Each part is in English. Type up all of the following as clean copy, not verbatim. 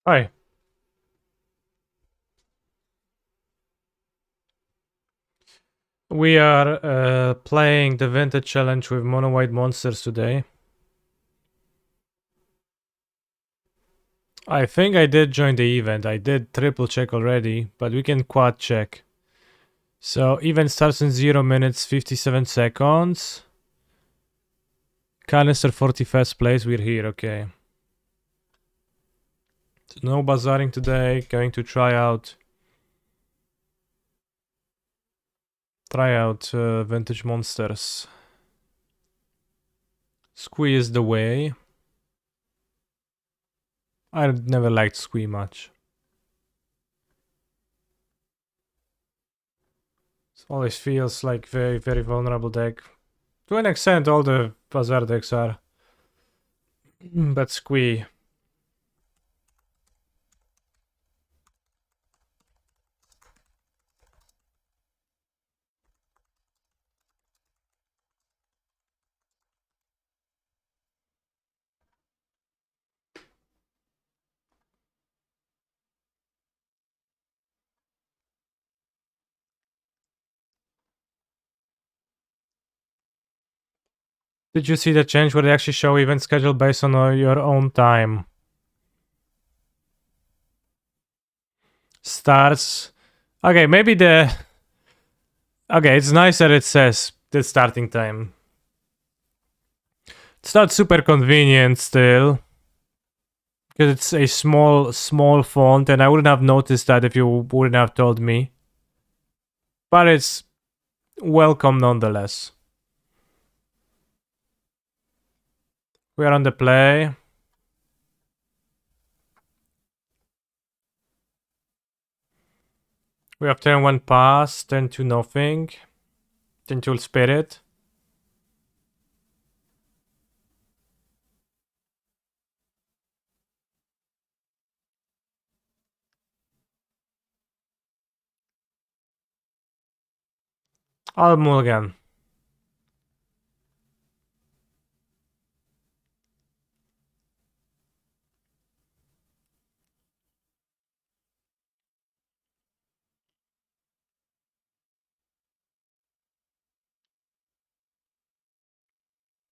Hi. We are playing the Vintage Challenge with Mono White Monsters today. I think I did join the event. I did triple check already, but we can quad check. So event starts in 0 minutes 57 seconds. Canister 41st place, we're here, okay. So no bazaring today, going to try out Vintage Monsters. Squee is the way. I never liked Squee much. It always feels like very, very vulnerable deck. To an extent, all the Bazaar decks are. But Squee. Did you see the change where they actually show event schedule based on your own time? Starts. Okay, maybe the. Okay, it's nice that it says the starting time. It's not super convenient still. Because it's a small font, and I wouldn't have noticed that if you wouldn't have told me. But it's welcome nonetheless. We are on the play. We have turn 1 pass, turn 2 nothing, turn 2 spirit. I'll mulligan.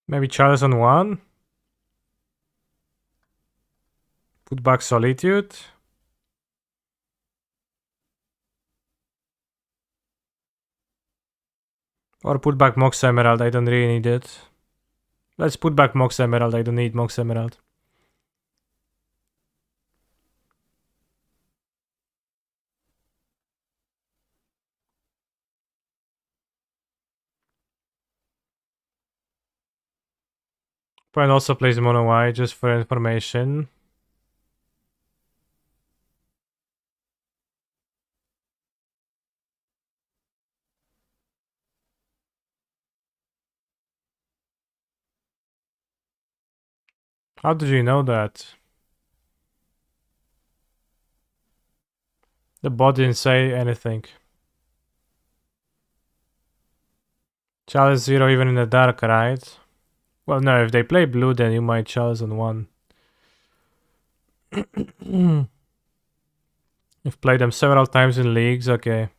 Maybe Chalice on 1. Put back Solitude. Or put back Mox Emerald, I don't really need it. Let's put back Mox Emerald, I don't need Mox Emerald. Brian also plays Mono White, just for information. How did you know that? The bot didn't say anything. Chalice 0 even in the dark, right? Well, no, if they play blue, then you might Chalice on 1. You've played them several times in leagues, okay.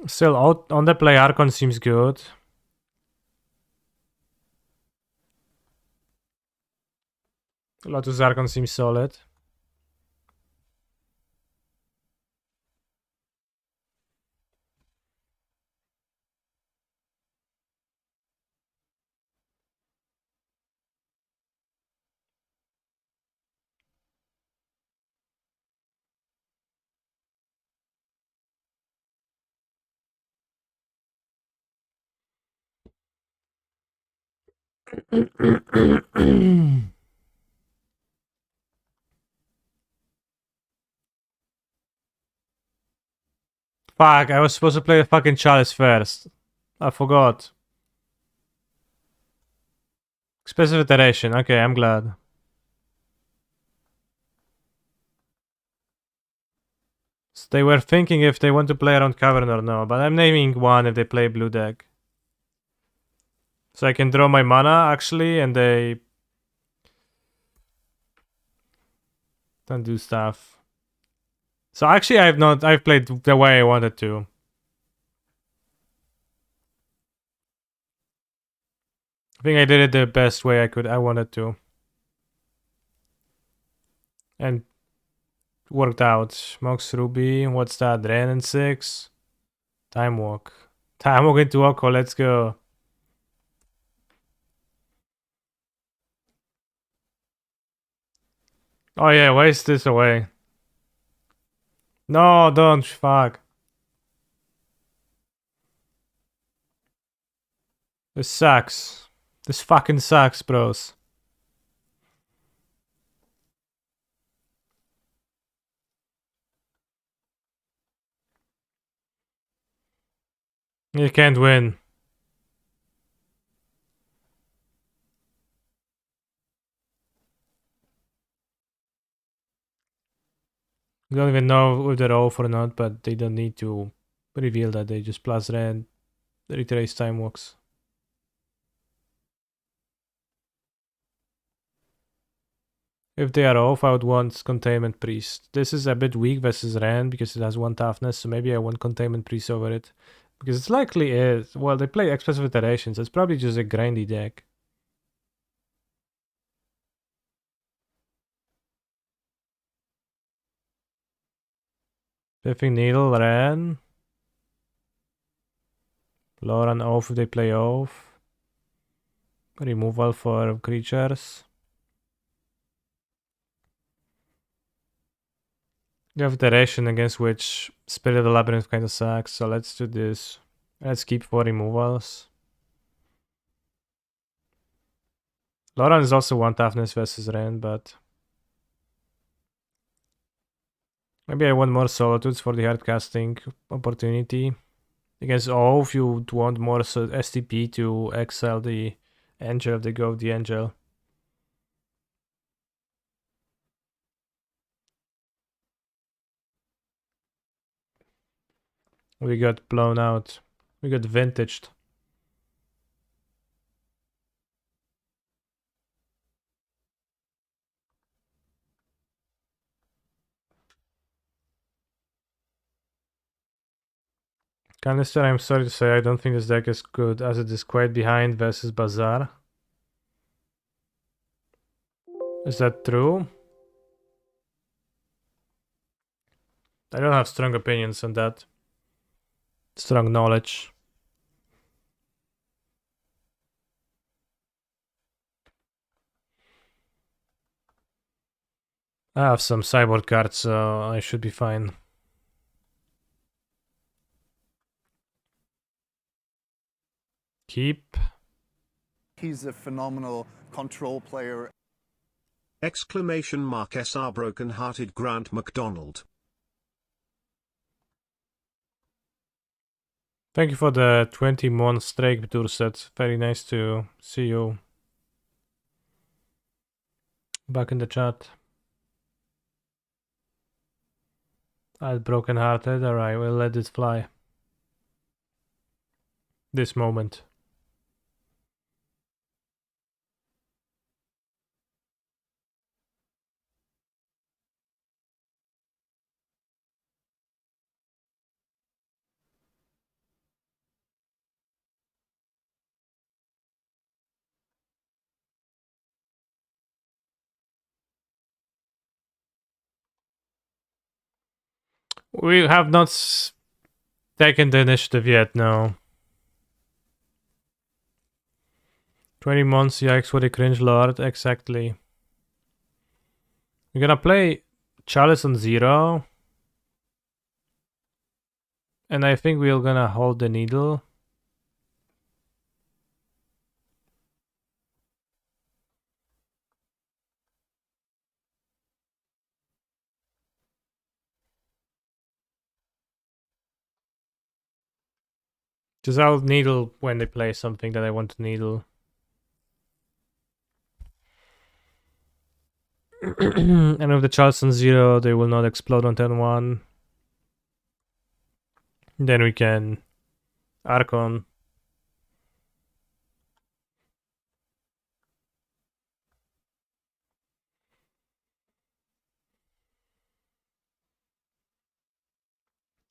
Still, out on the play, Archon seems good. Lotus Archon seems solid. Fuck, I was supposed to play the fucking Chalice first. I forgot. Expressive iteration, okay, I'm glad. So they were thinking if they want to play around Cavern or no, but I'm naming one if they play blue deck. So I can draw my mana actually, and they don't do stuff. So actually, I've played the way I wanted to. I think I did it the best way I wanted to. And worked out. Mox Ruby, what's that? Ren and 6. Time Walk. Time Walk into Oko, let's go. Oh yeah, waste this away. No, don't, fuck. This sucks. This fucking sucks, bros. You can't win. We don't even know if they're off or not, but they don't need to reveal that. They just plus Ren, retrace Time Walks. If they are off, I would want Containment Priest. This is a bit weak versus Ren because it has 1 toughness, so maybe I want Containment Priest over it. Because it's likely is. Well, they play Expressive Iterations. It's probably just a grindy deck. Piffing Needle, Ren. Lauren off if they play off. Removal for creatures. You have iteration against which Spirit of the Labyrinth kind of sucks, so let's do this. Let's keep 4 removals. Lauren is also 1 toughness versus Ren, but maybe I want more Solitudes for the hardcasting opportunity. Against all, if you would want more STP to exile the Angel, they go with the Angel. We got blown out. We got vintaged. Canister, I'm sorry to say, I don't think this deck is good as it is quite behind versus Bazaar. Is that true? I don't have strong opinions on that. Strong knowledge. I have some sideboard cards, so I should be fine. Keep. He's a phenomenal control player. Exclamation mark SR broken-hearted Grant McDonald. Thank you for the 20-month strike, Durset. Very nice to see you back in the chat. At broken hearted, alright, we'll let it fly. This moment. We have not taken the initiative yet, no. 20 months, yikes, what a cringe lord, exactly. We're gonna play Chalice on 0. And I think we're gonna hold the needle. Because I'll needle when they play something that I want to needle. And with the Charleston 0, they will not explode on turn 1. Then we can Archon.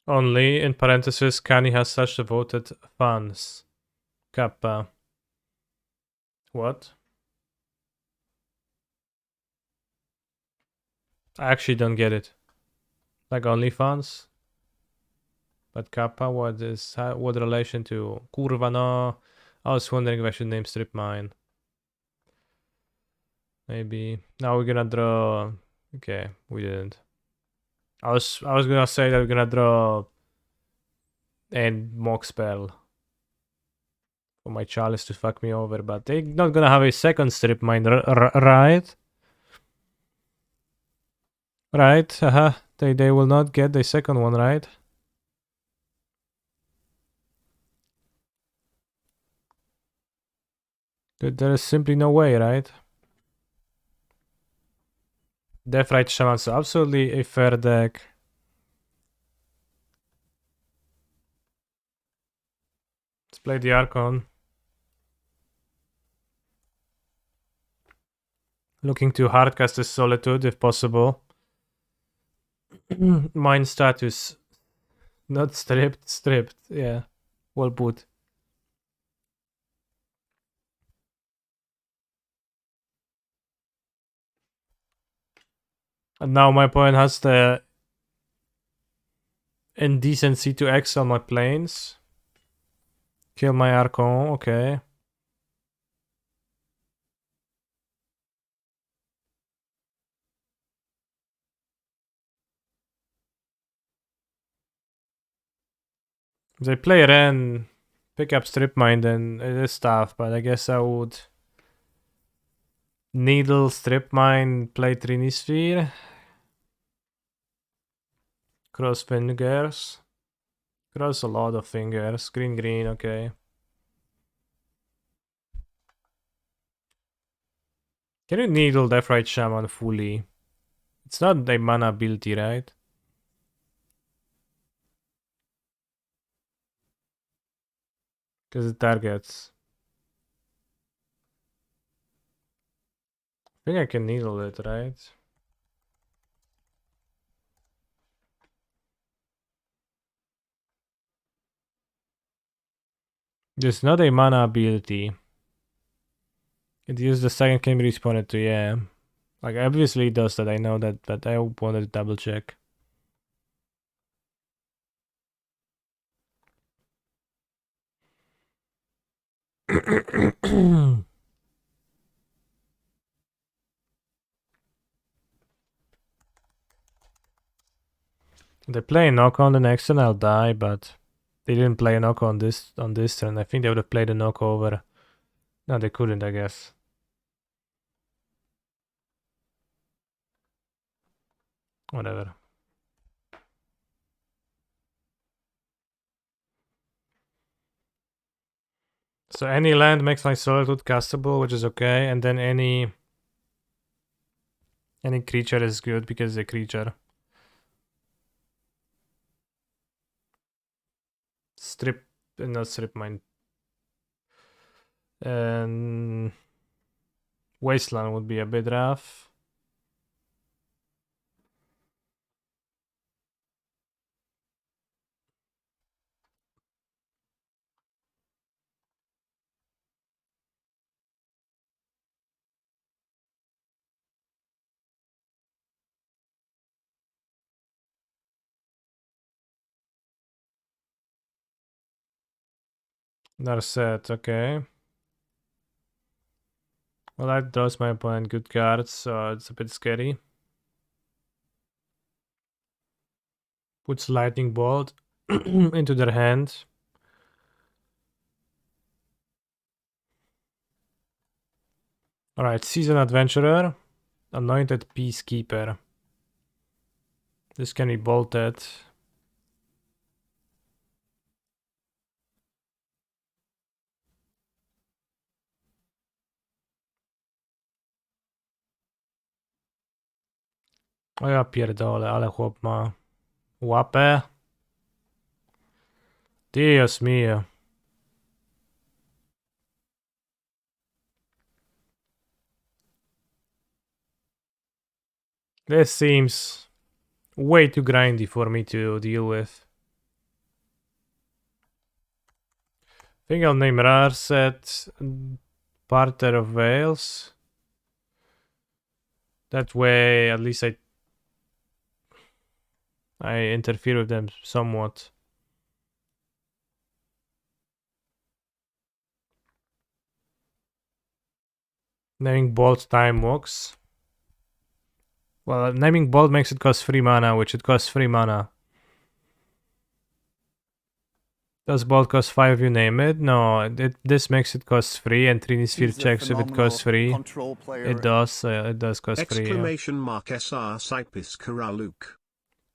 Only, in parentheses, Kanye has such devoted fans. Kappa. What? I actually don't get it. Like OnlyFans? But Kappa, what relation to Kurva no? I was wondering if I should name strip mine. Maybe. Now we're gonna draw. Okay, we didn't. I was gonna say that we're gonna draw and mock spell for my chalice to fuck me over, but they're not gonna have a second strip mine, right? Right? They will not get the second one, right? There is simply no way, right? Deathrite Shaman, so absolutely a fair deck. Let's play the Archon. Looking to hardcast the Solitude if possible. Mind status. Not stripped. Yeah. Well put. And now my opponent has the indecency to exile my planes. Kill my Archon, okay. If they play Ren, pick up Strip Mine, then it is tough, but I guess I would Needle, Strip Mine, play Trinisphere. Cross fingers. Cross a lot of fingers. Green, okay. Can you Needle Deathrite Shaman fully? It's not a mana ability, right? Because it targets. I think I can Needle it, right? There's not a mana ability. It uses the second can be responded to, yeah. Like, obviously it does that, I know that, but I wanted to double check. They play a knock on the next turn, I'll die, but they didn't play a knock on this turn. I think they would have played a knock over. No, they couldn't, I guess. Whatever. So any land makes my Solitude castable, which is okay, and then any creature is good because it's a creature. Not strip mine. And Wasteland would be a bit rough. Narset, okay. Well, that draws my opponent good cards, so it's a bit scary. Puts Lightning Bolt into their hand. Alright, Seasoned Adventurer. Anointed Peacekeeper. This can be bolted. O ja pierdolę, ale chłop ma łapę. Dios mio. This seems way too grindy for me to deal with. think I'll name Rarset Parter of Wales. That way, at least I interfere with them somewhat. Naming Bolt Time Walks. Well, naming Bolt makes it cost 3 mana, which it costs 3 mana. Does Bolt cost 5 if you name it? No, this makes it cost 3, and Trinisphere checks if it costs 3. Control player. It does cost 3. Exclamation mark SR Cypis Karaluk.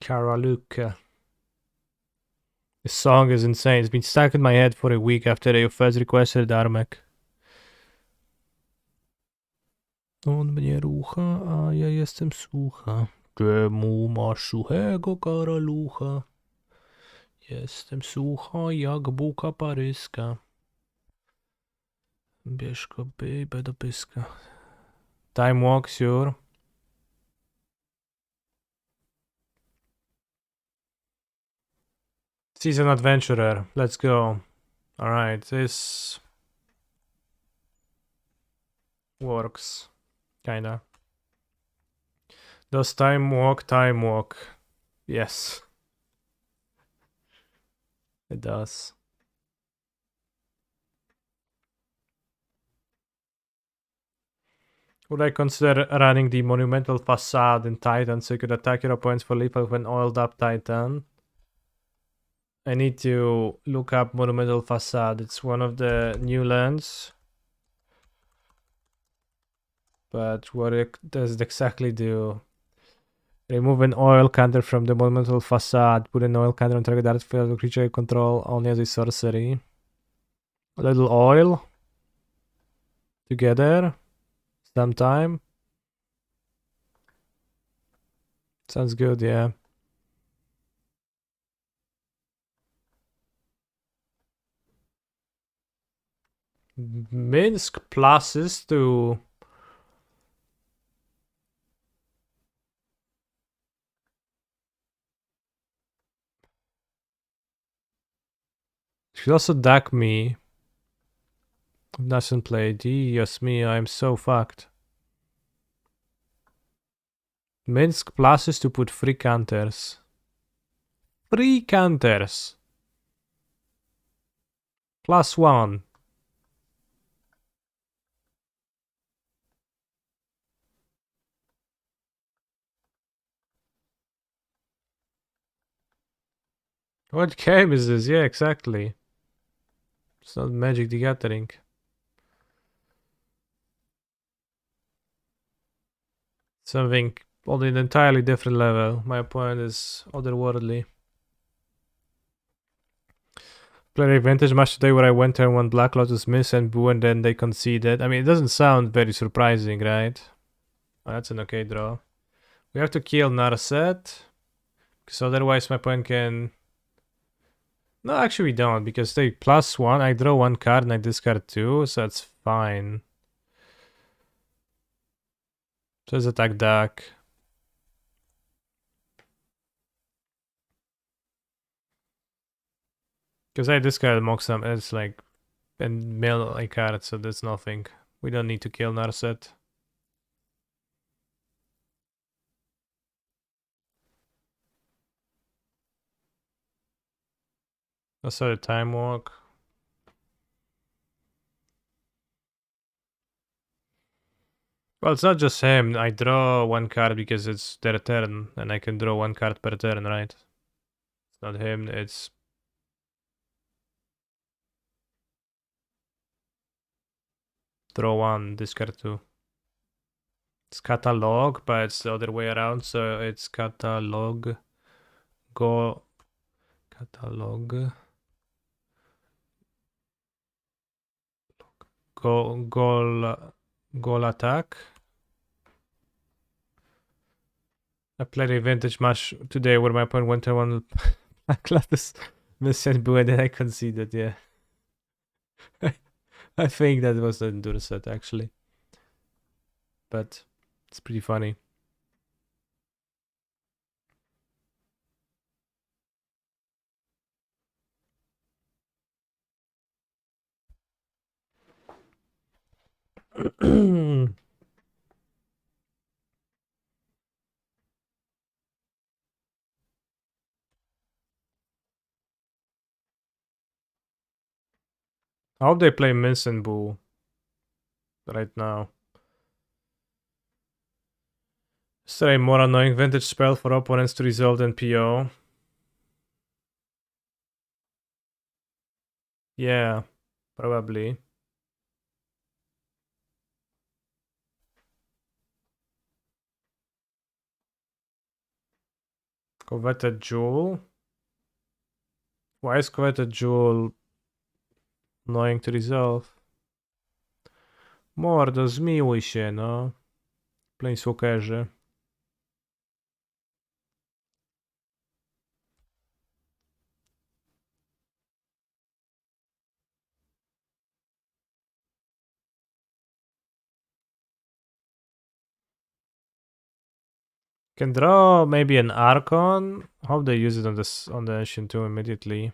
Karaluka. This song is insane. It's been stuck in my head for a week after you first requested Darmek. On mnie rucha, a ja jestem sucha. Czemu masz suchego karalucha? Jestem sucha jak bułka paryska. Bierz go, baby, do pyska. Time walk, sure. Season Adventurer. Let's go. Alright, this works. Kinda. Does time walk? Time walk. Yes. It does. Would I consider running the Monumental Facade in Titan so you could attack your opponents for lethal with an oiled up Titan? I need to look up Monumental Facade. It's one of the new lands. But what does it exactly do? Remove an oil counter from the Monumental Facade. Put an oil counter on target battlefield creature you control only as a sorcery. A little oil. Together. Sometime. Sounds good, yeah. Minsk pluses to... Should also duck me. Doesn't play D, yes me, I'm so fucked. Minsk pluses to put 3 counters. 3 counters! +1. What game is this? Yeah, exactly. It's not Magic the Gathering. Something on an entirely different level. My opponent is otherworldly. Played a vintage match today where I went turn 1 Black Lotus miss and boo and then they conceded. I mean, it doesn't sound very surprising, right? Oh, that's an okay draw. We have to kill Narset. Because otherwise my opponent can... No, actually we don't. Because they +1. I draw 1 card and I discard 2. So that's fine. So let's attack Duck. Because I discarded Moxam, it's like... And mill a card, so there's nothing. We don't need to kill Narset. Also a Time Walk. Well, it's not just him. I draw 1 card because it's their turn, and I can draw 1 card per turn, right? It's not him, it's... Draw 1, discard 2. It's catalog, but it's the other way around, so it's catalog. Go... Catalog. Goal attack. I played a vintage match today where my opponent went to one Black Lotus Mission Boo and then I conceded, yeah. I think that was the Enduro set actually. But it's pretty funny. I hope they play Mince and Boo right now. Is there a more annoying vintage spell for opponents to resolve than PO? Yeah, probably. Coveted Jewel? Why is Coveted Jewel annoying to resolve? Mordo, zmiłuj się, no. Planeswalkerzy. Can draw maybe an Archon. Hope they use it on this on the Ancient Tomb immediately.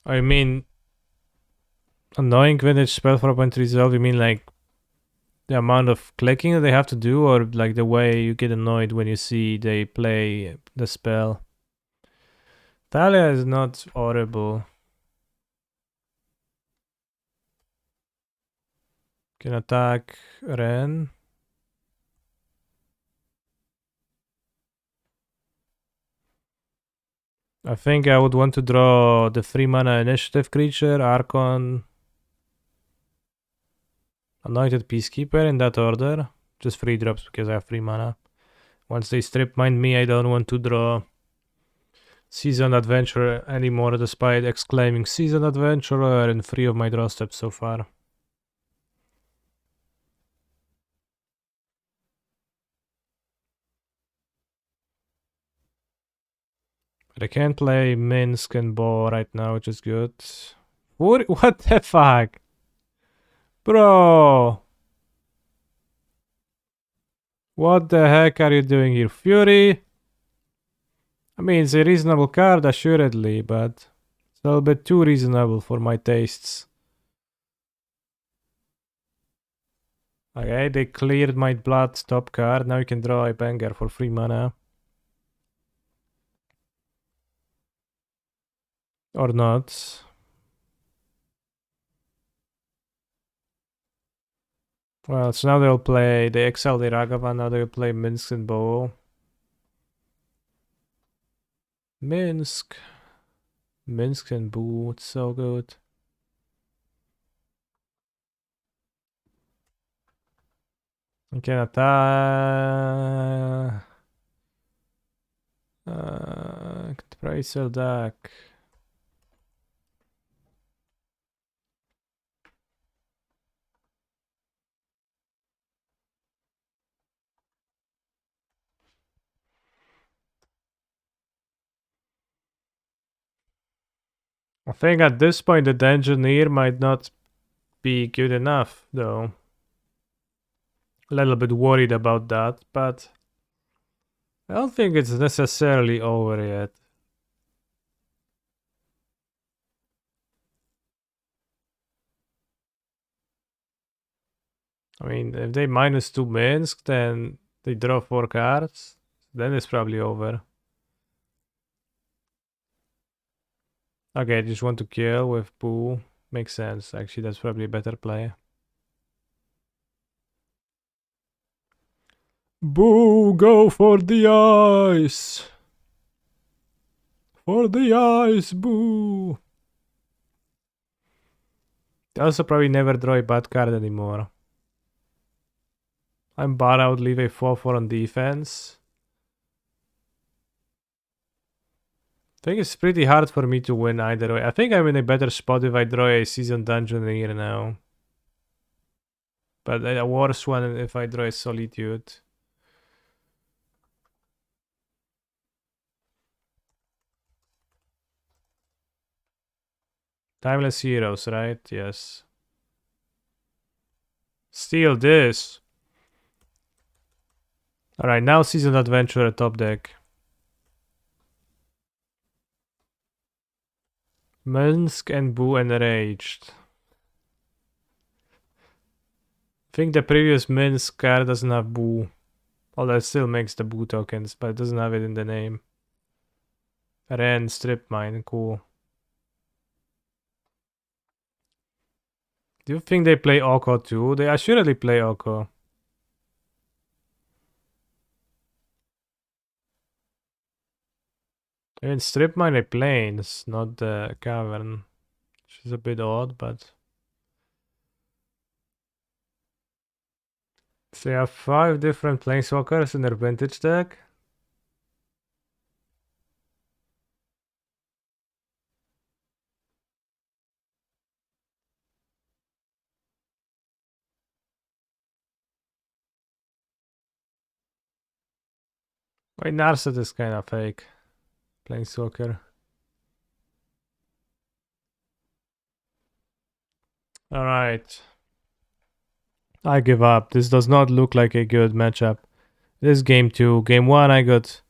I mean, annoying vintage spell for opponent to resolve. You mean like the amount of clicking that they have to do, or like the way you get annoyed when you see they play the spell? Thalia is not horrible. Can attack Ren. I think I would want to draw the 3 mana initiative creature, Archon, Anointed Peacekeeper in that order. Just 3 drops because I have 3 mana. Once they strip mine me, I don't want to draw Seasoned Adventurer anymore, despite exclaiming Seasoned Adventurer in 3 of my draw steps so far. But I can't play Minsk and Bo right now, which is good. What the fuck? Bro! What the heck are you doing here? Fury? I mean, it's a reasonable card, assuredly, but it's a little bit too reasonable for my tastes. Okay, they cleared my blood top card. Now you can draw a banger for 3 mana. Or not. Well, so now they exile the Ragavan, now they'll play Minsk and Bo. Minsk and Boo, it's so good. I can attack. Could probably sell deck. I think at this point the Engineer might not be good enough, though. A little bit worried about that, but I don't think it's necessarily over yet. I mean, if they -2 Minsk, then they draw 4 cards. Then it's probably over. Okay, I just want to kill with Boo. Makes sense. Actually, that's probably a better play. Boo, go for the ice! For the ice, Boo! They also probably never draw a bad card anymore. I'm bad out, leave a 4/4 on defense. I think it's pretty hard for me to win either way. I think I'm in a better spot if I draw a Seasoned Dungeoneer now. But a worse one if I draw a Solitude. Timeless Heroes, right? Yes. Steal this. Alright, now Seasoned Adventurer top deck. Minsk and Boo Enraged. I think the previous Minsk card doesn't have Boo. Although it still makes the Boo tokens, but it doesn't have it in the name. Ren, Strip Mine, cool. Do you think they play Oko too? They assuredly play Oko. In Strip Mine they Plains, not the Cavern. Which is a bit odd, but... So they have 5 different Planeswalkers in their vintage deck. Wait, Narset is kind of fake. Planeswalker. Alright. I give up. This does not look like a good matchup. This is game 2. Game 1 I got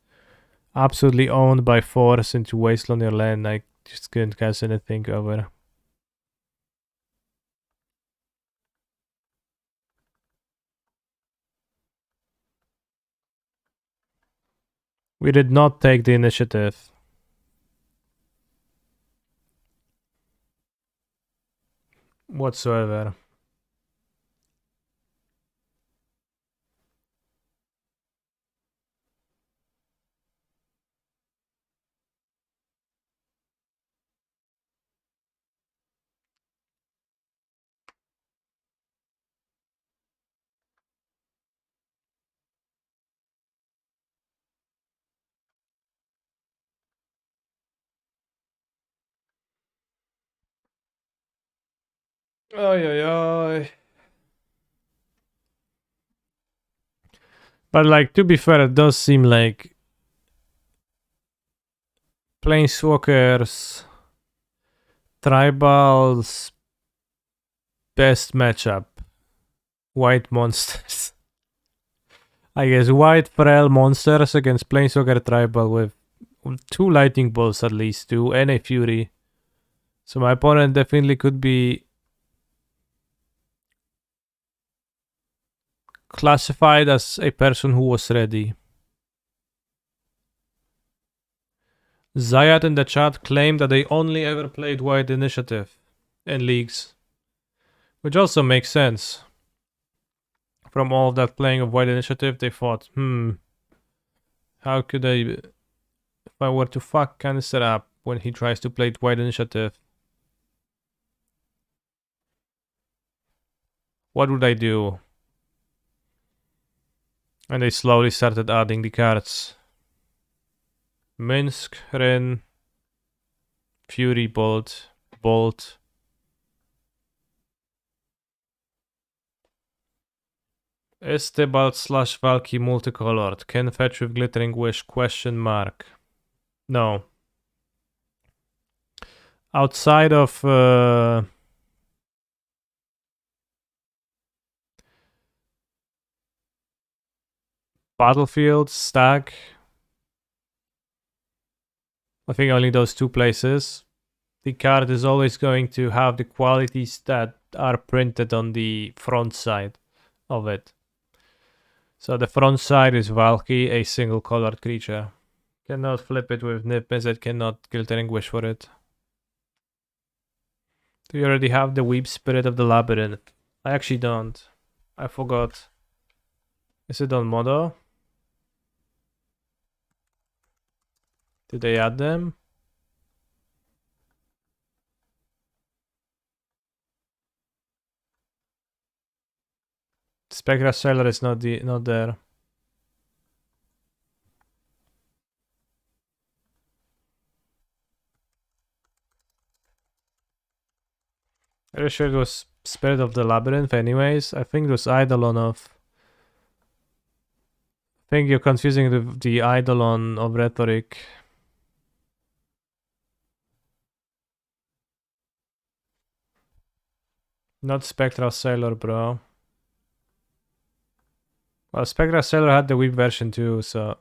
absolutely owned by Force into Wasteland your land. I just couldn't cast anything over. We did not take the initiative. Whatsoever. Oy, oy, oy. But like, to be fair, it does seem like Planeswalkers Tribal's best matchup. White monsters. I guess white frail monsters against Planeswalker Tribal with 2 lightning bolts at least, 2 and a fury. So my opponent definitely could be classified as a person who was ready. Zayat in the chat claimed that they only ever played White Initiative in leagues. Which also makes sense. From all of that playing of White Initiative, they thought, how could I... If I were to fuck Canister up when he tries to play White Initiative, what would I do? And they slowly started adding the cards. Minsk, Ren, Fury Bolt, Bolt. Estebalt / Valky multicolored. Can fetch with Glittering Wish, question mark. No. Outside of Battlefield, Stag, I think only those 2 places. The card is always going to have the qualities that are printed on the front side of it. So the front side is Valky, a single colored creature. Cannot flip it with Nip Mizzet, cannot Glittering Wish for it. Do you already have the Weep Spirit of the Labyrinth? I actually don't. I forgot. Is it on Modo? Did they add them? Spectra Sailor is not there. Are you sure it was Spirit of the Labyrinth anyways? I think it was Eidolon of... I think you're confusing the Eidolon of Rhetoric. Not Spectral Sailor, bro. Well, Spectra Sailor had the Wii version too, so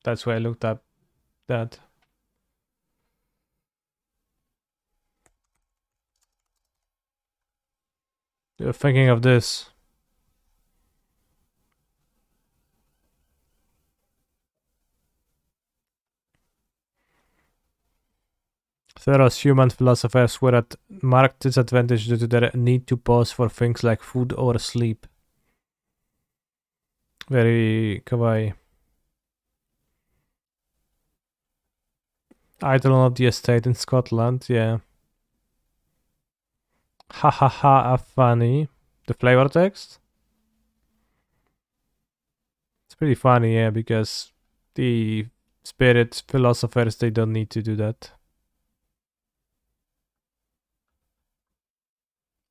that's why I looked up that. You're thinking of this. Theros human philosophers were at marked disadvantage due to their need to pause for things like food or sleep. Very kawaii. Idol of the estate in Scotland, yeah. Ha ha ha, funny. The flavor text? It's pretty funny, yeah, because the spirit philosophers, they don't need to do that.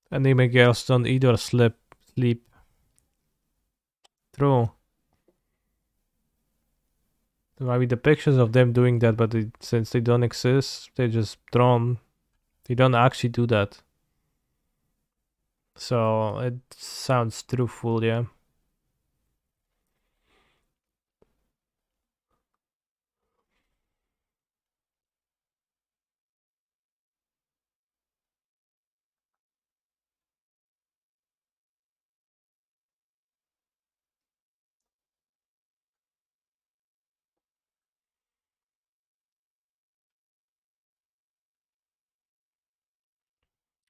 Anime girls don't eat or sleep. True. There might be the pictures of them doing that, but since they don't exist, they're just drawn. They don't actually do that. So it sounds truthful, yeah.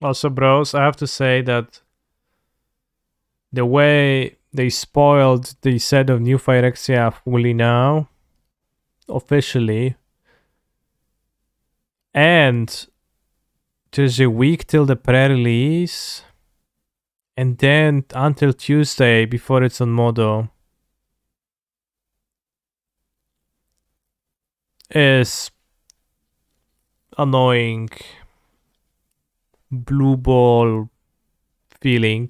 Also, bros, I have to say that the way they spoiled the set of New Phyrexia fully now, officially, and there's a week till the pre-release, and then until Tuesday before it's on Modo, is annoying blue ball feeling.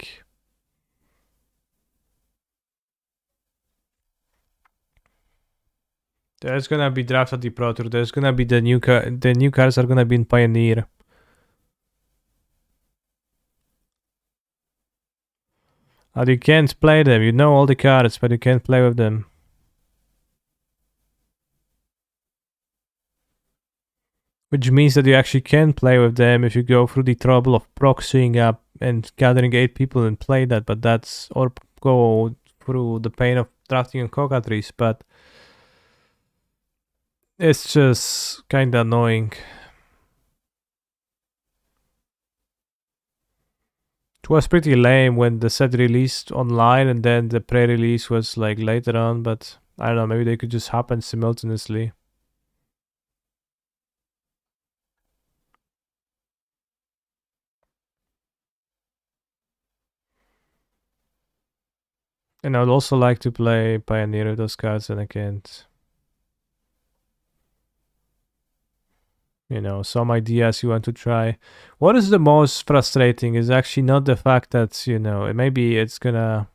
There's gonna be draft at the Pro Tour. There's gonna be the new cars are gonna be in Pioneer. And you can't play them. You know all the cards, but you can't play with them. Which means that you actually can play with them if you go through the trouble of proxying up and gathering 8 people and play that, but that's, or go through the pain of drafting on cockatrice, but it's just kinda annoying. It was pretty lame when the set released online and then the pre-release was like later on, but I don't know, maybe they could just happen simultaneously. And I would also like to play Pioneer with those cards, and I can't. You know, some ideas you want to try. What is the most frustrating is actually not the fact that, you know, maybe it's gonna...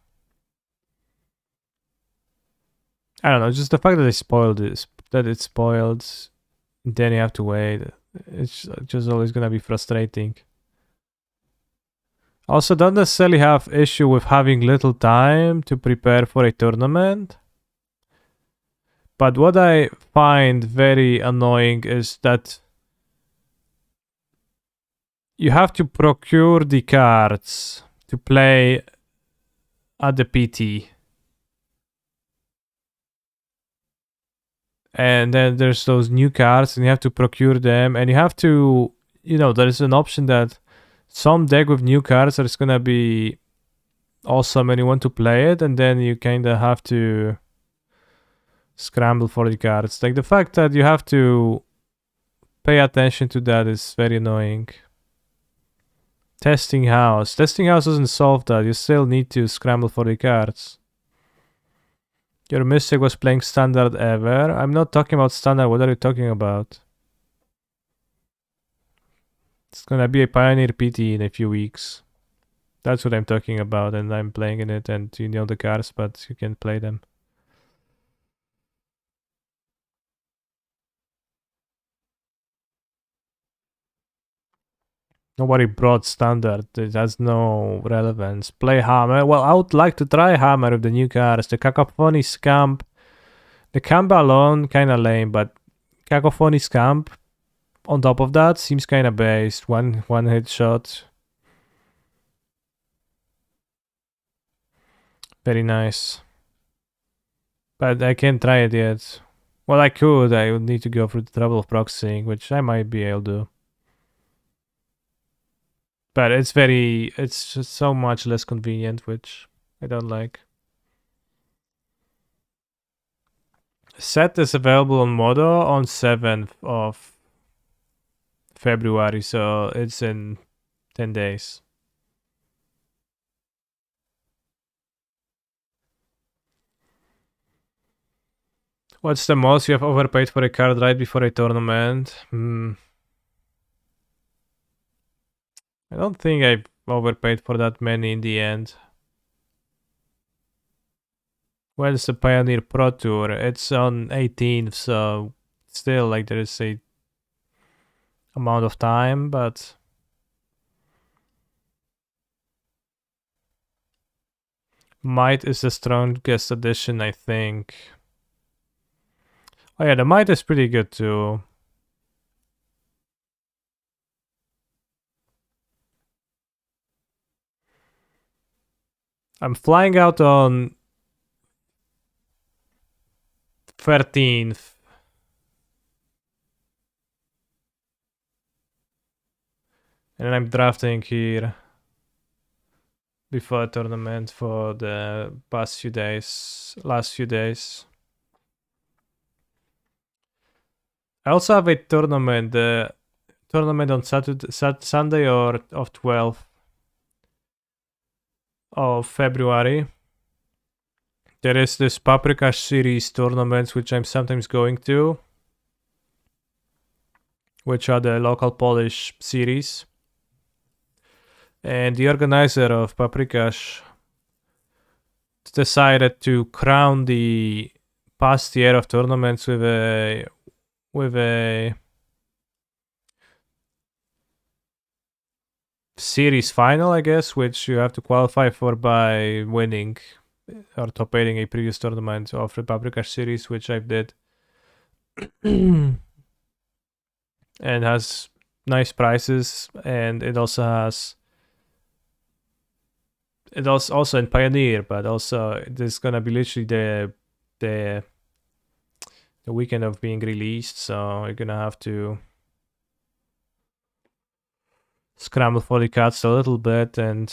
I don't know, just the fact that they spoiled this, that it's spoiled, then you have to wait. It's just always gonna be frustrating. Also, don't necessarily have issue with having little time to prepare for a tournament. But what I find very annoying is that you have to procure the cards to play at the PT. And then there's those new cards and you have to procure them, and you have to, you know, there's an option that some deck with new cards is gonna be awesome and you want to play it, and then you kinda have to scramble for the cards. Like the fact that you have to pay attention to that is very annoying. Testing house doesn't solve that. You still need to scramble for the cards. Your Mystic was playing standard ever. I'm not talking about standard. What are you talking about? It's gonna be a Pioneer PT in a few weeks. That's what I'm talking about, and I'm playing in it, and you know the cards, but you can't play them. Nobody brought standard. It has no relevance. Play Hammer. Well, I would like to try Hammer with the new cars. The Cacophony Scamp. The camp alone, kinda lame, but Cacophony Scamp on top of that seems kinda based. One hit shot. Very nice. But I can't try it yet. Well, I could. I would need to go through the trouble of proxying, which I might be able to. But it's just so much less convenient, which I don't like. Set is available on Modo on 7th of February, so it's in 10 days. What's the most you have overpaid for a card right before a tournament? I don't think I've overpaid for that many in the end. When's the Pioneer Pro Tour? It's on 18th, so still like there is a amount of time, but Might is the strongest addition, I think. Oh yeah, the Might is pretty good too. I'm flying out on 13th. And I'm drafting here before tournament for the last few days. I also have a tournament, the tournament on Sunday or of 12th of February. There is this Paprika series tournaments which I'm sometimes going to, which are the local Polish series. And the organizer of Paprikash decided to crown the past year of tournaments with a series final, I guess, which you have to qualify for by winning or top 8 a previous tournament of the Paprikash series, which I did. And has nice prizes, and it also has also in Pioneer, but also there's gonna be literally the weekend of being released, so you're gonna have to scramble for the cards a little bit, and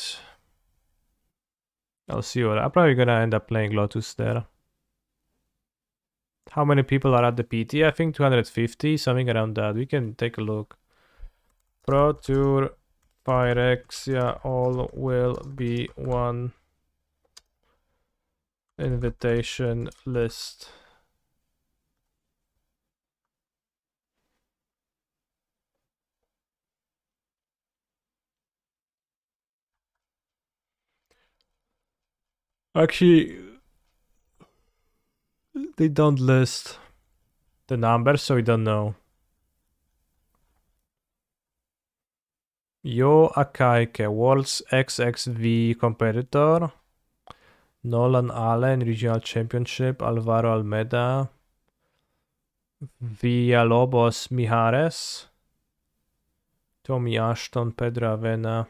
I'll see what I'm probably gonna end up playing Lotus there. How many people are at the PT? I think 250, something around that. We can take a look. Pro Tour Phyrexia, all will be one invitation list. Actually, they don't list the numbers, so we don't know. Yo Akaike, World's XXV competitor. Nolan Allen, Regional Championship. Alvaro Almeida. Villalobos Mijares. Tommy Ashton, Pedro Avena.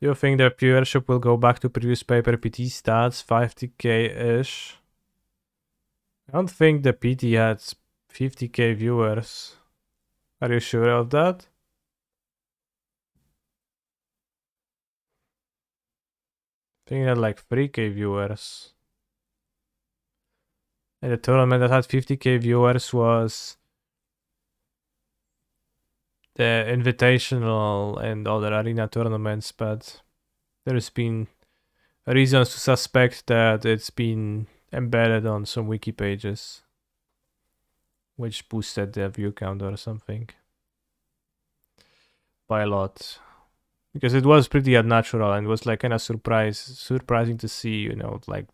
Do you think the viewership will go back to previous paper PT stats, 50k-ish? I don't think the PT had 50k viewers. Are you sure of that? I think it had like 3k viewers. And the tournament that had 50k viewers was the Invitational and other arena tournaments, but there's been reasons to suspect that it's been embedded on some wiki pages, which boosted the view count or something by a lot. Because it was pretty unnatural and was like kind of surprising to see, like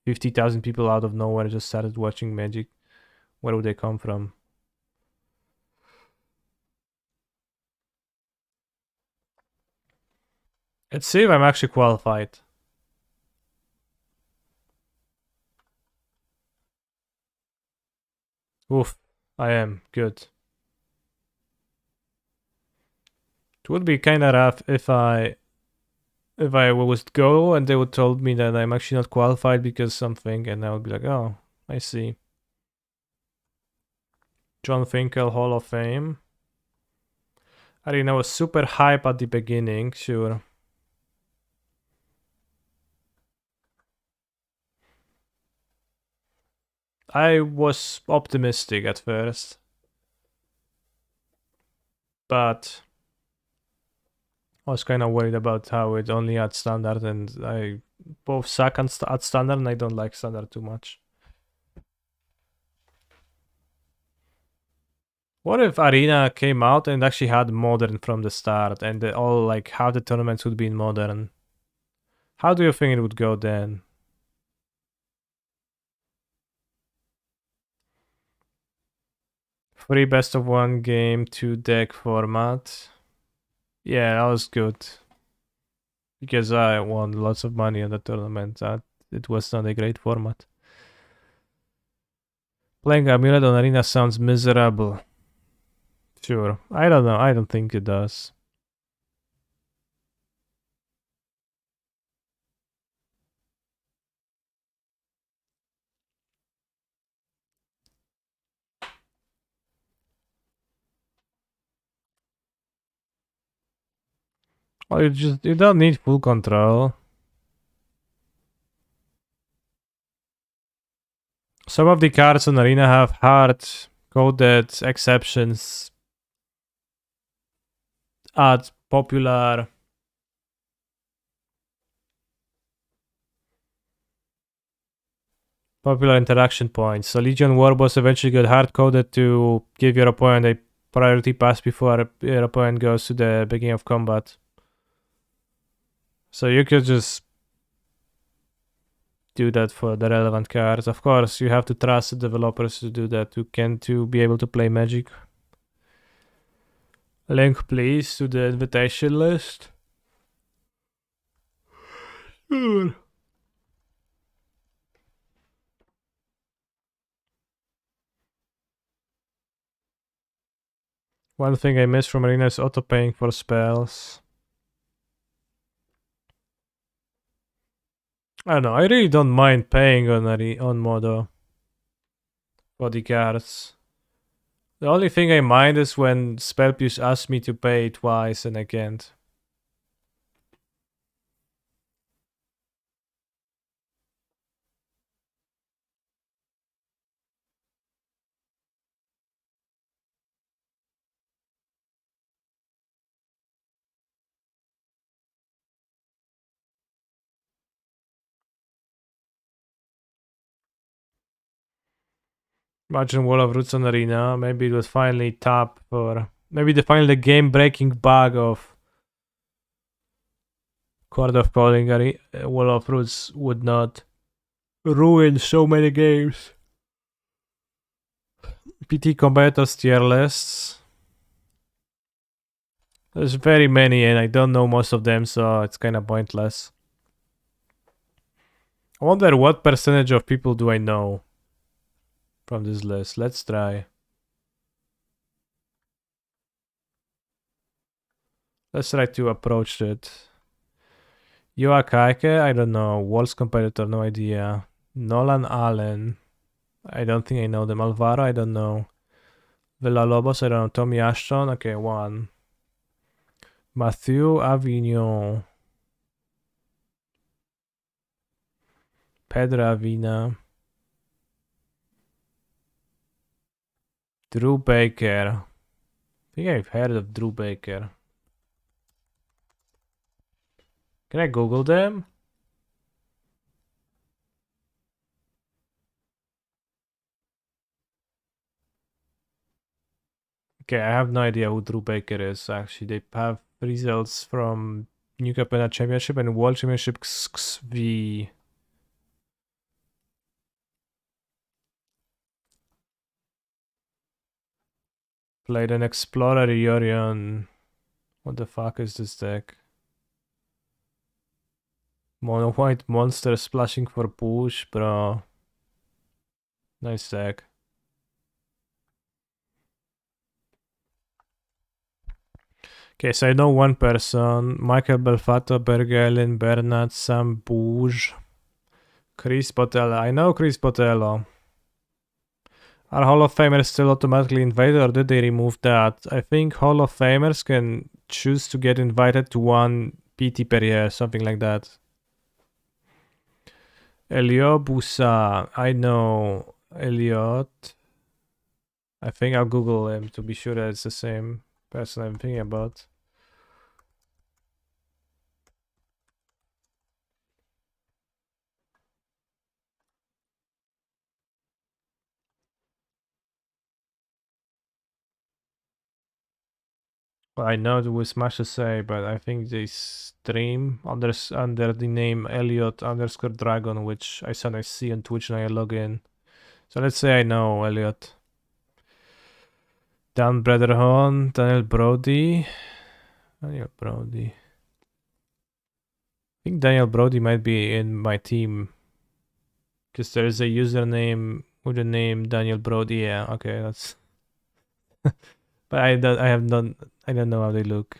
50,000 people out of nowhere just started watching Magic. Where would they come from? Let's see if I'm actually qualified. Oof, I am. Good. It would be kind of rough if I was to go and they would told me that I'm actually not qualified because something, and I would be like, oh, I see. John Finkel Hall of Fame. I mean, I was super hype at the beginning, sure. I was optimistic at first, but I was kind of worried about how it only at standard, and I both suck at standard, and I don't like standard too much. What if Arena came out and actually had modern from the start, and all like how the tournaments would be in modern? How do you think it would go then? Free best of one game, 2 deck format. Yeah, that was good. Because I won lots of money on the tournament. It was not a great format. Playing Amulet on Arena sounds miserable. Sure. I don't know. I don't think it does. Well, you don't need full control. Some of the cards on Arena have hard-coded exceptions at popular interaction points. So Legion Warboss eventually got hard-coded to give your opponent a priority pass before your opponent goes to the beginning of combat. So you could just do that for the relevant cards. Of course, you have to trust the developers to do that to be able to play Magic. Link, please, to the invitation list. Sure. One thing I miss from Arena is auto-paying for spells. I don't know, I really don't mind paying on Modo for the cards. The only thing I mind is when Spellpiece asks me to pay twice and I can't. Imagine Wall of Roots on Arena. Maybe it was finally top for... Maybe the game-breaking bug of Court of Calling Wall of Roots would not ruin so many games. PT Combatants tier lists. There's very many and I don't know most of them, so it's kind of pointless. I wonder what percentage of people do I know from this list. Let's try. Let's try to approach it. Yoa Kaike, I don't know. Walls competitor, no idea. Nolan Allen, I don't think I know them. Alvaro, I don't know. Villalobos, I don't know. Tommy Ashton, okay, one. Mathieu Avignon. Pedro Avina. Drew Baker. I think I've heard of Drew Baker. Can I Google them? Okay, I have no idea who Drew Baker is, actually. They have results from New Capenna Championship and World Championship XXV. Played an Explorer Yorion. What the fuck is this deck? Mono white monster splashing for push, bro. Nice tag. Okay, so I know one person. Michael Belfato, Bergelin, Bernard, Sam Bouge, Chris Botello. I know Chris Botello. Are Hall of Famers still automatically invited or did they remove that? I think Hall of Famers can choose to get invited to one PT per year, something like that. Elio Busa. I know Elliot. I think I'll Google him to be sure that it's the same person I'm thinking about. Well, I know who Smash to say, but I think they stream under the name Elliot_Dragon, which I sometimes see on Twitch when I log in. So let's say I know Elliot. Dan Brederhorn, Daniel Brody. I think Daniel Brody might be in my team. Because there is a username with the name Daniel Brody. Yeah, okay, that's but I don't know how they look.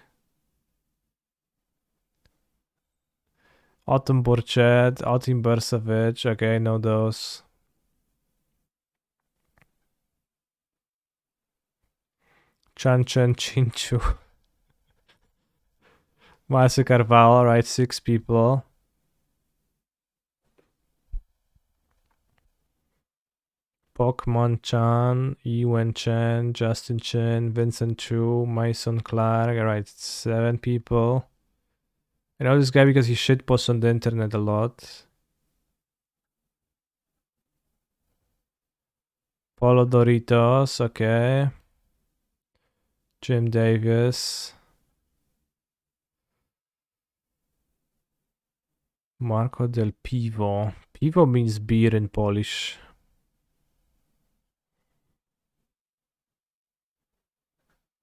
Autumn Burchett, Autumn Bursavic, okay, I know those. Chan Chinchu. Marcia Carvalho, right? 6 people. Pokemon Chan, Ewan Chen, Justin Chen, Vincent Chu, Mason Clark, right? 7 people. I know this guy because he shitposts on the internet a lot. Polo Doritos, okay. Jim Davis. Marco del Pivo. Pivo means beer in Polish.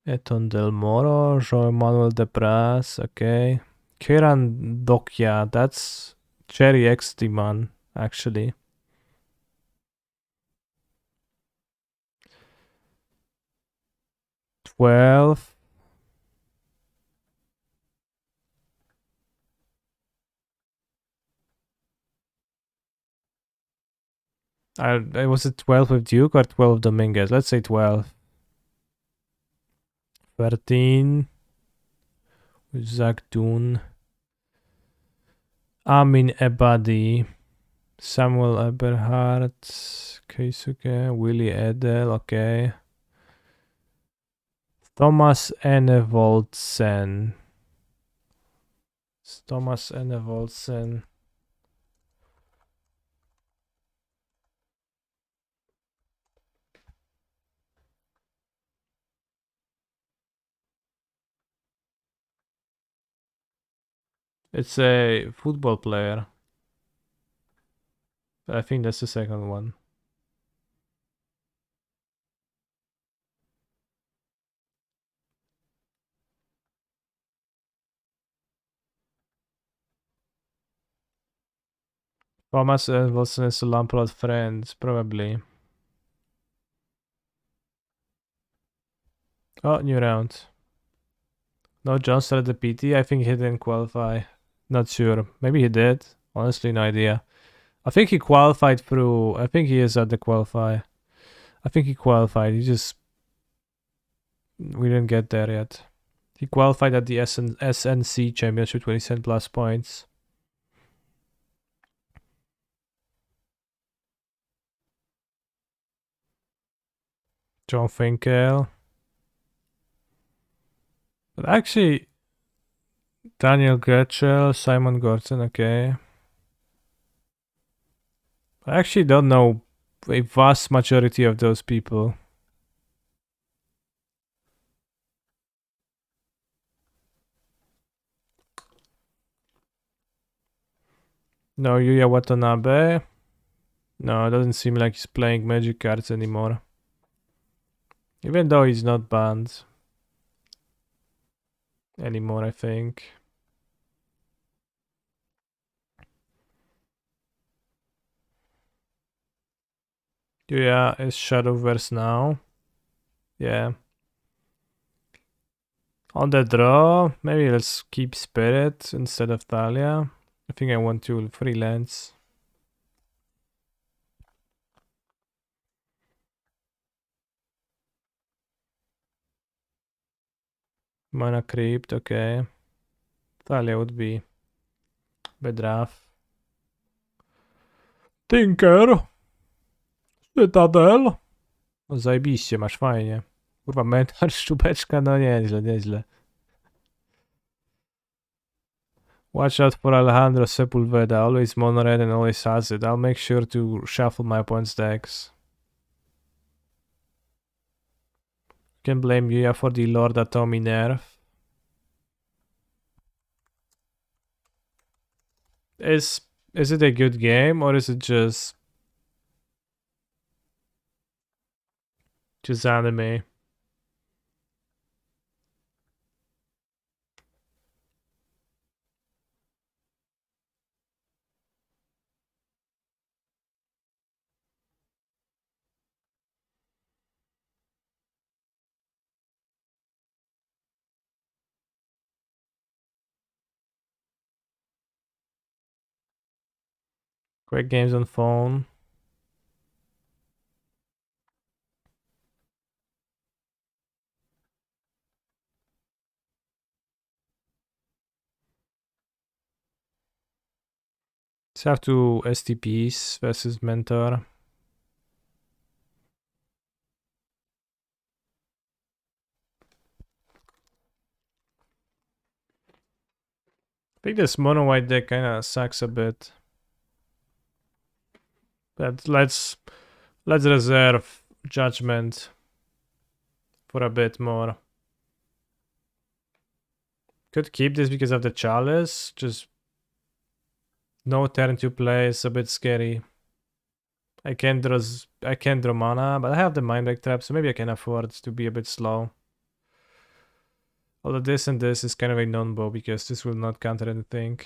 Eton Del Moro, João Manuel de Pras, okay. Kieran Dokia, that's Cherry XD man, actually. $12. Was it 12 with Duke or 12 Dominguez? Let's say 12. 13 with Zach Doon. Amin Ebadi. Samuel Eberhardt. Keisuke. Willie Edel. Okay. Thomas Enevoldsen. Thomas Enevoldsen. It's a football player. I think that's the second one. Thomas Wilson is a Lampard friend, probably. Oh, new round. No, John started the PT. I think he didn't qualify. Not sure. Maybe he did. Honestly, no idea. I think he qualified through. I think he is at the qualify. I think he qualified. We didn't get there yet. He qualified at the SNC Championship when he sent plus points. John Finkel. But actually, Daniel Goetschel, Simon Gordon, okay. I actually don't know a vast majority of those people. No, Yuya Watanabe. No, it doesn't seem like he's playing Magic cards anymore. Even though he's not banned anymore, I think. Yeah, it's Shadowverse now. Yeah. On the draw, maybe let's keep Spirit instead of Thalia. I think I want to freelance. Mana Crypt, okay. Thalia would be Bedraf. Tinker! Cytadel! No zajebiście, masz fajnie. Kurwa, mentor, szczupeczka, no nieźle, nieźle. Watch out for Alejandro Sepulveda, always mono red and always has it. I'll make sure to shuffle my opponent's decks. Can blame Yuya for the Lord Atomi nerf. Is it a good game or is it just anime? Great games on phone. Let's have two STPs versus Mentor. I think this mono white deck kinda sucks a bit. But let's reserve judgment for a bit more. Could keep this because of the chalice. Just no turn to play is a bit scary. I can't draw mana, but I have the mind break trap, so maybe I can afford to be a bit slow. Although this and this is kind of a non-bow because this will not counter anything.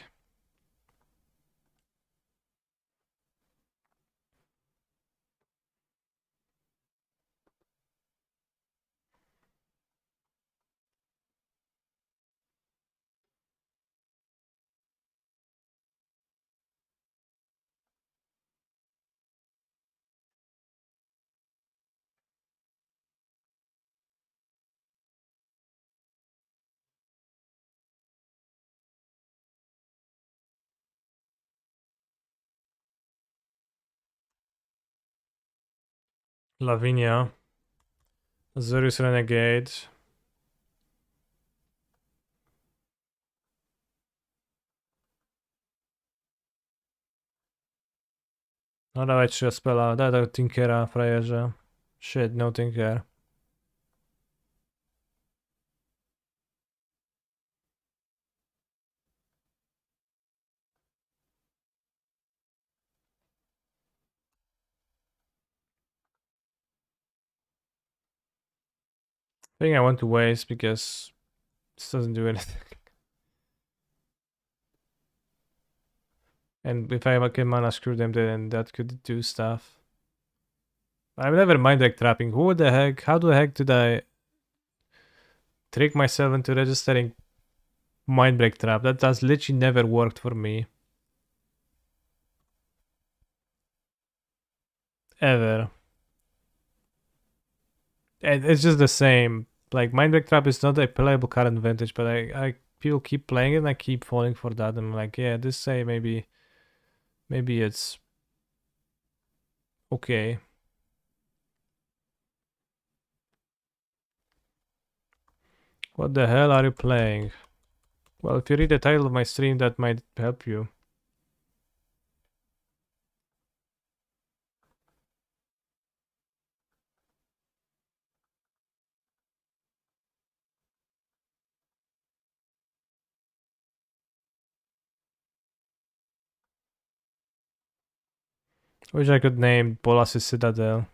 Lavinia. Azorius Renegade. No dawaj 3 spela, daj tego Tinkera, frajerze. Shit, no Tinker. I think I want to waste because this doesn't do anything. And if I can mana screw them, then that could do stuff. I'm never mind like trapping. Who the heck? How the heck did I trick myself into registering mind break trap? That has literally never worked for me. Ever. And it's just the same. Like mind break trap is not a playable card in Vintage, but I people keep playing it and I keep falling for that. I'm like, yeah, this say maybe it's okay. What the hell are you playing? Well, if you read the title of my stream, that might help you. Wish I could name Bolas' Citadel.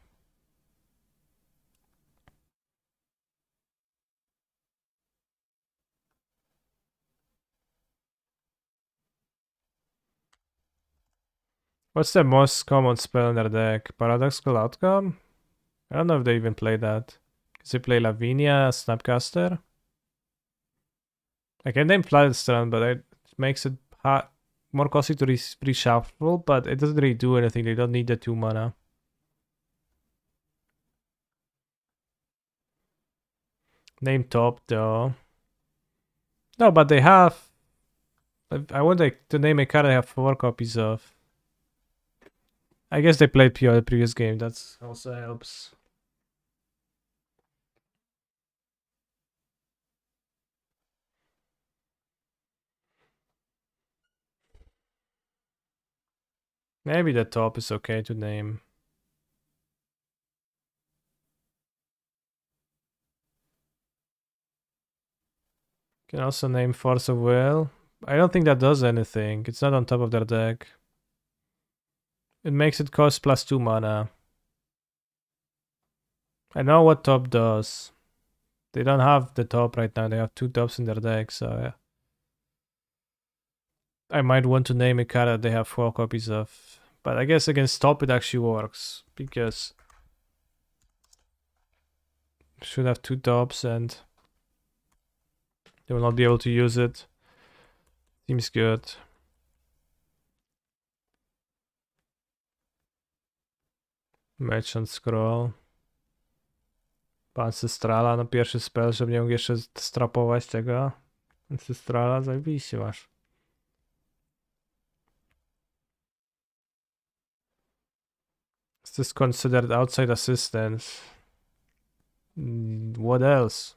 What's the most common spell in their deck? Paradoxical Outcome? I don't know if they even play that. Because they play Lavinia, Snapcaster. I can name Flooded Strand, but it makes it more costly to reshuffle, but it doesn't really do anything. They don't need the 2 mana. Name top though. No, but they have. I want to name a card I have 4 copies of. I guess they played PO the previous game. That also helps. Maybe the top is okay to name. Can also name Force of Will. I don't think that does anything. It's not on top of their deck. It makes it cost +2 mana. I know what top does. They don't have the top right now. They have 2 tops in their deck, so yeah. I might want to name a card that they have 4 copies of. But I guess against top it actually works. Because should have 2 tops and they will not be able to use it. Seems good. Merchant Scroll. Ancestrala na pierwszy spell, żeby nie mógł jeszcze strapować tego. Ancestrala, zajebiście masz. Is this considered outside assistance? What else?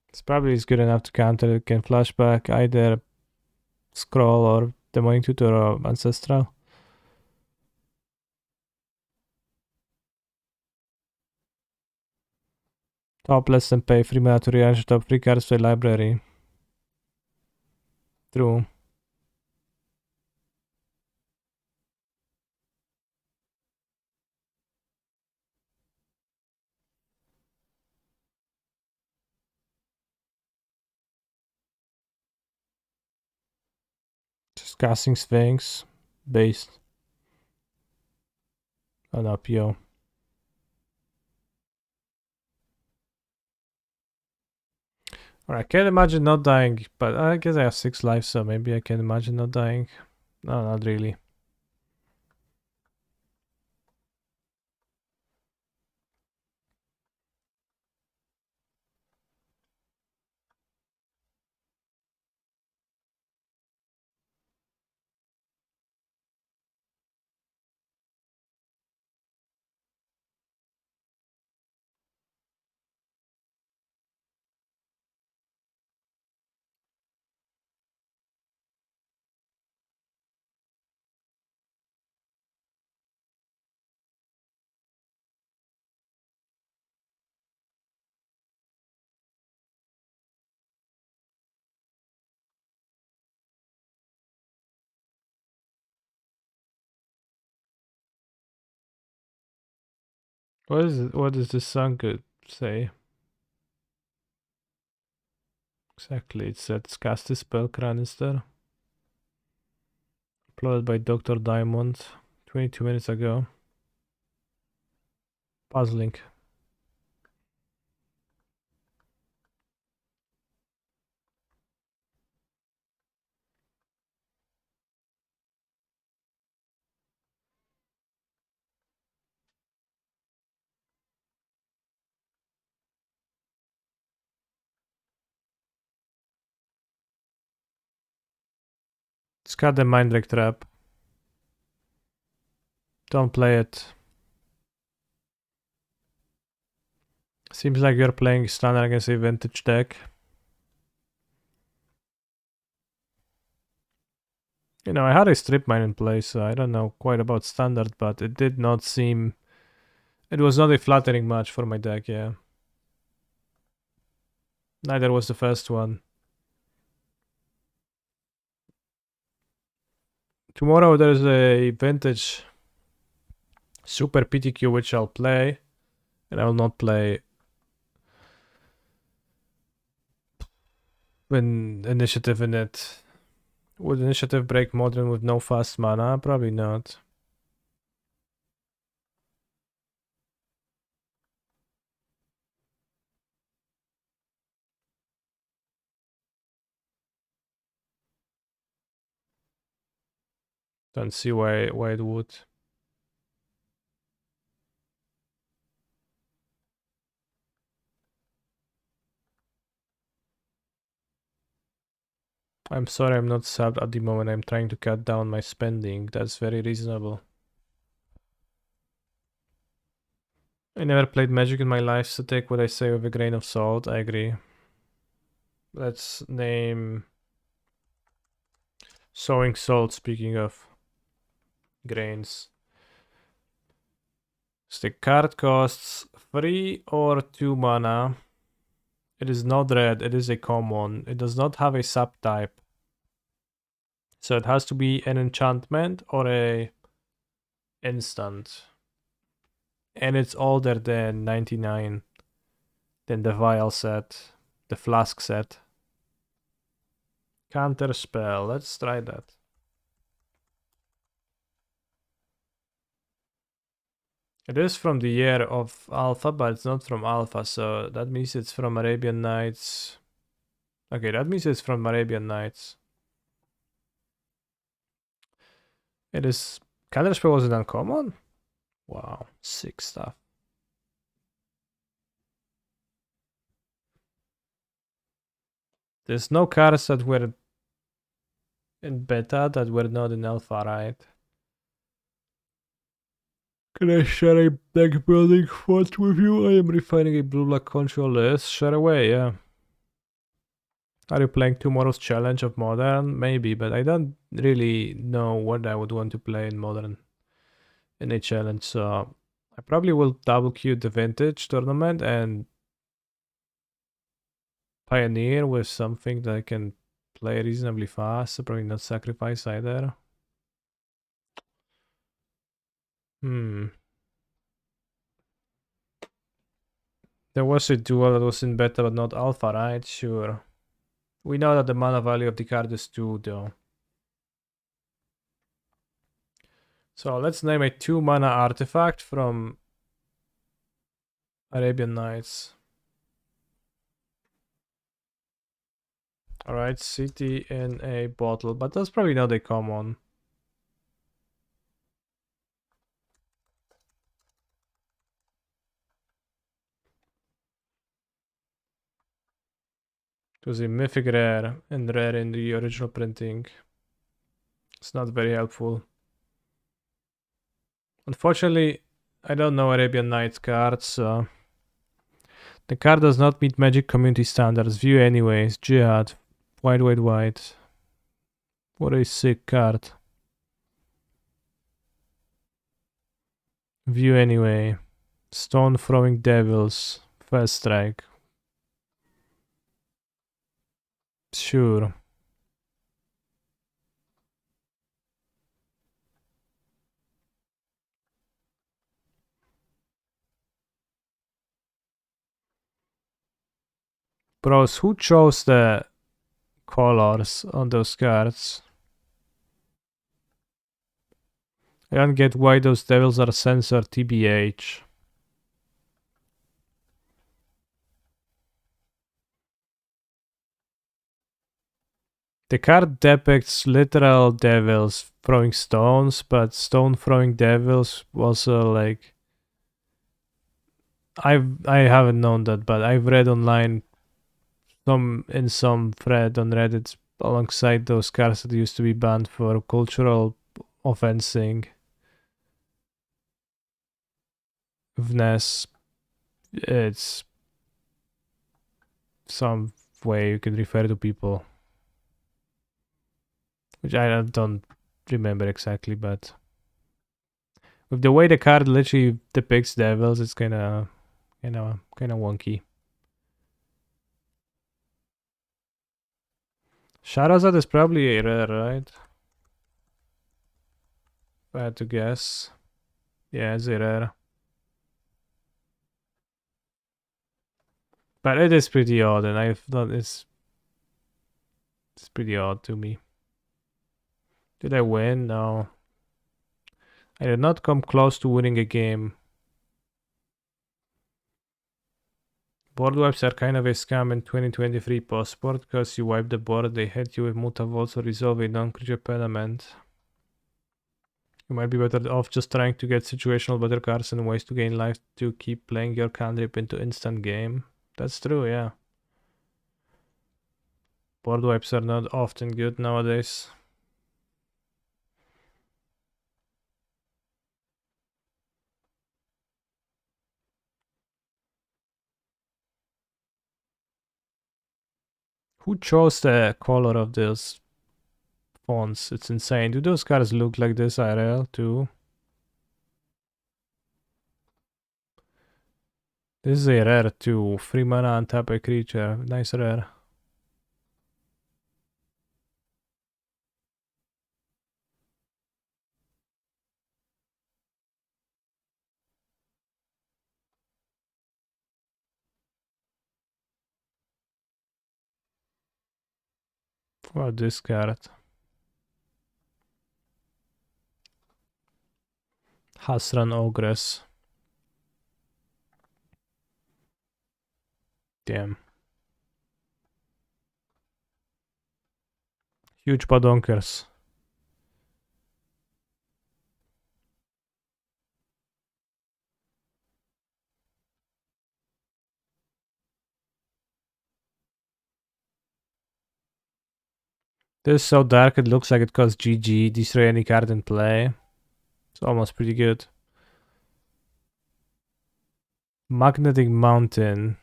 It's probably is good enough to counter. It can flashback either Scroll or Demonic Tutor or Ancestral. Top less than pay 3 mana to rearrange top 3 cards to a library. True. Just casting Sphinx. Based. On PO. Alright, I can't imagine not dying, but I guess I have 6 lives, so maybe I can imagine not dying. No, not really. What does this song say? Exactly, it said cast a spell canister. Uploaded by Dr. Diamond 22 minutes ago. Puzzling. Discard the Minddrake Trap. Don't play it. Seems like you're playing standard against a vintage deck. You know, I had a Strip Mine in play, so I don't know quite about standard, but it did not seem... It was not a flattering match for my deck, yeah. Neither was the first one. Tomorrow there's a vintage Super PTQ which I'll play, and I will not play when initiative in it. Would initiative break modern with no fast mana? Probably not. Don't see why it would. I'm sorry I'm not subbed at the moment. I'm trying to cut down my spending. That's very reasonable. I never played Magic in my life, so take what I say with a grain of salt. I agree. Let's name Sowing Salt, speaking of grains. So the card costs 3 or 2 mana. It is not red, it is a common. It does not have a subtype. So it has to be an enchantment or a instant. And it's older than 99. Than the vial set. The flask set. Counter spell. Let's try that. It is from the year of Alpha, but it's not from Alpha, so that means it's from Arabian Nights. Okay, that means it's from Arabian Nights. It is... Counterspell was an uncommon? Wow, sick stuff. There's no cards that were in beta that were not in alpha, right? Can I share a deck building thought with you? I am refining a blue-black control list. Share away, yeah. Are you playing tomorrow's challenge of Modern? Maybe, but I don't really know what I would want to play in Modern in a challenge, so I probably will double queue the Vintage tournament and Pioneer with something that I can play reasonably fast, so probably not Sacrifice either. There was a duel that was in beta but not alpha, right? Sure. We know that the mana value of the card is 2 though. So let's name a 2 mana artifact from Arabian Nights. Alright, city in a bottle, but that's probably not a common. It was a mythic rare and rare in the original printing. It's not very helpful. Unfortunately, I don't know Arabian Nights cards, so... The card does not meet Magic community standards. View anyways. Jihad. White. What a sick card. View anyway. Stone throwing devils. First strike. Sure. Bros, who chose the colors on those cards? I don't get why those devils are censored, TBH. The card depicts literal devils throwing stones, but stone throwing devils also like... I haven't known that, but I've read online in some thread on Reddit alongside those cards that used to be banned for cultural offensing. Vness, it's some way you can refer to people, which I don't remember exactly, but with the way the card literally depicts devils, it's kind of wonky. Shahrazad is probably a rare, right? If I had to guess. Yeah, it's a rare. But it is pretty odd, and I've done it's It's pretty odd to me. Did I win? No. I did not come close to winning a game. Board wipes are kind of a scam in 2023 post-sport because you wipe the board, they hit you with mutavaults or resolve a non-creature element. You might be better off just trying to get situational better cards and ways to gain life to keep playing your cantrip into instant game. That's true, yeah. Board wipes are not often good nowadays. Who chose the color of those fonts? It's insane. Do those cards look like this IRL too? This is a rare too. 3 mana and tap a creature. Nice rare. What this card? Hasran Ogress. Damn. Huge badonkers. This is so dark it looks like it costs GG. Destroy any card in play. It's almost pretty good. Magnetic Mountain.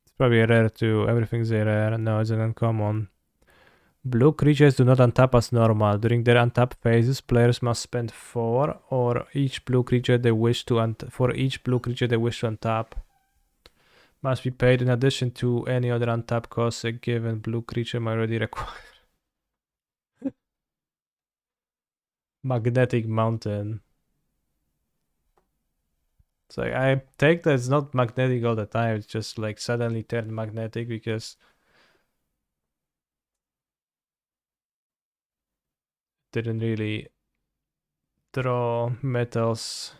It's probably a rare too. Everything's a rare. No, it's an uncommon. Blue creatures do not untap as normal. During their untap phases, players must spend 4 or each blue creature they wish to for each blue creature they wish to untap. Must be paid in addition to any other untap costs a given blue creature might already require. Magnetic Mountain. So I take that it's not magnetic all the time. It's just like suddenly turned magnetic because didn't really draw metals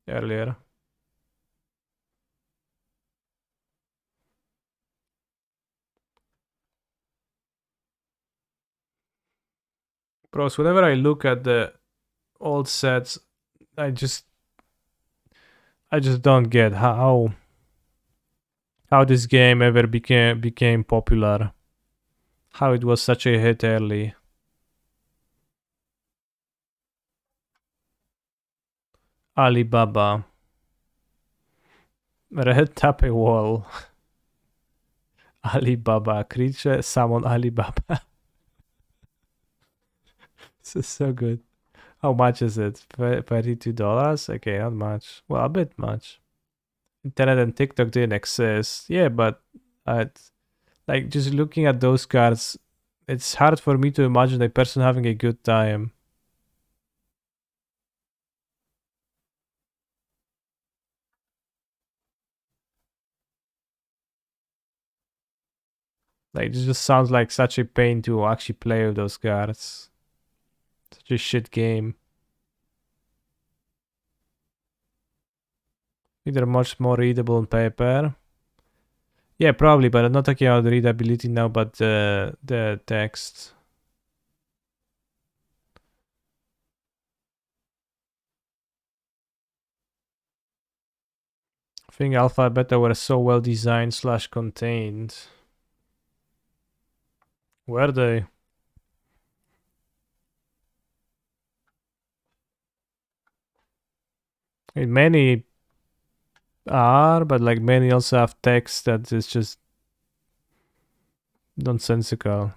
earlier. Bros, whenever I look at the old sets, I just don't get how this game ever became popular. How it was such a hit early. Alibaba. Red tap a wall. Alibaba. Creature summon Alibaba. This is so good. How much is it? $32? Okay, not much. Well, a bit much. Internet and TikTok didn't exist. Yeah, but like just looking at those cards, it's hard for me to imagine a person having a good time. Like, it just sounds like such a pain to actually play with those cards. Such a shit game. They're much more readable on paper. Yeah, probably, but I'm not talking about readability now, but the text. I think alpha and beta were so well designed / contained. Were they? I mean, many are, but like many also have text that is just nonsensical.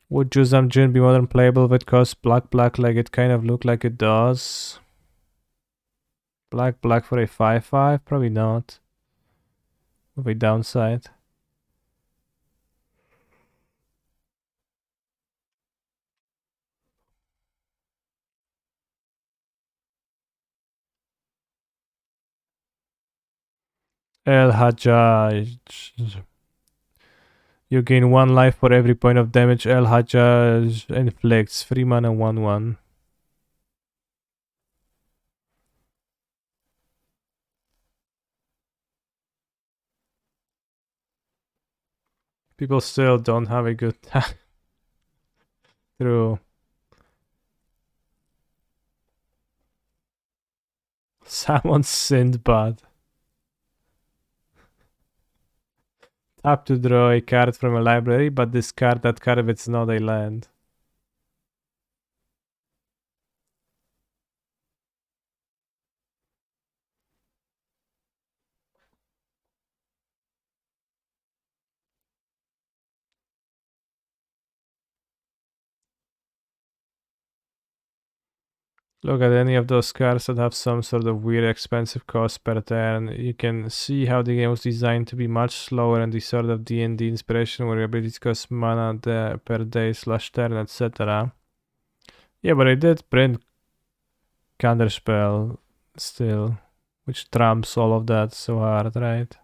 Would Juzam Jin be modern playable with cost black like it kind of look like it does? Black for a 5/5? Probably not. With a downside. El Hajjaj. You gain 1 life for every point of damage El Hajjaj inflicts. 3 mana 1/1. People still don't have a good time. True. Someone Sindbad. Tap to draw a card from a library, but discard that card if it's not a land. Look at any of those cards that have some sort of weird expensive cost per turn. You can see how the game was designed to be much slower and the sort of D&D inspiration where your abilities cost mana per day / turn, etc. Yeah, but I did print Counterspell still, which trumps all of that so hard, right?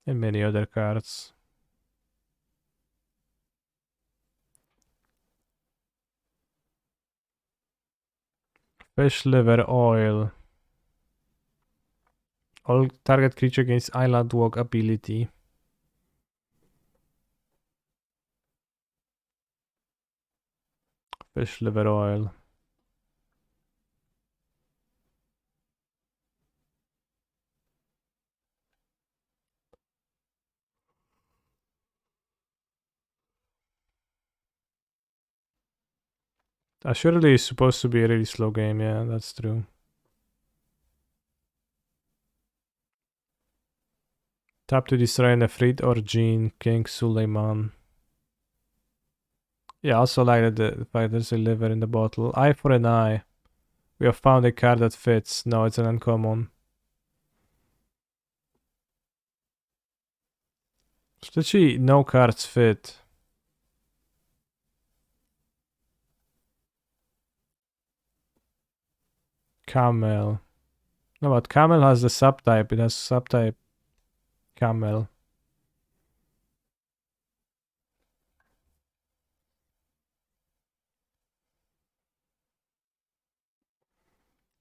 And many other cards. Fish liver oil. All target creature gains Island Walk ability. Fish liver oil. Surely it's supposed to be a really slow game, yeah, that's true. Tap to destroy Nefrit or Jean, King Suleiman. Yeah, also like that the fact there's a liver in the bottle. Eye for an eye. We have found a card that fits. No, it's an uncommon. Literally, no cards fit. Camel. No, but camel has the subtype. It has subtype camel.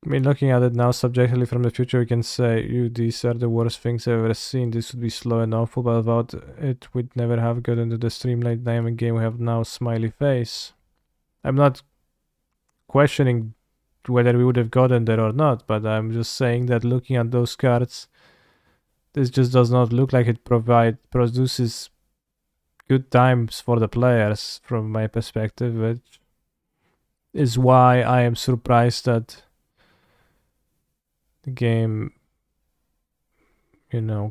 I mean, looking at it now subjectively from the future, we can say, these are the worst things I've ever seen. This would be slow and awful, but without it, we'd never have gotten into the streamlined dynamic game we have now, smiley face. I'm not questioning whether we would have gotten there or not, but I'm just saying that looking at those cards, this just does not look like it produces good times for the players from my perspective, which is why I am surprised that the game,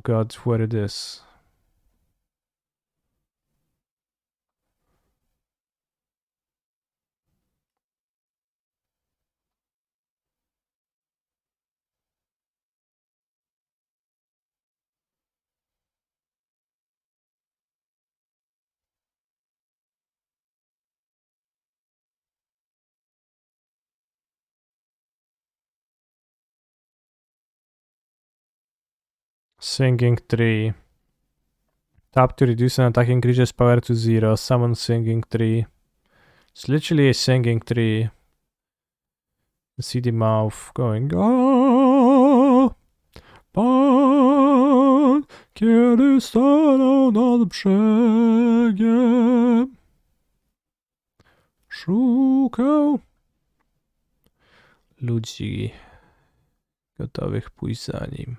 got where it is. Singing Tree. Tap to reduce an attacking creature's power to 0. Summon Singing Tree. It's literally a singing tree. You see the mouth going. Pan, kiedy stanął nad brzegiem, szukał ludzi gotowych pójść za nim.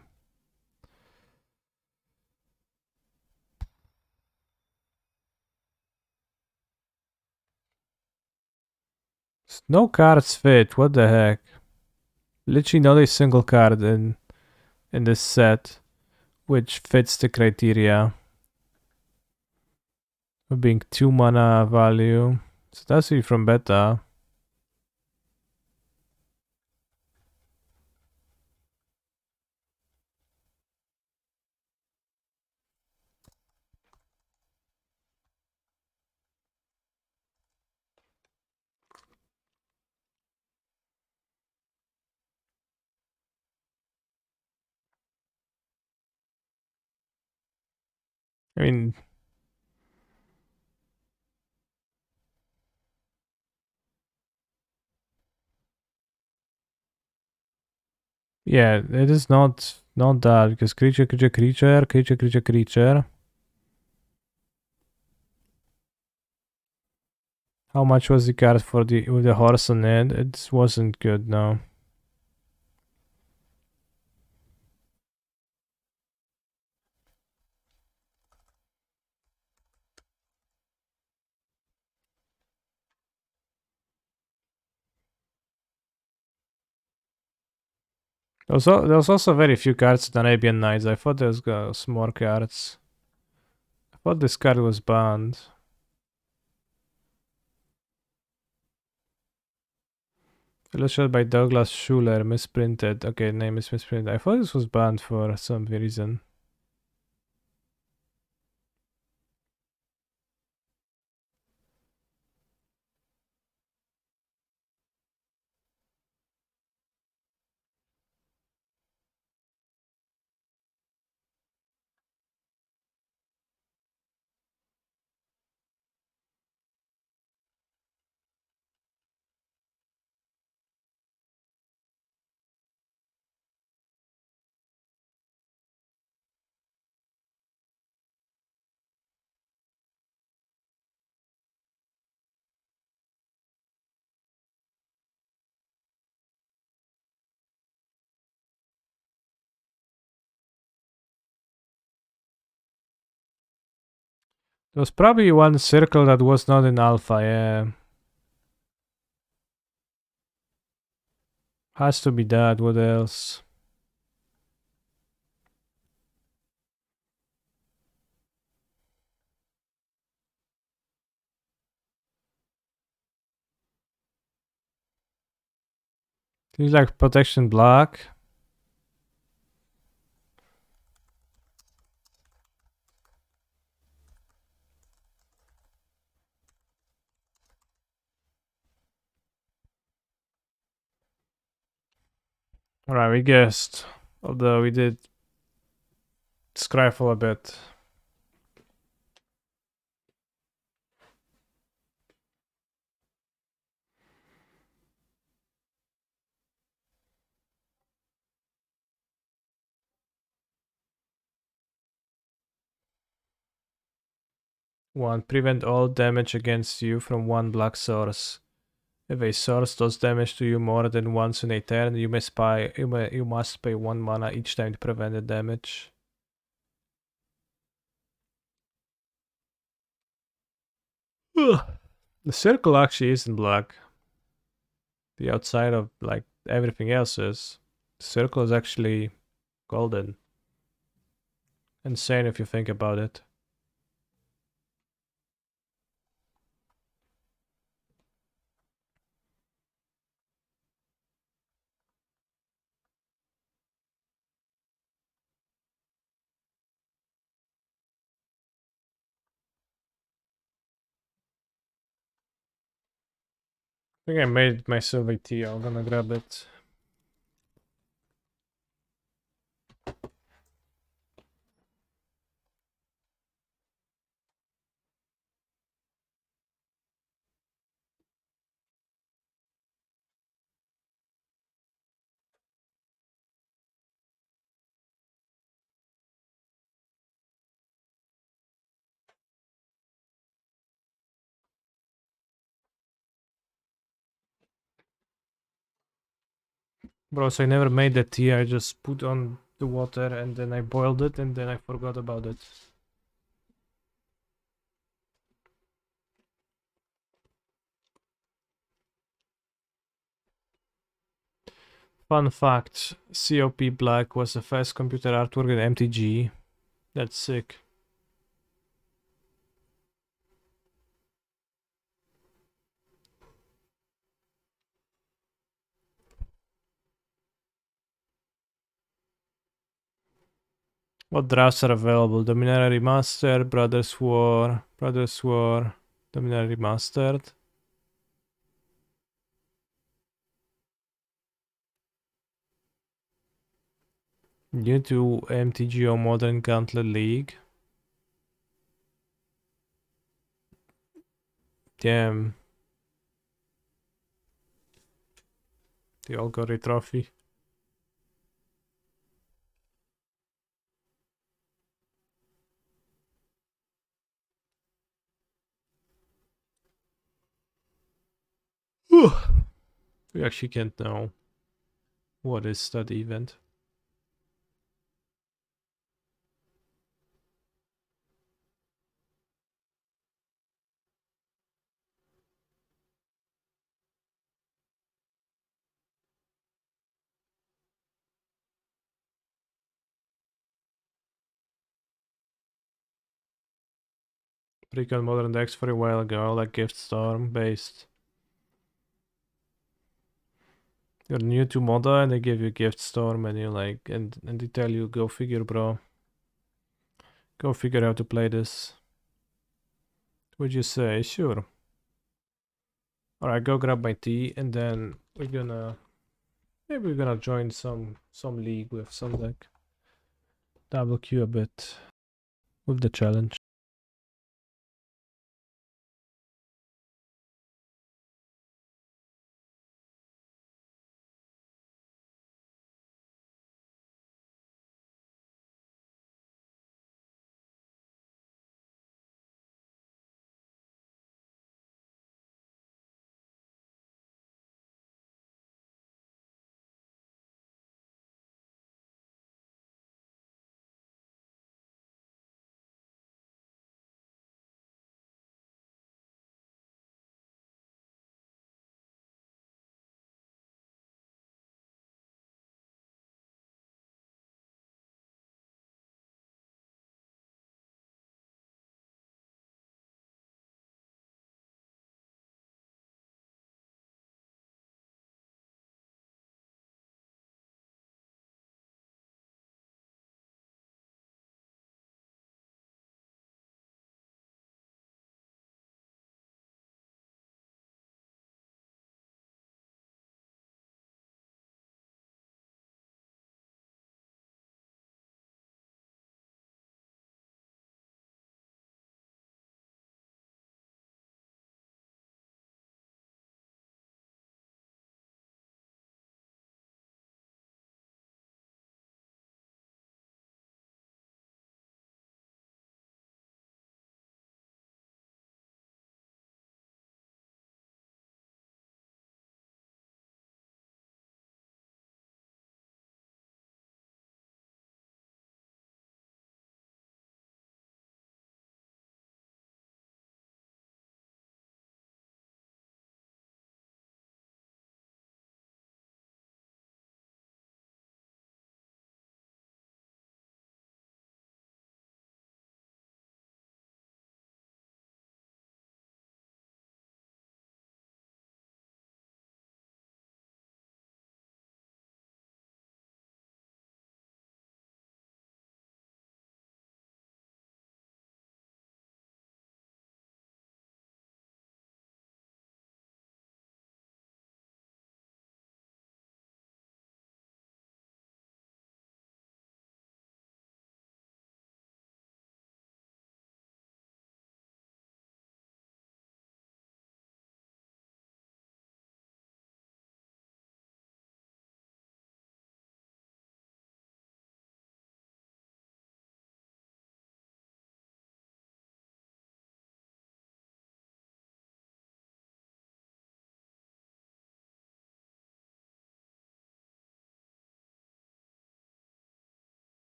No cards fit, what the heck? Literally not a single card in this set which fits the criteria of being 2 mana value. So that's it from beta. I mean, yeah, it is not that because creature. How much was the card for the with the horse on it? It wasn't good, no. There was also very few cards in Arabian Nights. I thought there was more cards. I thought this card was banned. Illustrated by Douglas Schuler, misprinted. Okay, name is misprinted. I thought this was banned for some reason. There was probably one circle that was not in alpha, yeah. Has to be that, what else? Seems like protection black. Alright, we guessed. Although we did scryfle a bit. One, prevent all damage against you from one black source. If a source does damage to you more than once in a turn, you must pay 1 mana each time to prevent the damage. The circle actually isn't black. The outside of like everything else is. The circle is actually golden. Insane if you think about it. I think I made myself a tea. I'm gonna grab it. Bro, so I never made the tea. I just put on the water and then I boiled it and then I forgot about it. Fun fact, COP Black was the first computer artwork in MTG. That's sick. What drafts are available? Dominaria Remastered, Brothers War, Dominaria Remastered. New to MTGO Modern Gauntlet League. Damn. They all got a trophy. We actually can't know what is that event. Precon Modern Decks for a while ago, like Gift Storm based. You're new to Moda and they give you Gift Storm and you like and they tell you go figure, bro. Go figure out how to play this. Would you say? Sure. Alright, go grab my tea and then we're gonna maybe we're gonna join some league with some deck. Double Q a bit with the challenge.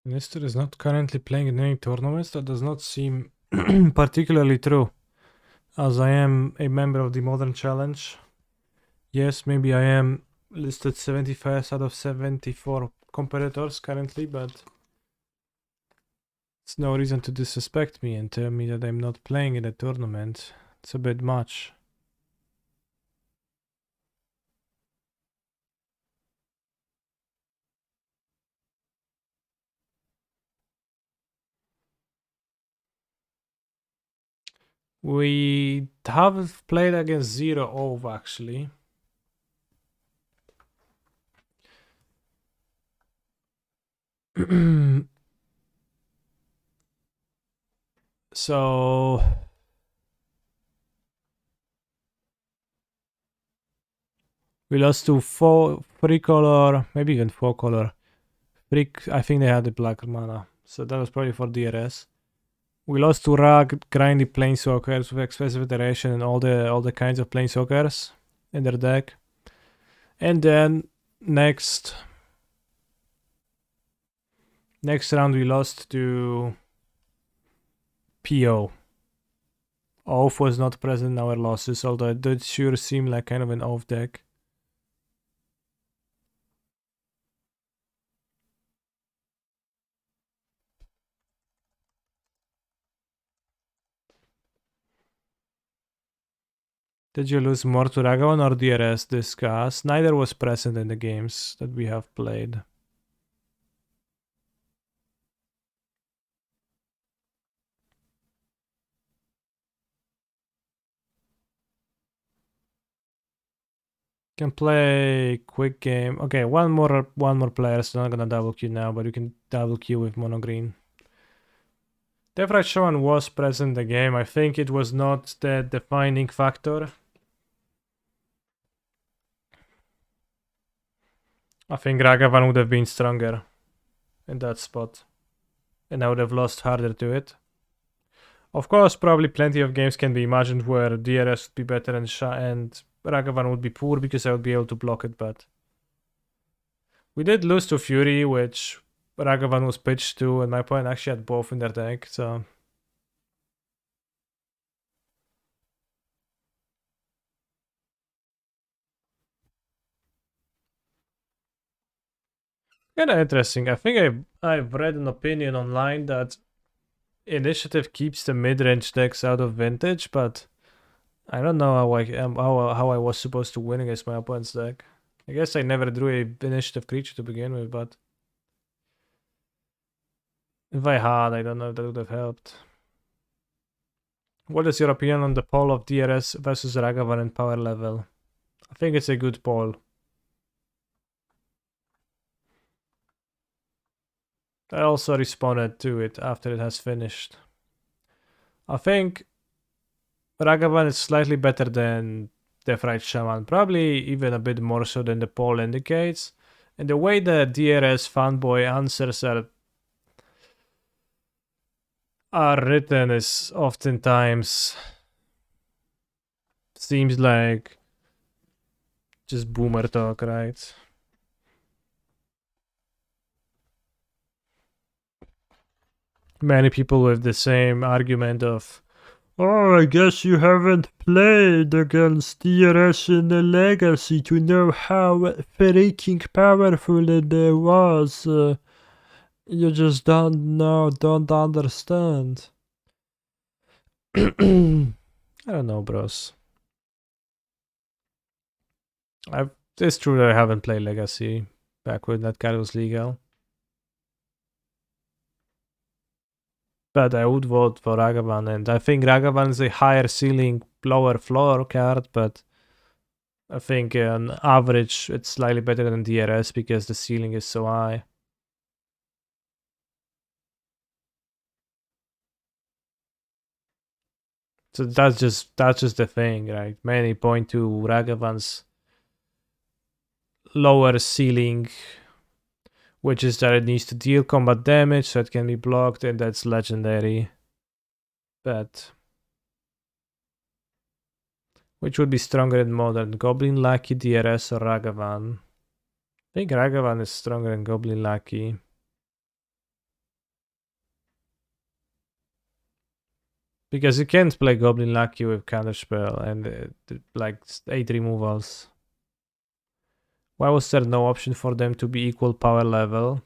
Minister is not currently playing in any tournaments. That does not seem particularly true, as I am a member of the Modern Challenge. Yes, maybe I am listed 71st out of 74 competitors currently, but it's no reason to disrespect me and tell me that I'm not playing in a tournament. It's a bit much. We have played against Zero Ove actually. So we lost to 3 color, maybe even 4 color. I think they had the black mana, so that was probably for DRS. We lost to Rag, grindy planeswalkers with expressive iteration and all the kinds of planeswalkers in their deck. And then next round we lost to PO. Oath was not present in our losses, although it did sure seem like kind of an off deck. Did you lose more to Ragavan or DRS? Discuss. Neither was present in the games that we have played. Can play quick game. Okay, one more player, so I'm not gonna double queue now, but you can double queue with mono green. Deathrite Shaman was present in the game. I think it was not the defining factor. I think Ragavan would have been stronger in that spot, and I would have lost harder to it. Of course, probably plenty of games can be imagined where DRS would be better and Ragavan would be poor because I would be able to block it, but we did lose to Fury, which Ragavan was pitched to, and my opponent actually had both in their deck, so... Kinda interesting. I think I've read an opinion online that Initiative keeps the mid-range decks out of Vintage, but I don't know how I was supposed to win against my opponent's deck. I guess I never drew a Initiative creature to begin with, but if I had, I don't know if that would have helped. What is your opinion on the poll of DRS versus Ragavan and power level? I think it's a good poll. I also responded to it after it has finished. I think Ragavan is slightly better than Deathrite Shaman, probably even a bit more so than the poll indicates. And the way the DRS fanboy answers are written is oftentimes seems like just boomer talk, right? Many people with the same argument of, oh, I guess you haven't played against DRS in the Legacy to know how freaking powerful it was. You just don't understand. I don't know, bros. It's true that I haven't played Legacy back when that card was legal. But I would vote for Ragavan, and I think Ragavan is a higher ceiling, lower floor card, but I think on average it's slightly better than DRS because the ceiling is so high. So that's just the thing, right? Many point to Ragavan's lower ceiling, which is that it needs to deal combat damage so it can be blocked, and that's legendary. But which would be stronger in modern, Goblin Lucky, DRS, or Ragavan? I think Ragavan is stronger than Goblin Lucky. Because you can't play Goblin Lucky with Counterspell and like 8 removals. Why was there no option for them to be equal power level?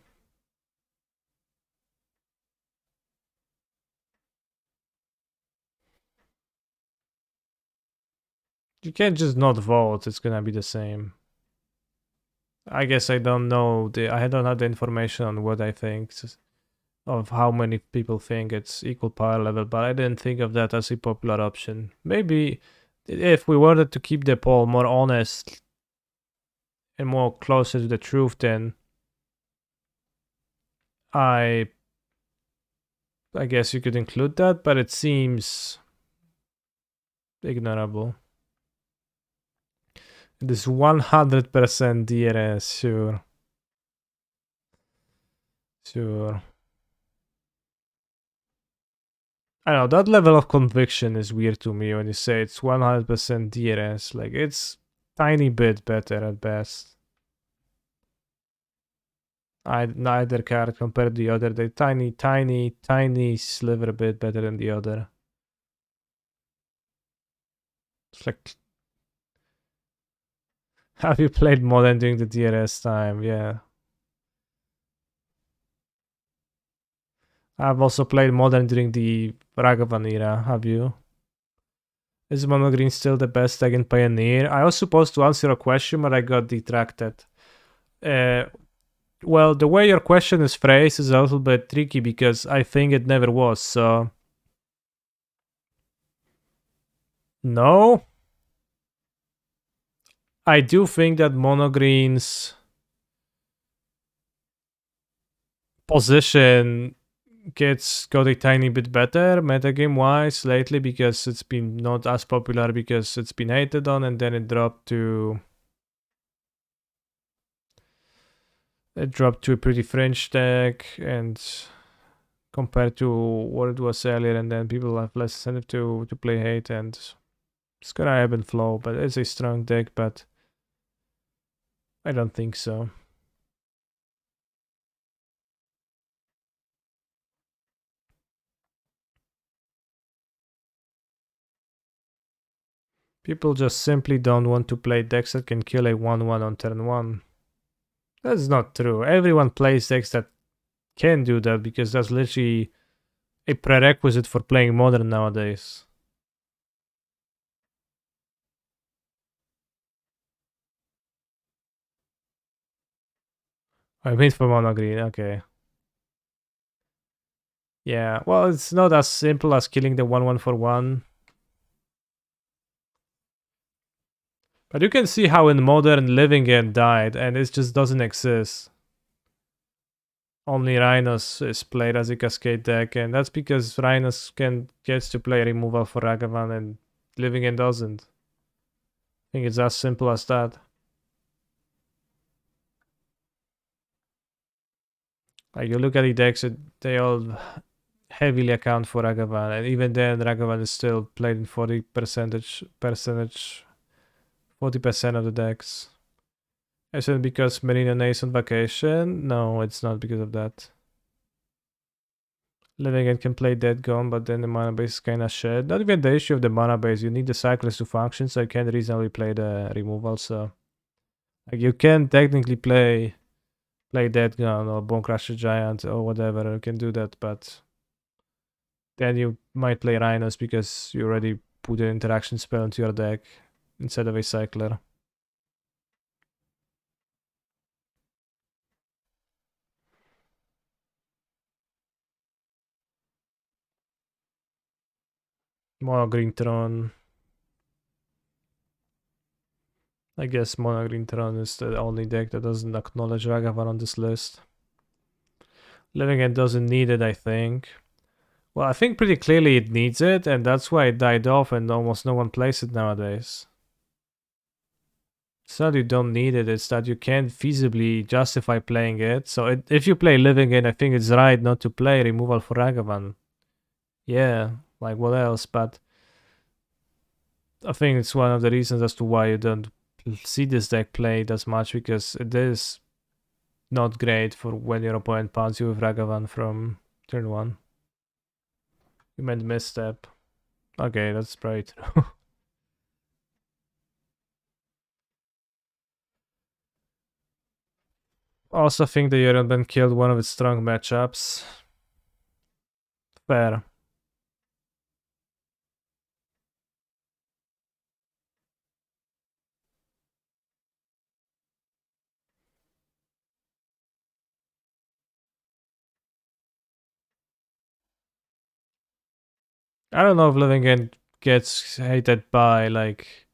You can't just not vote, it's gonna be the same. I guess I don't know, I don't have the information on what I think of how many people think it's equal power level, but I didn't think of that as a popular option. Maybe if we wanted to keep the poll more honest and more closer to the truth, then I guess you could include that, but it seems ignorable. It is 100% DRS, sure. Sure. I don't know, that level of conviction is weird to me when you say it's 100% DRS. Like, it's tiny bit better at best. Neither card compared to the other. They tiny sliver bit better than the other. It's like, have you played Modern during the DRS time? Yeah. I've also played Modern during the Ragavan era. Have you? Is Mono Green still the best deck in Pioneer? I was supposed to answer a question, but I got detracted. Well, the way your question is phrased is a little bit tricky because I think it never was, so... No? I do think that Mono Green's position got a tiny bit better metagame wise lately because it's been not as popular because it's been hated on, and then it dropped to a pretty fringe deck and compared to what it was earlier, and then people have less incentive to play hate, and it's gonna ebb and flow, but it's a strong deck, but I don't think so. People just simply don't want to play decks that can kill a 1-1 on turn 1. That's not true. Everyone plays decks that can do that because that's literally a prerequisite for playing Modern nowadays. I mean for Mono Green, okay. Yeah, well, it's not as simple as killing the 1-1 for 1. But you can see how in Modern Living End died, and it just doesn't exist. Only Rhinos is played as a Cascade deck, and that's because Rhinos gets to play removal for Ragavan, and Living End doesn't. I think it's as simple as that. Like, you look at the decks, they all heavily account for Ragavan, and even then Ragavan is still played in 40% of the decks. Is it because Marina Nate's on vacation? No, it's not because of that. Living End can play Dead Gone, but then the mana base is kinda shit. Not even the issue of the mana base, you need the cyclist to function, so you can't reasonably play the removal, so... Like, you can technically play Dead Gun or Bone Crusher Giant or whatever, you can do that, but... Then you might play Rhinos because you already put an interaction spell into your deck instead of a cycler. Mono Green Tron. I guess Mono Green Tron is the only deck that doesn't acknowledge Ragavan on this list. Living End doesn't need it, I think. Well, I think pretty clearly it needs it, and that's why it died off and almost no one plays it nowadays. It's not you don't need it, it's that you can't feasibly justify playing it. So if you play Living End, I think it's right not to play removal for Ragavan. Yeah, like what else? But I think it's one of the reasons as to why you don't see this deck played as much, because it is not great for when your opponent pounds you with Ragavan from turn 1. You meant misstep. Okay, that's probably true. Also think the Yoruban killed one of its strong matchups. Fair. I don't know if Living End gets hated by like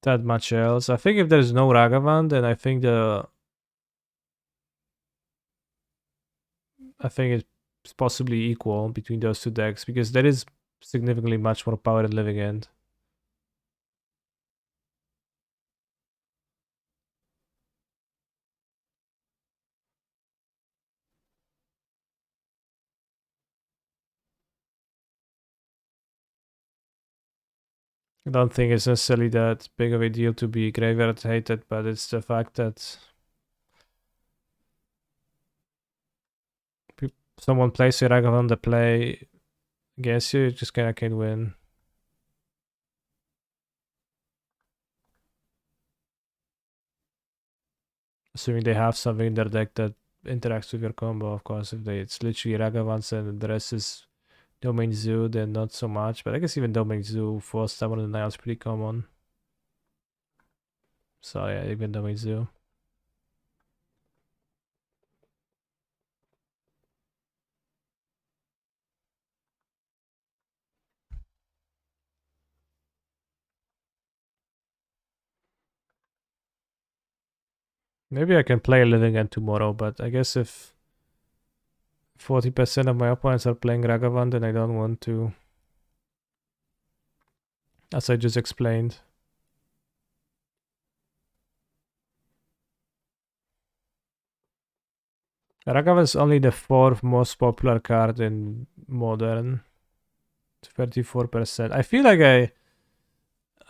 that much else. I think if there's no Ragavan, then I think it's possibly equal between those two decks because there is significantly much more power in Living End. I don't think it's necessarily that big of a deal to be graveyard hated, but it's the fact that someone plays a Ragavan the play against you, you just kinda can't win. Assuming they have something in their deck that interacts with your combo, of course. If it's literally Ragavans and the rest is Domain Zoo, then not so much. But I guess even Domain Zoo, 4-star more than 9 is pretty common. So yeah, even Domain Zoo. Maybe I can play Living End tomorrow, but I guess if 40% of my opponents are playing Ragavan, then I don't want to. As I just explained. Ragavan is only the 4th most popular card in Modern. 34%. I feel like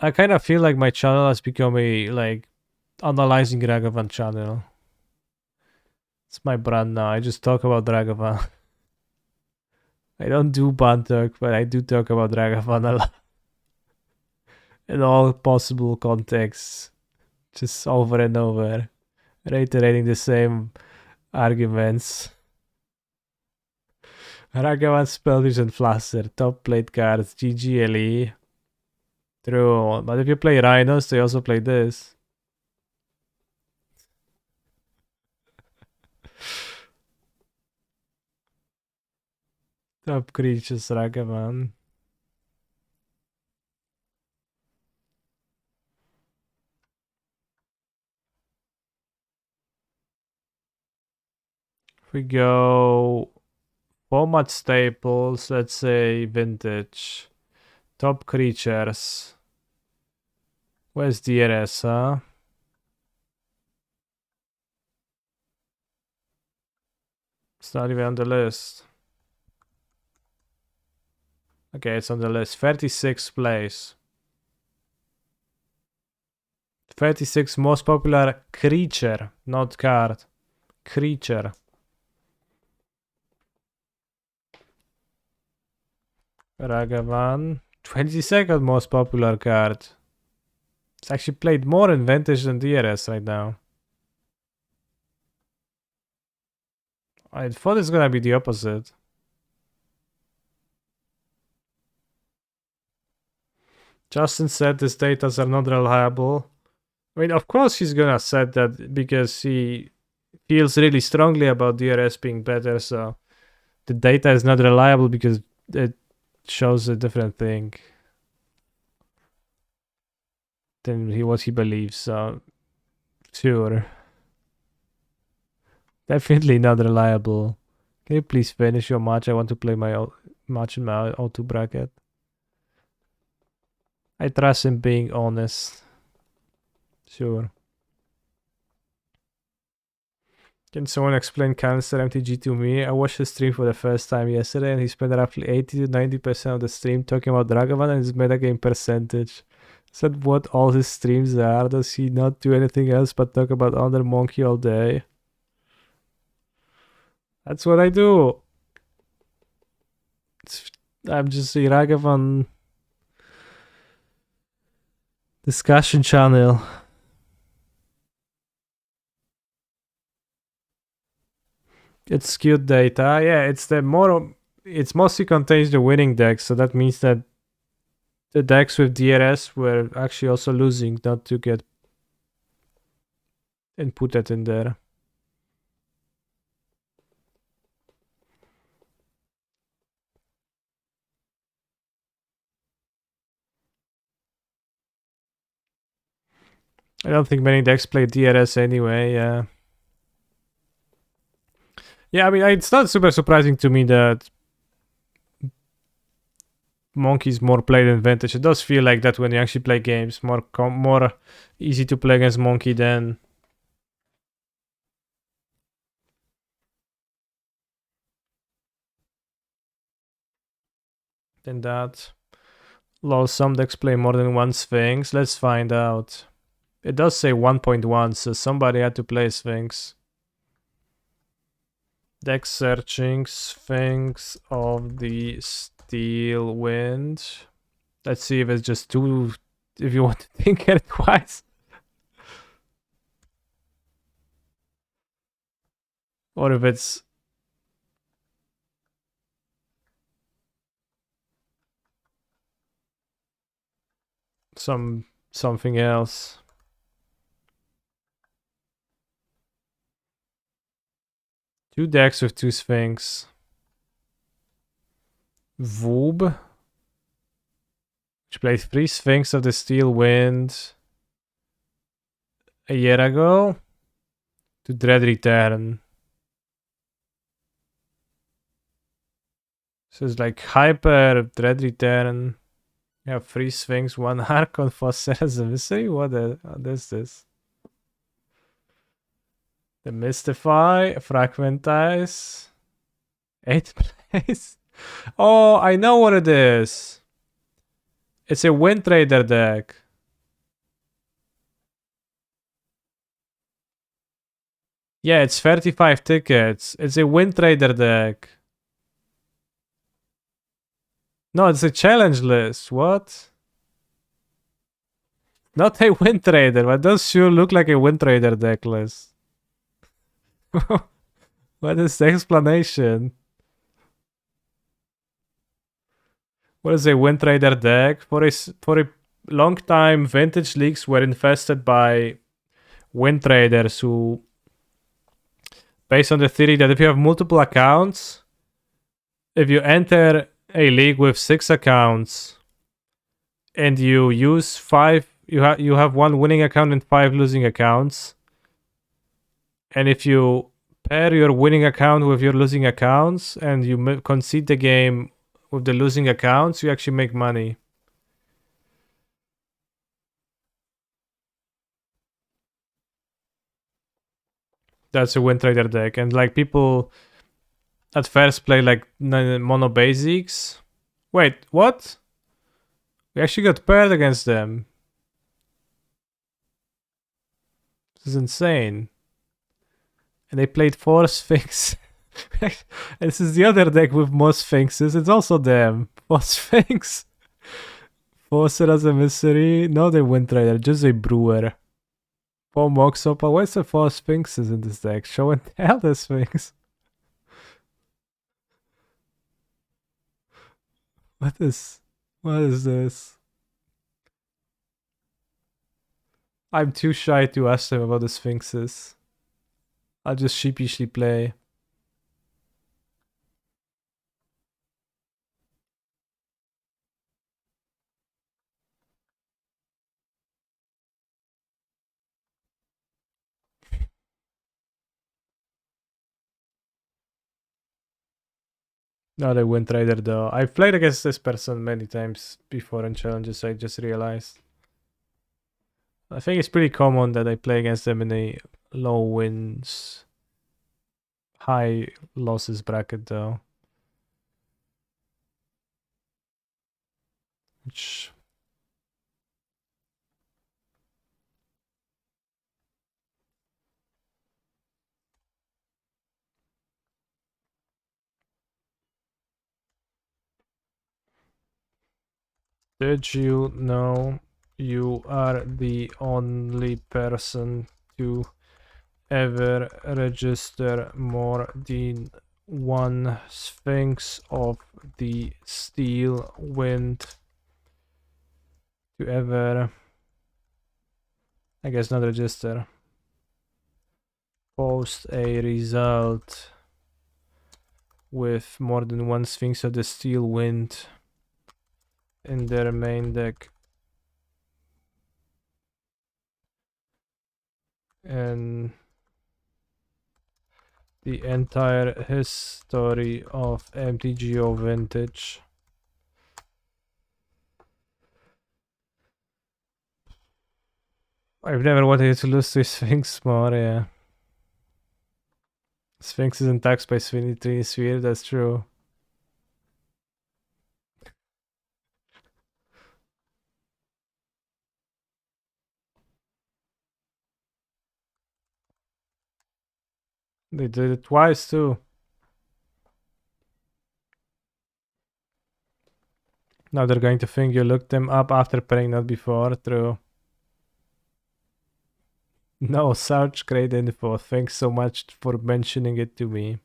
I kind of feel like my channel has become a like analyzing Ragavan channel. It's my brand now. I just talk about Ragavan. I don't do Bantok, but I do talk about Ragavan a lot. In all possible contexts. Just over and over. Reiterating the same arguments. Ragavan Spellfish and Flaster. Top played cards. GGLE. True. But if you play Rhinos, they also play this. Top creatures, Ragavan. If we go format staples, let's say vintage. Top creatures. Where's DRS, huh? It's not even on the list. Okay, it's on the list. 36th place. 36th most popular creature, not card. Creature. Ragavan. 22nd most popular card. It's actually played more in Vintage than DRS right now. I thought it's gonna be the opposite. Justin said these datas are not reliable. I mean, of course he's gonna said that because he feels really strongly about DRS being better, so the data is not reliable because it shows a different thing than what he believes, so sure. Definitely not reliable. Can you please finish your match? I want to play my match in my O2 bracket. I trust him being honest. Sure. Can someone explain Canister MTG to me? I watched his stream for the first time yesterday and he spent roughly 80 to 90% of the stream talking about Ragavan and his metagame percentage. Is that what all his streams are? Does he not do anything else but talk about Under Monkey all day? That's what I do. It's I'm just a Ragavan discussion channel. It's skewed data. Yeah, it's mostly contains the winning decks, so that means that the decks with DRS were actually also losing, not to get and put that in there. I don't think many decks play DRS anyway. Yeah. Yeah, I mean, it's not super surprising to me that Monkey's more played than Vintage. It does feel like that when you actually play games. More easy to play against Monkey than that. Lol, some decks play more than one Sphinx. Let's find out. It does say 1.1, so somebody had to play Sphinx. Deck searching Sphinx of the Steel Wind. Let's see if it's just two. If you want to think it twice. Or if it's something else. Two decks with two Sphinx. Voob, which played 3 Sphinx of the Steel Wind a year ago, to Dread Return. So it's like Hyper, Dread Return. You have 3 Sphinx, 1 Archon, Phosphorus, a Mystery? What is this? The Mystify, Fragmentize. 8th place. Oh, I know what it is. It's a Wind Trader deck. Yeah, it's 35 tickets. It's a Wind Trader deck. No, it's a challenge list. What? Not a Wind Trader, but does sure look like a Wind Trader deck list. What is the explanation? What is a Wind Trader deck? For a long time, Vintage leagues were infested by Wind Traders who, based on the theory that if you have multiple accounts, if you enter a league with 6 accounts and you use 5, you have 1 winning account and 5 losing accounts, and if you pair your winning account with your losing accounts and you concede the game with the losing accounts, you actually make money. That's a Wind Trader deck, and like people at first play like mono basics. Wait, what? We actually got paired against them. This is insane. And they played 4 Sphinx. And this is the other deck with more Sphinxes. It's also them. 4 Sphinx. 4 as a Mystery. No, they Wind Trader, just a Brewer. 4 Moxopa. Where's the 4 Sphinxes in this deck? Show and tell the Sphinx. What is this? I'm too shy to ask them about the Sphinxes. I'll just sheepishly play. Not a Wind Trader though. I've played against this person many times before in challenges, I just realized. I think it's pretty common that I play against them in a low wins, high losses bracket though. Which Did you know you are the only person to ever register more than one Sphinx of the Steel Wind to ever, I guess not register, post a result with more than one Sphinx of the Steel Wind in their main deck? And the entire history of MTGO Vintage. I've never wanted to lose to Sphinx more, yeah. Sphinx isn't taxed by Trinity Sphere, that's true. They did it twice too. Now they're going to think you looked them up after playing, not before. True. No, such great info. Thanks so much for mentioning it to me.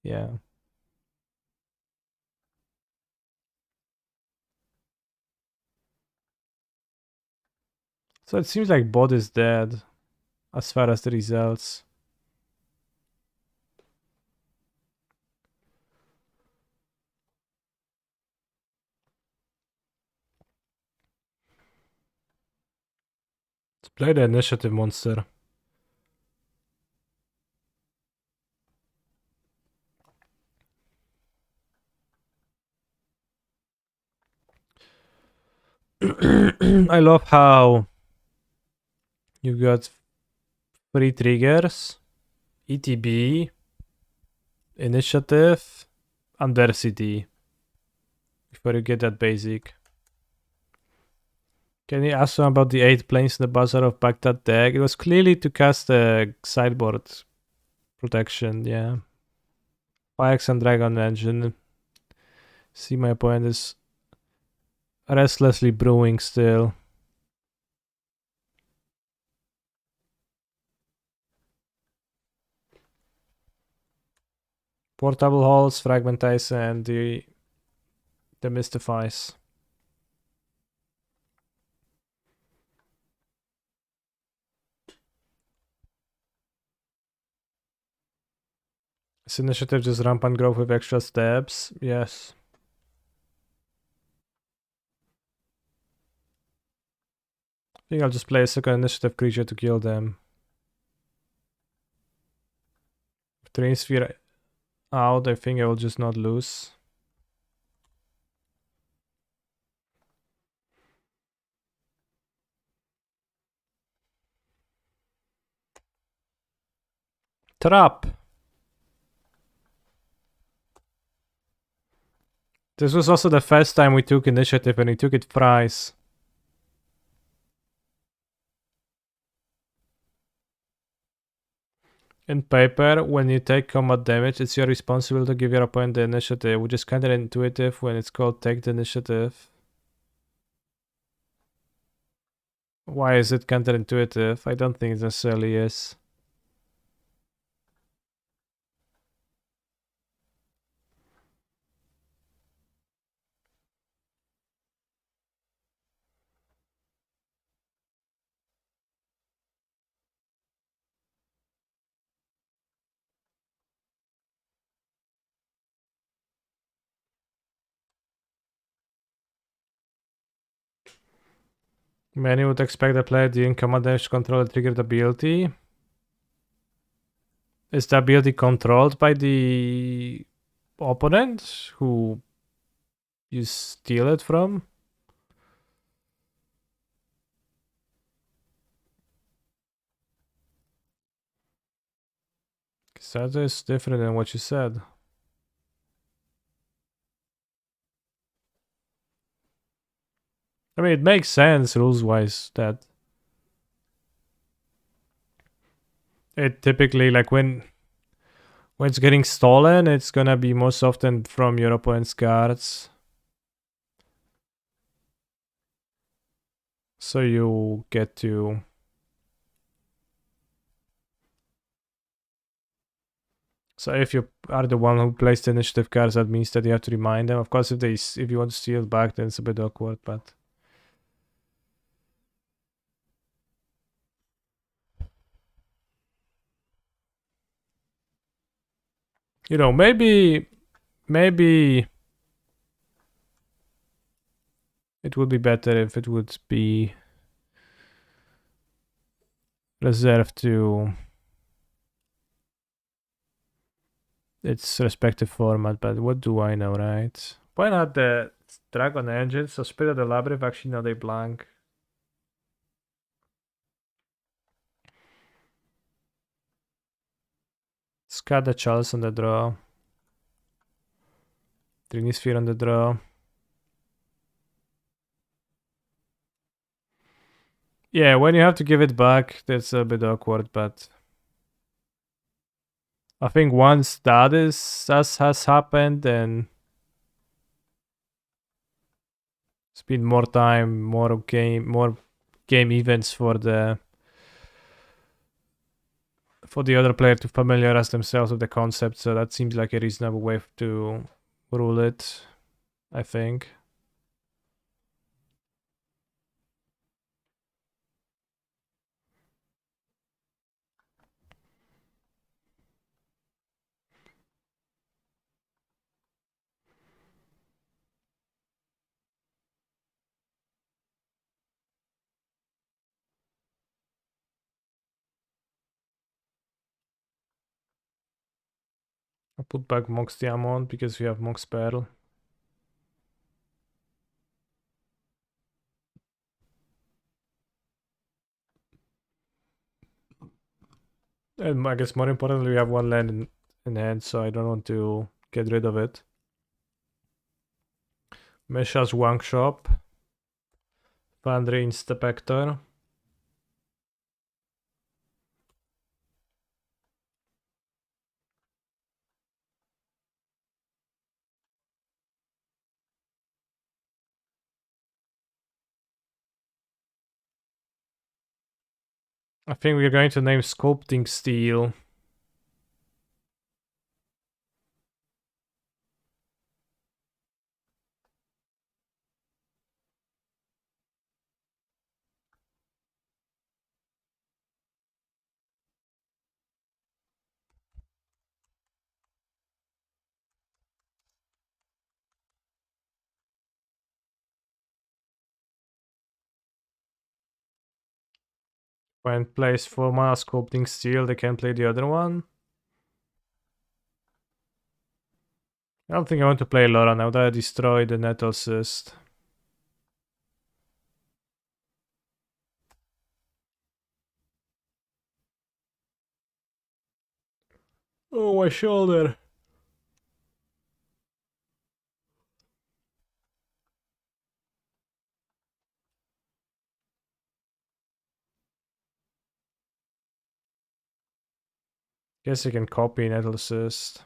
Yeah. So it seems like bot is dead as far as the results. Let's play the initiative monster. I love how you got 3 triggers, ETB, initiative, adversity before you get that basic. Can you ask them about the 8 planes in the Bazaar of Baghdad deck? It was clearly to cast the sideboard protection, yeah. Pyrex and Dragon Engine. See, my point is restlessly brewing still. Portable Halls, Fragmentize, and the Mystifies. This initiative just rampant growth with extra steps. Yes. I think I'll just play a second initiative creature to kill them. Terrain Sphere out, I think I will just not lose. Trap. This was also the first time we took initiative and we took it thrice. In paper, when you take combat damage, it's your responsibility to give your opponent the initiative, which is counterintuitive when it's called take the initiative. Why is it counterintuitive? I don't think it necessarily is. Many would expect the player doing combat damage to control a triggered ability. Is the ability controlled by the opponent who you steal it from? Because that is different than what you said. I mean, it makes sense rules-wise that it typically, like when it's getting stolen, it's gonna be most often from your opponent's cards. So you get to... So if you are the one who plays the initiative cards, that means that you have to remind them. Of course, if you want to steal it back, then it's a bit awkward, but... You know, maybe it would be better if it would be reserved to its respective format, but what do I know, right? Why not the Dragon Engine? So Spirit of the Labyrinth, actually, no, they blank. Scat the Chalice on the draw. Trinisphere on the draw. Yeah, when you have to give it back, that's a bit awkward, but I think once that has happened, then it's been more time, more game events for the other player to familiarize themselves with the concept. So that seems like a reasonable way to rule it, I think. I put back Mox Diamond because we have Mox Pearl. And I guess more importantly, we have one land in hand, so I don't want to get rid of it. Mesha's Wang Shop. Foundry Inspector. I think we're going to name Sculpting Steel. When plays 4 mana Sculpting Steel, they can play the other one. I don't think I want to play Laura now that I destroyed the Nettle Cyst. Oh, my shoulder. Guess I can copy Nettle Cyst.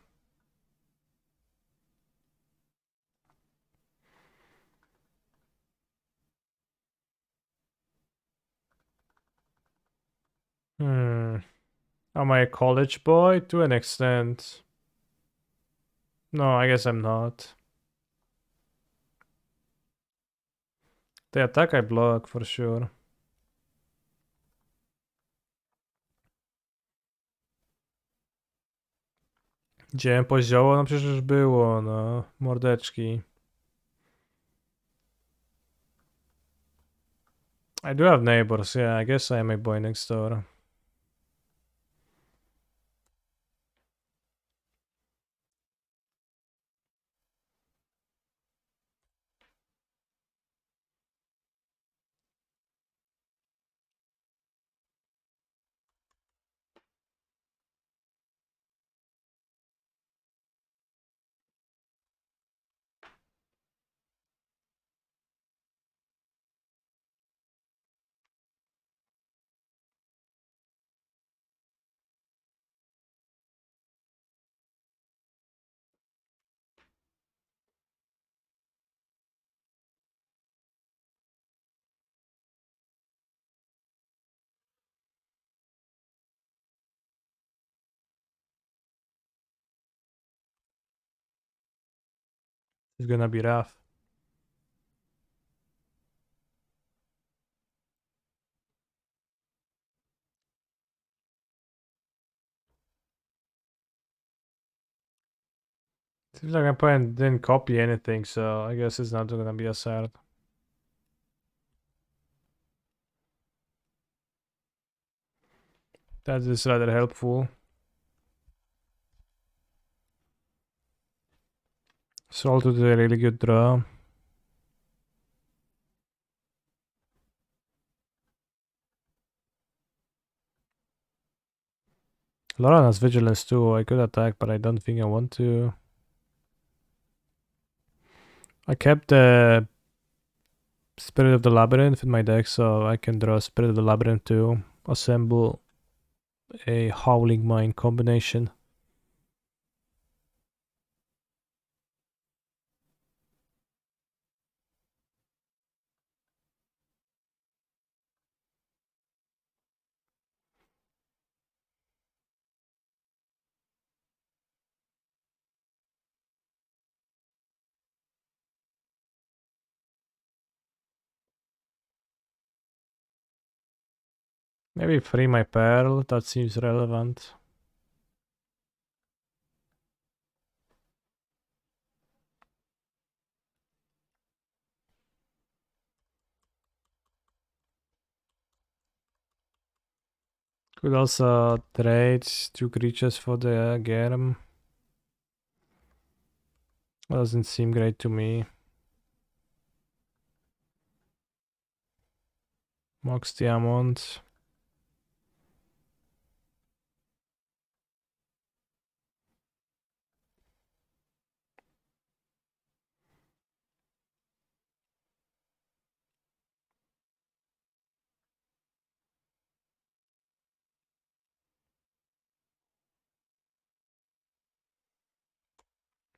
Am I a college boy? To an extent. No, I guess I'm not. The attack I block for sure. Gdzie pozioło? No przecież już było, no. Mordeczki. I do have neighbors, yeah, I guess I am a boy next door. It's gonna be rough. Seems like my opponent didn't copy anything, so I guess it's not gonna be as hard. That is rather helpful. Salt to a really good draw. Laurent has vigilance too. I could attack, but I don't think I want to. I kept the Spirit of the Labyrinth in my deck, so I can draw Spirit of the Labyrinth to assemble a Howling Mine combination. Maybe free my Pearl, that seems relevant. Could also trade 2 creatures for the Germ. Doesn't seem great to me. Mox Diamond.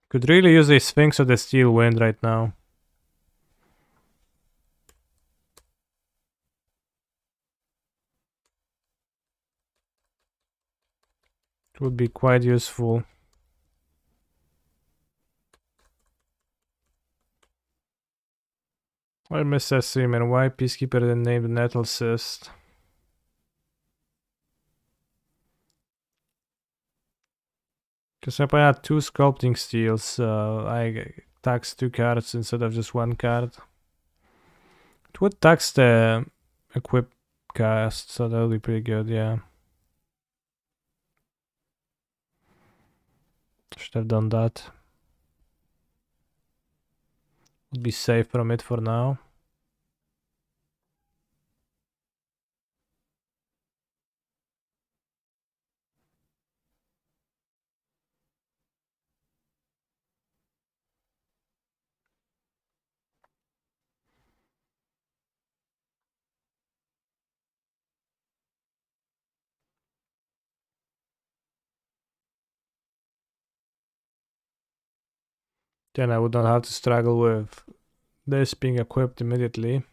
Could really use a Sphinx of the Steel Wind right now. It would be quite useful. Why Mr. Seaman? Why Peacekeeper didn't name the Nettle Cyst? Because if I had 2 Sculpting Steels, I tax 2 cards instead of just 1 card. It would tax the Equip cast, so that would be pretty good, yeah. Should have done that. Would be safe from it for now. Then I would not have to struggle with this being equipped immediately.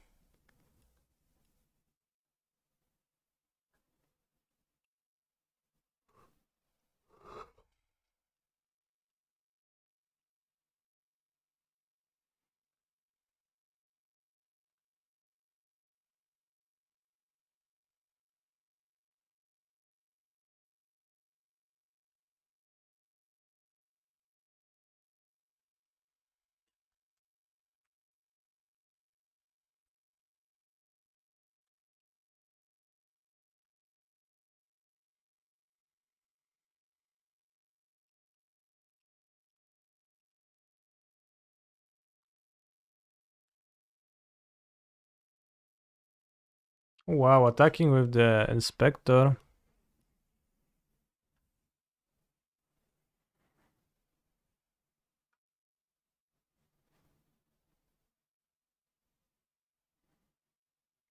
Wow, attacking with the Inspector.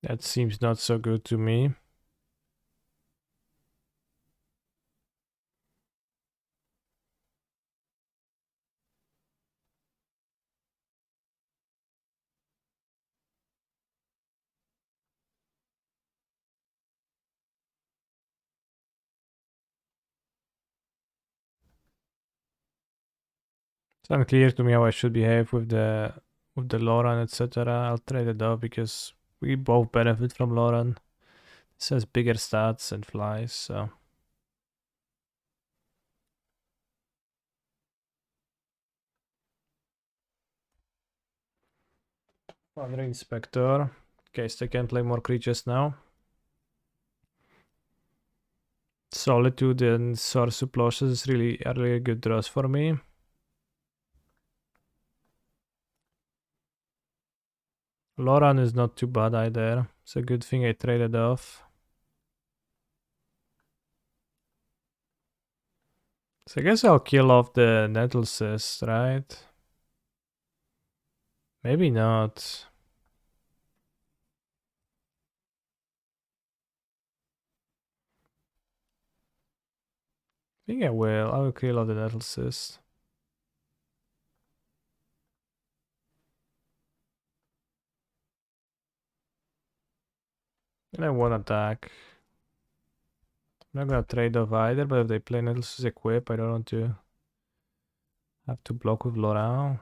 That seems not so good to me. It's unclear to me how I should behave with the Loran, etc. I'll trade it off because we both benefit from Loran. This has bigger stats and flies, so. Other Inspector. In case they can play more creatures now. Solitude and Source of Ploshes is really good draws for me. Loran is not too bad either. It's a good thing I traded off. So I guess I'll kill off the Nettlecyst, right? Maybe not. I think I will. I will kill off the Nettlecyst. And I won't attack. I'm not gonna trade off either, but if they play Nettlecyst equip, I don't want to have to block with Loran.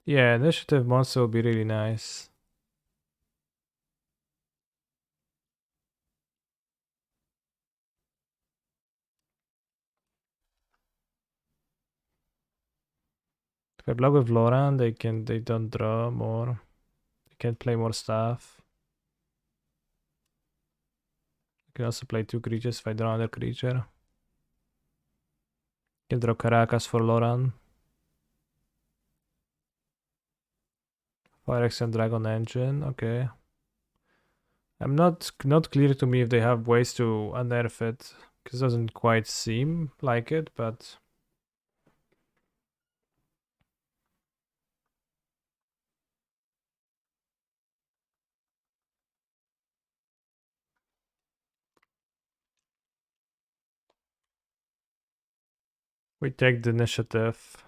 Yeah, initiative monster will be really nice. If I block with Loran, they don't draw more. They can play more stuff. I can also play 2 creatures if I draw another creature. Can draw Caracas for Loran. Phyrexian Dragon Engine, okay. I'm not clear to me if they have ways to unnerf it, because it doesn't quite seem like it, but we take the initiative.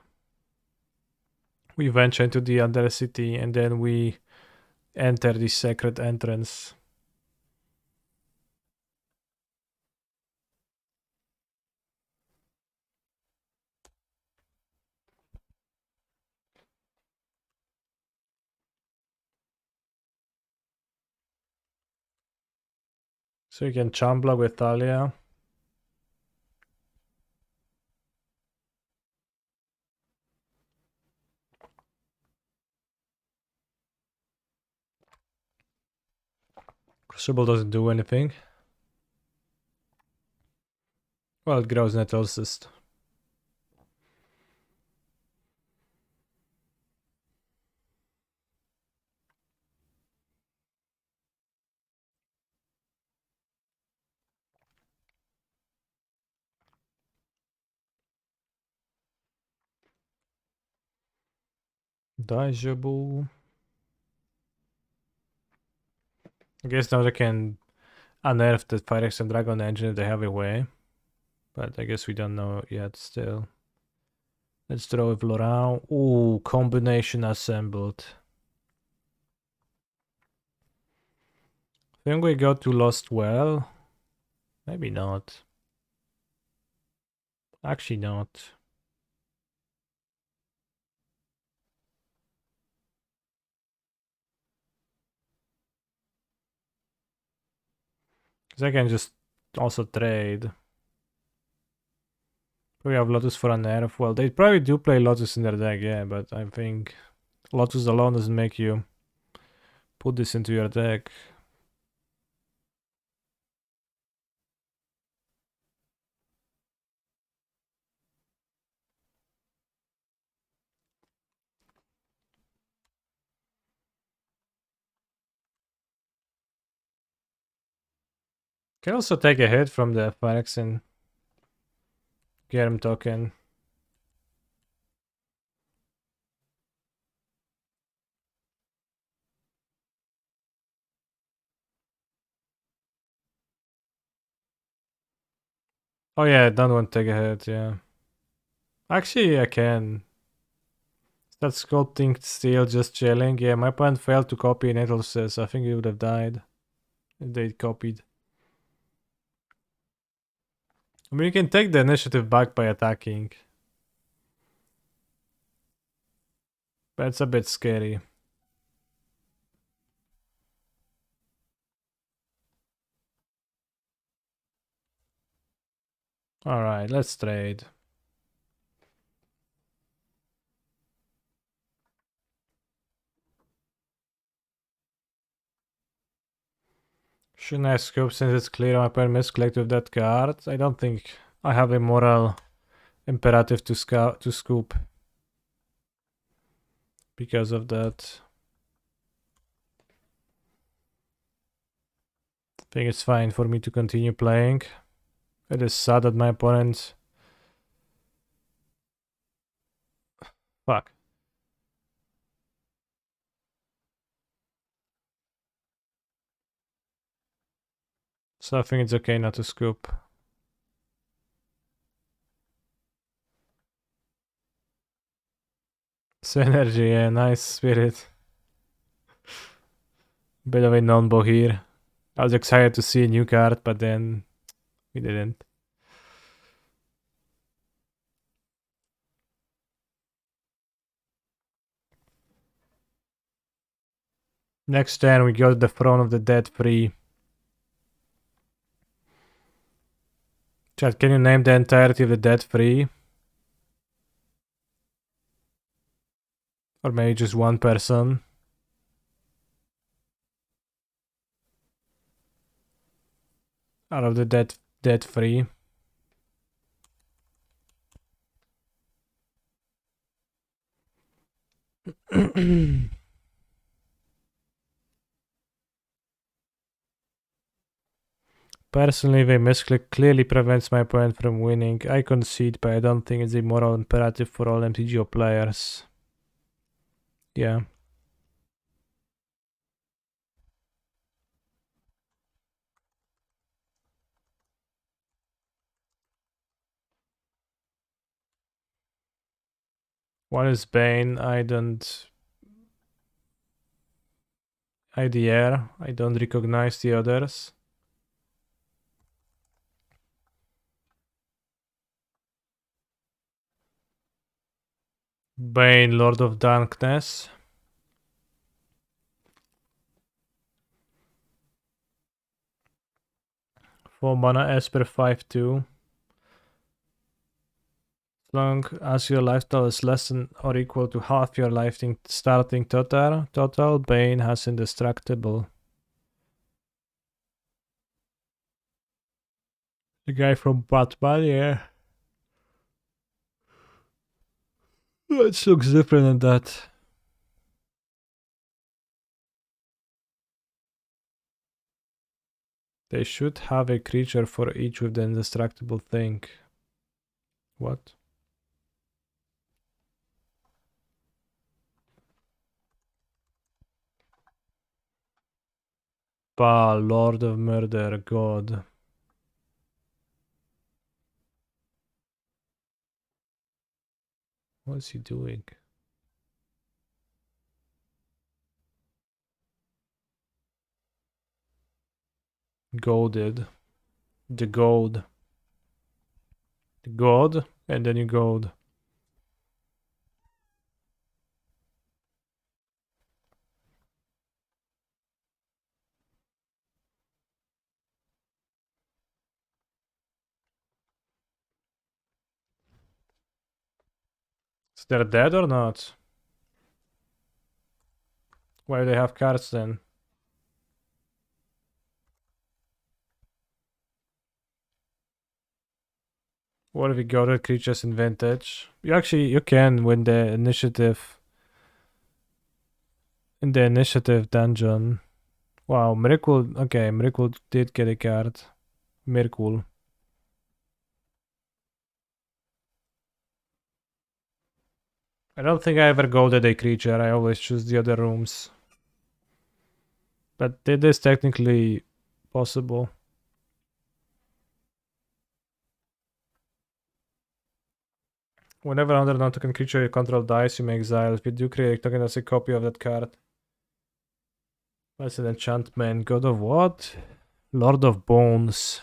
We venture into the Undercity and then we enter the sacred entrance. So you can chump block with Thalia. Crucible doesn't do anything. Well, it grows Nettlecyst. Daijobu. I guess now they can unnerf the Phyrexian Dragon Engine if they have a way. But I guess we don't know yet still. Let's draw with Loran. Ooh, combination assembled. Think we go to Lost Well? Maybe not. Actually not. Because I can just also trade. Probably have Lotus for a nerf. Well, they probably do play Lotus in their deck, yeah, but I think Lotus alone doesn't make you put this into your deck. Can also take a hit from the Phyrexian Germ token. Oh yeah, I don't want to take a hit, yeah. Actually, I can. Is that Sculpting Steel just chilling? Yeah, my opponent failed to copy Nettlecyst. I think he would have died if they copied. I mean, you can take the initiative back by attacking. That's a bit scary. Alright, let's trade. Shouldn't I scoop since it's clear my opponent misclicked with that card? I don't think I have a moral imperative to scoop because of that. I think it's fine for me to continue playing. It is sad that my opponent... Fuck. So I think it's okay not to scoop. Synergy, yeah, nice spirit. Bit of a non-bo here. I was excited to see a new card, but then we didn't. Next turn we got the Throne of the Dead free. Chat, can you name the entirety of the Dead free? Or maybe just one person? Out of the dead free. Personally, the misclick clearly prevents my opponent from winning. I concede, but I don't think it's a moral imperative for all MTGO players. Yeah. What is Bane? I don't... IDR. I don't recognize the others. Bane, Lord of Darkness. For mana Esper 5/2. As long as your lifestyle is less than or equal to half your starting total, Bane has indestructible. The guy from Batman, yeah. It looks different than that. They should have a creature for each with the indestructible thing. What? Baal, Lord of Murder, God. What is he doing? Goaded. The gold. The god, and then you goad. Is they dead or not? Why do they have cards then? What if you goaded creatures in vintage? You can win the initiative. In the initiative dungeon. Wow, Miracle. Okay, Miracle did get a card. Miracle. I don't think I ever goaded a creature. I always choose the other rooms. But it is technically possible. Whenever another non-token creature you control dies, you may exile. If you do create a token as a copy of that card. That's an enchantment. God of what? Lord of Bones.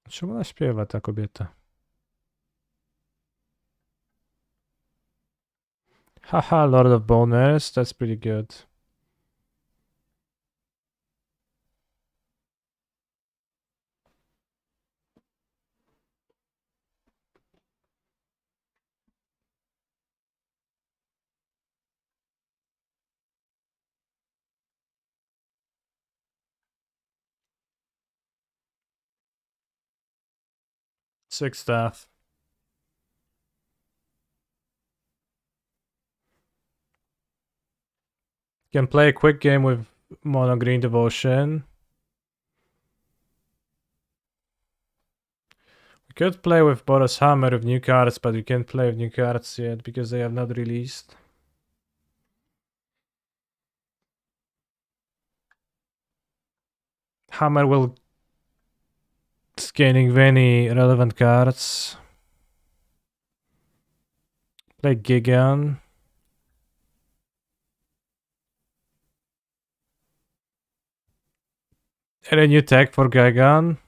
Czemu ona śpiewa, ta kobieta? Haha, Lord of Boners, that's pretty good. Six staff. Can play a quick game with Mono Green Devotion. We could play with Boros Hammer with new cards, but we can't play with new cards yet because they have not released. Hammer will scanning any relevant cards. Play Gigan. And a new tag for Gigan.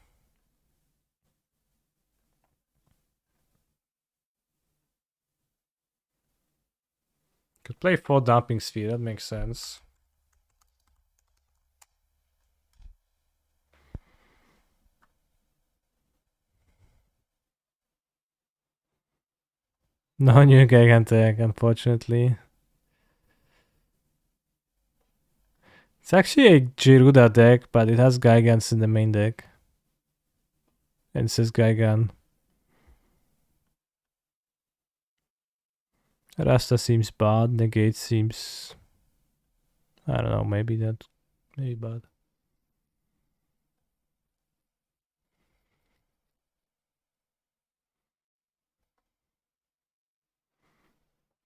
Could play 4 Dumping Sphere, that makes sense. No new Gigan tag, unfortunately. It's actually a Giruda deck, but it has Gigans in the main deck. And it says Gigan. Rasta seems bad, Negate seems... I don't know, maybe bad.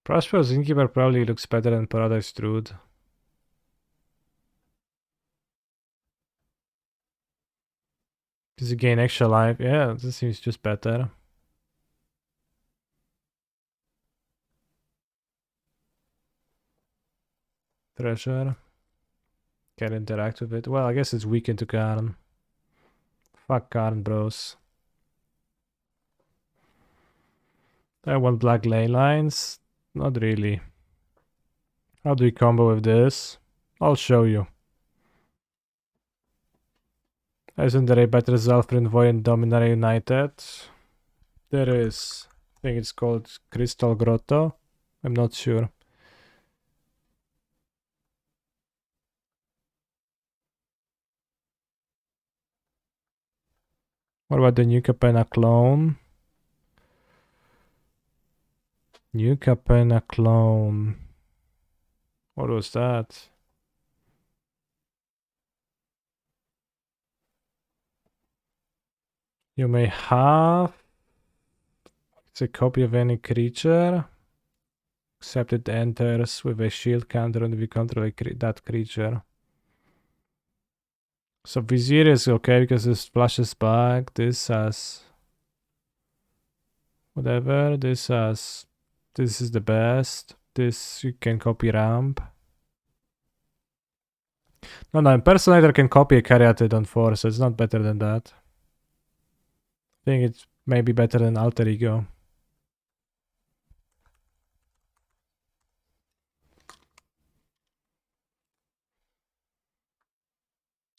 Prosperous Innkeeper probably looks better than Paradise Druid. Does it gain extra life? Yeah, this seems just better. Treasure. Can interact with it. Well, I guess it's weakened to Karn. Fuck Karn, bros. I want black ley lines. Not really. How do we combo with this? I'll show you. Isn't there a better Zalfrin Void Dominator United? There is. I think it's called Crystal Grotto. I'm not sure. What about the New Capenna clone? New Capenna clone. What was that? You may have. It's a copy of any creature. Except it enters with a shield counter and we control that creature. So Vizier is okay because this flashes back. This has... whatever. This has... this is the best. This you can copy ramp. No, Impersonator can copy a Caryatid on 4, so it's not better than that. I think it's maybe better than Alter Ego.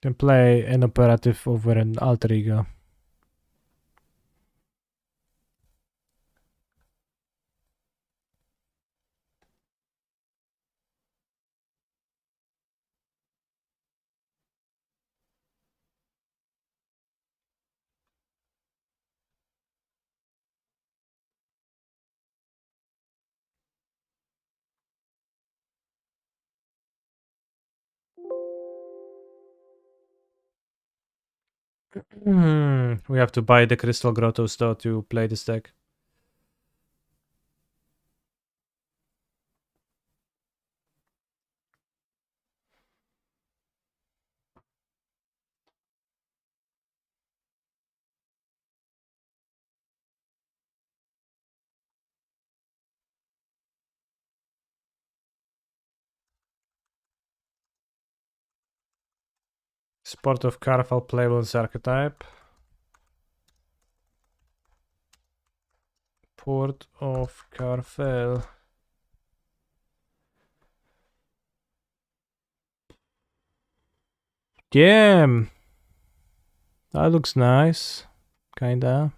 Can play an operative over an Alter Ego. We have to buy the Crystal Grottos though to play this deck. Sport of Carfal playable archetype. Port of Carfel. Damn! That looks nice. Kinda.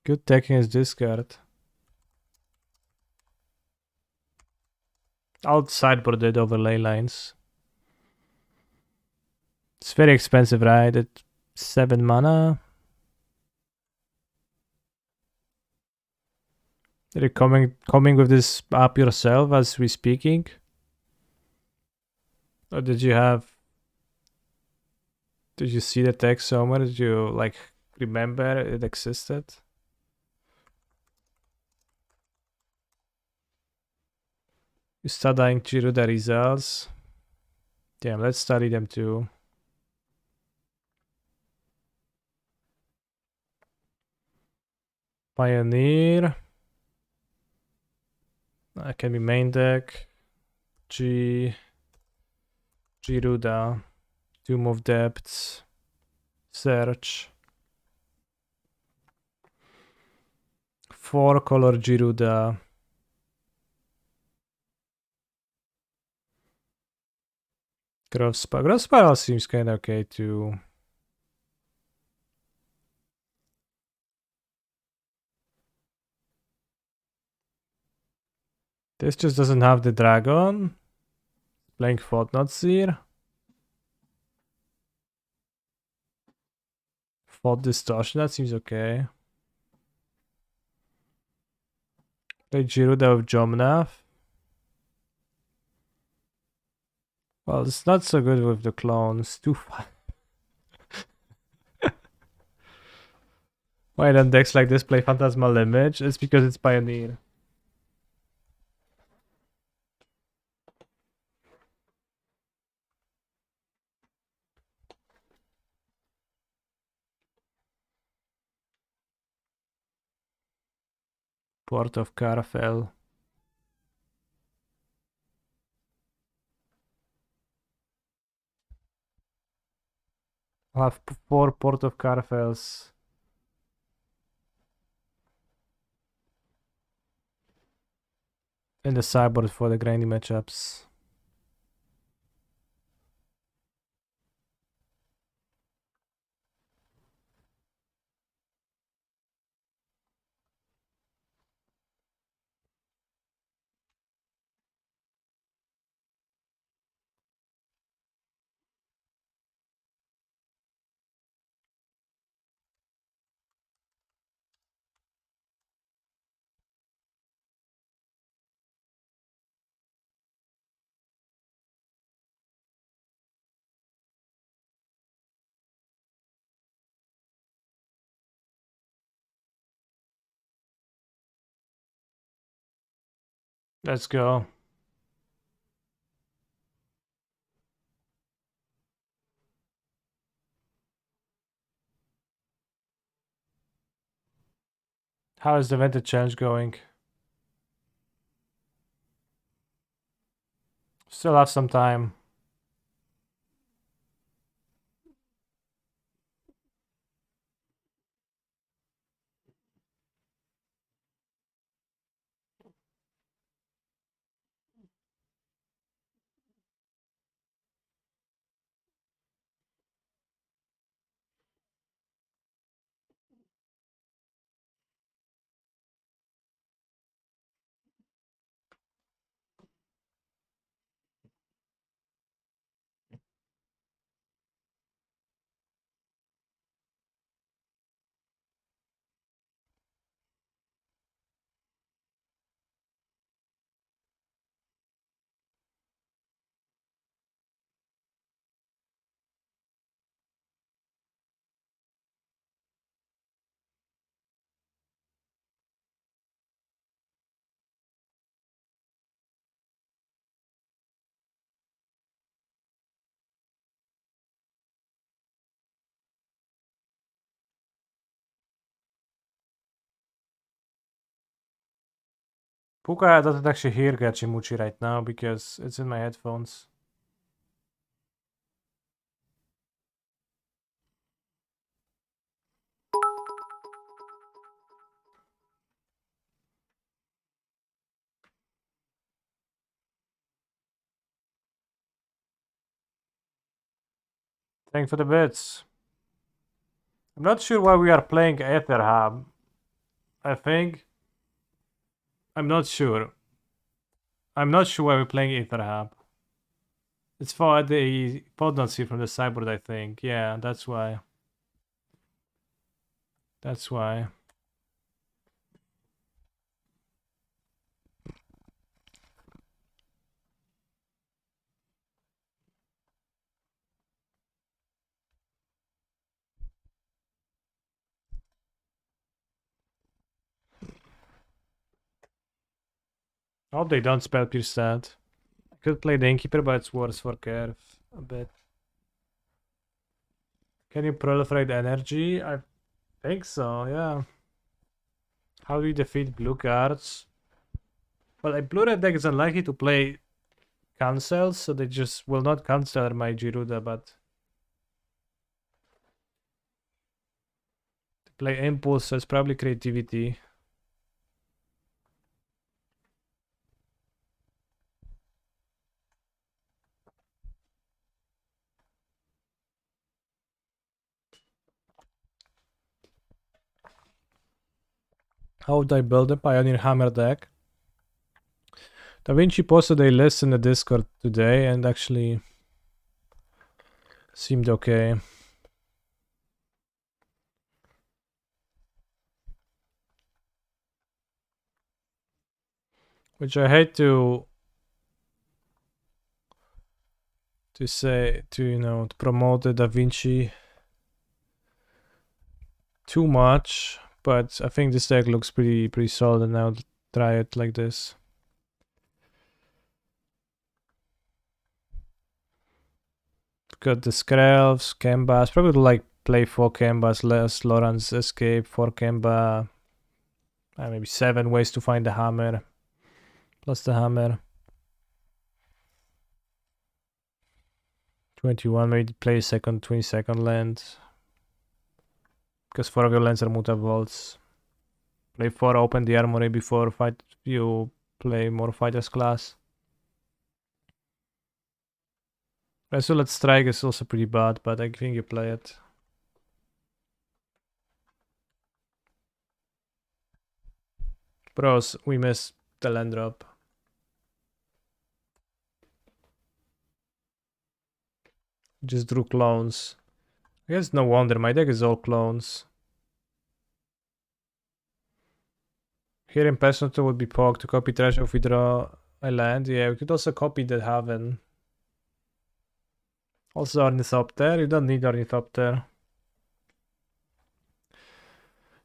Good taking his discard. I'll sideboard it over ley lines. It's very expensive, right? At 7 mana. Are you coming with this up yourself as we speaking? Or did you see the text somewhere? Did you like remember it existed? You studying Chiruda results. Damn, let's study them too. Pioneer. That can be main deck. Chiruda. Tomb of Depths. Search. 4-color Giruda. Growth Spiral seems kinda okay too. This just doesn't have the dragon. Playing Thought-Knot-Seer. Thought Distortion, that seems okay. Play Giruda with Jomnath. Well, it's not so good with the clones. Too far. Why then decks like this play Phantasmal Image? It's because it's Pioneer. Port of Carfel. I'll have 4 Port of Carfels. In the sideboard for the grindy matchups. Let's go. How is the Vintage Challenge going? Still have some time. Puka doesn't actually hear Gachimuchi right now because it's in my headphones. Thanks for the bits. I'm not sure why we are playing Etherhub. I think... I'm not sure. I'm not sure why we're playing Etherhub. It's for the potency from the sideboard, I think. Yeah, that's why. That's why. I hope they don't spell pierce that. I could play the Innkeeper, but it's worse for Kerf a bit. Can you proliferate energy? I think so, yeah. How do you defeat blue cards? Well, a blue-red deck is unlikely to play cancels, so they just will not cancel my Giruda, but... to play Impulse, so it's probably creativity. How would I build a Pioneer Hammer deck? Da Vinci posted a list in the Discord today and actually seemed okay. Which I hate to say, to promote the Da Vinci too much, but I think this deck looks pretty solid, and I'll try it like this. Got the Skrells, Kembas, probably like play 4 Kembas, less Loran's Escape, 4 Kemba, maybe 7 ways to find the hammer, plus the hammer. 21, maybe play second 22nd land, because 4 of your lands are mutables. Play 4, open the armory before you play more fighters class. Resolute Strike is also pretty bad, but I think you play it. Bros, we missed the land drop. Just drew clones. I guess no wonder, my deck is all clones. Here in Pesnoto would be Pog to copy Treasure if we draw a land. Yeah, we could also copy the Haven. Also Ornithopter, you don't need Ornithopter.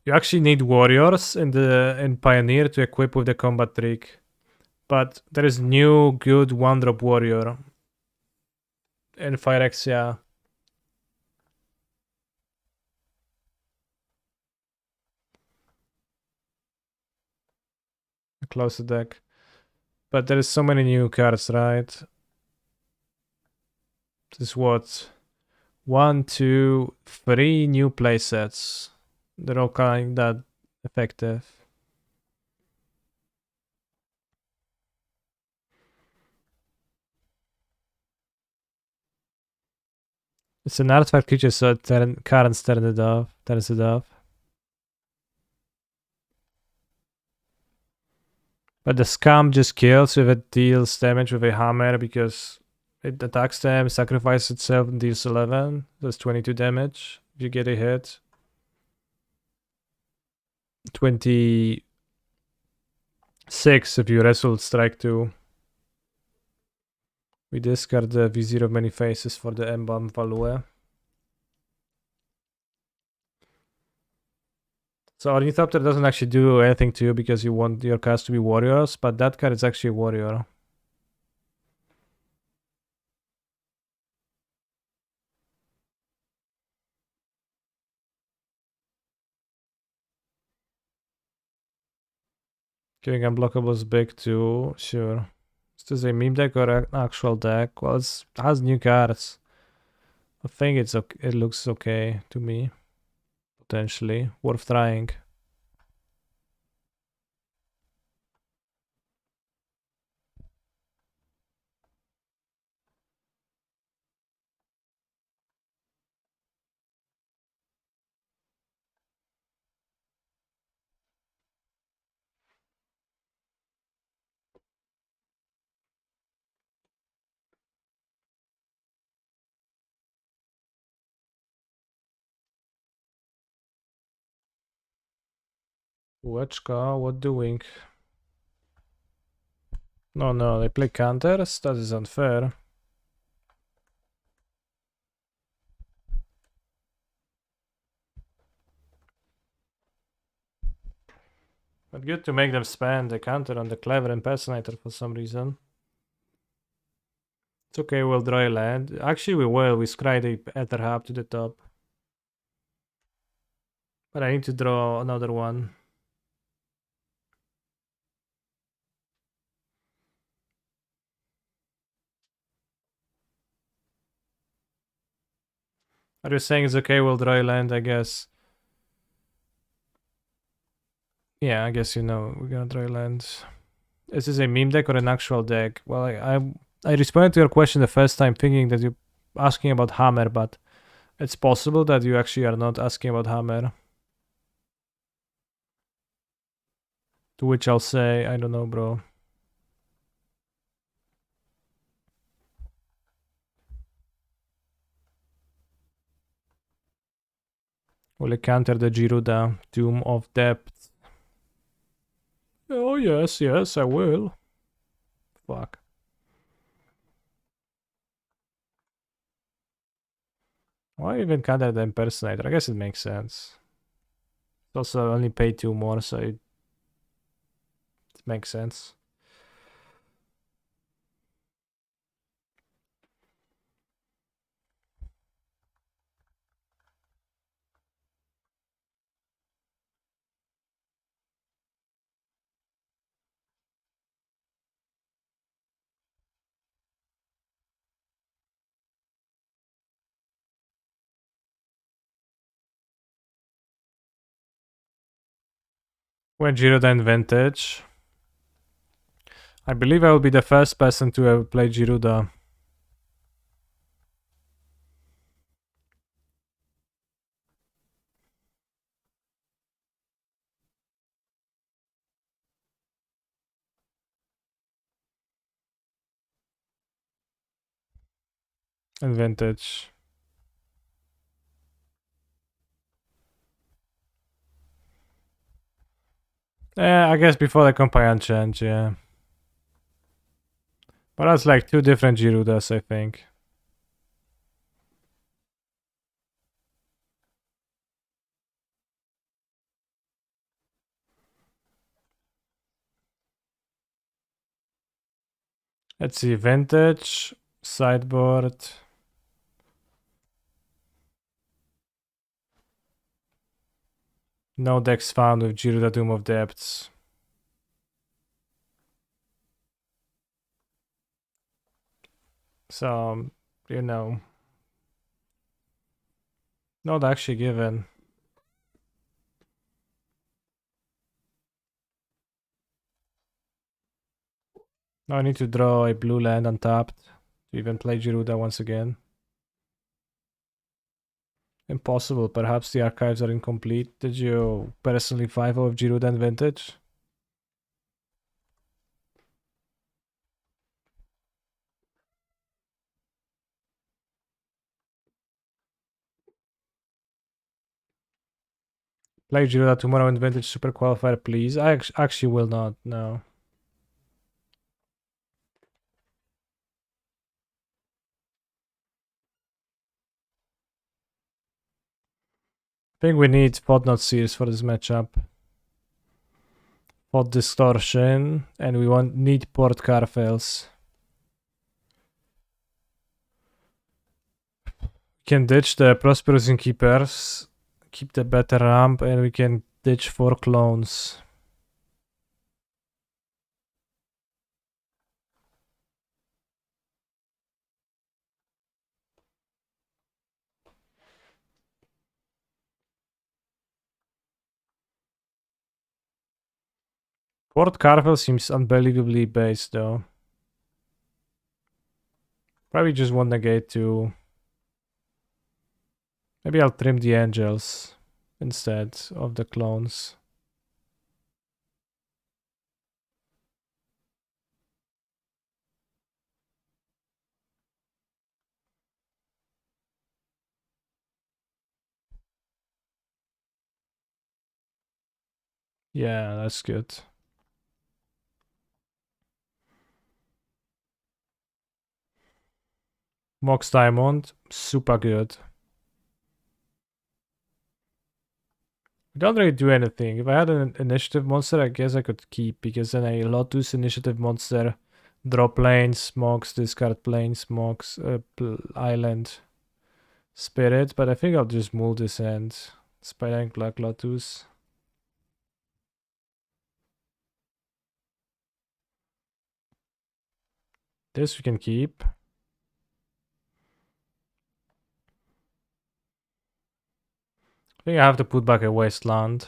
You actually need warriors in Pioneer to equip with the combat trick. But there is new good 1-drop warrior in Phyrexia. Close the deck. But there is so many new cards, right? This is what? 1, 2, 3 new playsets. They're all kind that effective. It's an artifact creature, so Karen's turns it off. But the scam just kills if it deals damage with a hammer because it attacks them, sacrifices itself, and deals 11. That's 22 damage if you get a hit. 26 if you wrestle strike 2. We discard the Vizier of Many Faces for the Embalm Value. So Ornithopter doesn't actually do anything to you because you want your cards to be warriors, but that card is actually a warrior. Killing unblockable is big too, sure. Is this a meme deck or an actual deck? Well, it has new cards. I think it looks okay to me. Potentially. Worth trying. Ueczka, what doing? No, they play counters? That is unfair. But good to make them spend the counter on the clever impersonator for some reason. It's okay, we'll draw a land. Actually, we will. We scry the Ether Hub to the top. But I need to draw another one. Are you saying it's okay, we'll draw a land, I guess? Yeah, I guess you know we're gonna draw a land. Is this a meme deck or an actual deck? Well, I responded to your question the first time thinking that you're asking about Hammer, but it's possible that you actually are not asking about Hammer. To which I'll say, I don't know, bro. Will it counter the Giruda Doom of Depth? Oh, yes, I will. Fuck. Why even counter the Impersonator? I guess it makes sense. It's also only pay 2 more, so it makes sense. When Giruda in Vintage. I believe I will be the first person to ever play Giruda. In Vintage. I guess before the companion change, yeah. But that's like 2 different Girudas, I think. Let's see, Vintage, sideboard. No decks found with Giruda Doom of Depths. So, you know. Not actually given. Now I need to draw a blue land untapped to even play Giruda once again. Impossible. Perhaps the archives are incomplete. Did you personally 5-0 with Giruda and Vintage? Play Giruda tomorrow in Vintage Super Qualifier, please. I actually will not, no. I think we need Podknot Seals for this matchup. Pod Distortion, and we need Port Carfels. We can ditch the Prosperous Innkeepers, keep the better ramp, and we can ditch 4 clones. Port Carvel seems unbelievably based though. Probably just want negate to. Maybe I'll trim the angels instead of the clones. Yeah, that's good. Mox Diamond, super good. We don't really do anything. If I had an initiative monster, I guess I could keep, because then a Lotus initiative monster, drop lanes, Mox, discard planes, Mox, island, spirit. But I think I'll just move this and Spider Black Lotus. This we can keep. I think I have to put back a Wasteland.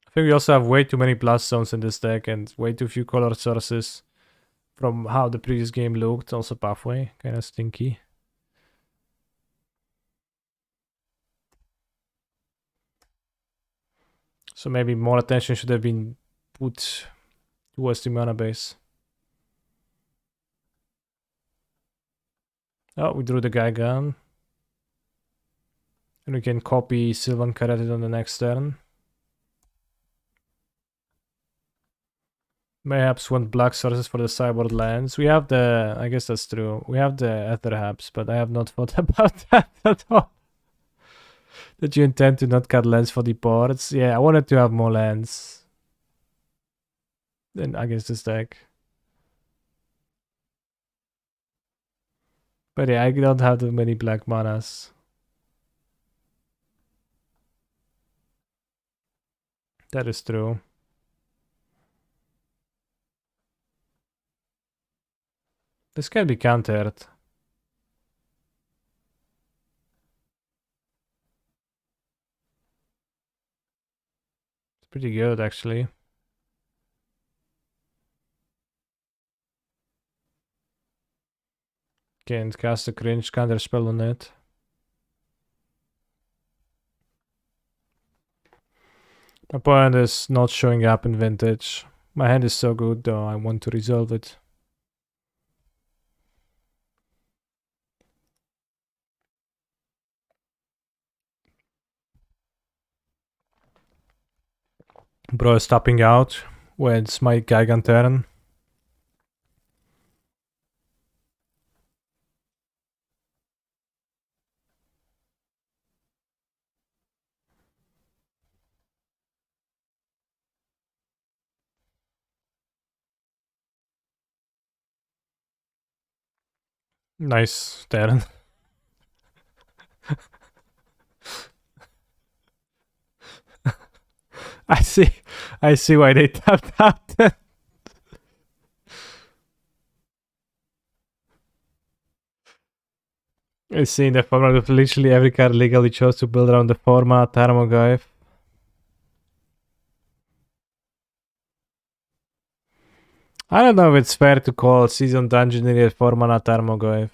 I think we also have way too many blast zones in this deck and way too few color sources from how the previous game looked. Also pathway, kind of stinky. So maybe more attention should have been put towards the mana base. Oh, we drew the Gaigan. And we can copy Sylvan Caryatid on the next turn. Mayhaps want black sources for the sideboard lands. We have the... I guess that's true. We have the Etherhaps, but I have not thought about that at all. Did you intend to not cut lands for the boards? Yeah, I wanted to have more lands. Then I guess this deck. But yeah, I don't have too many black manas. That is true. This can be countered. It's pretty good, actually. Can't cast a cringe counter spell on it. My opponent is not showing up in vintage. My hand is so good, though, I want to resolve it. Bro is tapping out when it's my Gaigan turn. Nice turn. I see why they tapped out. I see in the format of literally every card legally chose to build around the format Tarmogoyf. I don't know if it's fair to call Season Dungeoneer format Tarmogoyf.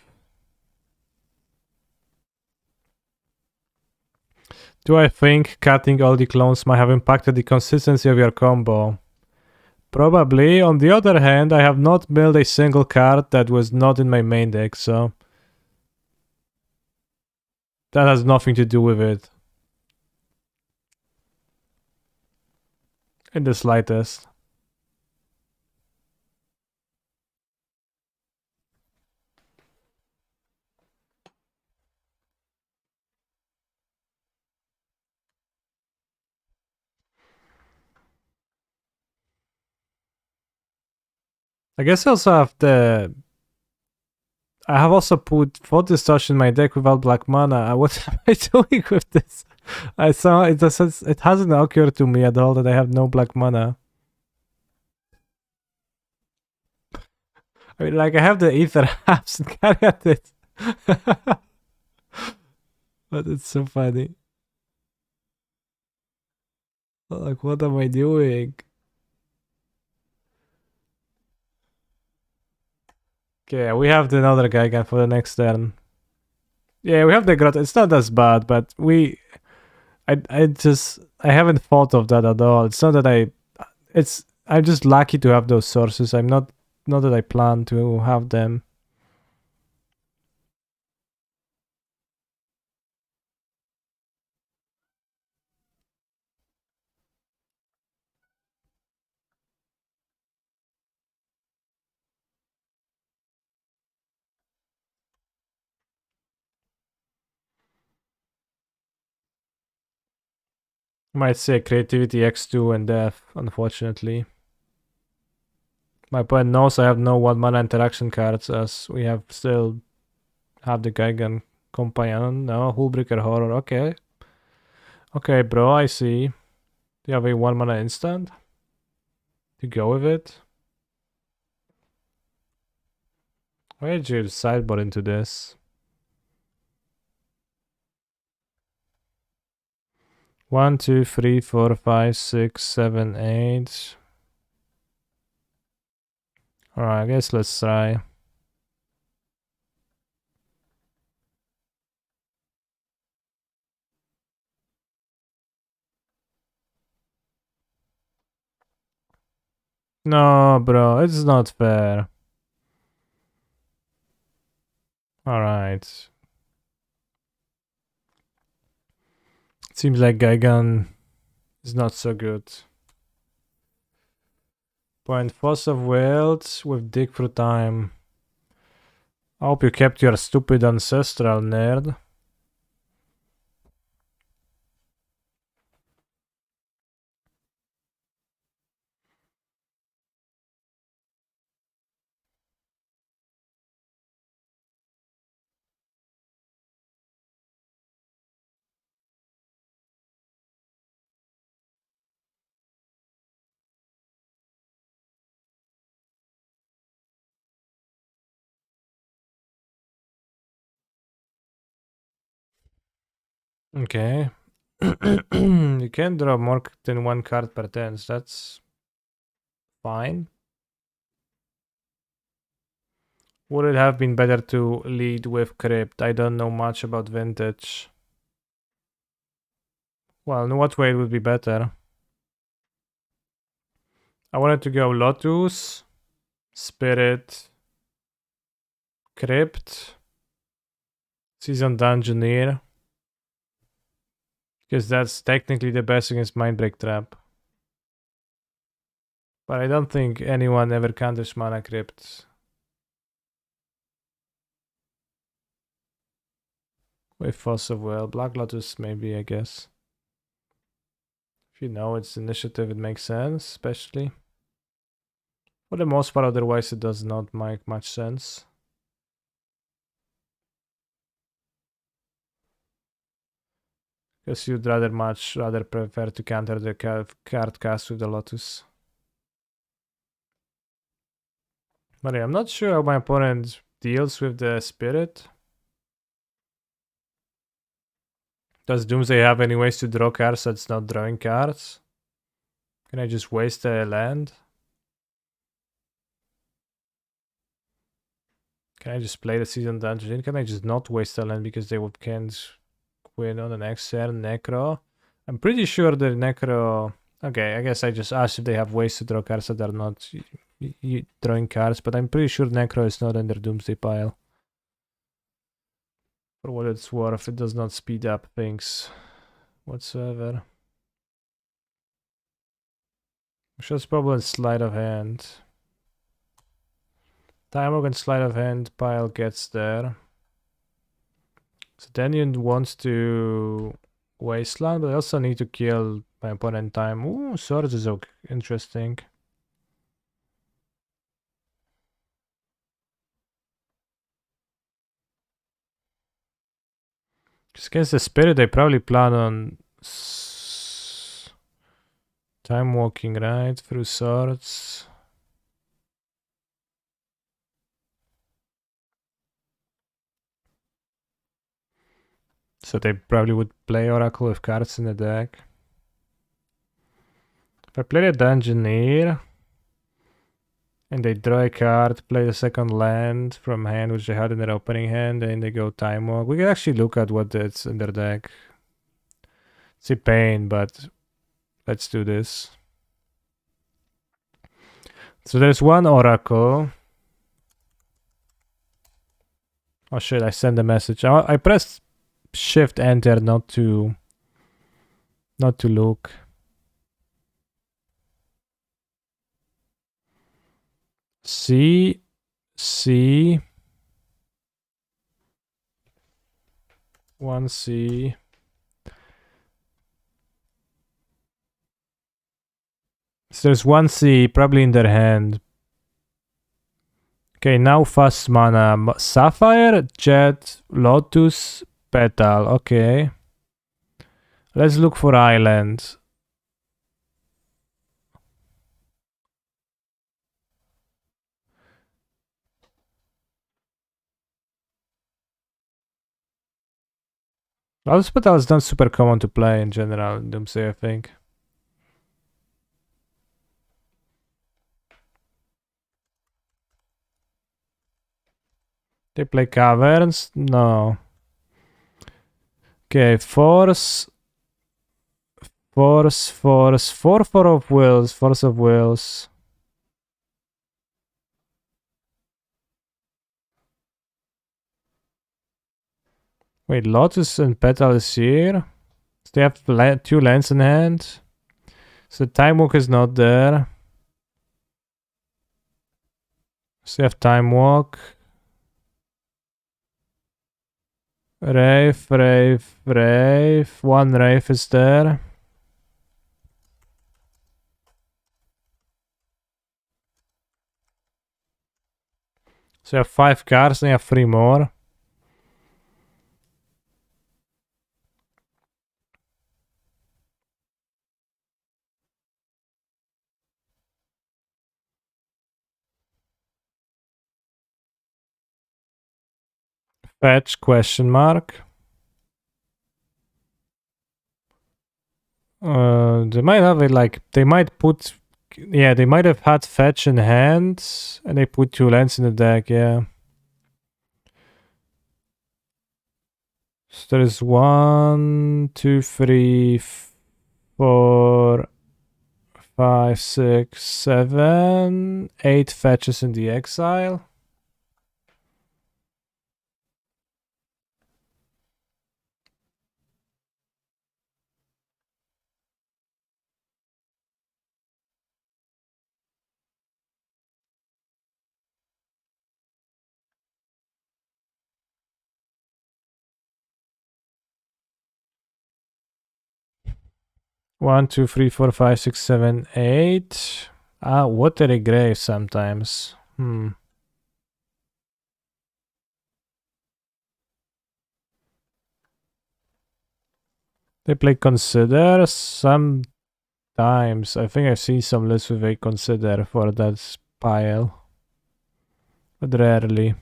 Do I think cutting all the clones might have impacted the consistency of your combo? Probably. On the other hand, I have not built a single card that was not in my main deck, so that has nothing to do with it. In the slightest. I guess I also have I have also put Thought Distortion in my deck without black mana. What am I doing with this? I saw it hasn't occurred to me at all that I have no black mana. I mean, like, I have the Ether Haps and Caryatid. But it's so funny. Like, what am I doing? Okay, we have another Gaigan for the next turn. Yeah, we have the Grot. It's not as bad, but I haven't thought of that at all. It's not that I'm just lucky to have those sources. I'm not not that I plan to have them. Might say creativity X2 and death, unfortunately. My opponent knows I have no 1-mana interaction cards, as we have still have the Gigan Companion. No, Hullbreaker Horror, okay. Okay, bro, I see. Do you have a 1-mana instant? To go with it? Why did you sideboard into this? 1, 2, 3, 4, 5, 6, 7, 8. Alright, I guess let's try. No, bro, it's not fair. Alright. Seems like Gigan is not so good. Point Force of Wild with Dig Through Time. I hope you kept your stupid ancestral, nerd. Okay. You can draw more than 1 card per turn, so that's fine. Would it have been better to lead with Crypt? I don't know much about Vintage. Well, in what way it would be better? I wanted to go Lotus, Spirit, Crypt, Seasoned Dungeoneer. Because that's technically the best against Mindbreak Trap. But I don't think anyone ever counters Mana Crypt with Force of Will. Black Lotus maybe, I guess. If you know its initiative, it makes sense, especially. For the most part, otherwise it does not make much sense. Because you'd much rather prefer to counter the card cast with the Lotus. But yeah, I'm not sure how my opponent deals with the Spirit. Does Doomsday have any ways to draw cards that's not drawing cards? Can I just waste a land? Can I just play the Seasoned Dungeon? Can I just not waste a land because they can't win on the next turn? Necro? I'm pretty sure the Necro... Okay, I guess I just asked if they have ways to draw cards that are not drawing cards, but I'm pretty sure Necro is not in their Doomsday pile. For what it's worth, it does not speed up things whatsoever. Just probably Sleight of Hand. Time and Sleight of Hand pile gets there. So then you want to Wasteland, but I also need to kill my opponent time. Ooh, Swords is okay. Interesting. Because against the Spirit, they probably plan on time walking, right? Through Swords. So they probably would play Oracle with cards in the deck. If I play the Dungeoneer and they draw a card, play the second land from hand, which they had in their opening hand, and they go Time Walk, we can actually look at what it's in their deck. It's a pain, but let's do this. So there's one Oracle. Oh shit, I sent a message. I pressed Shift Enter not to look. C. One C. So there's one C probably in their hand. Okay, now fast mana. Sapphire, Jet, Lotus, Petal. Okay. Let's look for island. Lotus Petal is not super common to play in general in Doomsday, I think. They play Caverns? No. Okay, Force. Four of Wills. Force of Wills. Wait, Lotus and Petal is here. So they have 2 lands in hand. So Time Walk is not there. So they have Time Walk. Wraith. One Wraith is there. So you have 5 cards and you have 3 more. Fetch question mark. They might have it like they might put, yeah, they might have had fetch in hand and they put 2 lands in the deck, yeah. So there is 1, 2, 3, 4, 5, 6, 7, 8 fetches in the exile. One, two, three, four, five, six, seven, 8. Watery Grave sometimes. They play Consider sometimes. I think I've seen some lists with a Consider for that pile. But rarely.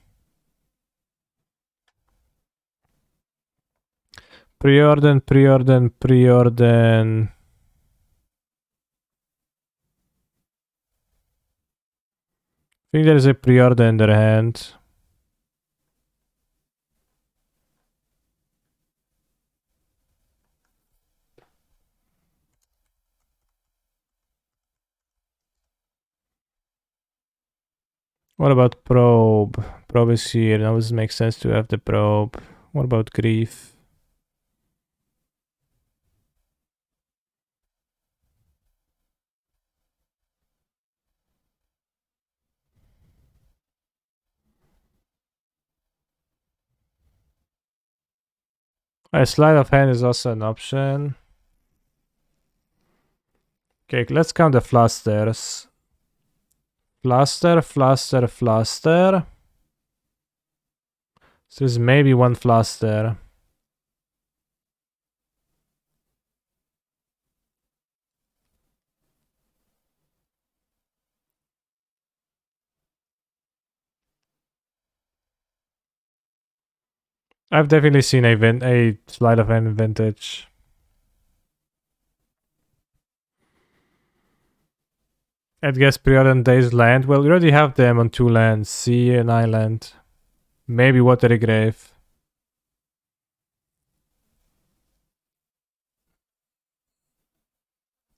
Preordain. I think there's a Preordain in their hand. What about Probe? Probe is here. Now it makes sense to have the Probe. What about Grief? A Sleight of Hand is also an option. Okay, let's count the Flusters. Fluster. So there's maybe 1 Fluster. I've definitely seen a Sleight of Hand vintage. I'd guess Preordain Days land. Well, we already have them on 2 lands, Sea and Island. Maybe Watery Grave.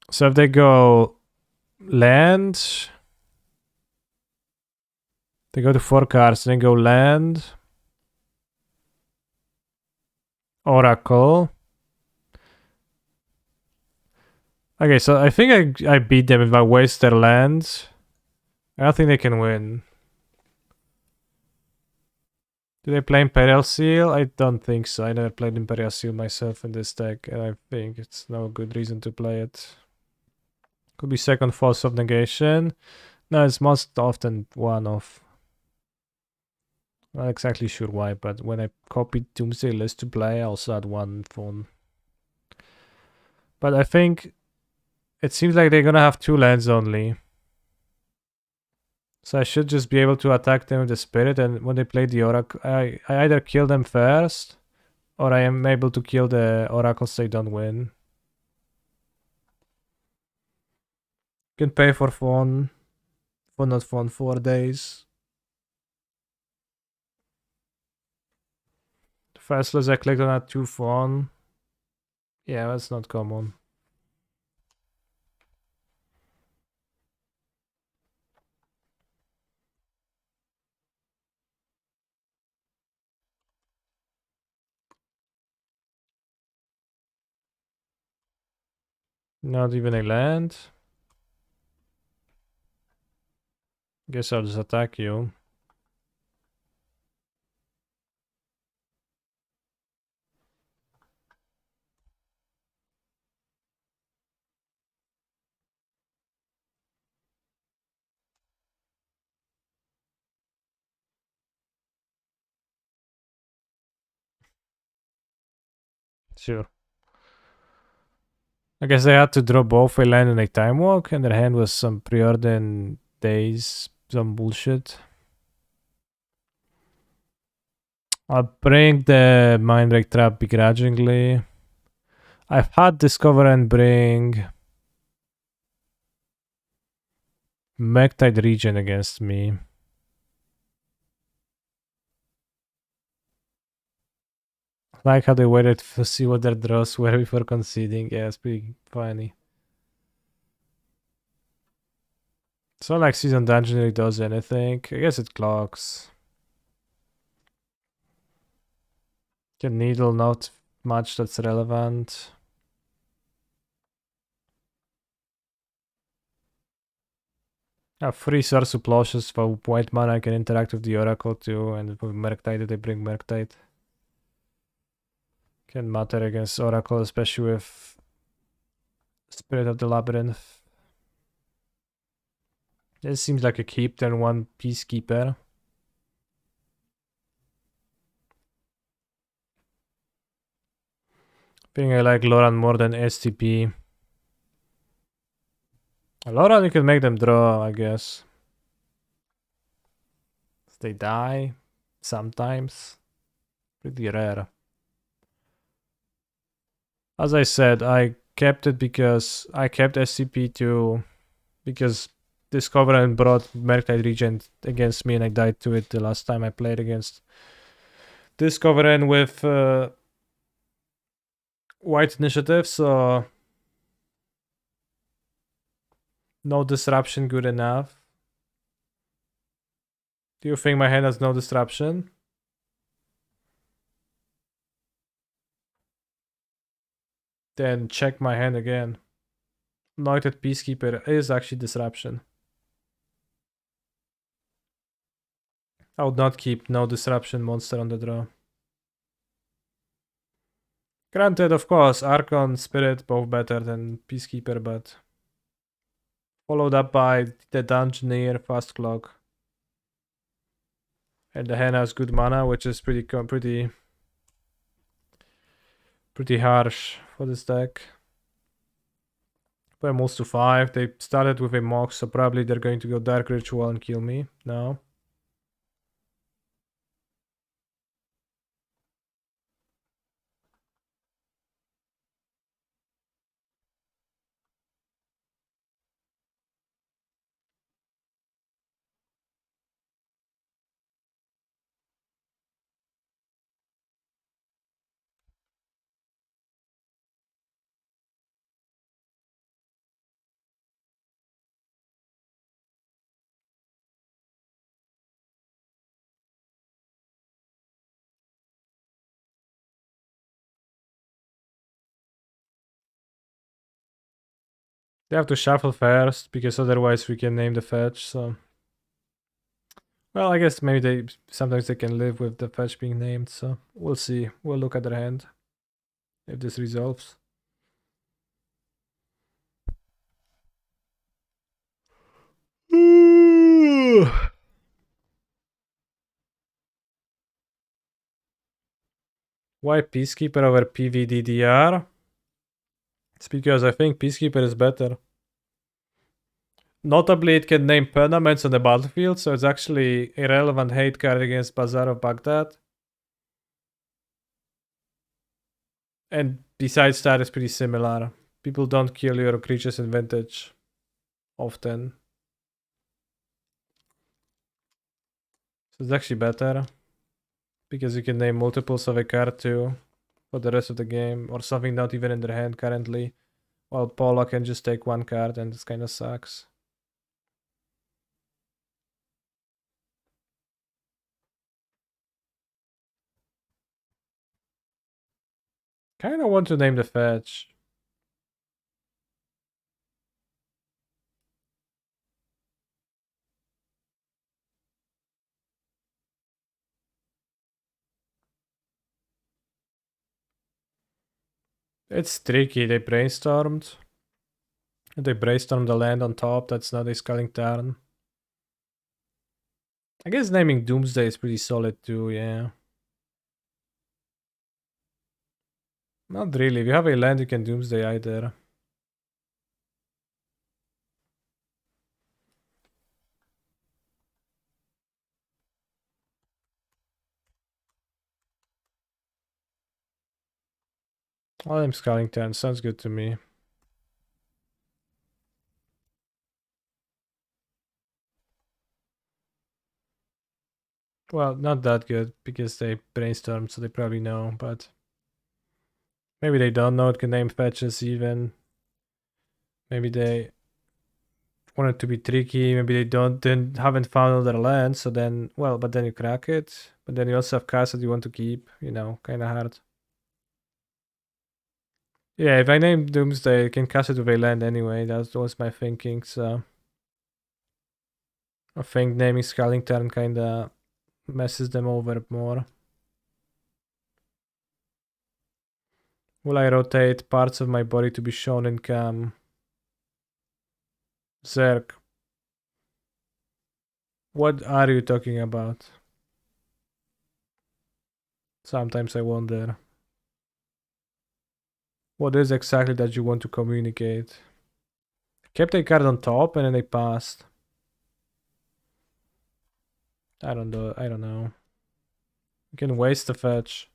So if they go land, they go to 4 cards, then go land. Oracle. Okay, so I think I beat them if I waste their lands. I don't think they can win. Do they play Imperial Seal? I don't think so. I never played Imperial Seal myself in this deck, and I think it's no good reason to play it. Could be second Force of Negation. No, it's most often one of. Not exactly sure why, but when I copied Doomsday List to play, I also had one phone. But I think it seems like they're gonna have 2 lands only. So I should just be able to attack them with the Spirit, and when they play the Oracle, I either kill them first, or I am able to kill the Oracle so they don't win. Can pay for phone. For not phone 4 days. Fastless, I clicked on that 2 phone. Yeah, that's not common. Not even a land. Guess I'll just attack you. Sure. I guess they had to draw both a land and a time walk, and their hand was some preordained days, some bullshit. I'll bring the Mindbreak Trap begrudgingly. I've had Discover and bring Magtide Regen against me. Like how they waited to see what their draws were before conceding. Yeah, it's pretty funny. It's not like Season Dungeon really does anything. I guess it clocks. Can Needle, not much that's relevant. A free source of Ploshes for white mana. I can interact with the Oracle too, and with Murktide, they bring Murktide. Can matter against Oracle, especially with Spirit of the Labyrinth. This seems like a keep, then 1 Peacekeeper. I think I like Loran more than STP. Loran, you can make them draw, I guess. They die sometimes. Pretty rare. As I said, I kept it because I kept SCP too, because Discover and brought Murktide Regent against me, and I died to it the last time I played against Discover and with White Initiative, so no disruption good enough. Do you think my hand has no disruption? Then check my hand again. Anointed Peacekeeper is actually disruption. I would not keep no disruption monster on the draw. Granted, of course, Archon, Spirit, both better than Peacekeeper, but followed up by the Dungeoneer, Fast Clock. And the hand has good mana, which is pretty harsh for this deck. But moves to 5. They started with a Mox, so probably they're going to go Dark Ritual and kill me now. So you have to shuffle first, because otherwise we can name the fetch, so... Well, I guess maybe sometimes they can live with the fetch being named, so we'll see. We'll look at their hand if this resolves. Why Peacekeeper over PVDDR? It's because I think Peacekeeper is better. Notably, it can name permanents on the battlefield, so it's actually a relevant hate card against Bazaar of Baghdad. And besides that, it's pretty similar. People don't kill your creatures in Vintage often. So it's actually better. Because you can name multiples of a card too for the rest of the game, or something not even in their hand currently. While Paula can just take one card and this kind of sucks. Kinda want to name the fetch. It's tricky, they brainstormed. They brainstormed the land on top, that's not a Sculling Tarn. I guess naming Doomsday is pretty solid too, yeah. Not really, if you have a land you can Doomsday either. All them Sculling Tarn sounds good to me. Well, not that good, because they brainstormed, so they probably know, but... Maybe they don't know it can name fetches even. Maybe they want it to be tricky, maybe they haven't found other lands, so then, well, but then you crack it. But then you also have cards that you want to keep, you know, kinda hard. Yeah, if I name Doomsday, I can cast it with a land anyway, that was my thinking, so... I think naming Sculling Tarn kinda messes them over more. Will I rotate parts of my body to be shown in cam? Zerg. What are you talking about? Sometimes I wonder. What is exactly that you want to communicate? Kept a card on top and then they passed. I don't know. You can waste the fetch.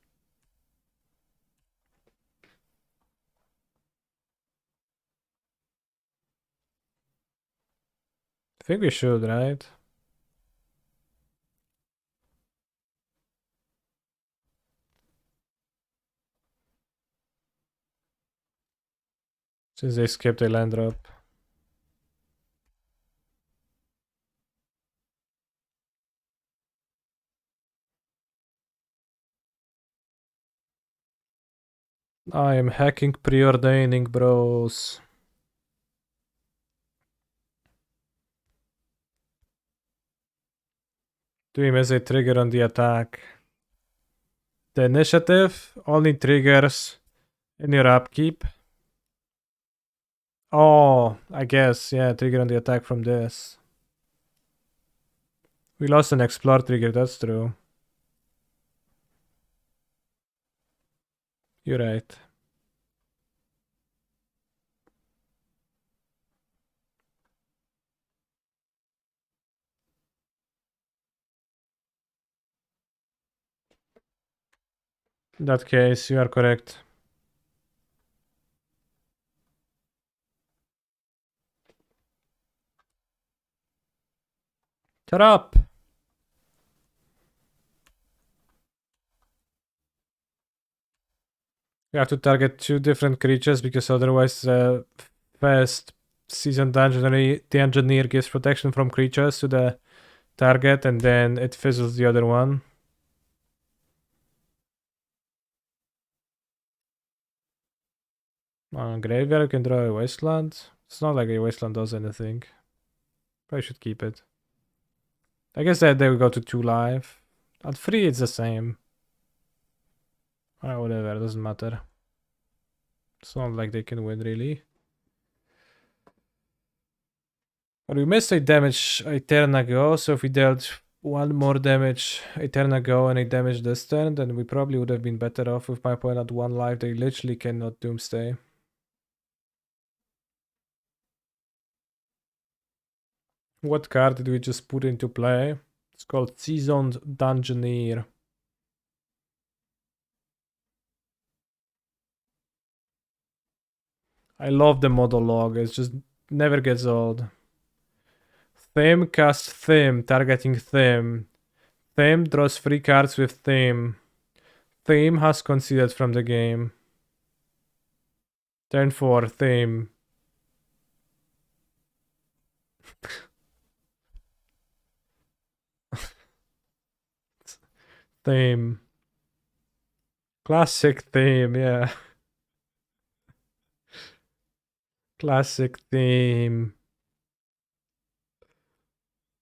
I think we should, right? Since they skipped a land drop. I am hacking preordaining, bros. Doing as a trigger on the attack. The initiative only triggers in your upkeep. Oh, I guess, yeah, trigger on the attack from this. We lost an explore trigger, that's true. You're right. In that case, you are correct. Shut up! You have to target 2 different creatures because otherwise first seasoned the engineer gives protection from creatures to the target and then it fizzles the other one. Graveyard, you can draw a wasteland. It's not like a Wasteland does anything. Probably should keep it. I guess that they will go to 2 life. At 3 it's the same. Whatever, doesn't matter. It's not like they can win really. But we missed a damage a turn ago, so if we dealt 1 more damage a turn ago and a damage this turn, then we probably would have been better off with my opponent at 1 life. They literally cannot Doomstay. What card did we just put into play? It's called Seasoned Dungeoneer. I love the model log, it just never gets old. Theme cast Theme, targeting Theme. Theme draws 3 cards with Theme. Theme has conceded from the game. Turn 4, Theme. Theme. Classic Theme, yeah. Classic Theme.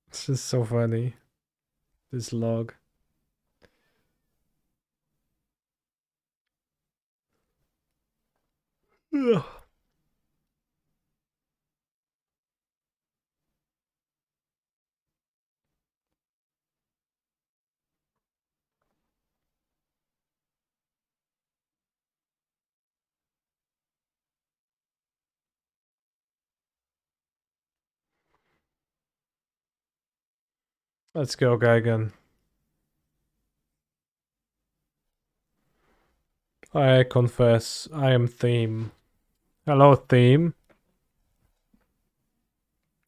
It's just so funny. This log. Ugh. Let's go, Geigen. I confess, I am Theme. Hello, Theme.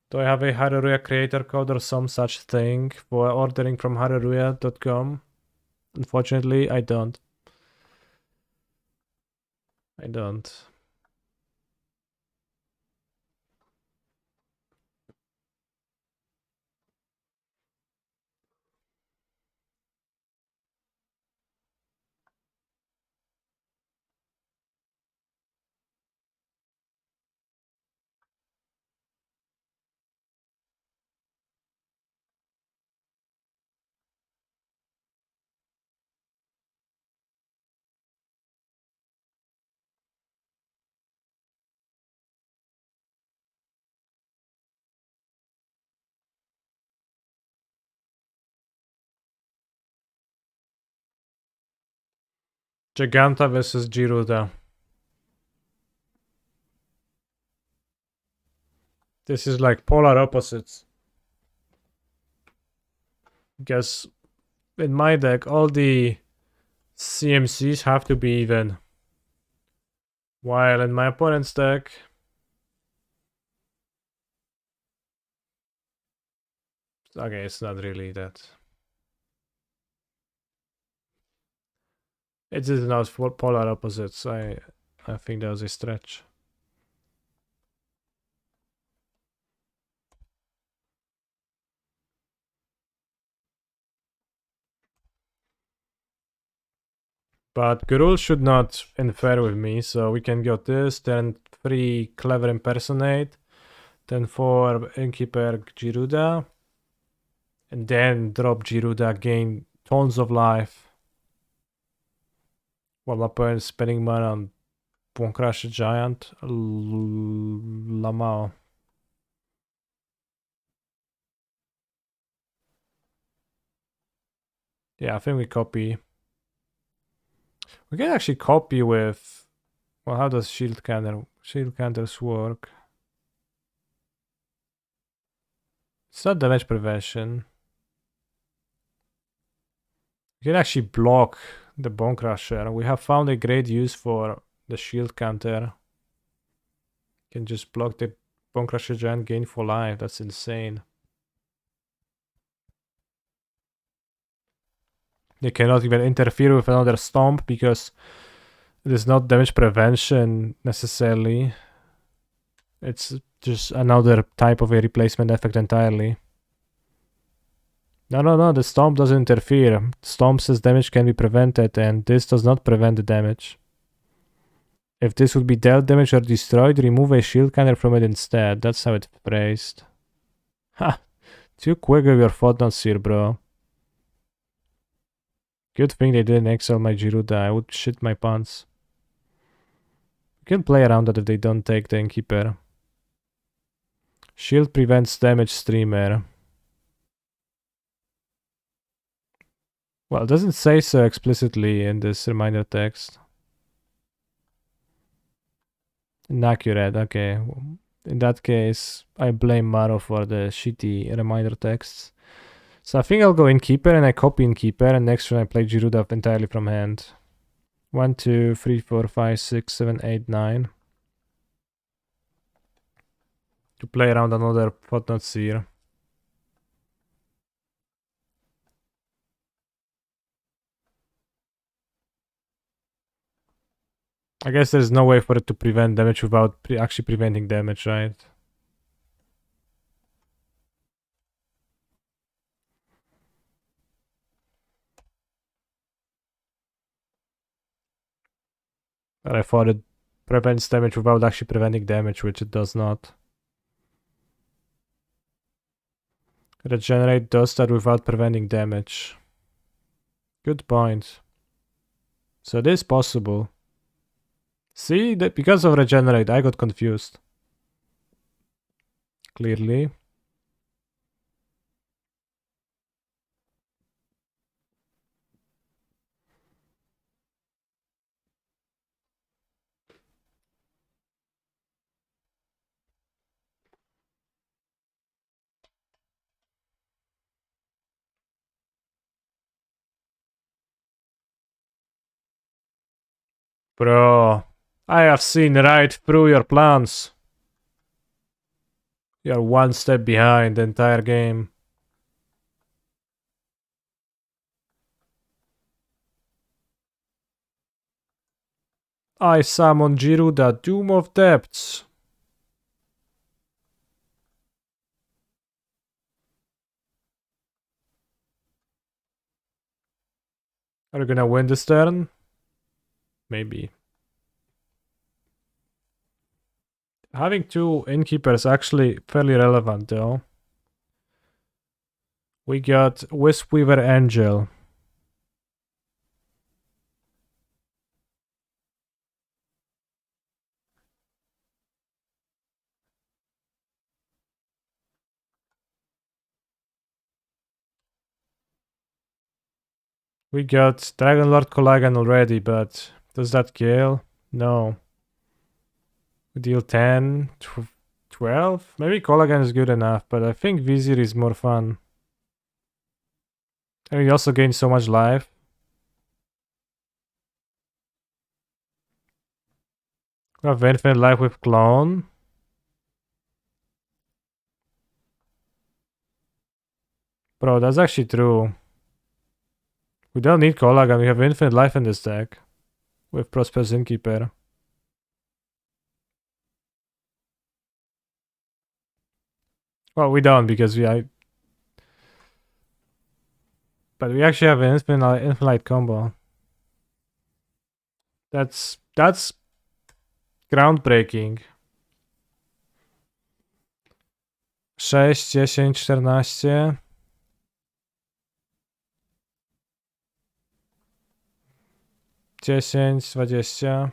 Do I have a Haruruya creator code or some such thing for ordering from haruruya.com? Unfortunately, I don't. I don't. Giganta versus Giruda. This is like polar opposites. Guess in my deck, all the CMCs have to be even. While in my opponent's deck, okay, it's not really that. It is not for polar opposites. I think that was a stretch. But Gurul should not interfere with me, so we can go this, then 3 Clever Impersonate, then 4 Innkeeper Giruda, and then drop Giruda, gain tons of life. While my opponent is spending money on Bonecrusher Giant, Lamao. Yeah, I think we copy. We can actually copy with... Well, how does shield counters work? It's not damage prevention. You can actually block the Bonecrusher. We have found a great use for the shield counter. You can just block the Bonecrusher Giant, gain for life. That's insane. They cannot even interfere with another Stomp because it is not damage prevention necessarily. It's just another type of a replacement effect entirely. No, the Stomp doesn't interfere. Stomp says damage can be prevented and this does not prevent the damage. If this would be dealt damage or destroyed, remove a shield counter from it instead. That's how it's phrased. Ha! Too quick with your footnotes here, bro. Good thing they didn't exile my Giruda. I would shit my pants. You can play around that if they don't take the Innkeeper. Shield prevents damage streamer. Well, it doesn't say so explicitly in this reminder text. Inaccurate, okay. In that case, I blame Maro for the shitty reminder texts. So I think I'll go Innkeeper and I copy Innkeeper, and next turn I play Giruda entirely from hand. 1, 2, 3, 4, 5, 6, 7, 8, 9. To play around another Footnote Seer. I guess there's no way for it to prevent damage without actually preventing damage, right? But I thought it prevents damage without actually preventing damage, which it does not. Regenerate does that without preventing damage. Good point. So it is possible. See, that because of Regenerate, I got confused. Clearly. Bro, I have seen right through your plans. You're one step behind the entire game. I summon Giruda, Doom of Depths. Are you gonna win this turn? Maybe. Having two Innkeepers actually fairly relevant though. We got Wispweaver Angel. We got Dragonlord Colagan already, but does that kill? No. We deal 10, 12? Maybe Colagan is good enough, but I think Vizier is more fun. And he also gains so much life. We have infinite life with Clone. Bro, that's actually true. We don't need Colagan, we have infinite life in this deck. With Prosperous Innkeeper. Well, we don't because but we actually have an infinite combo. That's groundbreaking. 6, 10, 14. Dziesięć, 20. So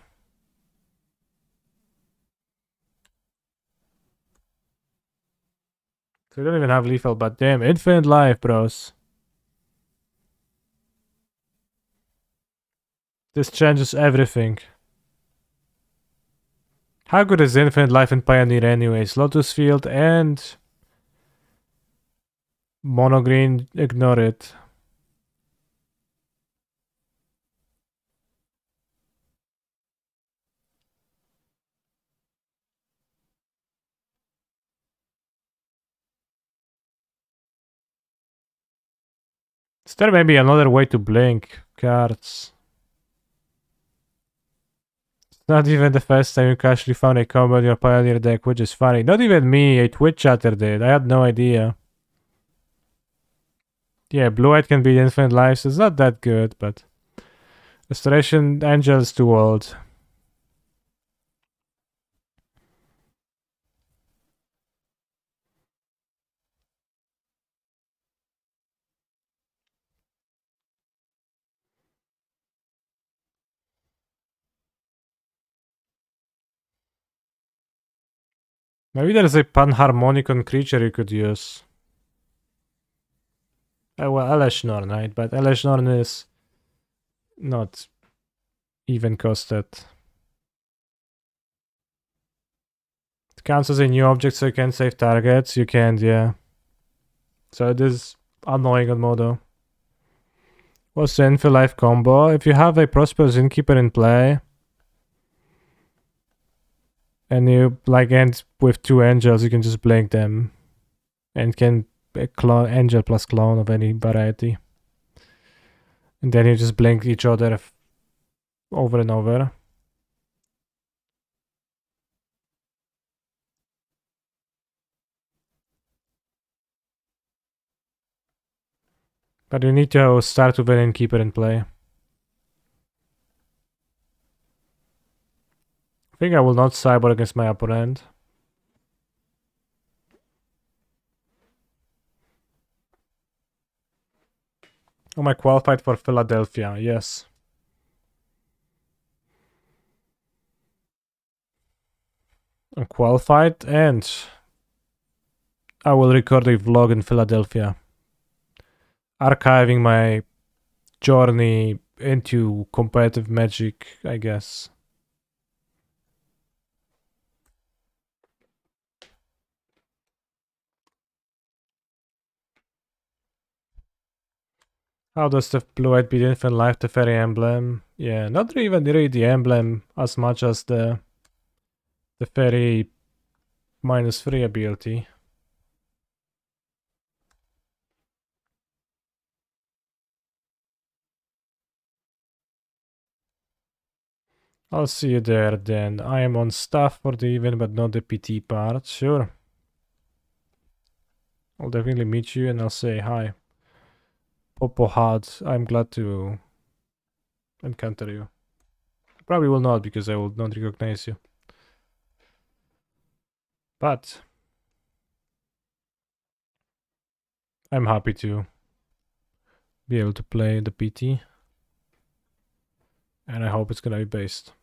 we don't even have lethal, but damn, infinite life, bros. This changes everything. How good is infinite life in Pioneer anyways? Lotus Field and Mono Green, ignore it. Is there maybe another way to blink cards? It's not even the first time you actually found a combo in your Pioneer deck, which is funny. Not even me, a Twitch chatter did. I had no idea. Yeah, Blue-White can beat infinite lives. It's not that good, but Restoration Angel is too old. Maybe there's a Panharmonicon creature you could use. Well, Eleshnorn, right? But Eleshnorn is not even costed. It counts as a new object, so you can save targets. You can't, yeah. So it is annoying on Modo. What's the Infill Life combo? If you have a Prosperous Innkeeper in play, and you like end with 2 angels, you can just blink them. And can angel plus clone of any variety. And then you just blink each other over and over. But you need to start with an Innkeeper in play. I think I will not cyber against my opponent. Am I qualified for Philadelphia? Yes. I'm qualified and I will record a vlog in Philadelphia. Archiving my journey into competitive Magic, I guess. How does the blue-white beat Infinite Life the Fairy Emblem? Yeah, not even really the emblem as much as the Fairy -3 ability. I'll see you there then. I am on staff for the event, but not the PT part. Sure. I'll definitely meet you and I'll say hi. Popo Hard, I'm glad to encounter you. Probably will not because I will not recognize you. But I'm happy to be able to play the PT. And I hope it's gonna be based.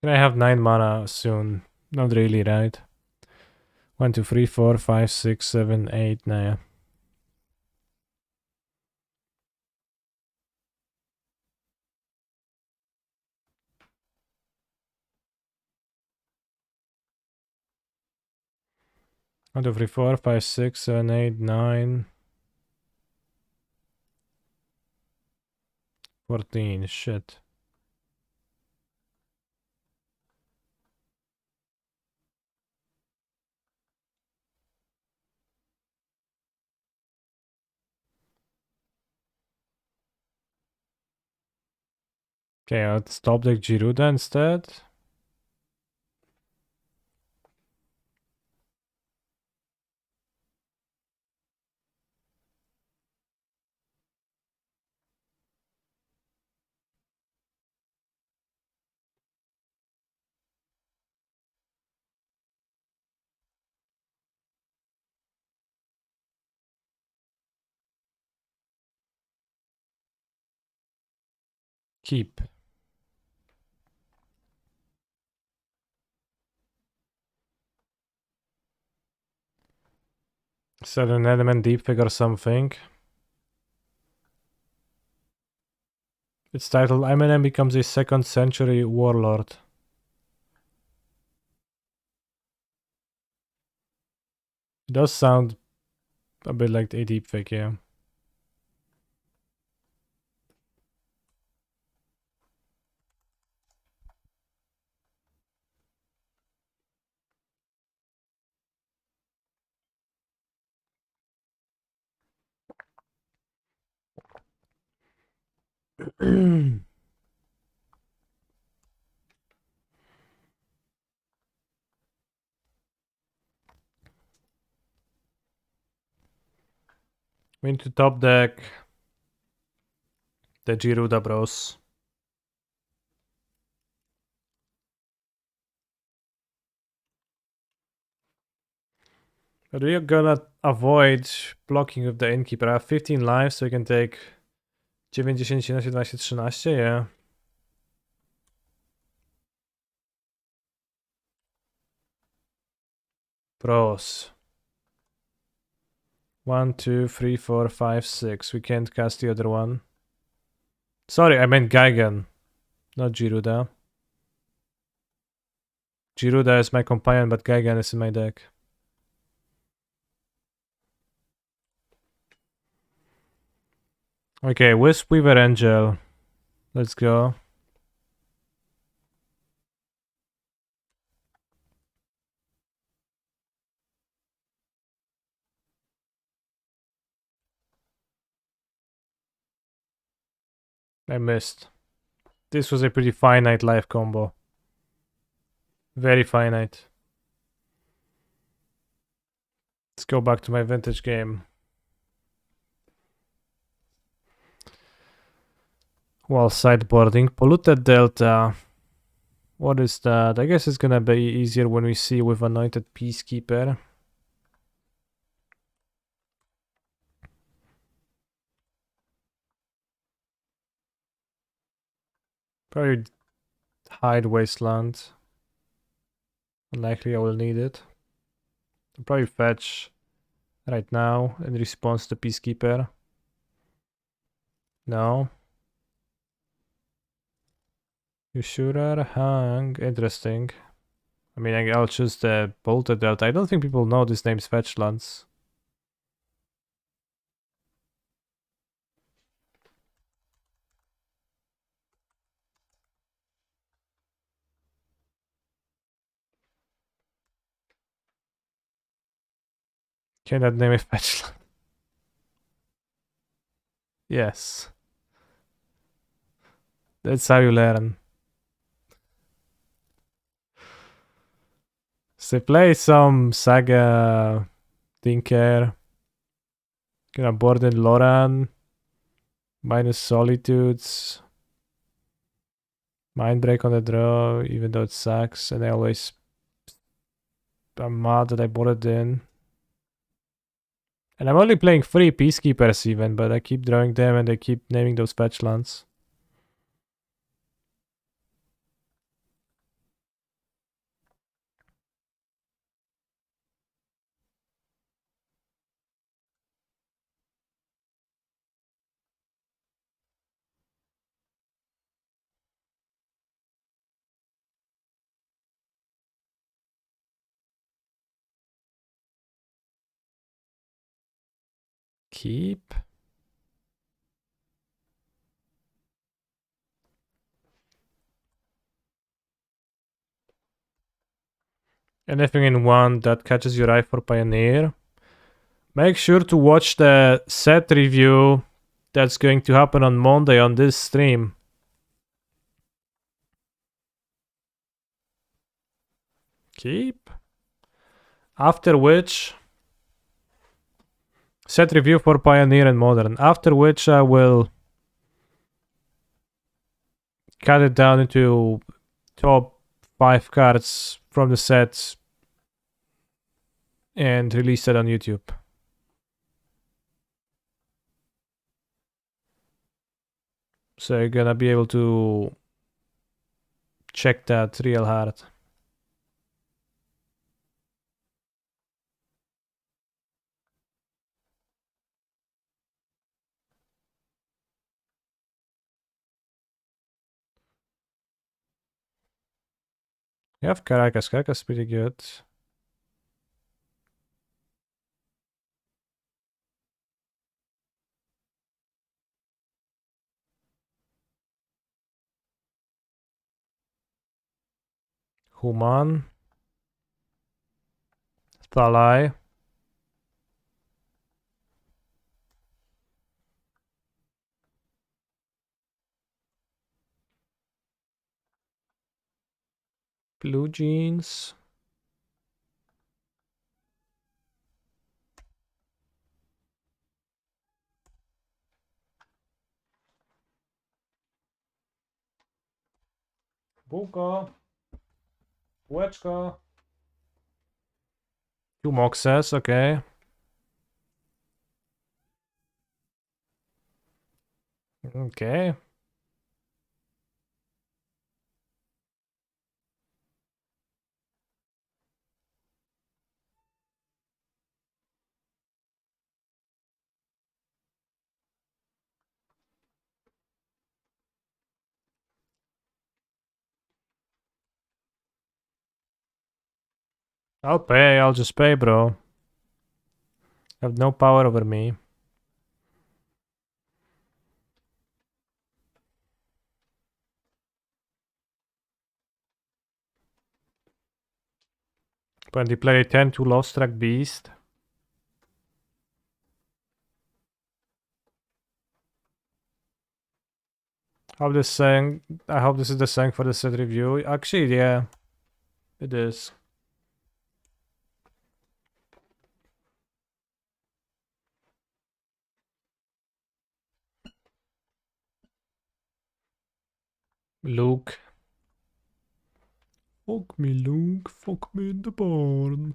Can I have 9 mana soon? Not really, right? 1, 2, 3, 4, 5, 6, 7, 8, nah. One, two, three, 4, 5, 6, 7, 8, 9. 14, shit. Okay, I'll stop the Giruda instead. Keep. Set an element deep figure something. Its title, Eminem becomes a 2nd century warlord. It does sound a bit like a deepfake, yeah. Into top deck. The Giruda Bros. But we are gonna avoid blocking with the Innkeeper. I have 15 lives, so we can take 9, 10, 11, 12, 13, yeah. Bros. 1, 2, 3, 4, 5, 6. We can't cast the other one. Sorry, I meant Gaigan, not Giruda. Giruda is my companion, but Gaigan is in my deck. Okay, Wisp Weaver Angel. Let's go. I missed. This was a pretty finite life combo. Very finite. Let's go back to my vintage game. While sideboarding, Polluted Delta. What is that? I guess it's gonna be easier when we see with Anointed Peacekeeper. Probably hide Wasteland. Unlikely I will need it. I'll probably fetch right now in response to Peacekeeper. No. You sure hang. Interesting. I mean, I'll choose the Bolted Delta. I don't think people know this name's Fetchlands. Can that name is Fetchland? Yes. That's how you learn. So play some Saga Tinker. Gonna board in Loran. Minus Solitudes. Mindbreak on the draw, even though it sucks. And I'm mad that I boarded in. And I'm only playing 3 Peacekeepers even, but I keep drawing them and they keep naming those fetch lands. Keep. Anything in one that catches your eye for Pioneer. Make sure to watch the set review that's going to happen on Monday on this stream. Keep. After which, set review for Pioneer and Modern. After which I will cut it down into top 5 cards from the sets and release it on YouTube. So you're gonna be able to check that real hard. You have Caracas. Caracas is pretty good. Human. Thalai. Blue Jeans. Bułko. Bułeczko. Two moxes, okay. Okay. I'll pay, I'll just pay, bro. Have no power over me. When they play 10 to Lost Track Beast. Hope this saying, I hope this is the saying for the set review. Actually, yeah, it is. Luke. Fuck me, Luke. Fuck me in the barn.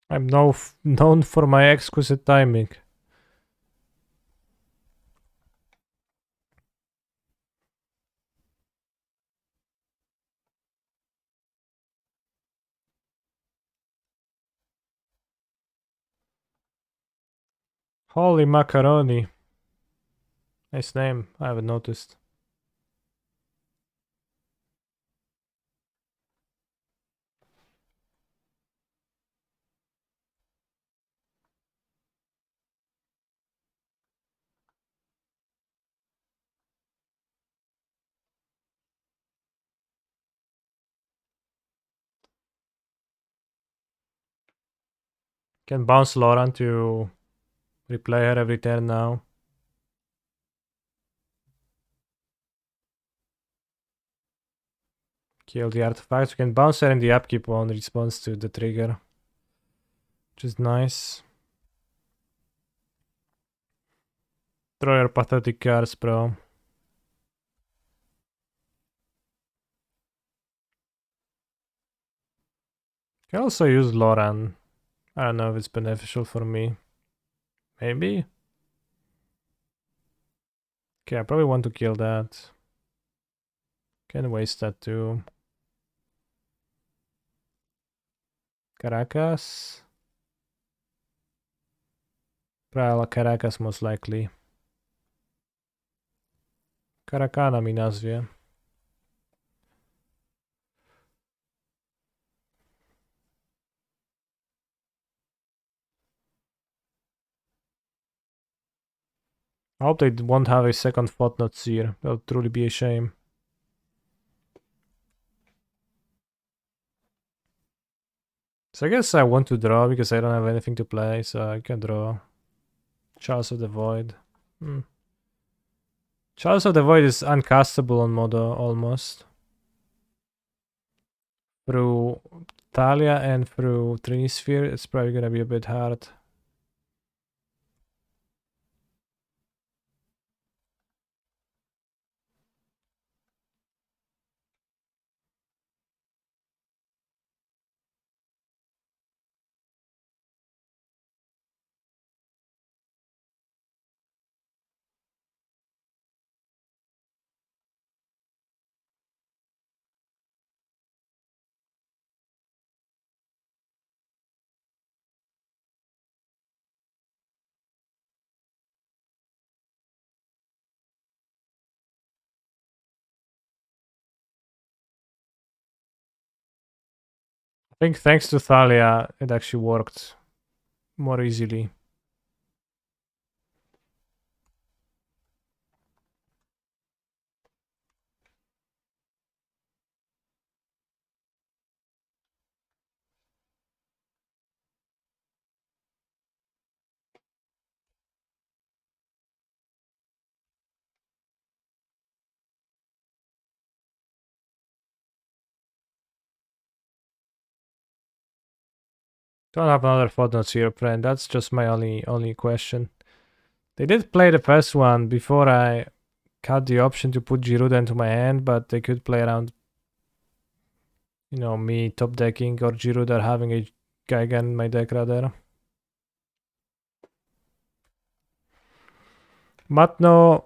I'm known for my exquisite timing. Holy macaroni. Nice name, I haven't noticed. Can bounce Lauren to replay her every turn now. Kill the artifacts. We can bounce her in the upkeep on response to the trigger. Which is nice. Throw your pathetic cards, bro. Can also use Lauren. I don't know if it's beneficial for me. Maybe? Okay, I probably want to kill that. Can waste that too. Caracas? Probably Caracas most likely. Karakana mi nazwie. I hope they won't have a second Thought-Knot Seer. That would truly be a shame. So I guess I want to draw because I don't have anything to play, so I can draw. Chalice of the Void. Chalice of the Void is uncastable on Modo almost. Through Thalia and through Trinisphere, it's probably gonna be a bit hard. I think thanks to Thalia, it actually worked more easily. Don't have another footnotes here, friend. That's just my only question. They did play the first one before I had the option to put Giruda into my hand, but they could play around, you know, me top decking or Giruda having a Gaigan in my deck rather. Matno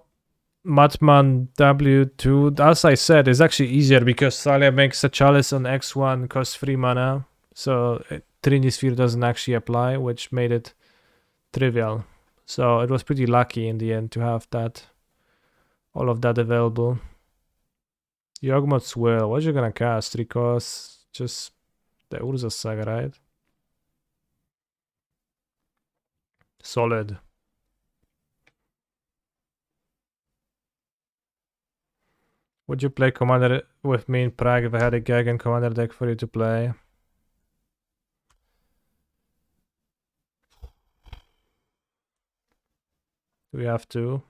Matman W2, as I said, is actually easier because Thalia makes a chalice on X1, costs 3 mana, so Trinisphere doesn't actually apply, which made it trivial. So it was pretty lucky in the end to have that, all of that available. Yawgmoth's Will, what you gonna cast? 3 costs, just the Urza Saga, right? Solid. Would you play Commander with me in Prague if I had a Gagan Commander deck for you to play? Do we have to?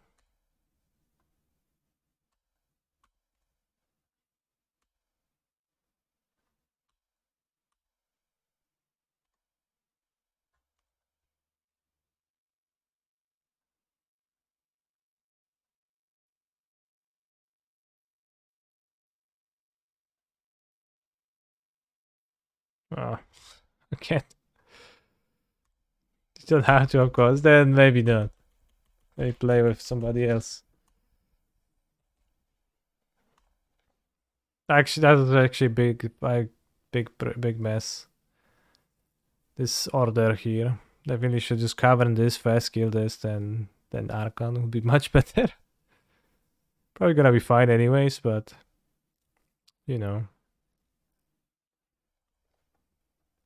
Oh, I can't. You don't have to, of course. Then maybe not. Maybe play with somebody else. Actually, that was actually big mess. This order here. Definitely should just cover this, fast kill this, then Archon would be much better. Probably gonna be fine anyways, but you know.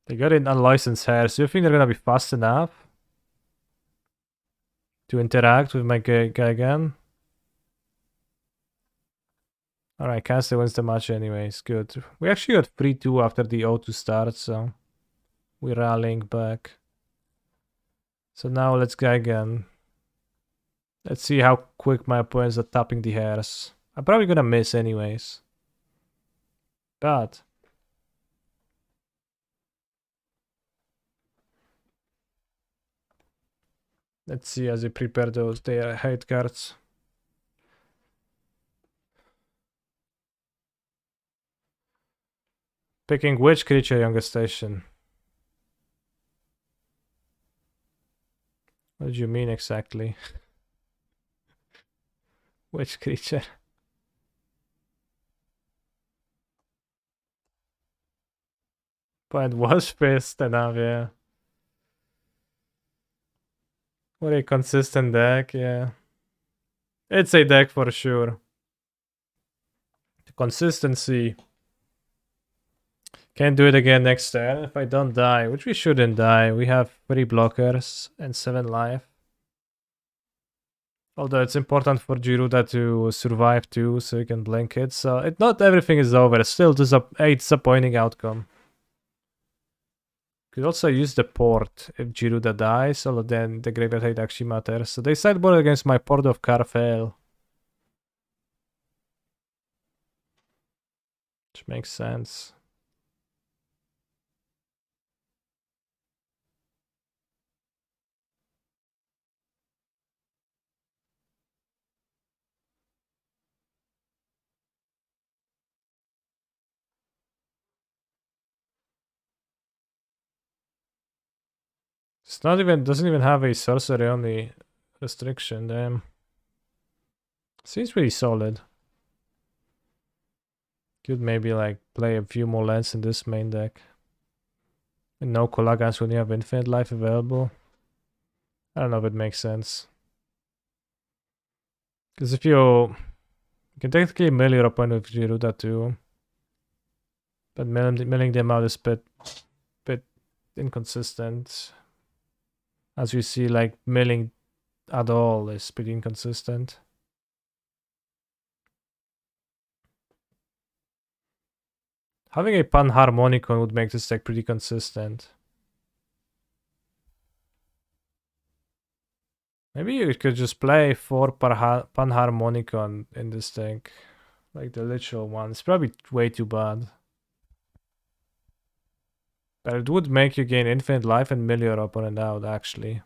They got in unlicensed hair, so you think they're gonna be fast enough to interact with my guy again? Alright, Caster wins the match anyways, good. We actually got 3-2 after the O2 start, so we're rallying back. So now let's go again. Let's see how quick my opponents are tapping the hairs. I'm probably gonna miss anyways. But let's see as they prepare their hate cards. Picking which creature, youngest station? What do you mean exactly? Which creature? But was pissed enough, yeah. What a consistent deck, yeah. It's a deck for sure. The consistency. Can't do it again next turn if I don't die, which we shouldn't die. We have 3 blockers and 7 life. Although it's important for Giruda to survive too, so you can blink it. So not everything is over. It's still just a disappointing outcome. Could also use the port if Giruda dies, so then the Graveyard Hate actually matters. So they sideboard against my Port of Carfel. Which makes sense. It's not even, doesn't even have a sorcery only restriction, damn. Seems pretty solid. Could maybe like play a few more lands in this main deck. And no Kolagans when you have infinite life available. I don't know if it makes sense. Because if you can technically mill your opponent with Giruda too. But milling them out is a bit inconsistent. As you see, like milling at all is pretty inconsistent. Having a Panharmonicon would make this deck pretty consistent. Maybe you could just play 4 Panharmonicon in this deck. Like the literal one. It's probably way too bad. But it would make you gain infinite life and mill your opponent out, actually.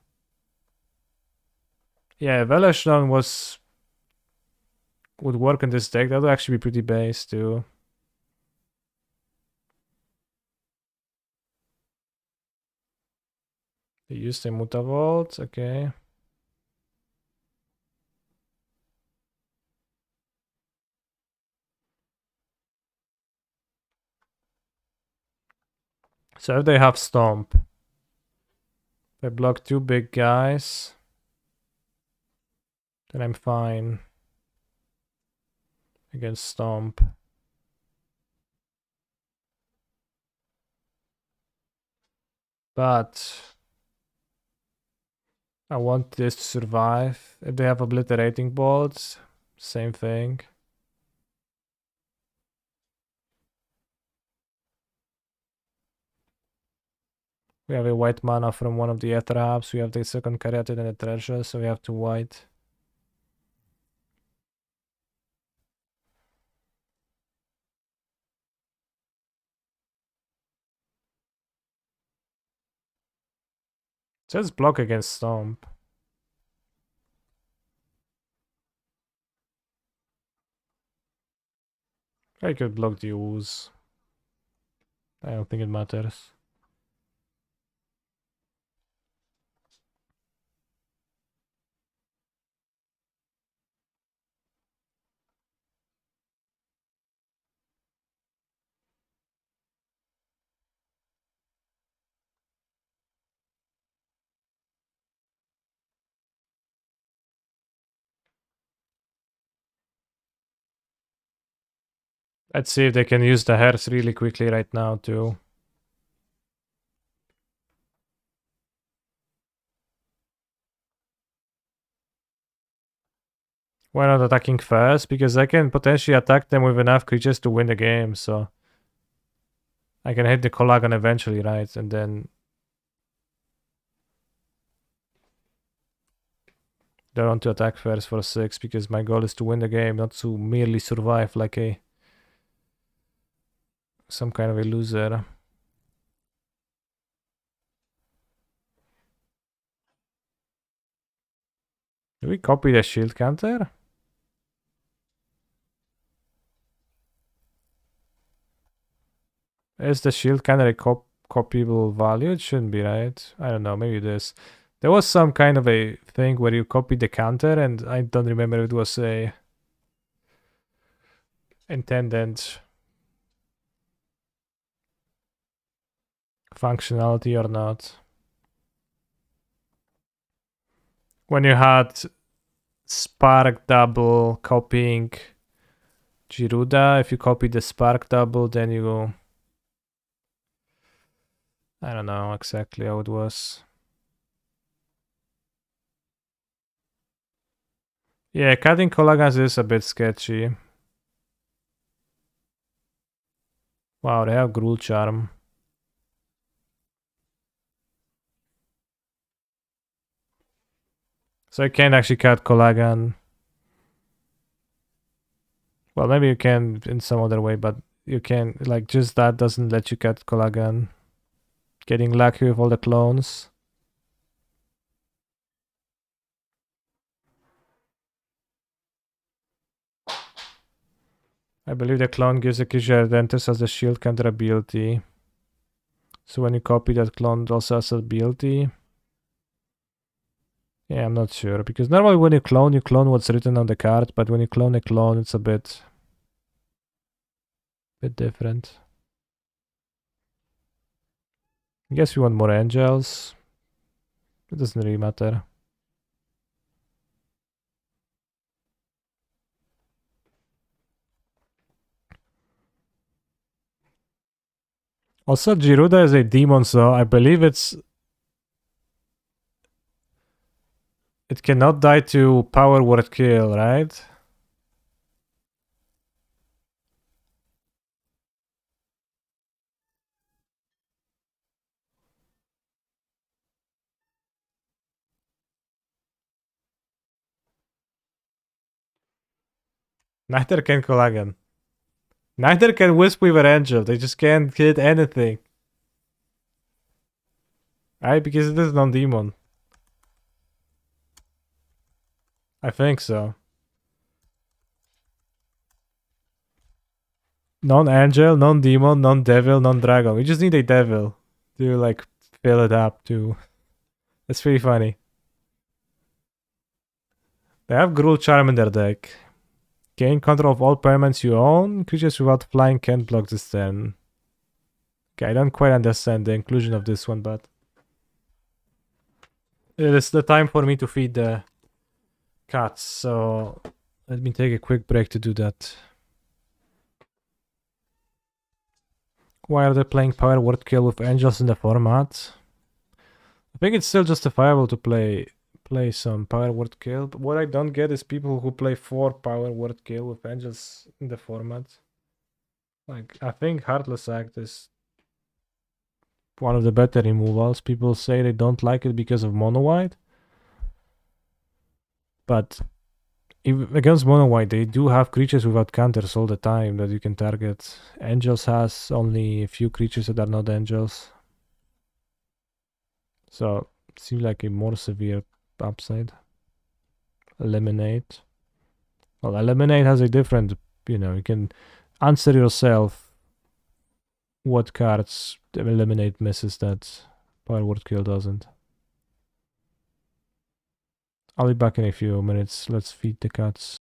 Yeah, Velashnon would work in this deck. That would actually be pretty base too. They used a Mutavault, okay. So if they have Stomp, they block 2 big guys, then I'm fine against Stomp. But I want this to survive. If they have Obliterating Bolts, same thing. We have a white mana from one of the Attraps. We have the second Caryatid and the treasure, so we have 2 white. Just block against Stomp. I could block the Ooze. I don't think it matters. Let's see if they can use the Hearth really quickly right now too. Why not attacking first? Because I can potentially attack them with enough creatures to win the game, so I can hit the Colagon eventually, right? And then they want to attack first for 6 because my goal is to win the game, not to merely survive like some kind of a loser. Do we copy the shield counter? Is the shield counter a copyable value? It shouldn't be, right? I don't know, maybe it is. There was some kind of a thing where you copied the counter, and I don't remember if it was a intended functionality or not. When you had Spark Double copying Giruda, if you copy the Spark Double, then you go. I don't know exactly how it was. Yeah, cutting Colagans is a bit sketchy. Wow, they have Gruul Charm. So I can't actually cut Colagan. Well, maybe you can in some other way, but you can, like, just that doesn't let you cut Colagan. Getting lucky with all the clones. I believe the clone gives a creature that enters as a shield counter ability. So when you copy that clone, it also has ability. Yeah, I'm not sure. Because normally when you clone what's written on the card, but when you clone a clone, it's a bit different. I guess we want more angels. It doesn't really matter. Also, Giruda is a demon, so I believe it cannot die to power word kill, right? Neither can Collagen. Neither can Wispweaver Angel. They just can't hit anything. Right? Because it is non-demon. I think so. Non-angel, non-demon, non-devil, non-dragon. We just need a devil to like fill it up too. That's pretty funny. They have Gruul Charm in their deck. Gain control of all permanents you own. Creatures without flying can't block this turn. Okay, I don't quite understand the inclusion of this one, but it is the time for me to feed the cats, so let me take a quick break to do that. Why are they playing Power Word Kill with Angels in the format? I think it's still justifiable to play some Power Word Kill, but what I don't get is people who play 4 Power Word Kill with Angels in the format. Like, I think Heartless Act is one of the better removals. People say they don't like it because of Mono White. But against Mono White, they do have creatures without counters all the time that you can target. Angels has only a few creatures that are not angels. So, it seems like a more severe upside. Eliminate. Well, Eliminate has a different, you can answer yourself what cards Eliminate misses that Power Word Kill doesn't. I'll be back in a few minutes. Let's feed the cats.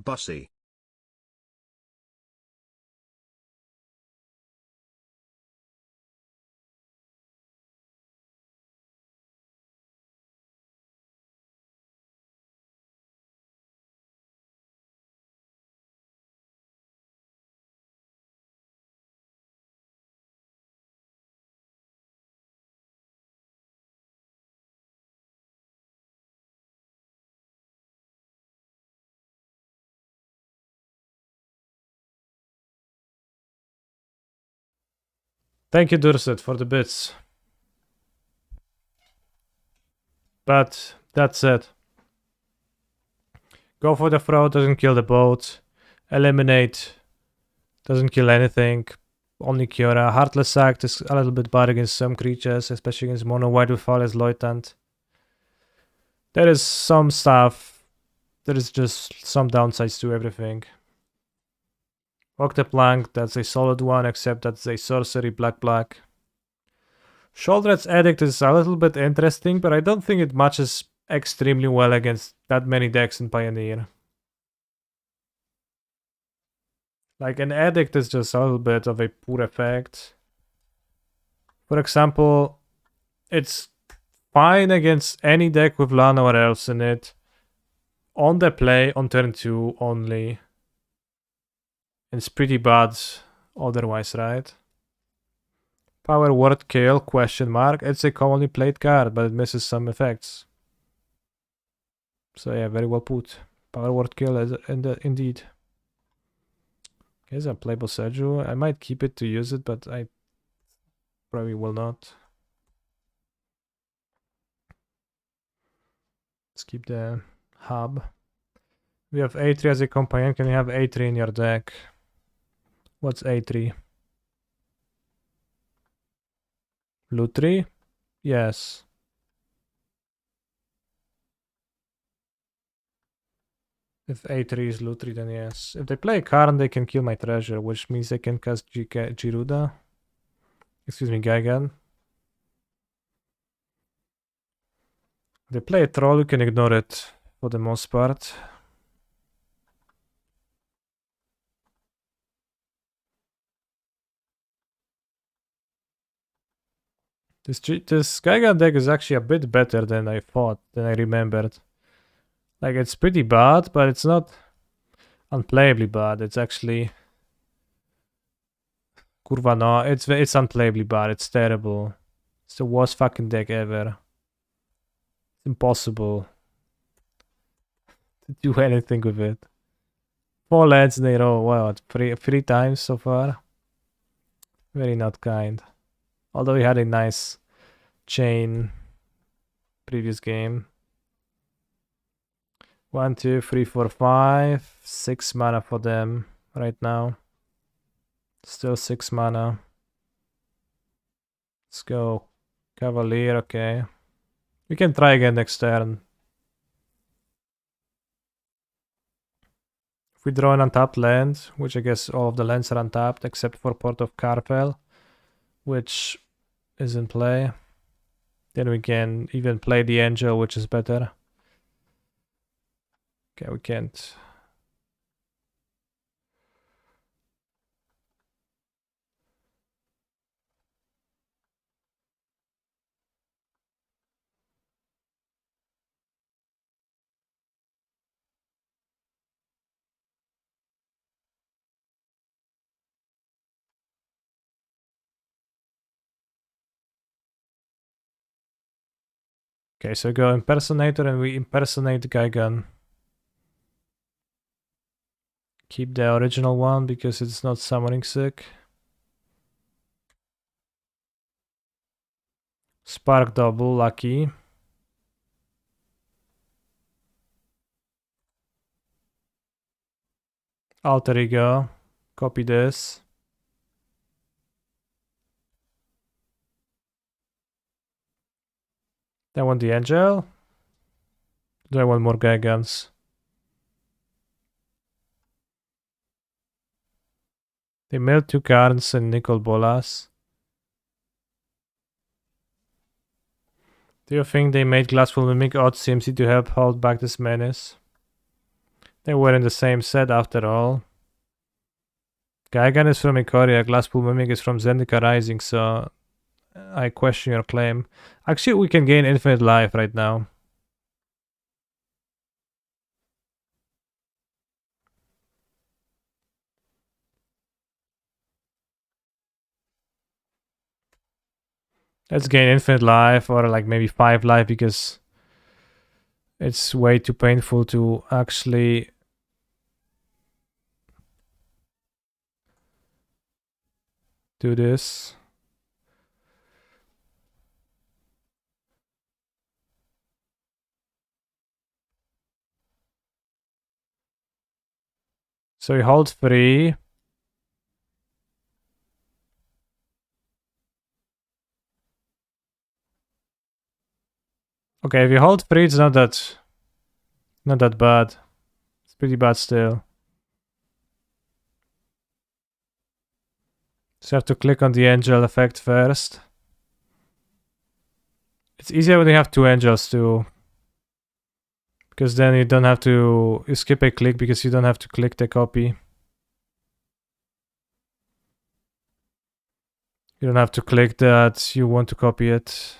Bussy. Thank you, Durset, for the bits. But that's it. Go for the throw, doesn't kill the boat. Eliminate, doesn't kill anything. only Kiora. Heartless Act is a little bit bad against some creatures, especially against mono white with Fall as Loitant. There is some stuff. There is just some downsides to everything. Octoplank, that's a solid one, except that's a sorcery black. Sholdred's Edict is a little bit interesting, but I don't think it matches extremely well against that many decks in Pioneer. Like, an Edict is just a little bit of a poor effect. For example, it's fine against any deck with Lana or Elves in it. On the play, on turn 2 only. It's pretty bad otherwise, right? Power Word Kill, question mark. It's a commonly played card, but it misses some effects. So yeah, very well put. Power Word Kill is indeed. Here's a playable Sergio. I might keep it to use it, but I probably will not. Let's keep the hub. We have A3 as a companion. Can you have A3 in your deck? What's A3? Lutri? Yes. If A3 is Lutri, then yes. If they play Karn, they can kill my treasure, which means they can cast Giruda. Excuse me, Gaigan. If they play a Troll, you can ignore it for the most part. This Gaigan deck is actually a bit better than I thought, than I remembered. Like, it's pretty bad, but it's not unplayably bad. It's actually... Kurva, no, it's unplayably bad. It's terrible. It's the worst fucking deck ever. It's impossible to do anything with it. 4 lands in a row. Wow, three times so far. Very not kind. Although we had a nice chain previous game. 1, 2, 3, 4, 5. 6 mana for them right now. Still 6 mana. Let's go. Cavalier, okay. We can try again next turn. If we draw an untapped land, which I guess all of the lands are untapped except for Port of Carfel, which is in play, then we can even play the Angel, which is better. Okay, we can't. Okay, so go Impersonator and we impersonate Gaigan. Keep the original one because it's not summoning sick. Spark double, lucky. Alter Ego. Copy this. I want the Angel. Do I want more Gaigans? They milled 2 cards and Nicol Bolas. Do you think they made Glassful Mimic odd CMC to help hold back this menace? They were in the same set after all. Gaigan is from Ikoria, Glasspool Mimic is from Zendika Rising, so I question your claim. Actually, we can gain infinite life right now. Let's gain infinite life, or like maybe 5 life, because it's way too painful to actually do this. So he holds 3. Okay, if you hold free, it's not that bad. It's pretty bad still. So you have to click on the angel effect first. It's easier when you have two angels too. Because then you don't have to skip a click because you don't have to click the copy. You don't have to click that you want to copy it.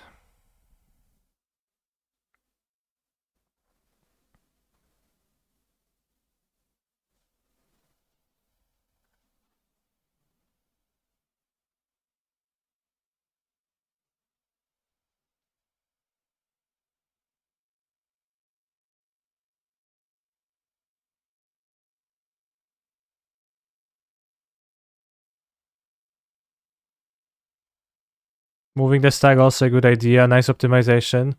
Moving the stack also a good idea, nice optimization.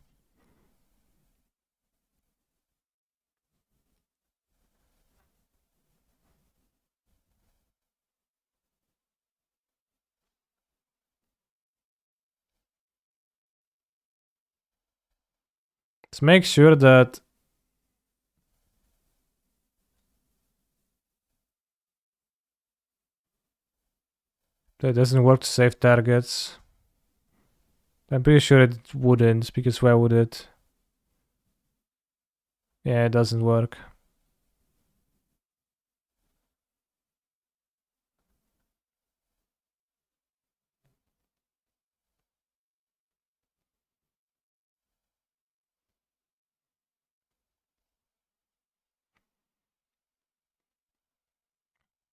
Let's make sure that that doesn't work to save targets. I'm pretty sure it wouldn't, because why would it? Yeah, it doesn't work.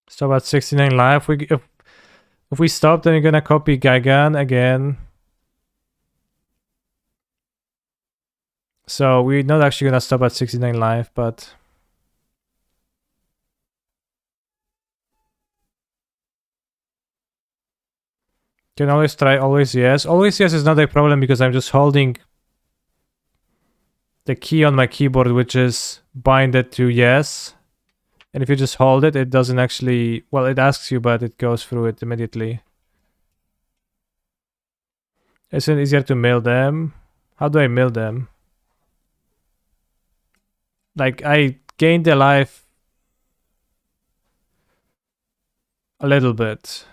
Stop at 69 live. If we stop, then you're gonna copy Gigan again. So we're not actually gonna stop at 69 live, but can always try always yes. Always yes is not a problem because I'm just holding the key on my keyboard, which is binded to yes. And if you just hold it, it doesn't actually, well, it asks you, but it goes through it immediately. Isn't it easier to mill them? How do I mill them? Like, I gained the life a little bit.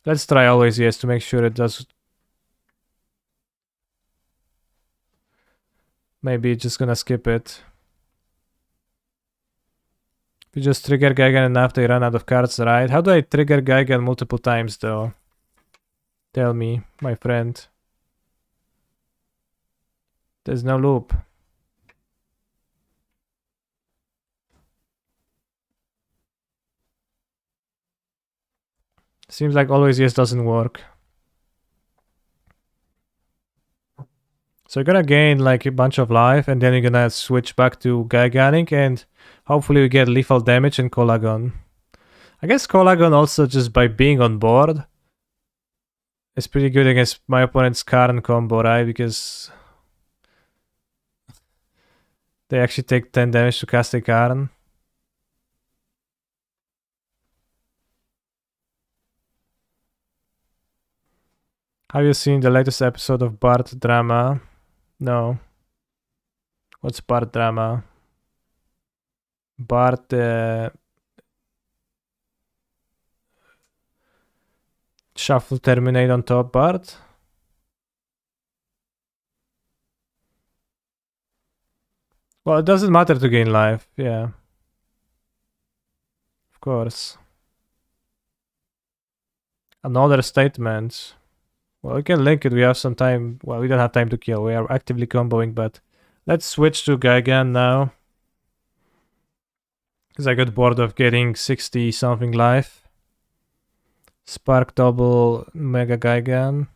Let's try always yes to make sure it does. Maybe it's just gonna skip it. If you just trigger Gigan enough, they run out of cards, right? How do I trigger Gigan multiple times, though? Tell me, my friend. There's no loop. Seems like always yes doesn't work. So you're gonna gain like a bunch of life, and then you're gonna switch back to Gigantic, and hopefully we get lethal damage and Kolagon. I guess Kolagon also, just by being on board, is pretty good against my opponent's Karn combo, right? Because they actually take 10 damage to cast a Karn. Have you seen the latest episode of Bart Drama? No. What's Bart Drama? Bart, Shuffle Terminate on top, Bart? Well, it doesn't matter to gain life, yeah. Of course. Another statement. Well, we can link it, we have some time. Well, we don't have time to kill, we are actively comboing, but let's switch to Gigan now. Because I got bored of getting 60 something life. Spark double Mega Gigan.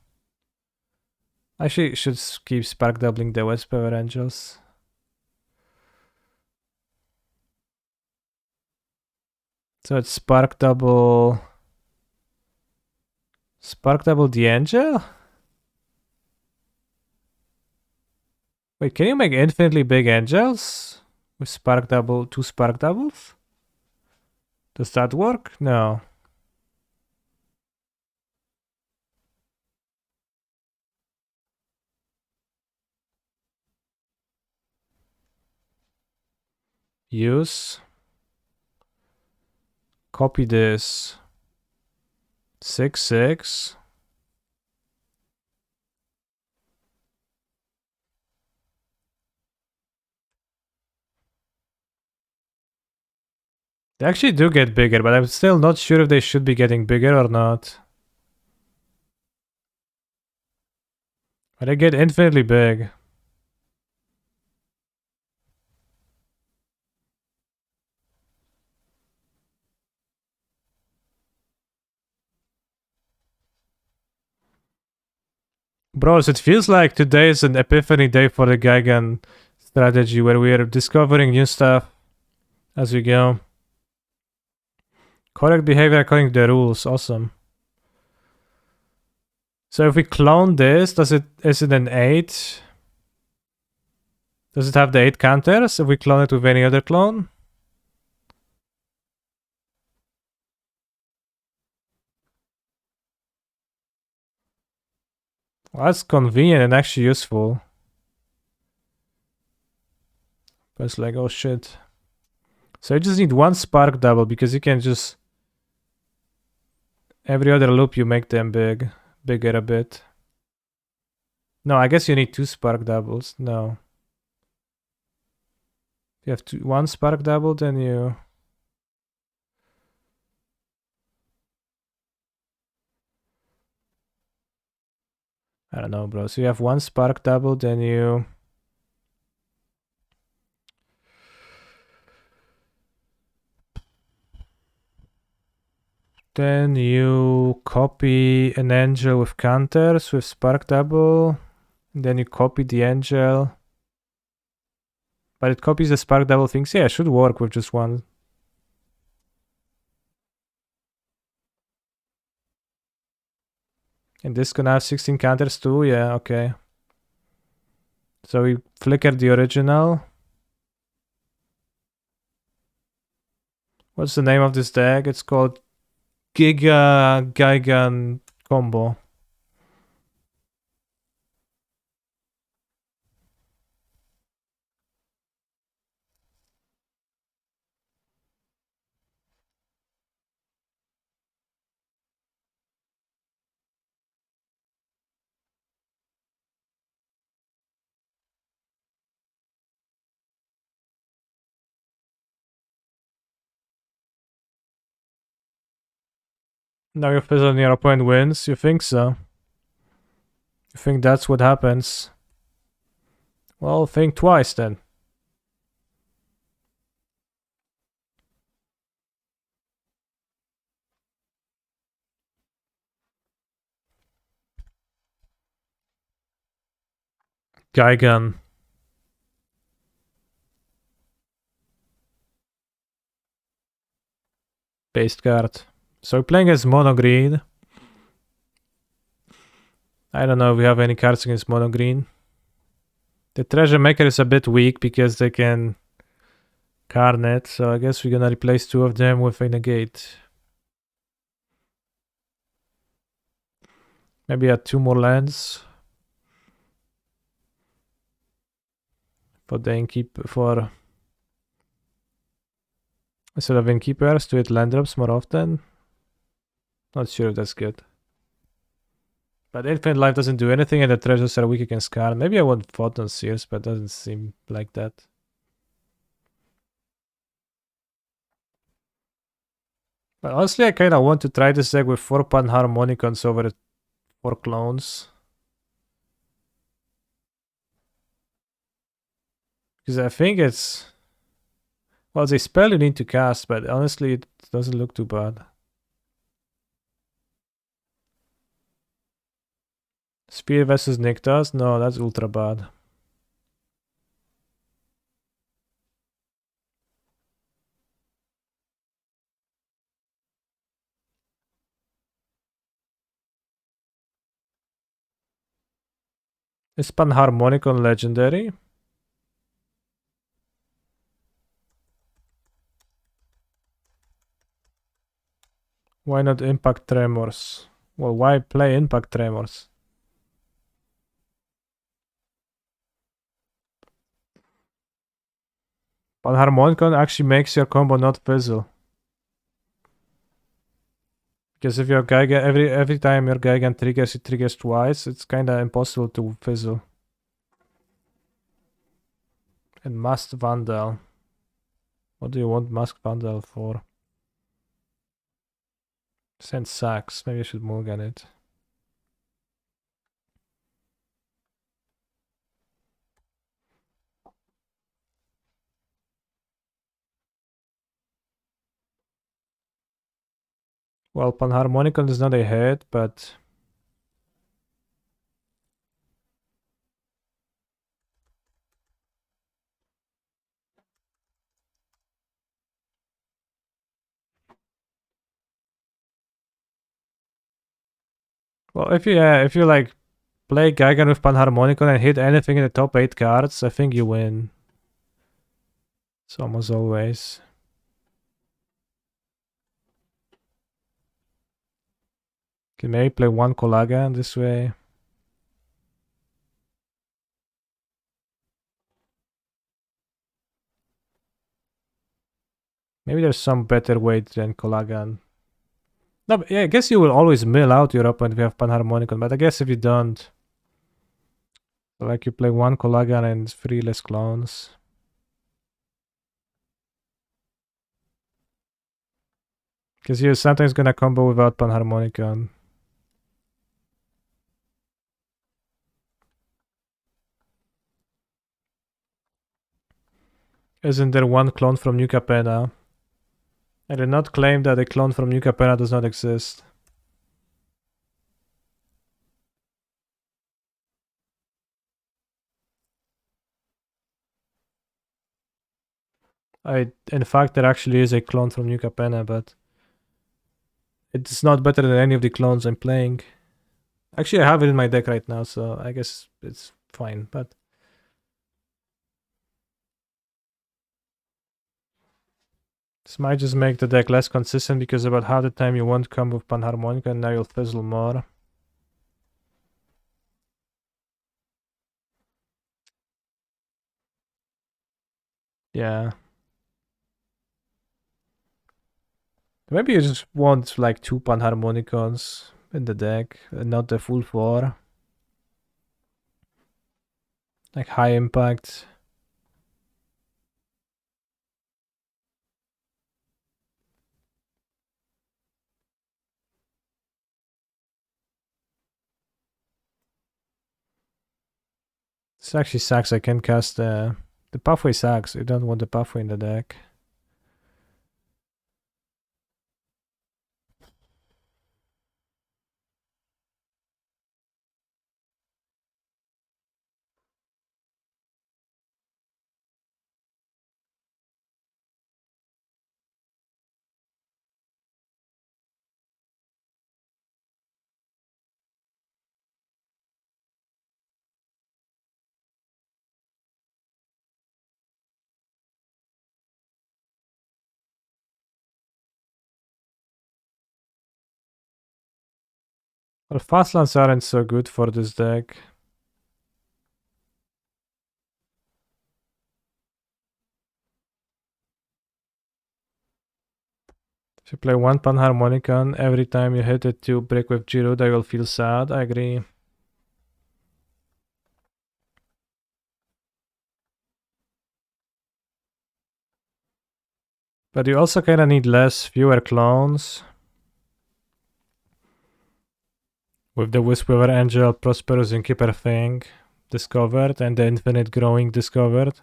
I should keep spark doubling the West Power Angels. So it's spark double the angel? Wait, can you make infinitely big angels with spark double, 2 spark doubles? Does that work? No. Use. Copy this. 6. They actually do get bigger, but I'm still not sure if they should be getting bigger or not. But they get infinitely big. Bros, it feels like today is an epiphany day for the Gigan strategy where we are discovering new stuff as we go. Correct behavior according to the rules. Awesome. So if we clone this, is it an 8? Does it have the 8 counters if we clone it with any other clone? Well, that's convenient and actually useful. But it's like, oh shit. So you just need one spark double because you can just... Every other loop you make them bigger a bit. No, I guess you need 2 spark doubles. No. If you have one spark double, then you... I don't know, bro. So you have one spark double, then you... Then you copy an angel with counters with spark double. Then you copy the angel. But it copies the spark double things. Yeah, it should work with just one. And this gonna have 16 counters too? Yeah, okay. So we flicker the original. What's the name of this deck? It's called Gigan Combo. Now your fizzle and your opponent wins. You think so? You think that's what happens? Well, think twice then. Gigan. Based card. So we're playing as mono green. I don't know if we have any cards against mono green. The Treasure Maker is a bit weak because they can Carnet, so I guess we're gonna replace 2 of them with a negate. Maybe add 2 more lands. For the innkeep for instead of innkeepers to hit land drops more often. Not sure if that's good. But Infinite Life doesn't do anything and the treasures are weak against Karn. Maybe I want Photon Sears, but it doesn't seem like that. But honestly, I kinda want to try this deck with 4 Panharmonicons over 4 clones. Because I think it's... Well, it's a spell you need to cast, but honestly, it doesn't look too bad. Spear versus Nykthos? No, that's ultra bad. Is Panharmonicon legendary? Why not Impact Tremors? Well, why play Impact Tremors? Panharmonicon actually makes your combo not fizzle. Because if your Geigen, every time your Geigen triggers, it triggers twice, it's kinda impossible to fizzle. And Masked Vandal. What do you want Masked Vandal for? Send sacks. Maybe I should mulligan it. Well, Panharmonicon is not a hit, but... Well, if you like play Geigen with Panharmonicon and hit anything in the top 8 cards, I think you win. It's almost always. Can maybe play one Colagan this way. Maybe there's some better way than Colagan. No, but yeah, I guess you will always mill out your opponent if you have Panharmonicon, but I guess if you don't, like you play one Colagan and 3 less clones. Because you're sometimes gonna combo without Panharmonicon. Isn't there one clone from New Capenna? I did not claim that a clone from New Capenna does not exist. In fact, there actually is a clone from New Capenna, but it's not better than any of the clones I'm playing. Actually, I have it in my deck right now, so I guess it's fine, but... This might just make the deck less consistent because about half the time you won't come with Panharmonica and now you'll fizzle more. Yeah. Maybe you just want like 2 Panharmonicons in the deck and not the full 4. Like high impact. This actually sucks. I can cast the pathway sucks. You don't want the pathway in the deck. Well, fastlands aren't so good for this deck. If you play one Panharmonicon, every time you hit it to break with Giroud, I will feel sad. I agree. But you also kinda need fewer clones. With the Whisperer Angel, Prosperous Innkeeper thing discovered and the Infinite Growing discovered.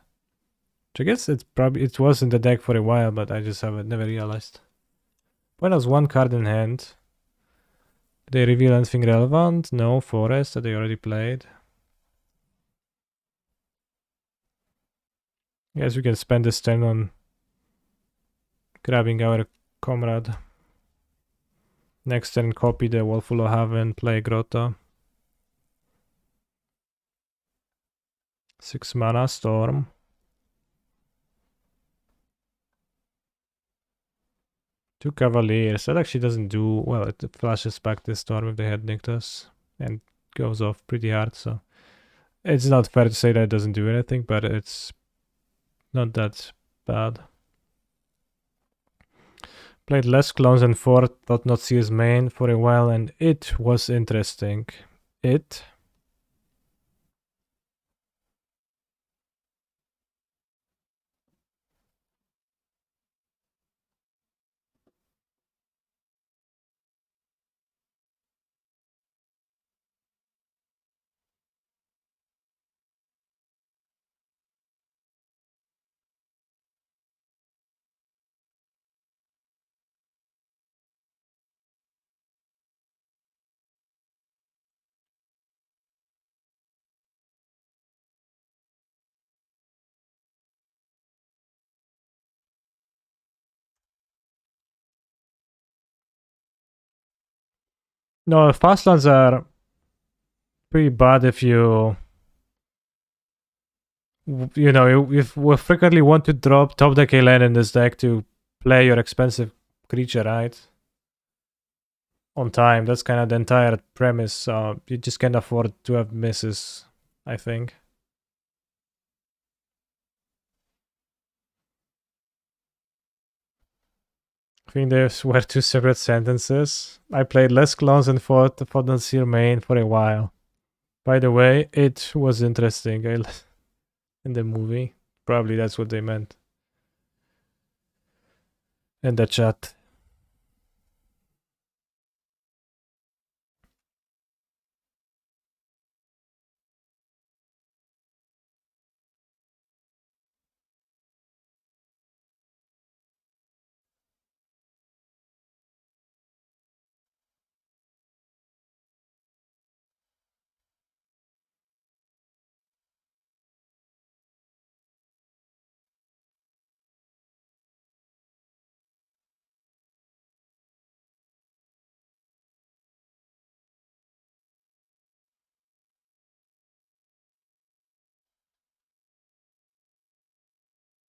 Which I guess it was in the deck for a while, but I just never realized. When has one card in hand? Did they reveal anything relevant? No, Forest that they already played. Guess we can spend this turn on grabbing our comrade. Next turn, copy the Wolfull of Haven, play Grotto. 6 mana, Storm. Two Cavaliers. That actually doesn't do well. It flashes back the Storm if they had nicked us and goes off pretty hard. So it's not fair to say that it doesn't do anything, but it's not that bad. Played less clones than 4, thought not see his main for a while, and it was interesting. It? No, fast lands are pretty bad if you know, if we frequently want to drop top deck a land in this deck to play your expensive creature, right? On time. That's kind of the entire premise. You just can't afford to have misses, I think. I think those were two separate sentences. I played less clones and fought the Fodnansir main for a while. By the way, it was interesting in the movie. Probably that's what they meant. In the chat.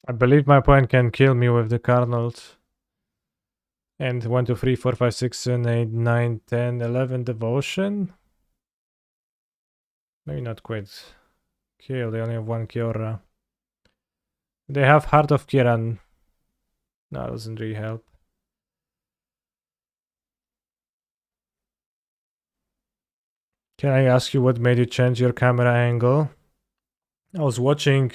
I believe my opponent can kill me with the Carnold. And 1, 2, 3, 4, 5, 6, 7, 8, 9, 10, 11 devotion. Maybe not quite kill, they only have 1 Kiora. They have Heart of Kiran. No, that doesn't really help. Can I ask you what made you change your camera angle? I was watching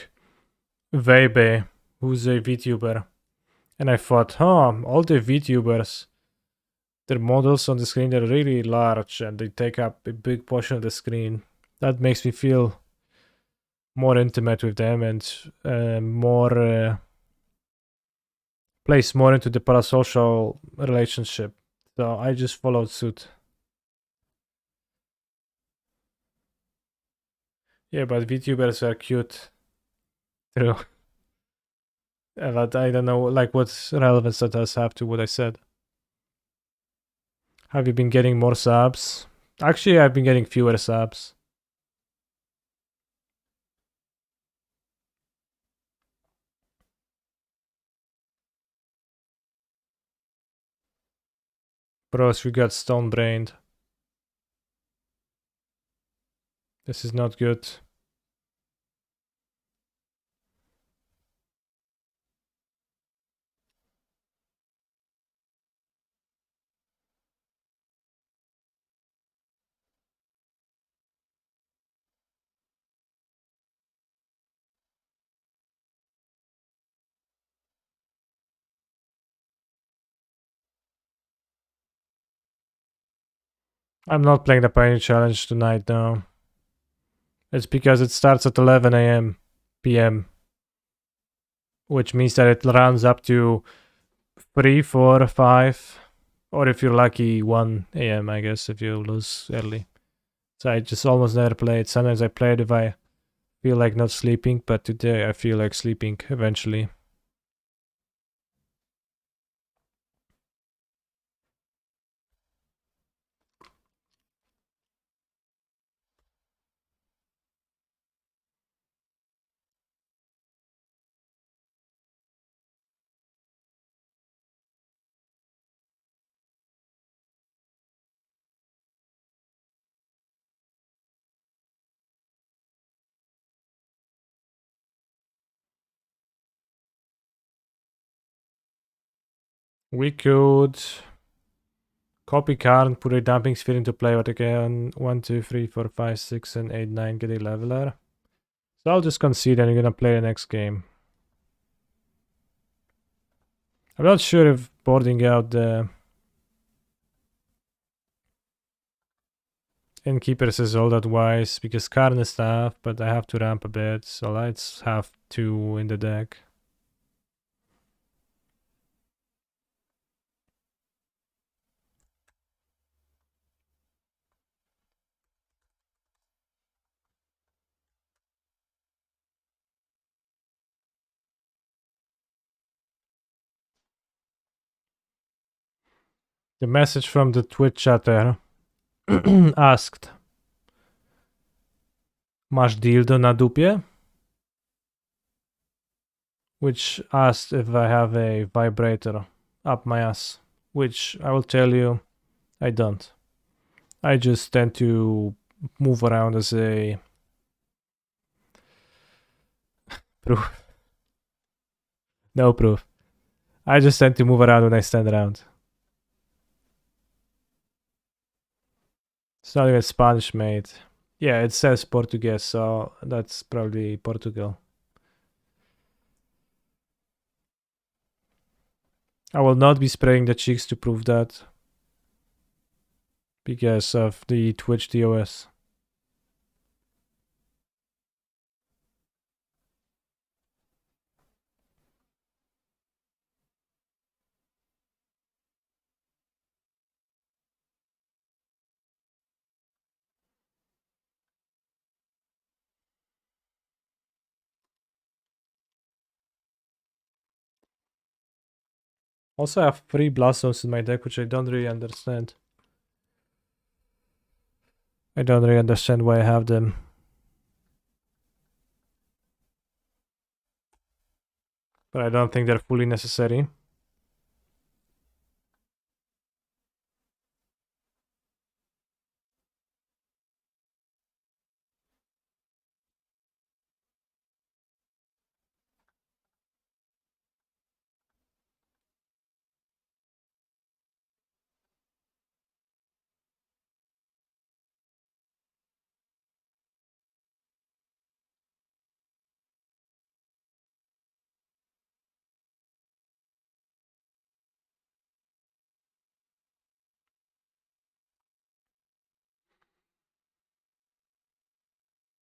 Weibe, who's a VTuber. And I thought, all the VTubers, their models on the screen, they're really large and they take up a big portion of the screen. That makes me feel more intimate with them and more plays more into the parasocial relationship. So I just followed suit. Yeah, but VTubers are cute. True. But I don't know, like, what relevance that does have to what I said. Have you been getting more subs? Actually, I've been getting fewer subs. Bros, we got stone brained. This is not good. I'm not playing the Pioneer Challenge tonight, no. It's because it starts at 11 a.m. p.m. Which means that it runs up to 3, 4, 5, or if you're lucky, 1 a.m., I guess, if you lose early. So I just almost never play it. Sometimes I play it if I feel like not sleeping, but today I feel like sleeping eventually. We could copy card and put a dumping sphere into play, but again, 1, 2, 3, 4, 5, 6, and 8, 9 get a leveler. So I'll just concede and you're gonna play the next game. I'm not sure if boarding out the Innkeepers is all that wise, because Karn is tough, but I have to ramp a bit, so let's have 2 in the deck. The message from the Twitch chatter asked, masz dildo na dupie? Which asked if I have a vibrator up my ass, which I will tell you, I don't. I just tend to move around as a proof. No proof. I just tend to move around when I stand around. It's not even Spanish, mate. Yeah, it says Portuguese, so that's probably Portugal. I will not be spraying the cheeks to prove that, because of the Twitch DOS. Also, I have 3 Blossoms in my deck, which I don't really understand. I don't really understand why I have them. But I don't think they're fully necessary.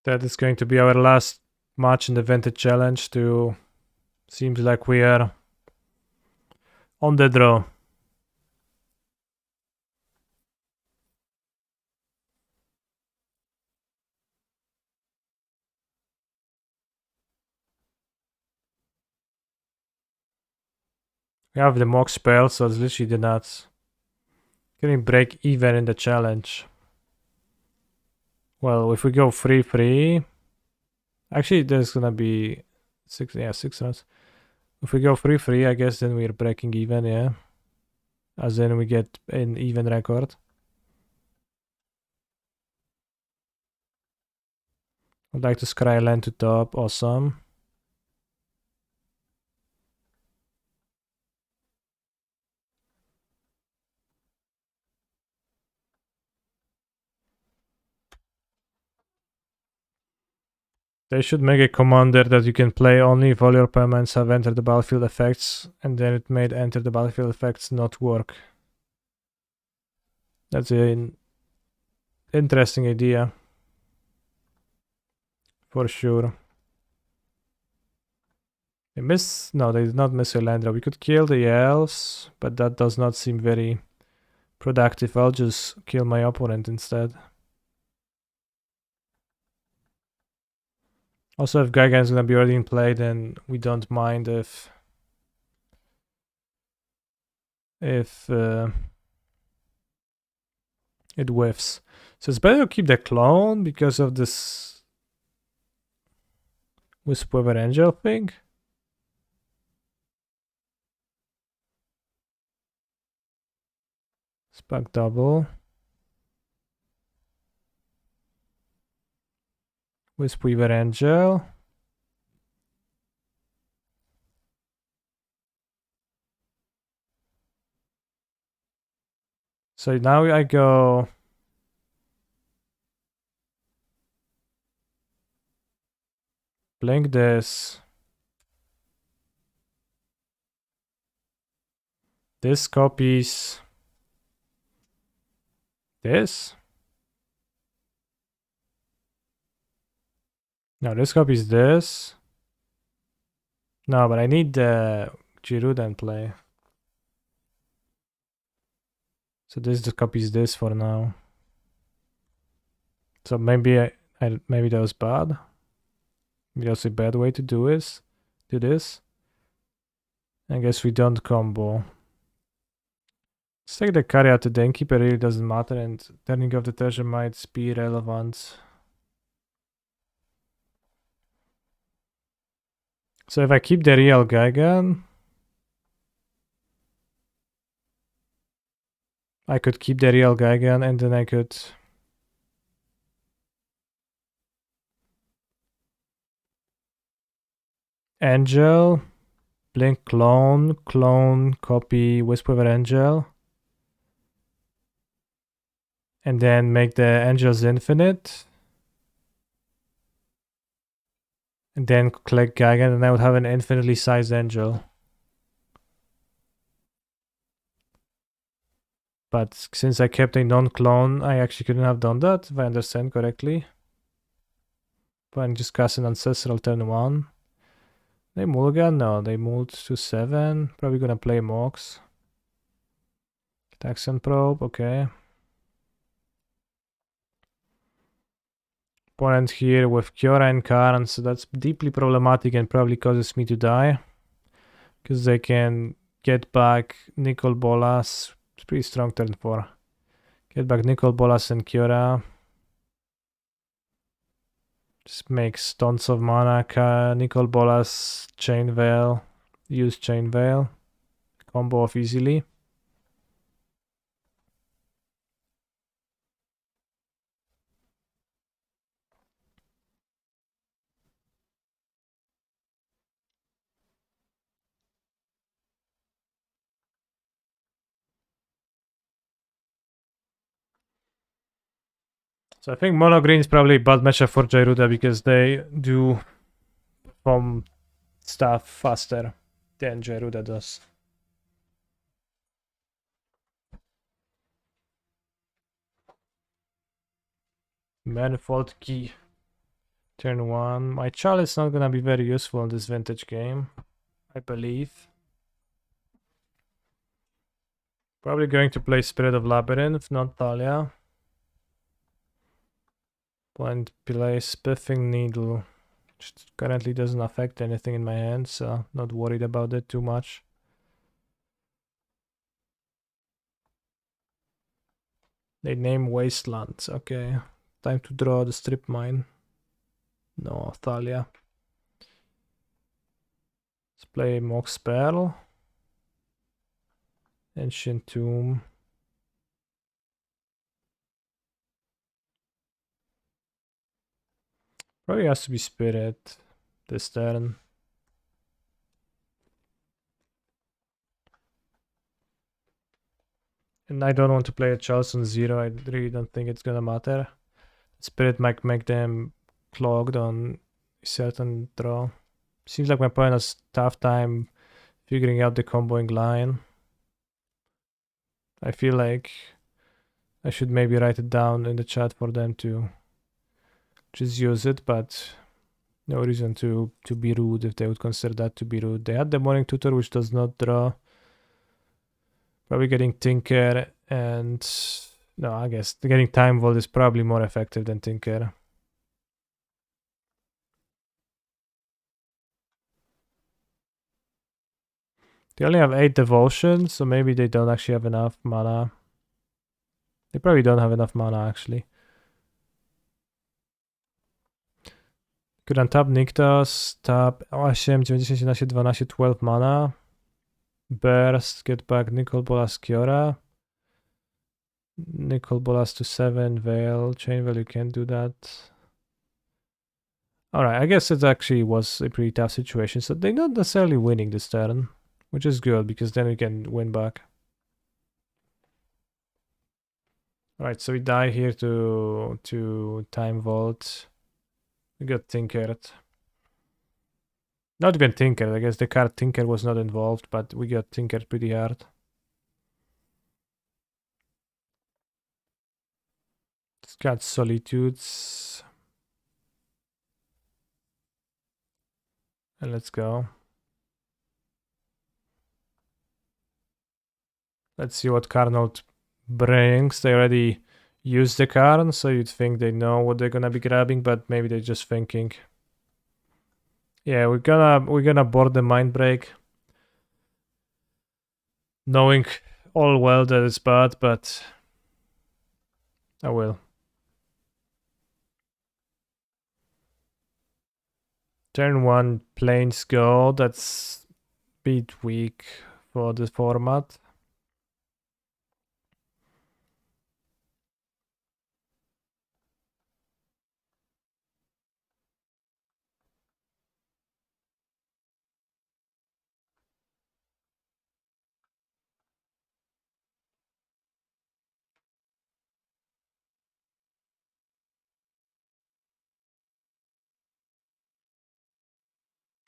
That is going to be our last match in the Vintage Challenge. Seems like we are on the draw. We have the mock spell, so it's literally the nuts. Can we break even in the challenge? Well, if we go 3-3, actually there's gonna be 6 rounds. If we go 3-3, I guess then we're breaking even, yeah. As in we get an even record. I'd like to scry land to top, awesome. They should make a commander that you can play only if all your permanents have entered the battlefield effects, and then it made enter the battlefield effects not work. That's an interesting idea. For sure. They miss... No, they did not miss a land drop. We could kill the elves, but that does not seem very productive. I'll just kill my opponent instead. Also, if Gigan's gonna be already in play, then we don't mind if it whiffs. So it's better to keep the clone because of this Wisp-Weaver Angel thing. Spec double. Wisp-Weaver Angel. So now I go... blink this. This copies this. No, this copies this. No, but I need the Giroud and play. So this just copies this for now. So maybe maybe that was bad. Maybe that's a bad way to do this. I guess we don't combo. Let's take the carry out to the innkeeper, really doesn't matter, and turning off the treasure might be relevant. So if I keep the real Geigen, I could keep the real Geigen and then I could... Angel, blink clone, copy Whisper Angel. And then make the angels infinite. And then click Geigen and I would have an infinitely sized angel. But since I kept a non-clone, I actually couldn't have done that, if I understand correctly. But I'm just casting Ancestral turn 1. They mulligan? No, they moved to 7. Probably gonna play Mox. Tax and Probe, okay. Opponent here with Kiora and Karan, so that's deeply problematic and probably causes me to die. Because they can get back Nicol Bolas. It's pretty strong turn 4. Get back Nicol Bolas and Kiora. Just makes tons of mana. Nicol Bolas, Chain Veil. Use Chain Veil. Combo off easily. So I think mono green is probably a bad matchup for Gyruda because they do perform stuff faster than Gyruda does. Manifold Key. Turn 1. My Chalice is not gonna be very useful in this vintage game, I believe. Probably going to play Spirit of Labyrinth, not Thalia. Blind play Spiffing Needle, which currently doesn't affect anything in my hand, so not worried about it too much. They name Wastelands, okay. Time to draw the Strip Mine. No, Thalia. Let's play Mox Pearl. Ancient Tomb. Probably has to be Spirit this turn. And I don't want to play a Chalice on 0. I really don't think it's gonna matter. Spirit might make them clogged on a certain draw. Seems like my opponent has tough time figuring out the comboing line. I feel like I should maybe write it down in the chat for them to just use it, but no reason to be rude if they would consider that to be rude. They had the Morning Tutor, which does not draw. Probably getting Tinker and... no, I guess getting Time Vault is probably more effective than Tinker. They only have 8 Devotion, so maybe they don't actually have enough mana. They probably don't have enough mana, actually. Could untap Nykthos, tap 8, 9, 10, 11, 12, 12 mana. Burst, get back Nicol Bolas Kiora. Nicol Bolas to 7, Veil, Chain Veil, you can't do that. Alright, I guess it actually was a pretty tough situation, so they're not necessarily winning this turn, which is good, because then we can win back. Alright, so we die here to Time Vault. We got Tinkered. Not even Tinkered, I guess the card Tinker was not involved, but we got Tinkered pretty hard. It's got Solitudes. And let's go. Let's see what Carnold brings. They already used the card, so you'd think they know what they're gonna be grabbing, but maybe they're just thinking. Yeah, we're gonna board the Mind Break. Knowing all well that it's bad, but I will. Turn 1 Plains go. That's a bit weak for the format.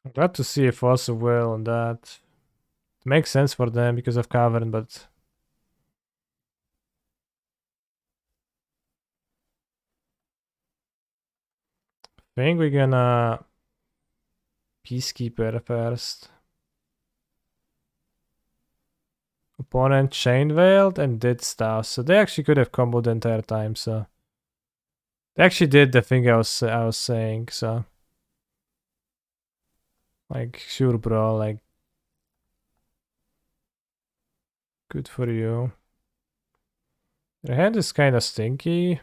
I'm glad to see a Force of Will on that. It makes sense for them because of Cavern, but I think we're gonna Peacekeeper first. Opponent Chain Veiled and did stuff, so they actually could have comboed the entire time. So they actually did the thing I was saying. So like, sure, bro, like, good for you. Their hand is kind of stinky.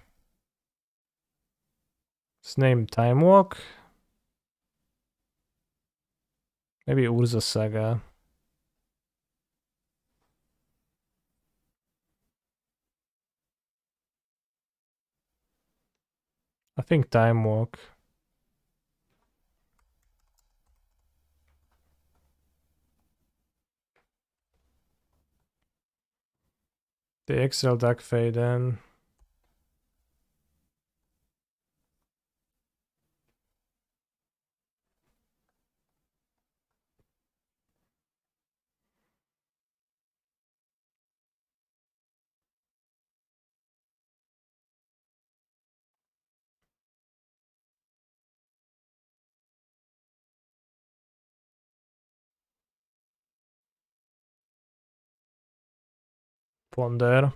It's named Time Walk. Maybe Urza Saga. I think Time Walk. The XL Duck Fade in. Ponder.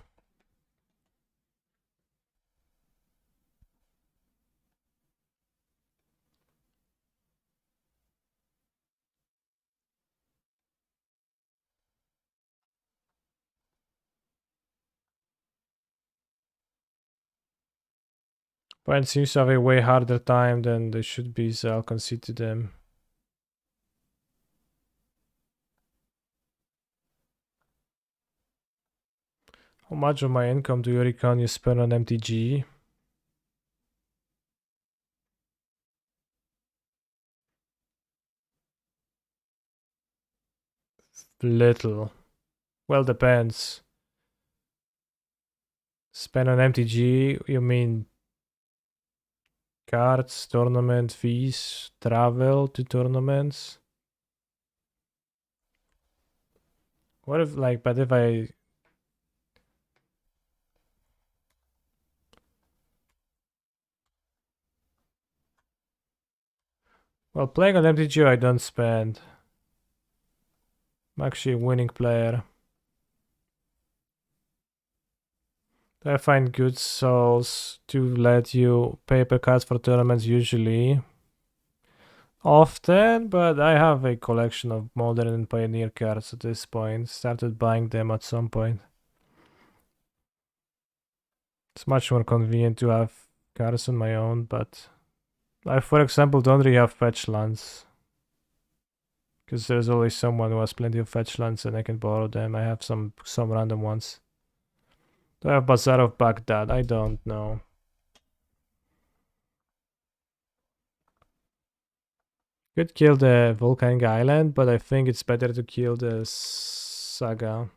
But it seems to have a way harder time than they should be, so I'll concede to them. How much of my income do you reckon you spend on MTG? Little. Well, depends. Spend on MTG, you mean cards, tournament fees, travel to tournaments? What if, like, but if I... Well, playing on MTG I don't spend. I'm actually a winning player. I find good souls to let you paper cards for tournaments usually. Often, but I have a collection of Modern and Pioneer cards at this point. Started buying them at some point. It's much more convenient to have cards on my own, but I, for example, don't really have fetch lands. Because there's always someone who has plenty of fetch lands and I can borrow them. I have some random ones. Do I have Bazaar of Baghdad? I don't know. Could kill the Volcanic Island, but I think it's better to kill the Saga.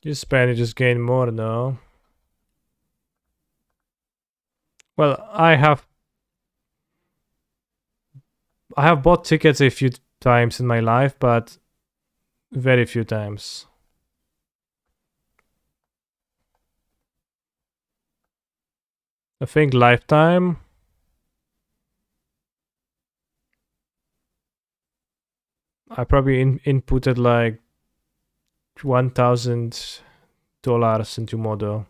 You spend, you just gain more, no? Well, I have bought tickets a few times in my life, but very few times. I think lifetime. I probably inputted like $1,000 into Modo,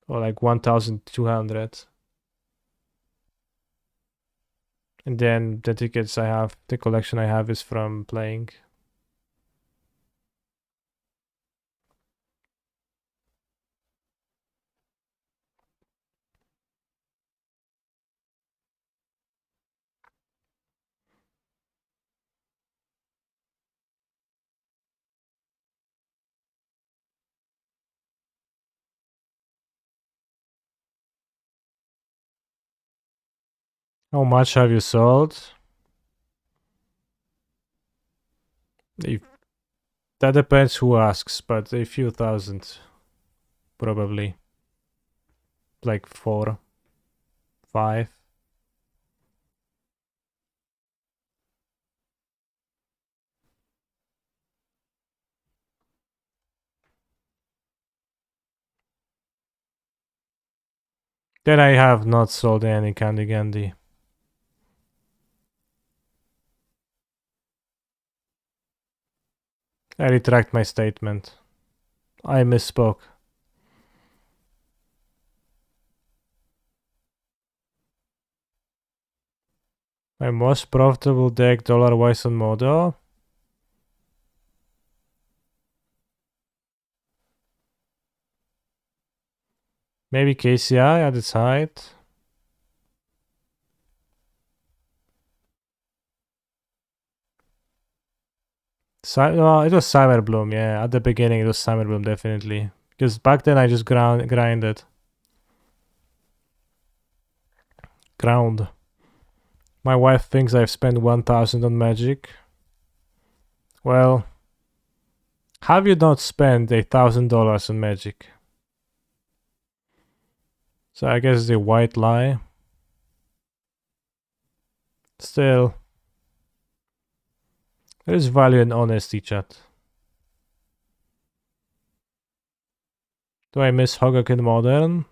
or like 1,200. And then the tickets I have, the collection I have is from playing. How much have you sold? If that depends who asks, but a few thousand, probably. Like 4, 5. Then I have not sold any Candy Candy. I retract my statement. I misspoke. My most profitable deck dollar-wise on Modo. Maybe KCI at its height. No, it was Cyberbloom, yeah. At the beginning, it was Cyberbloom, definitely. Because back then, I just grinded. Ground. My wife thinks I've spent 1,000 on Magic. Well, have you not spent $1,000 on Magic? So I guess it's a white lie. Still, there is value in honesty, chat. Do I miss Hogaken Modern?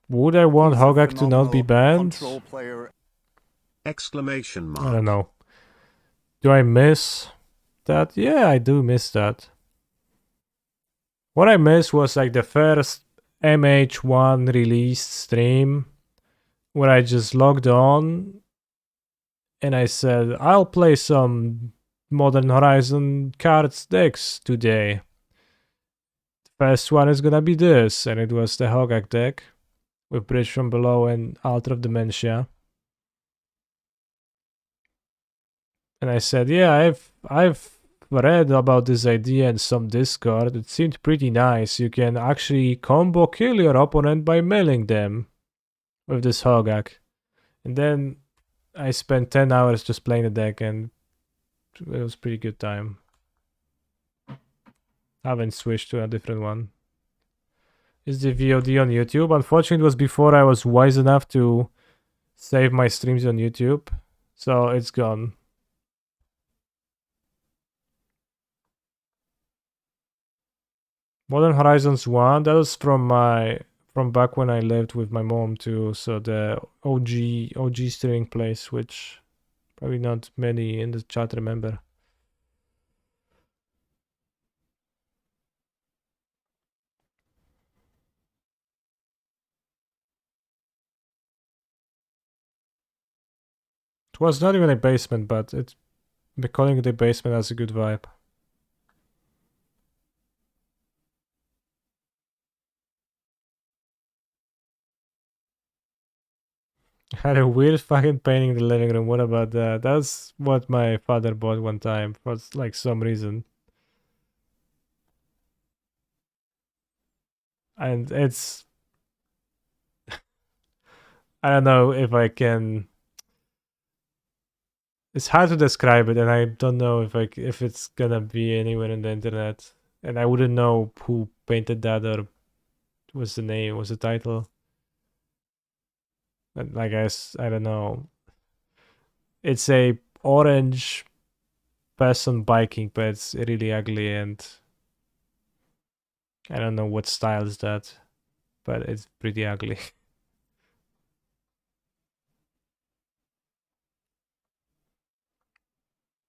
Would I want He's a Hogak to not be phenomenal banned? control player. Exclamation mark. I don't know. Do I miss that? Yeah, I do miss that. What I missed was like the first MH1 released stream where I just logged on and I said, I'll play some Modern Horizon cards decks today. The first one is gonna be this, and it was the Hogak deck with Bridge from Below and Altar of Dementia. And I said, yeah, I've read about this idea in some Discord. It seemed pretty nice. You can actually combo kill your opponent by milling them with this Hogak. And then I spent 10 hours just playing the deck, and it was pretty good time. I haven't switched to a different one. Is the VOD on YouTube? Unfortunately, it was before I was wise enough to save my streams on YouTube, so it's gone. Modern Horizons 1, that was from back when I lived with my mom too, so the OG streaming place, which probably not many in the chat remember. It was not even a basement, but calling it a basement has a good vibe. Had a weird fucking painting in the living room. What about that? That's what my father bought one time for like some reason. And it's I don't know if I can It's hard to describe it, and I don't know if it's gonna be anywhere in the internet, and I wouldn't know who painted that or what's the name, what's the title. And I guess I don't know. It's a orange person biking, but it's really ugly, and I don't know what style is that, but it's pretty ugly.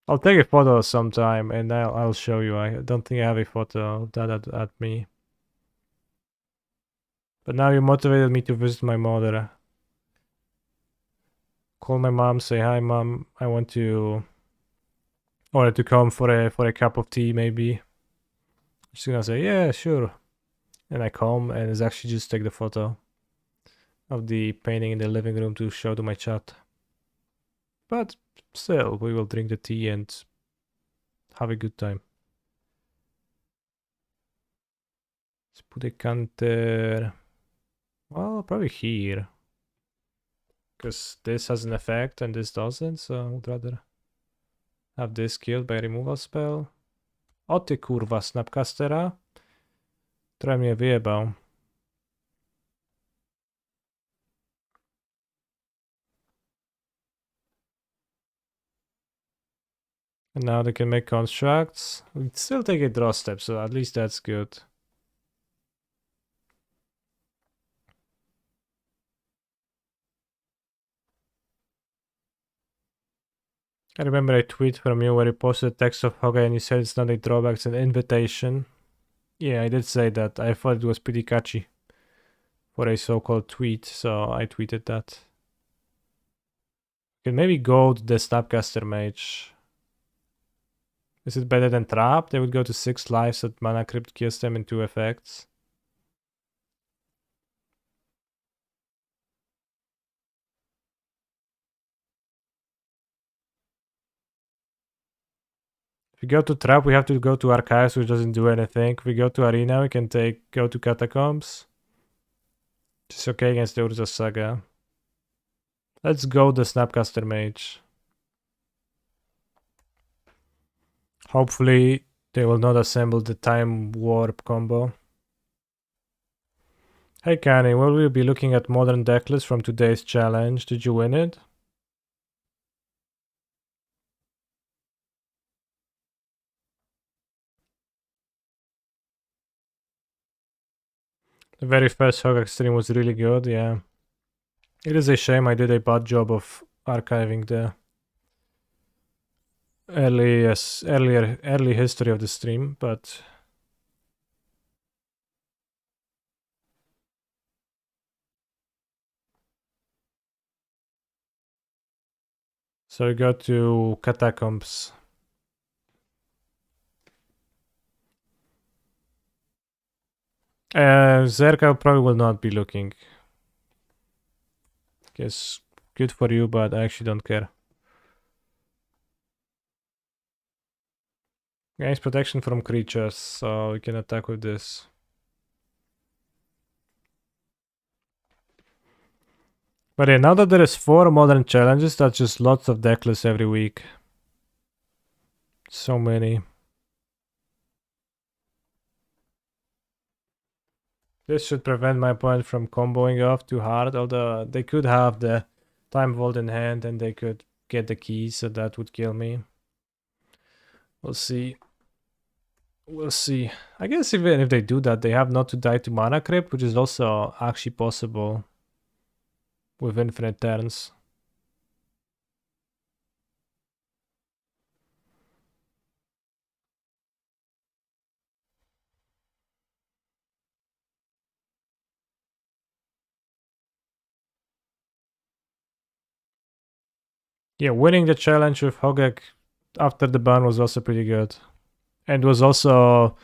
I'll take a photo sometime and I'll show you. I don't think I have a photo of that at me. But now you motivated me to visit my mother. Call my mom, say hi mom, I wanted to come for a cup of tea maybe. She's gonna say, yeah, sure. And I come and it's actually just take the photo of the painting in the living room to show to my chat. But still, we will drink the tea and have a good time. Let's put a counter. Well, probably here. Because this has an effect and this doesn't, so I would rather have this killed by removal spell. O ty kurwa, Snapcastera. Trochę mnie wyjebał. And now they can make constructs. We still take a draw step, so at least that's good. I remember a tweet from you where you posted a text of Hoga and you said it's not a drawback, it's an invitation. Yeah, I did say that. I thought it was pretty catchy for a so-called tweet, so I tweeted that. Can maybe gold the Snapcaster Mage. Is it better than Trap? They would go to 6 lives, so Mana Crypt kills them in 2 effects. If we go to Trap, we have to go to Archives, which doesn't do anything. If we go to Arena, we can go to Catacombs. Which is okay against the Urza Saga. Let's go the Snapcaster Mage. Hopefully, they will not assemble the Time Warp combo. Hey Kani, will we be looking at Modern Decklist from today's challenge? Did you win it? The very first Hogak stream was really good, yeah. It is a shame I did a bad job of archiving the early history of the stream, but so we go to Catacombs. Zerka probably will not be looking. Guess good for you, but I actually don't care. Gains protection from creatures, so we can attack with this. But yeah, now that there is 4 modern challenges, that's just lots of decklists every week. So many. This should prevent my opponent from comboing off too hard, although they could have the Time Vault in hand and they could get the keys, so that would kill me. We'll see. We'll see. I guess even if they do that, they have not to die to Mana Crypt, which is also actually possible with infinite turns. Yeah, winning the challenge with Hogak after the ban was also pretty good. And was also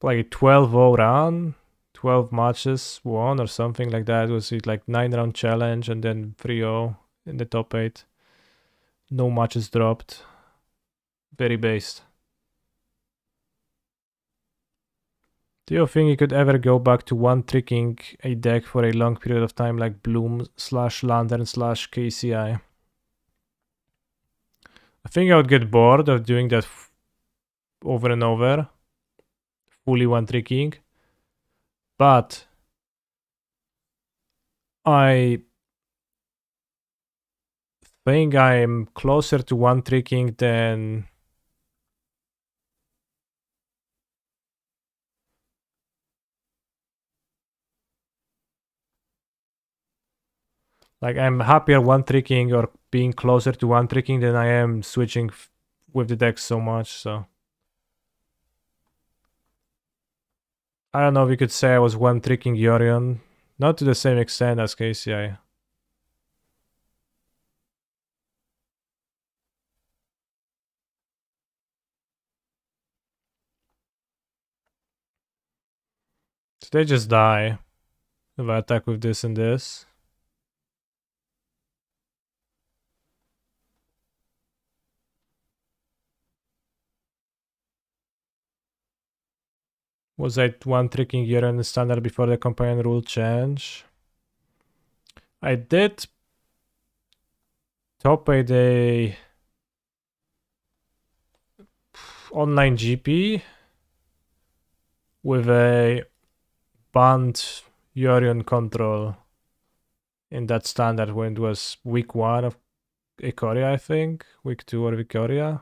like a 12-0 run, 12 matches won or something like that. It was like 9-round challenge and then 3-0 in the top 8. No matches dropped. Very based. Do you think you could ever go back to one tricking a deck for a long period of time like Bloom/Lantern/KCI? I think I would get bored of doing that over and over. Fully one tricking. But I think I'm closer to one tricking than like I'm happier one tricking or being closer to one tricking than I am switching with the deck so much. So I don't know if you could say I was one tricking Yorion, not to the same extent as KCI. So they just die if I attack with this and this. Was I one tricking Yorion in standard before the companion rule change? I did top a day online GP with a banned Yorion control in that standard when it was week 1 of Ikoria, I think. Week 2 or Ikoria.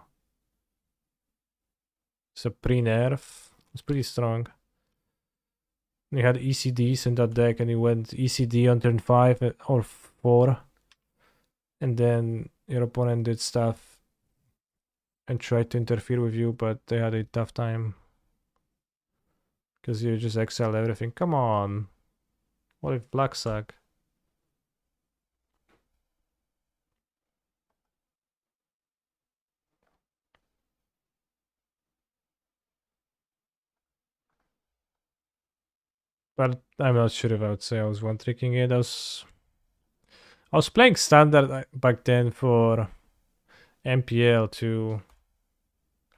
It's a pre-nerf. It's pretty strong. He had ECDs in that deck and he went ECD on turn 5 or 4. And then your opponent did stuff and tried to interfere with you, but they had a tough time. Because you just exiled everything. Come on. What if Black Sack? But I'm not sure if I would say I was one tricking it. I was playing standard back then for MPL too.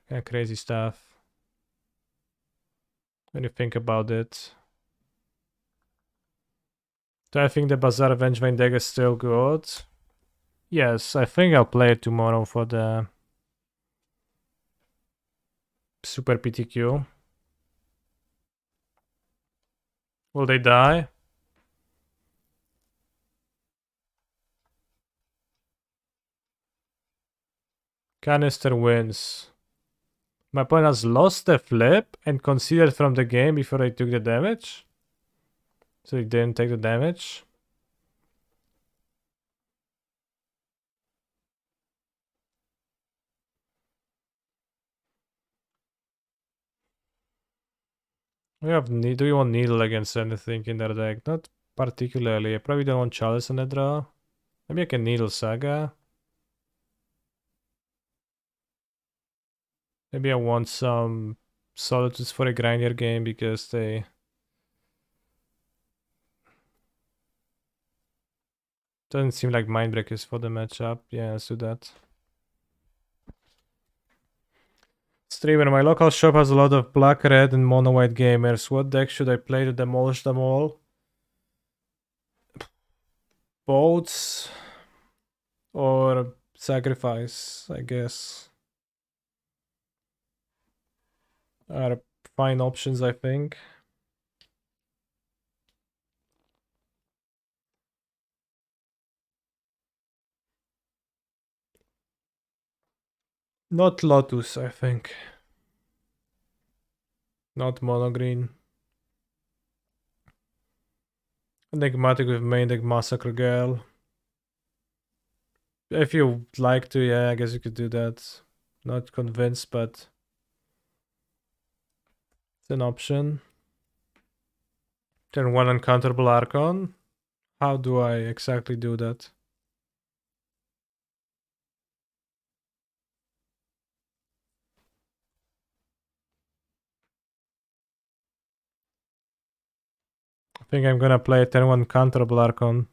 Kind of crazy stuff. When you think about it. Do I think the Bazaar Vengevine deck is still good? Yes, I think I'll play it tomorrow for the Super PTQ. Will they die? Canister wins. My opponent has lost the flip and considered from the game before they took the damage. So he didn't take the damage. Do you want Needle against anything in their deck? Not particularly. I probably don't want Chalice on the draw. Maybe I can Needle Saga. Maybe I want some Solitudes for a Grinder game because they... Doesn't seem like Mindbreak is for the matchup. Yeah, let's do that. Streamer, my local shop has a lot of black, red, and mono white gamers. What deck should I play to demolish them all? Boats or Sacrifice, I guess, are fine options, I think. Not Lotus, I think. Not Mono Green. Enigmatic with main deck Massacre Girl. If you'd like to, yeah, I guess you could do that. Not convinced, but it's an option. Turn 1 Uncounterable Archon. How do I exactly do that? I think I'm gonna play turn 1 Counterable Archon.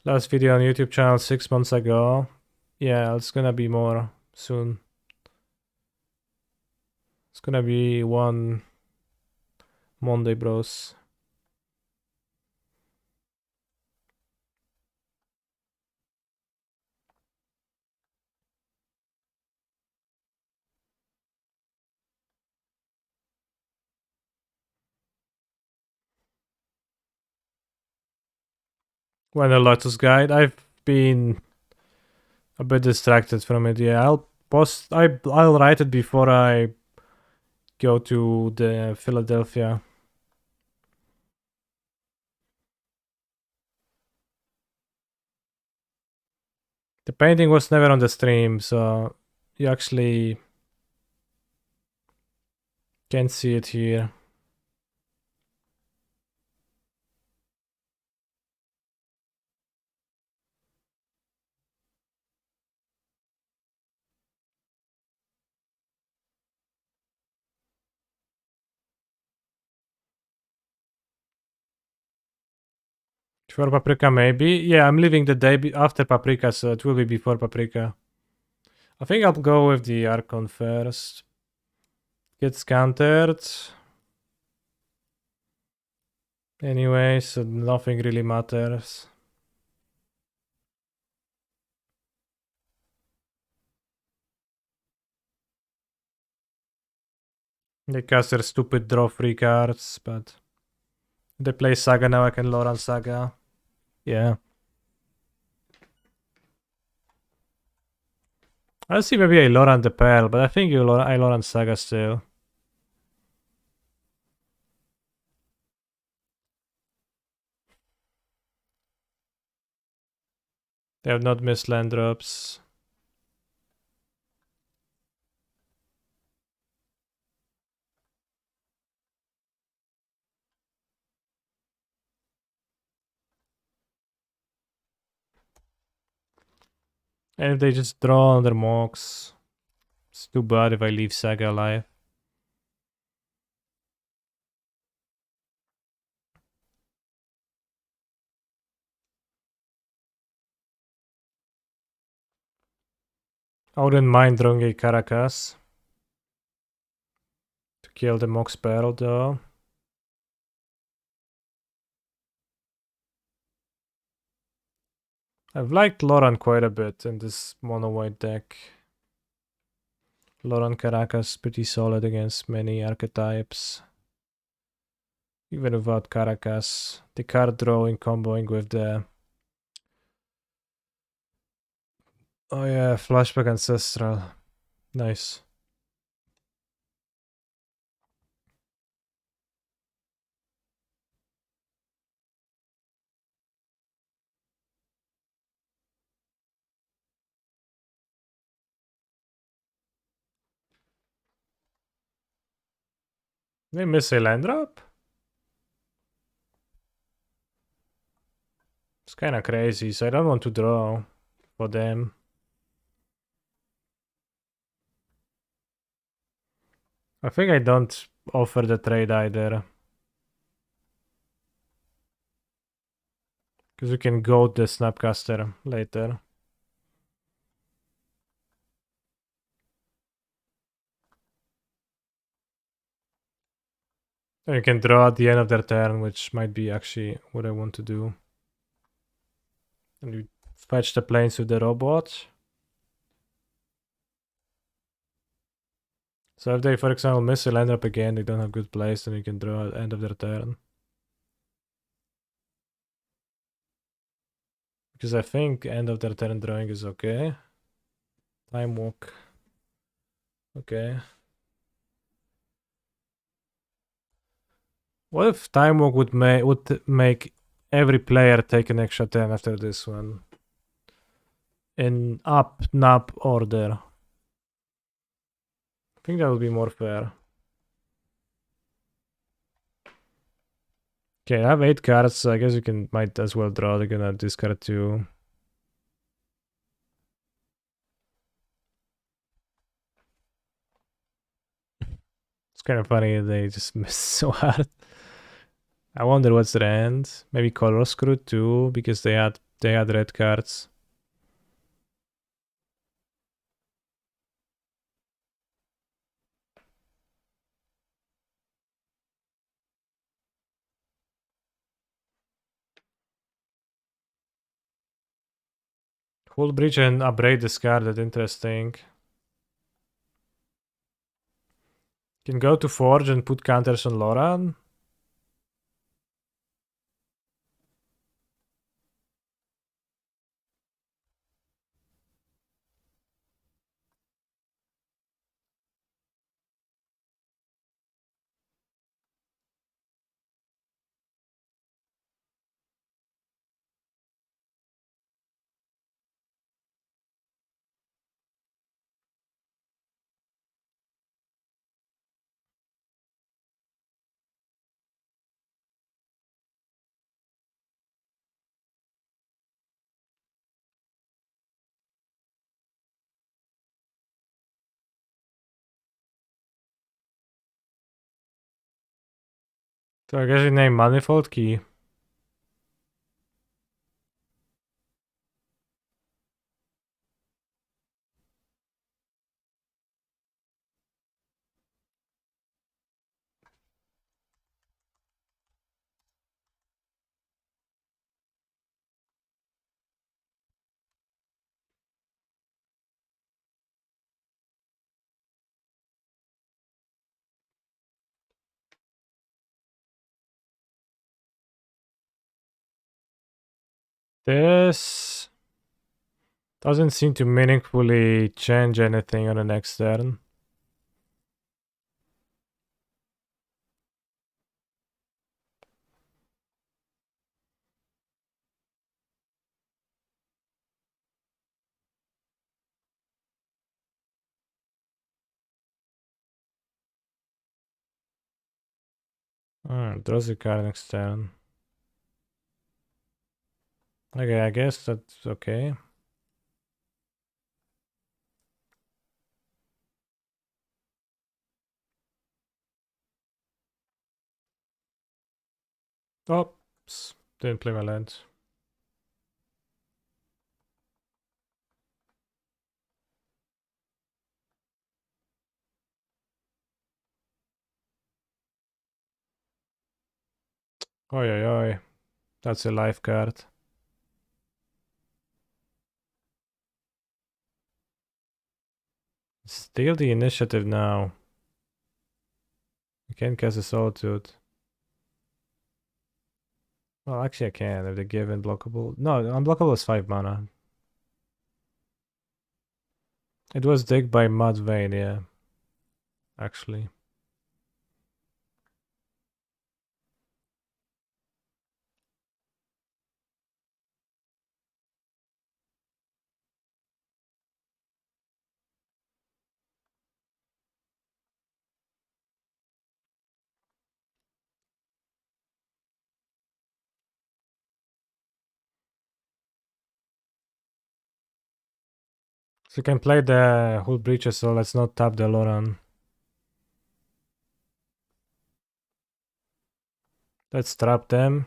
Last video on YouTube channel 6 months ago. Yeah, it's gonna be more soon. It's gonna be one Monday, bros. When the Lotus Guide, I've been a bit distracted from it. Yeah, I'll write it before I go to the Philadelphia. The painting was never on the stream, so you actually can see it here. For Paprika, maybe. Yeah, I'm leaving the day after Paprika, so it will be before Paprika. I think I'll go with the Archon first. Gets countered. Anyway, so nothing really matters. They cast their stupid draw 3 cards, but if they play Saga now, I can Loran Saga. Yeah. I'll see maybe I Loran the Pearl, but I think I Loran Saga still. They have not missed land drops. And if they just draw on their Mox, it's too bad if I leave Saga alive. I wouldn't mind drawing a Caracas to kill the Mox Pearl though. I've liked Loran quite a bit in this mono white deck. Loran Caracas pretty solid against many archetypes. Even without Caracas, the card drawing comboing with the... Oh yeah, Flashback Ancestral. Nice. They miss a land drop? It's kinda crazy, so I don't want to draw for them. I think I don't offer the trade either. Because we can go the Snapcaster later. And you can draw at the end of their turn, which might be actually what I want to do. And you fetch the planes with the robot. So if they, for example, miss a land drop again, they don't have good plays, then you can draw at the end of their turn. Because I think end of their turn drawing is okay. Time walk. Okay. What if Time Walk would make every player take an extra turn after this one? In up, nap order. I think that would be more fair. Okay, I have 8 cards, so I guess you might as well draw. They're gonna discard 2. It's kind of funny they just missed so hard. I wonder what's their end. Maybe Color Screw too, because they had red cards. Hull Breach and Upbraid discarded, interesting. Can go to Forge and put counters on Loran. So I guess you name Manifold Key. This doesn't seem to meaningfully change anything on the next turn. Draws a card next turn. Okay, I guess that's okay. Oops, didn't play my land. Oi, oi, oi. That's a life card. Steal the initiative now. I can't cast a Solitude. Well, actually I can if they give unblockable. No, unblockable is 5 mana. It was Dig by Mudvayne, yeah. Actually. So you can play the Hull Breaches, so let's not tap the Loran. Let's trap them.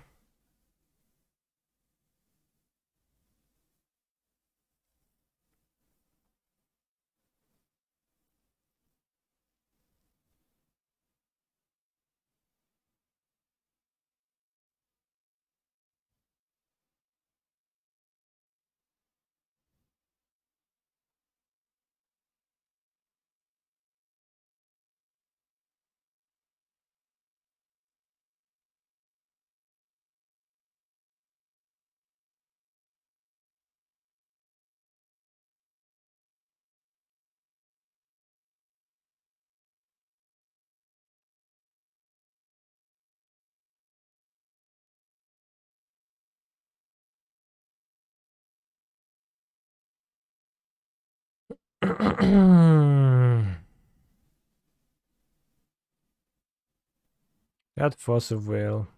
Got Force of Will.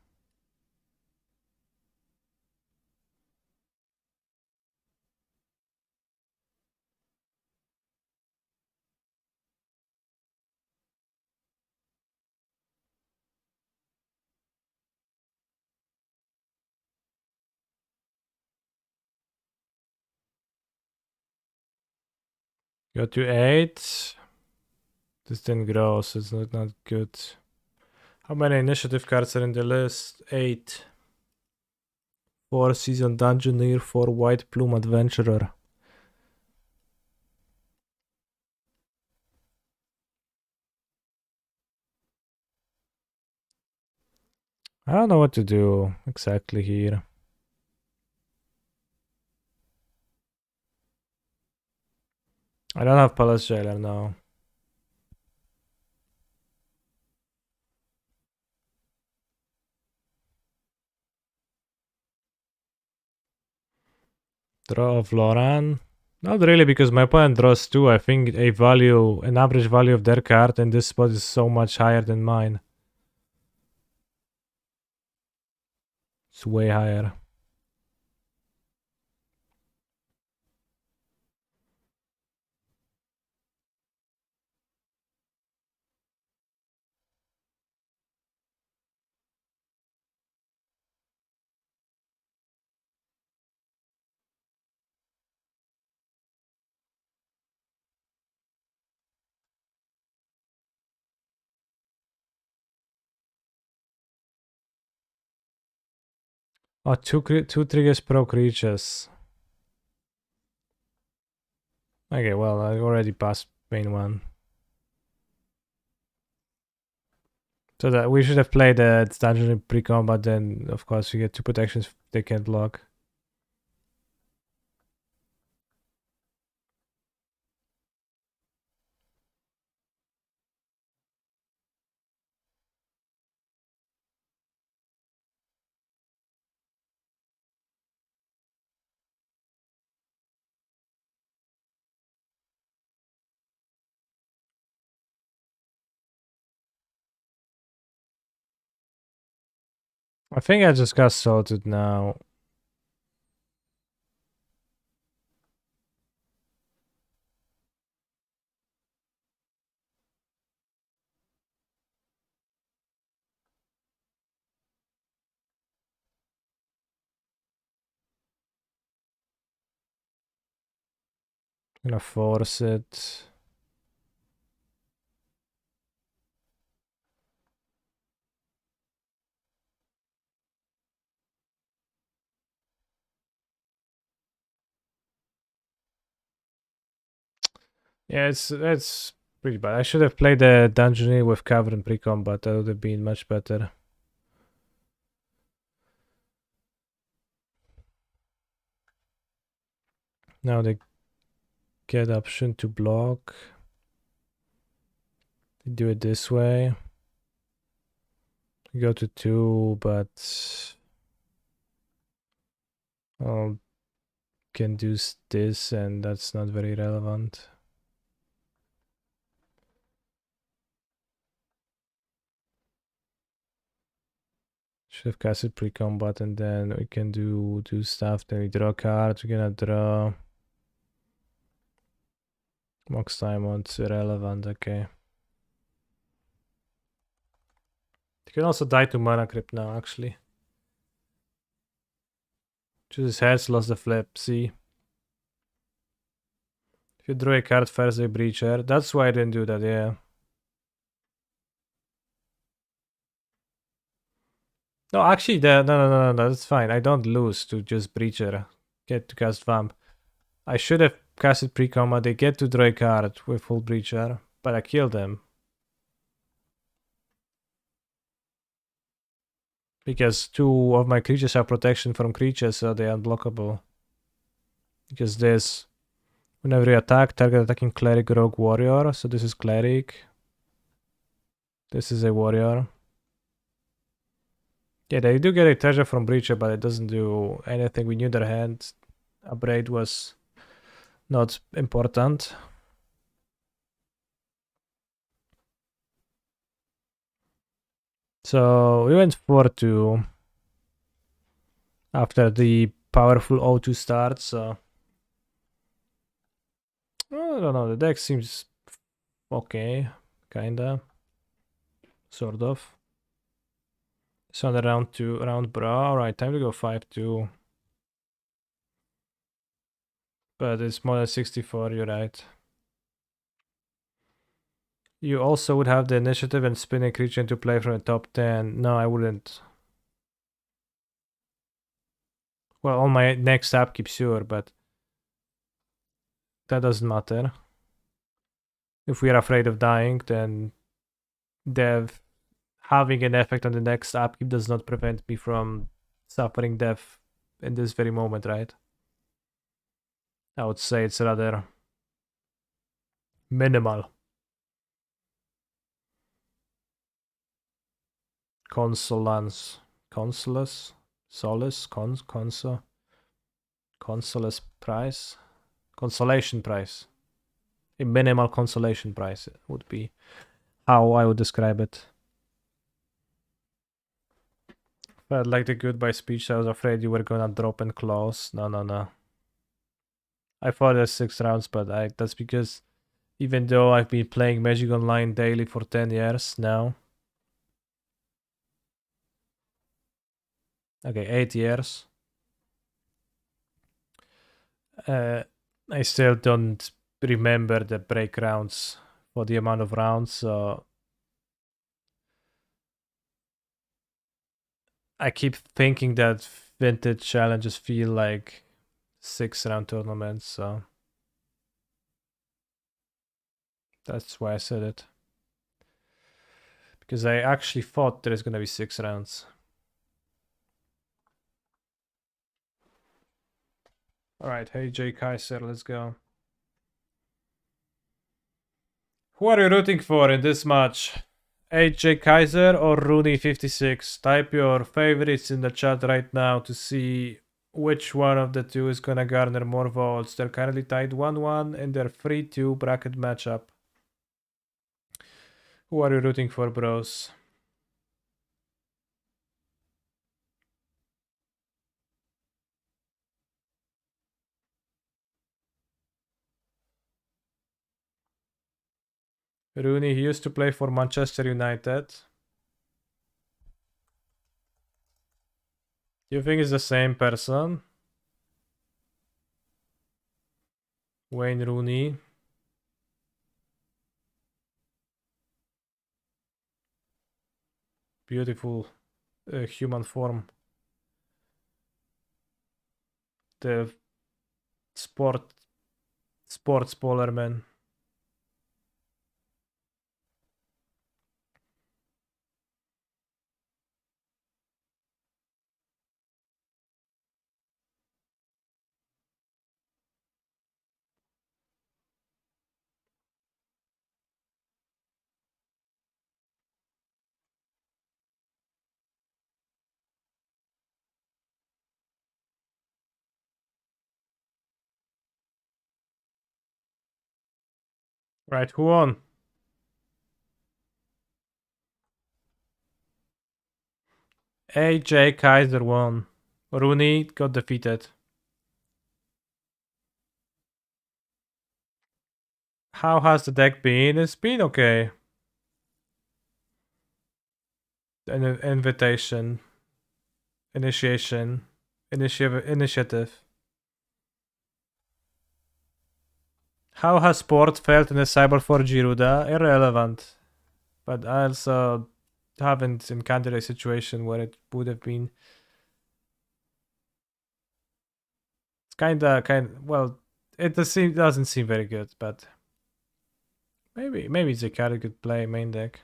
Go to 8. This didn't grow, so it's not good. How many initiative cards are in the list? 8. 4 Seasoned Dungeoneer, 4 White Plume Adventurer. I don't know what to do exactly here. I don't have Palace Jailer now. Draw of Loran. Not really, because my opponent draws 2. I think an average value of their card in this spot is so much higher than mine. It's way higher. Oh, two triggers pro creatures. Okay, well, I already passed main one. So that we should have played the dungeon in pre-combat, then of course we get 2 protections they can't block. I think I just got sorted now. I'm gonna force it. Yeah, it's pretty bad. I should have played the dungeon with Cavern pre-combat. That would have been much better. Now they get option to block. They do it this way. Go to 2, but can do this, and that's not very relevant. Should have casted pre-combat, and then we can do stuff. Then we draw cards. We're gonna draw. Mox Diamond's irrelevant. Okay. You can also die to Mana Crypt now, actually. Chooses heads, lost the flip. See. If you draw a card first, a Breacher. That's why I didn't do that. Yeah. No, actually, no, that's fine. I don't lose to just Breacher. Get to cast Vamp. I should have casted pre-combat. They get to draw a card with full Breacher, but I killed them. Because 2 of my creatures have protection from creatures, so they're unblockable. Because this, whenever you attack, target attacking cleric, rogue, warrior. So this is cleric. This is a warrior. Yeah, they do get a treasure from Breacher, but it doesn't do anything. We knew their hand. Upgrade was not important. So we went 4-2 after the powerful O2 start. So I don't know. The deck seems okay, kinda, sort of. So the round bra. All right, time to go 5-2. But it's more than 64. You're right. You also would have the initiative and spin a creature into play from the top 10. No, I wouldn't. Well, on my next upkeep, sure, but that doesn't matter. If we are afraid of dying, then Dev having an effect on the next upkeep does not prevent me from suffering death in this very moment, right? I would say it's rather minimal. Consolance. Consolus? Solace? Consolus price? Consolation price. A minimal consolation price would be how I would describe it. Felt like the goodbye speech. I was afraid you were gonna drop and close. No. I thought there's 6 rounds, but that's because even though I've been playing Magic Online daily for 10 years now. Okay, 8 years. I still don't remember the break rounds for the amount of rounds, so I keep thinking that vintage challenges feel like 6 round tournaments, so that's why I said it. Because I actually thought there's gonna be 6 rounds. Alright, hey Jay Kaiser, let's go. Who are you rooting for in this match? AJ Kaiser or Rooney56? Type your favorites in the chat right now to see which one of the two is gonna garner more votes. They're currently tied 1-1 in their 3-2 bracket matchup. Who are you rooting for, bros? Rooney, he used to play for Manchester United. You think it's the same person? Wayne Rooney. Beautiful human form. The sports baller man. Right, who won? AJ Kaiser won. Rooney got defeated. How has the deck been? It's been okay. An invitation. Initiation. Initiative. How has Sport felt in the Cyber 4 Giruda? Irrelevant. But I also haven't encountered a situation where it would have been. It's well, it doesn't seem very good, but maybe it's a kind of good play main deck.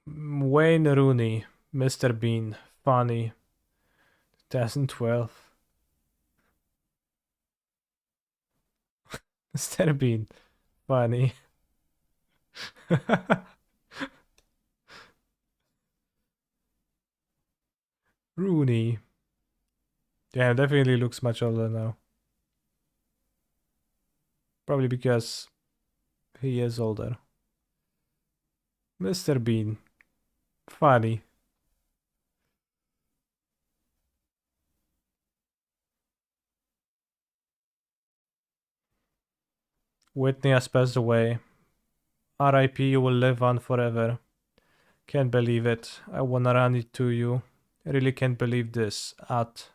Wayne Rooney, Mr. Bean, funny, 2012. Mr. Bean, funny. Rooney. Yeah, definitely looks much older now. Probably because he is older. Mr. Bean. Funny. Whitney has passed away. R.I.P. You will live on forever. Can't believe it. I wanna run it to you. I really can't believe this. At.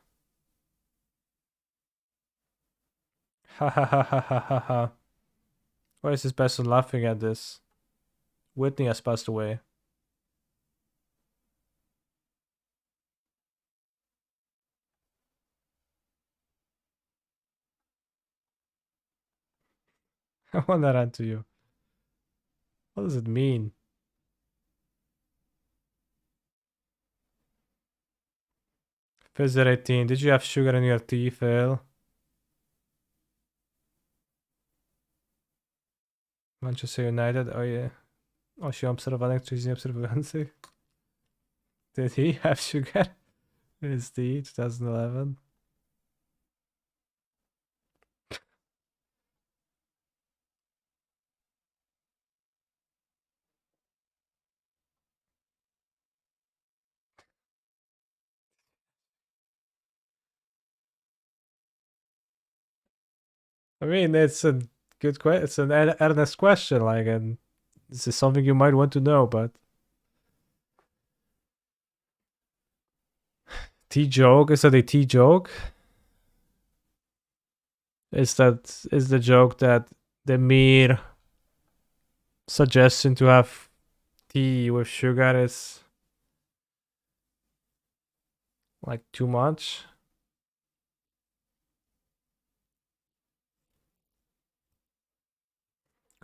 Ha ha ha ha ha ha ha. Why is this person laughing at this? Whitney has passed away. I wanna run to you. What does it mean? Fizzer 18. Did you have sugar in your tea, Phil? Manchester United? Oh yeah. 8 obserwowanych, 30 obserwujących. Did he have sugar in his tea? 2011. I mean, it's a good question. It's an earnest question, like, and this is something you might want to know, but tea joke? Is that a tea joke? Is the joke that the mere suggestion to have tea with sugar is like too much?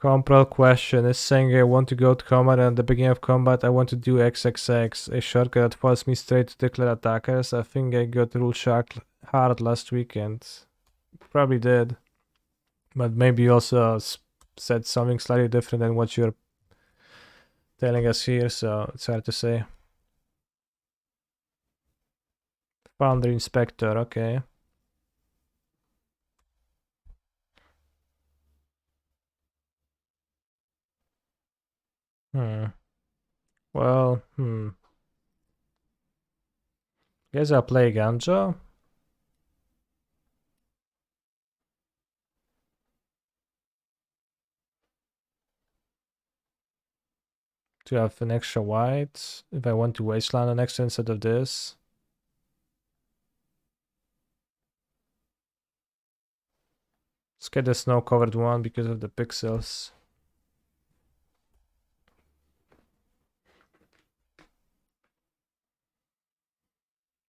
Compral question is saying I want to go to combat, and at the beginning of combat I want to do XXX, a shortcut that follows me straight to declare attackers. I think I got rule shocked hard last weekend. Probably did. But maybe you also said something slightly different than what you're telling us here, so it's hard to say. Founder Inspector, okay. Well, Guess I'll play Ganja. To have an extra white. If I want to Wasteland an extra instead of this. Let's get the snow covered one because of the pixels.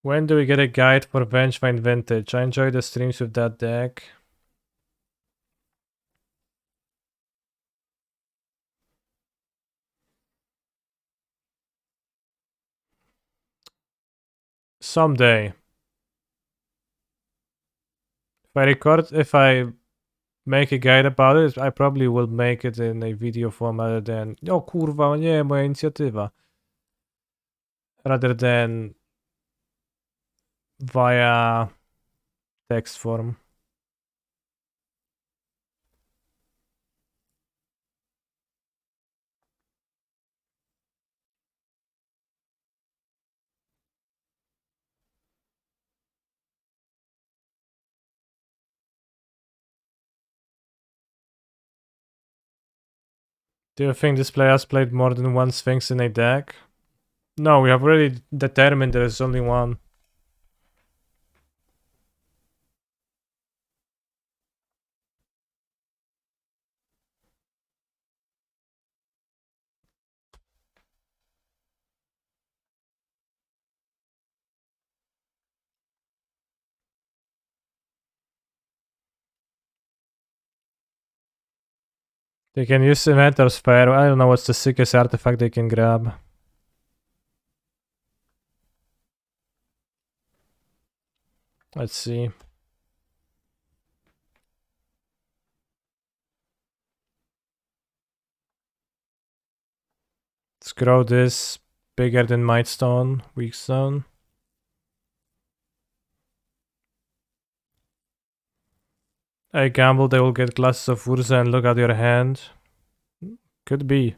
When do we get a guide for Vengevine Vintage? I enjoy the streams with that deck. Someday. If I make a guide about it, I probably will make it in a video form rather than... O kurwa, nie, moja inicjatywa. Rather than via text form. Do you think this player has played more than one Sphinx in a deck? No, we have already determined there is only one. They can use Inventor's Fair. I don't know what's the sickest artifact they can grab. Let's see. Let's grow this bigger than Mightstone, Weakstone. I gamble they will get Glasses of Urza and look at your hand. Could be.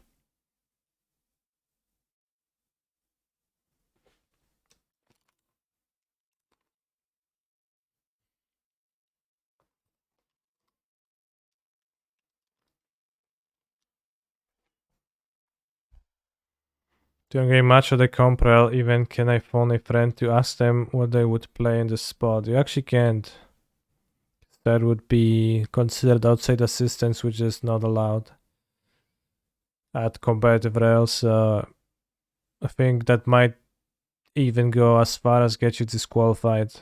During a match at the Comprel event, can I phone a friend to ask them what they would play in the spot? You actually can't. That would be considered outside assistance, which is not allowed at competitive rails. I think that might even go as far as get you disqualified.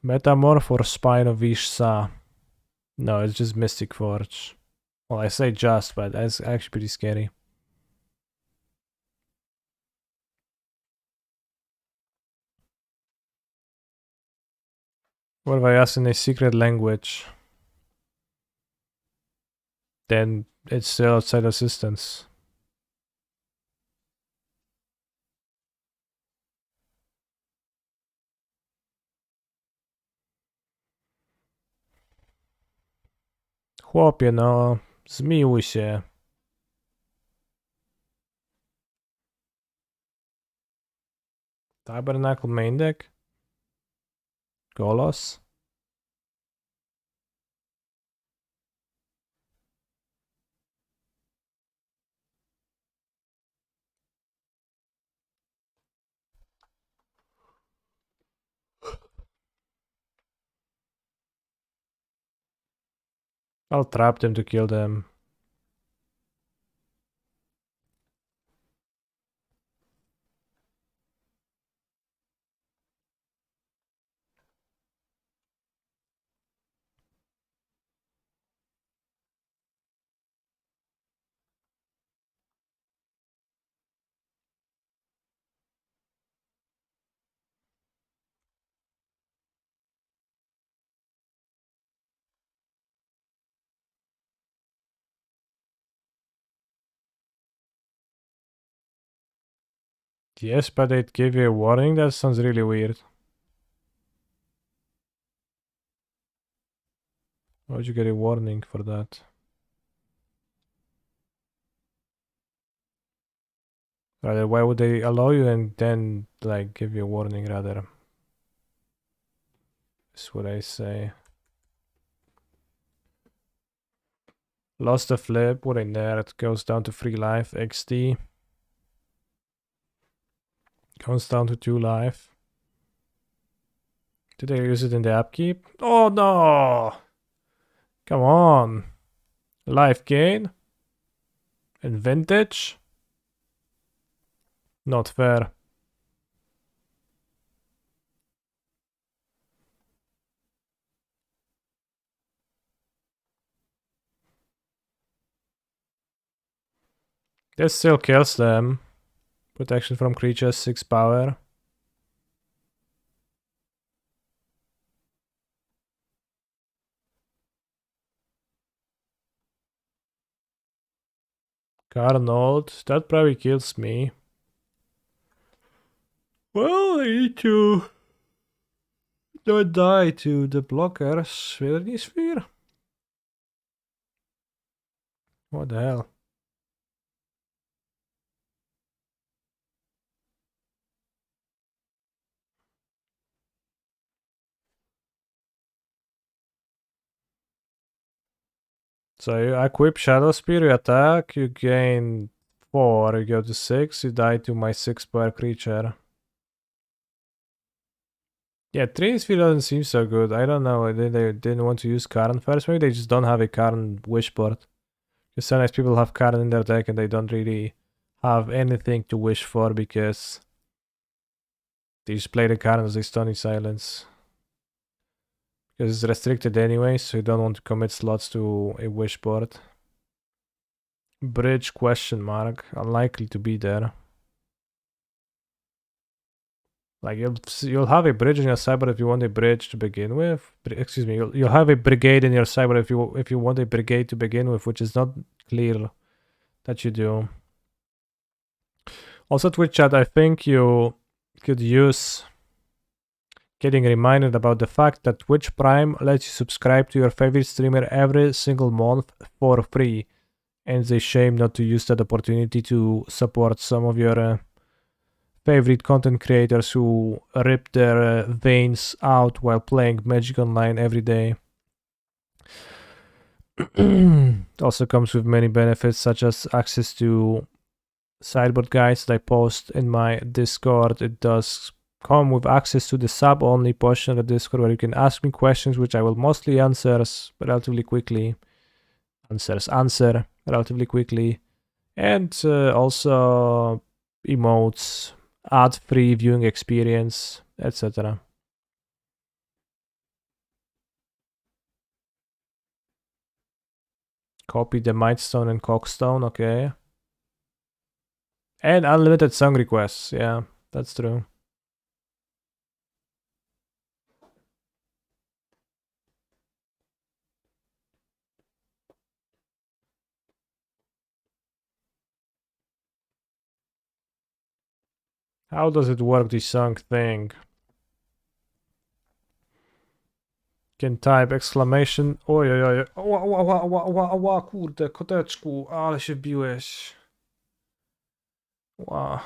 Metamorph or Spine of Ishsa? No, it's just Mystic Forge. Well, I say just, but that's actually pretty scary. What if I ask in a secret language? Then it's still outside assistance. Chłopie, no, zmiłuj się. Tabernacle main deck? Golos? I'll trap them to kill them. Yes, but they'd give you a warning? That sounds really weird. Why would you get a warning for that? Rather, why would they allow you and then, like, give you a warning, rather? That's what I say. Lost a flip, what a nerd. Goes down to 3 life, XD. Goes down to 2 life. Did they use it in the upkeep? Oh no! Come on. Life gain? And vintage? Not fair. This still kills them. Protection from creatures, 6 power. Carnold, that probably kills me. Well, I need to not die to the blockers. Wilderness Sphere? What the hell? So you equip Shadow Spear, you attack, you gain 4, you go to 6, you die to my 6 per creature. Yeah, Train Sphere doesn't seem so good. I don't know, they didn't want to use Karn first. Maybe they just don't have a Karn wish board. Because sometimes people have Karn in their deck and they don't really have anything to wish for because they just play the Karn as a Stony Silence. Because it's restricted anyway, so you don't want to commit slots to a wish board. Bridge question mark. Unlikely to be there. Like you'll have a bridge in your sideboard if you want a bridge to begin with. Excuse me, you'll have a brigade in your sideboard if you want a brigade to begin with, which is not clear that you do. Also, Twitch chat, I think you could use getting reminded about the fact that Twitch Prime lets you subscribe to your favorite streamer every single month for free. And it's a shame not to use that opportunity to support some of your favorite content creators who rip their veins out while playing Magic Online every day. Also comes with many benefits such as access to sideboard guides that I post in my Discord. It does come with access to the sub-only portion of the Discord where you can ask me questions which I will mostly answer relatively quickly. Answer relatively quickly. And also emotes, ad-free viewing experience, etc. Copy the Mightstone and Cockstone, okay. And unlimited song requests, yeah, that's true. How does it work, this song thing? Can type exclamation. Ojojoj. Ła, kurde, koteczku, ale się wbiłeś. Wow.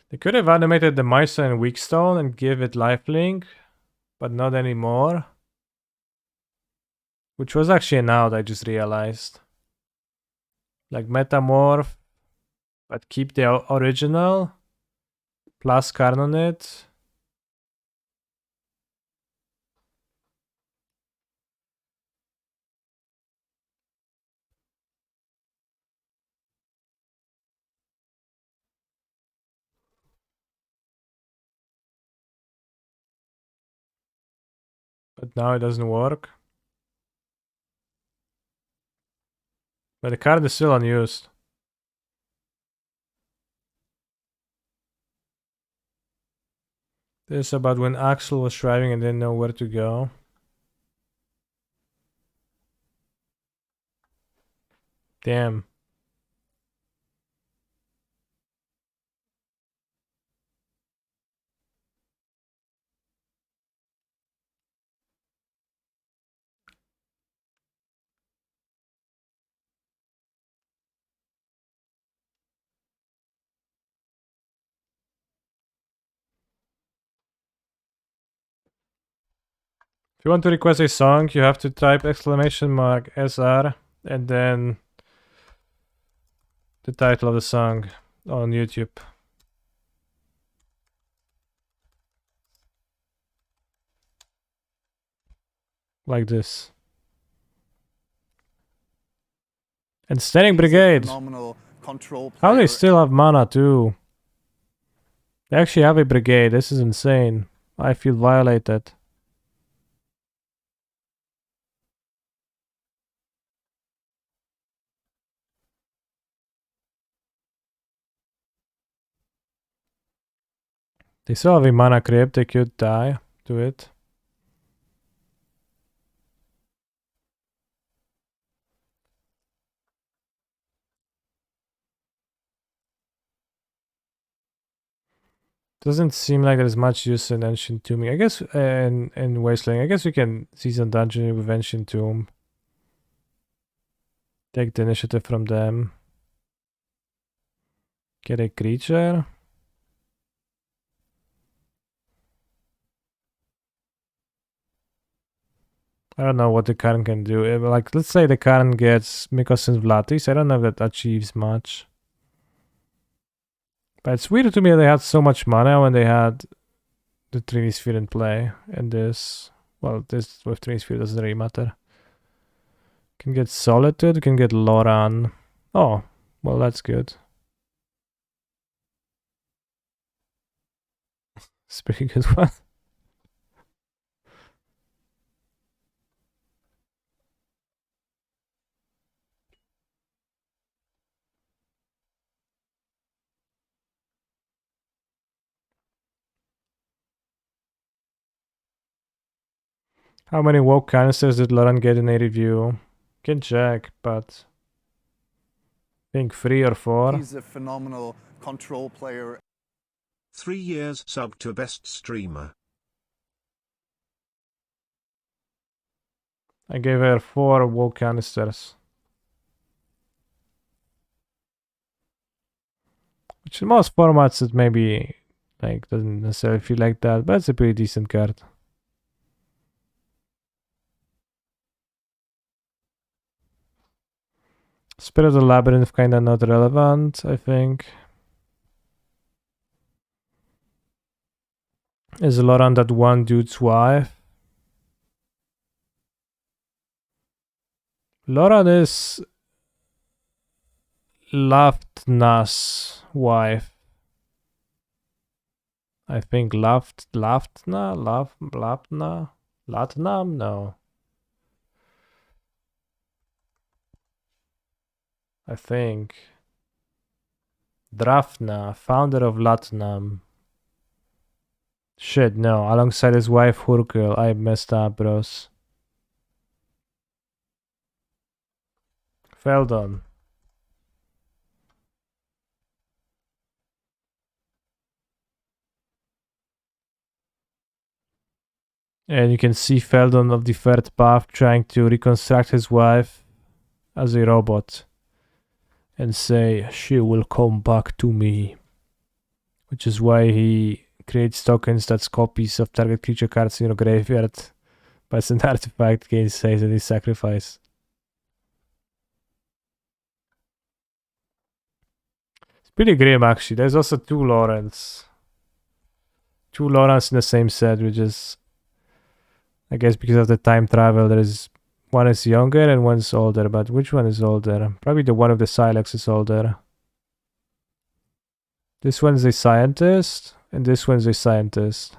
They could have animated the Mysa and Weakstone and give it lifelink, but not anymore. Which was actually an out, I just realized. Like Metamorph, but keep the original, plus Carnonite. But now it doesn't work. But the card is still unused. This is about when Axel was driving and didn't know where to go. Damn. If you want to request a song, you have to type exclamation mark SR and then the title of the song on YouTube. Like this. And Standing Brigade. Phenomenal control How player. they still have mana too? They actually have a brigade. This is insane. I feel violated. They still have a mana creep. They could die to it. Doesn't seem like there's much use in Ancient Tomb. I guess in Wasteland. I guess we can see some dungeon with Ancient Tomb. Take the initiative from them. Get a creature. I don't know what the Karn can do. Like, let's say the Karn gets Mikos and Vlatis. I don't know if that achieves much. But it's weird to me that they had so much mana when they had the Trinisphere in play. And this, well, this with Trinisphere doesn't really matter. Can get Solitude, can get Loran. Oh, well, that's good. It's a pretty good one. How many woke canisters did Loran get in a review? Can check, but I think 3 or 4. He's a phenomenal control player. 3 years sub to best streamer. I gave her 4 woke canisters. Which in most formats it maybe like doesn't necessarily feel like that, but it's a pretty decent card. Spirit of the Labyrinth kinda not relevant, I think. Is Loran that one dude's wife? Loran is Laftna's wife. I think Laftna? Latnam? No. I think. Drafna, founder of Latnam. Shit, no. Alongside his wife Hurkul. I messed up, bros. Feldon. And you can see Feldon of the third path trying to reconstruct his wife as a robot. And say, she will come back to me. Which is why he creates tokens that's copies of target creature cards in your graveyard. But an artifact gains saves any sacrifice. It's pretty grim actually. There's also two Lawrence. Two Lawrence in the same set, which is, I guess because of the time travel, there's one is younger and one's older, but which one is older? Probably the one of the Silex is older. This one's a scientist, and this one's a scientist.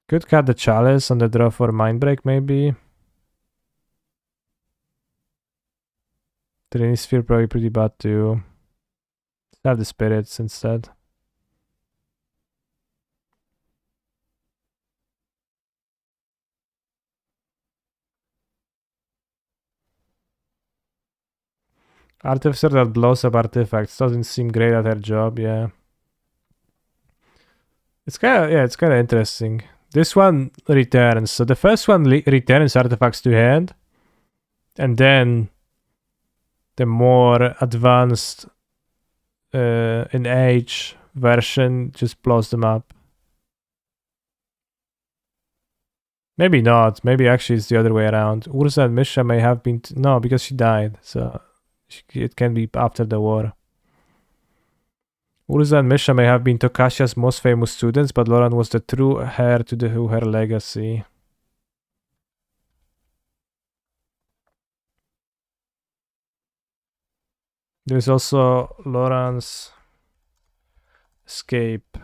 Could cut the Chalice on the draw for Mindbreak, maybe. Trinisphere probably pretty bad too. Let's have the Spirits instead. Artificer that blows up artifacts doesn't seem great at her job, yeah. It's kind of interesting. This one returns. So the first one returns artifacts to hand, and then the more advanced in age version just blows them up. Maybe not. Maybe actually it's the other way around. Urza and Misha may have been... no, because she died. So it can be after the war. Urza and Misha may have been Tokashia's most famous students, but Loran was the true heir to her legacy. There's also Loran's escape.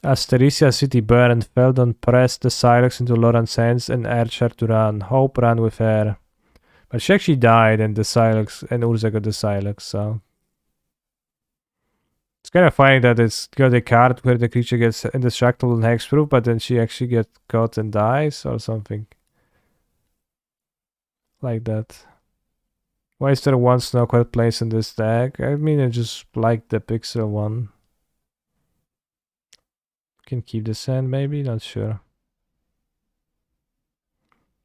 As Theresia City burned, Feldon pressed the Silex into Loran's hands and urged her to run. Hope ran with her. But she actually died, and the Silex and Urza got the Silex, so it's kind of funny that it's got a card where the creature gets indestructible and hexproof, but then she actually gets caught and dies or something like that. Why is there one Snowquell place in this deck? I mean, I just like the Pixel one. Can keep the sand, maybe? Not sure.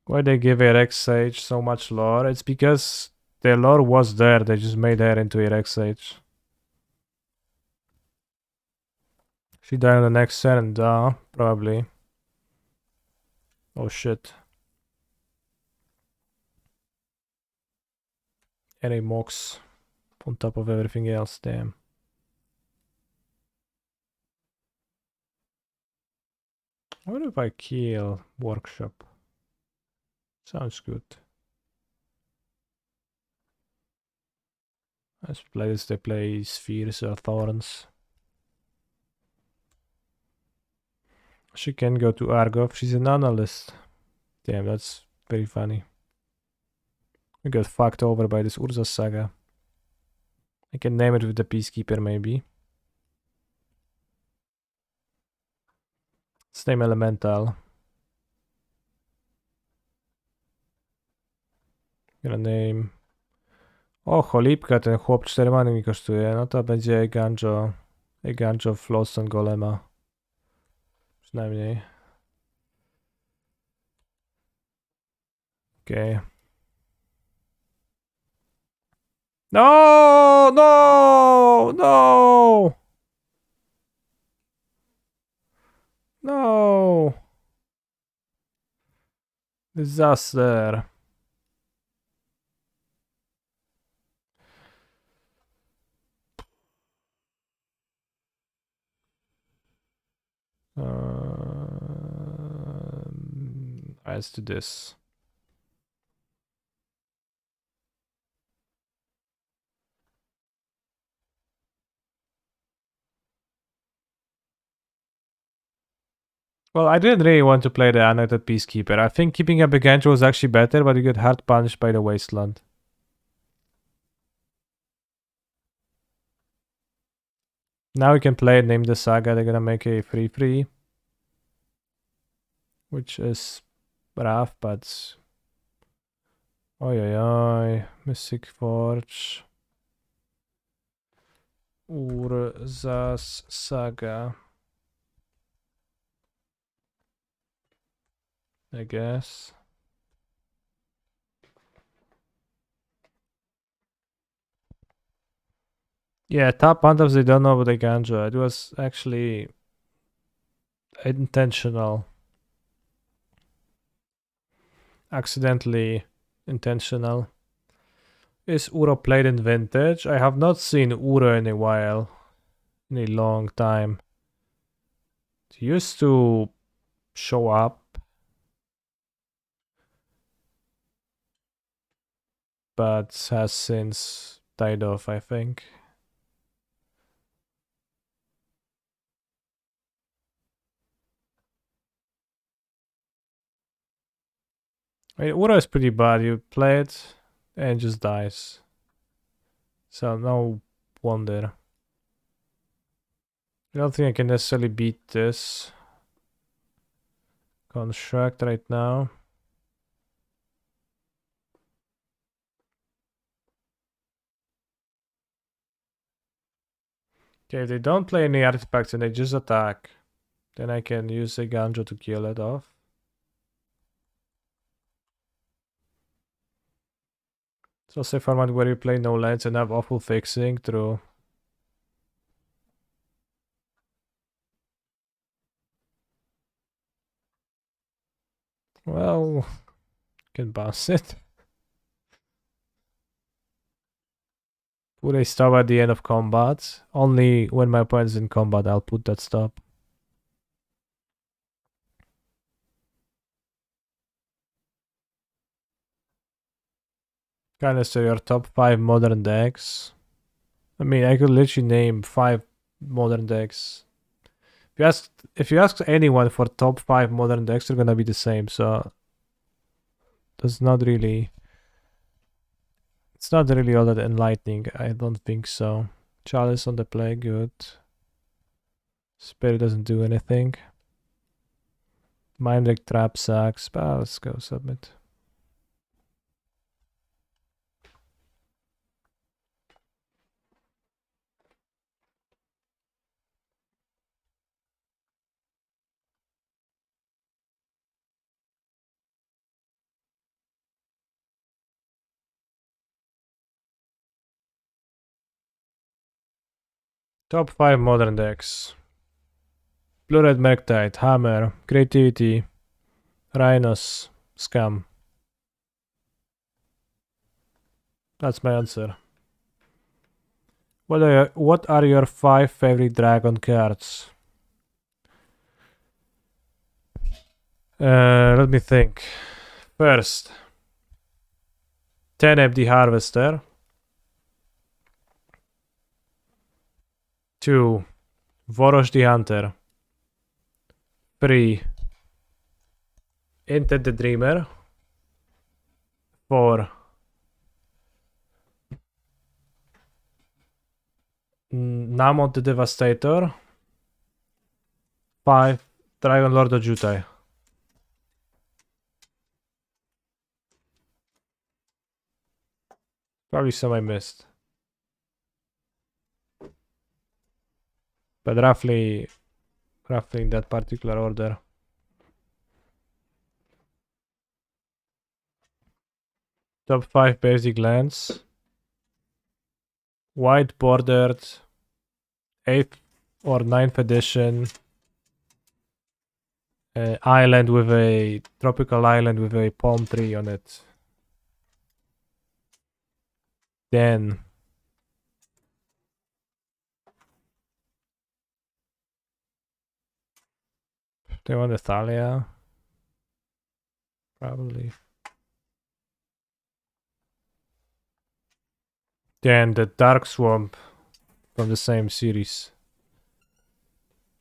Why they give a Rex Sage so much lore? It's because the lore was there, they just made her into a Rex Sage. She died on the next turn, probably. Oh shit. And a Mox on top of everything else, damn. What if I kill Workshop? Sounds good. Let's play this, they play Spheres or Thorns. She can go to Argov, she's an analyst. Damn, that's very funny. We got fucked over by this Urza saga. I can name it with the Peacekeeper, maybe. Let's name Elemental. Gonna name... O, cholipka, ten chłop 4 many mi kosztuje. No to będzie Ganjo Flosson Golema. Przynajmniej. Okej. Okay. No! No! No! No! Disaster. As to this. Well, I didn't really want to play the Anointed Peacekeeper. I think keeping a Brigantia was actually better, but you get hard punished by the Wasteland. Now we can play Name the Saga. They're gonna make a 3/3. Which is rough, but... Oi, oi, oi. Mystic Forge. Urza's Saga. I guess. Yeah, top hunters, they don't know about the ganja. It was actually intentional. Accidentally intentional. Is Uro played in Vintage? I have not seen Uro in a while. In a long time. It used to show up. But has since died off, I think. I mean, Uro is pretty bad. You play it and it just dies. So no wonder. I don't think I can necessarily beat this construct right now. Okay, if they don't play any artifacts and they just attack, then I can use a Ganjo to kill it off. It's also a format where you play no lands and have awful fixing through. Well, can bounce it. Put a stop at the end of combat. Only when my opponent is in combat I'll put that stop. Canister, your top 5 modern decks. I mean, I could literally name 5 modern decks. If you ask anyone for top 5 modern decks, they're gonna be the same. So that's not really. It's not really all that enlightening. I don't think so. Chalice on the play, good. Spirit doesn't do anything. Mind Wreck Trap sucks, but let's go submit. Top 5 modern decks. Blue Red Merktide, Hammer, Creativity, Rhinos, Scam. That's my answer. What are your 5 favorite dragon cards? Let me think. First, Teneb the Harvester. 2. Vorosh the Hunter. 3. Intet the Dreamer. 4. Namot the Devastator. 5. Dragon Lord of Jutai. Probably some I missed. But roughly in that particular order. Top 5 basic lands. White bordered 8th or 9th edition island with a tropical island with a palm tree on it. Then they want the Thalia. Probably. Then the Dark Swamp from the same series.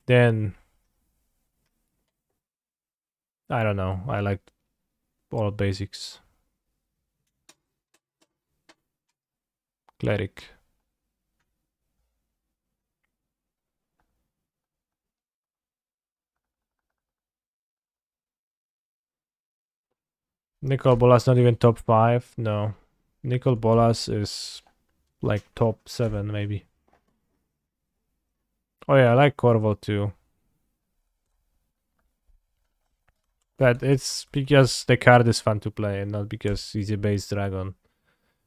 Then I don't know. I like all basics. Cleric. Nicol Bolas not even top 5. No. Nicol Bolas is like top 7 maybe. Oh yeah, I like Corvo too. But it's because the card is fun to play and not because he's a base dragon.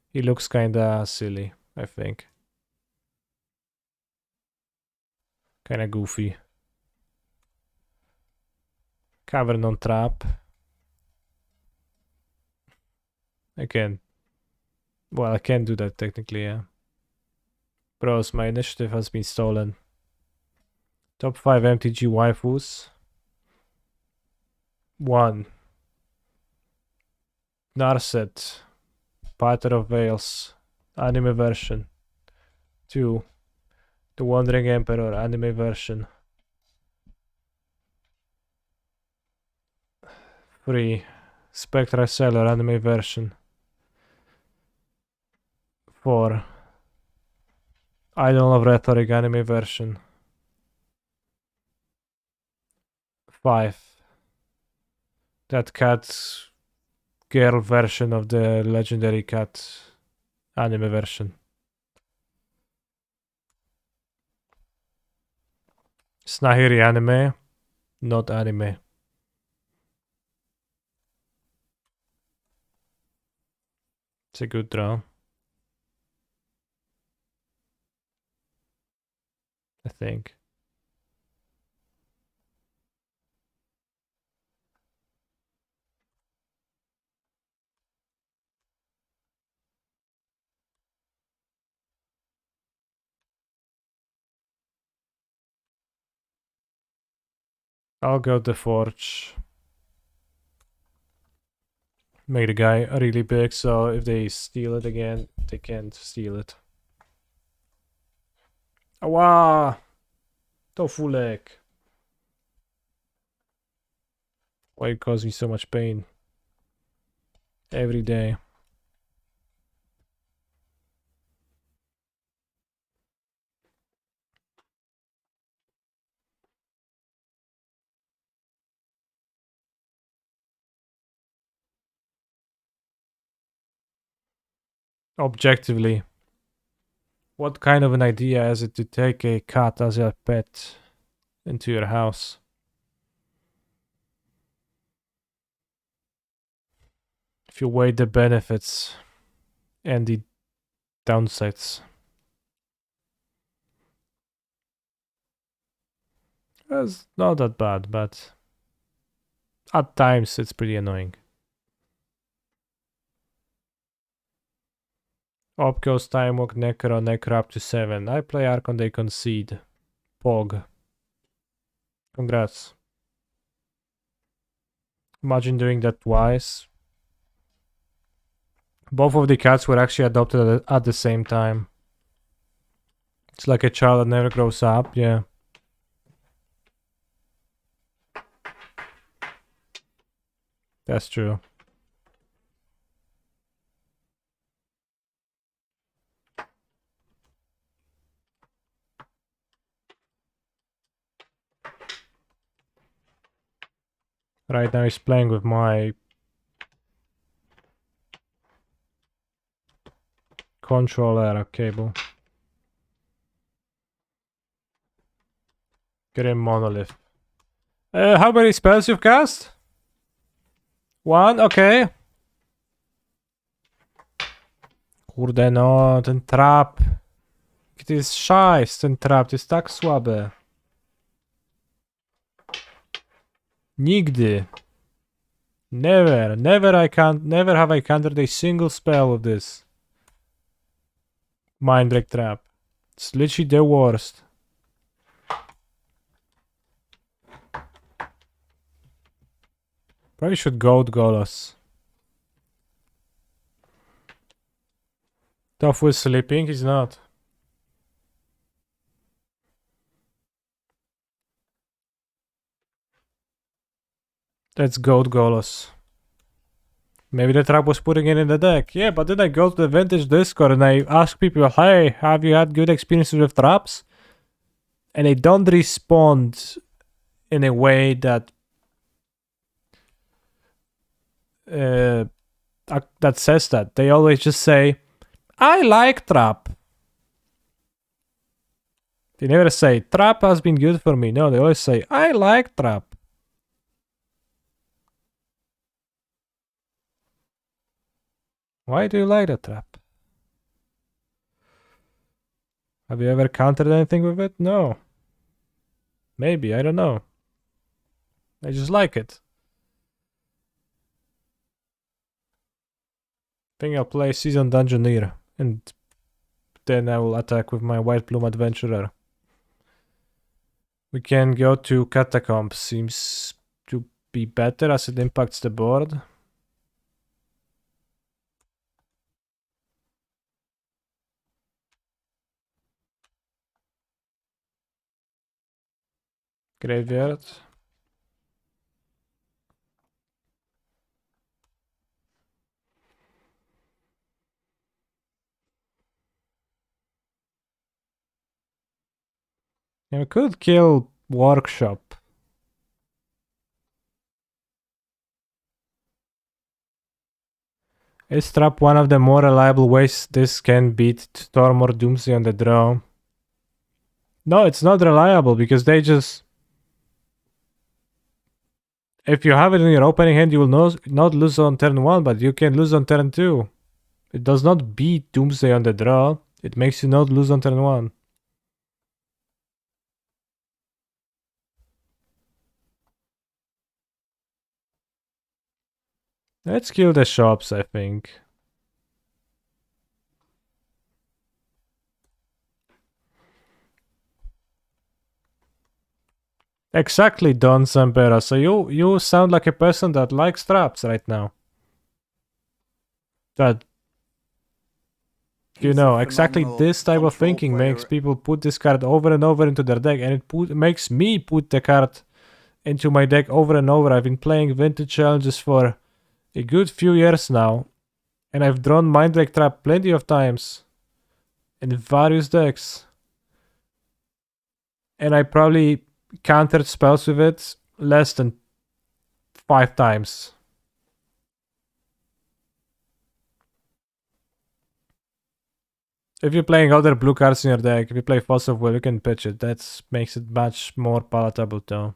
He looks kinda silly, I think. Kinda goofy. Cavern on Trap. I can. Well, I can't do that technically, yeah. Bros, my initiative has been stolen. Top 5 MTG waifus. 1. Narset. Pater of Wales. Anime version. 2. The Wandering Emperor anime version. 3. Spectra Seller anime version. 4. Idol of Rhetoric anime version. 5. That cat girl version of the legendary cat anime version. Snahiri anime, not anime. It's a good draw. I think. I'll go the Forge. Make the guy really big, so if they steal it again, they can't steal it. Awa! Tofu leg. Why it cause me so much pain? Every day. Objectively, what kind of an idea is it to take a cat as a pet into your house? If you weigh the benefits and the downsides. It's not that bad, but at times it's pretty annoying. Up goes Time Walk, Necro, Necro up to 7. I play Archon, they concede. Pog. Congrats. Imagine doing that twice. Both of the cats were actually adopted at the same time. It's like a child that never grows up, yeah. That's true. Right now he's playing with my controller cable. Get a Monolith. How many spells you've cast? 1, okay. Kurde no, ten trap. To jest szajs, ten trap, to jest tak słabe. Nigdy. Never have I countered a single spell with this. Mindbreak trap. It's literally the worst. Probably should goad Golos. Tough with sleeping, he's not. That's Goat Golos. Maybe the trap was putting it in the deck. Yeah, but then I go to the Vintage Discord and I ask people, hey, have you had good experiences with traps? And they don't respond in a way that that says that. They always just say, I like trap. They never say, trap has been good for me. No, they always say, I like trap. Why do you like the trap? Have you ever countered anything with it? No. Maybe, I don't know. I just like it. Think I'll play Seasoned Dungeoneer and then I will attack with my White Plume Adventurer. We can go to Catacombs. Seems to be better as it impacts the board. Graveyard. And we could kill Workshop. Is trap one of the more reliable ways this can beat Storm or Doomsday on the draw? No, it's not reliable because they just... If you have it in your opening hand, you will not lose on turn 1, but you can lose on turn 2. It does not beat Doomsday on the draw. It makes you not lose on turn 1. Let's kill the shops, I think. Exactly, Don Zambera. So you sound like a person that likes traps right now. That, you know, exactly this type of thinking makes people put this card over and over into their deck, and it makes me put the card into my deck over and over. I've been playing Vintage Challenges for a good few years now, and I've drawn Mindbreak Trap plenty of times in various decks. And I probably countered spells with it less than 5 times. If you're playing other blue cards in your deck, if you play Force of Will, you can pitch it. That makes it much more palatable though.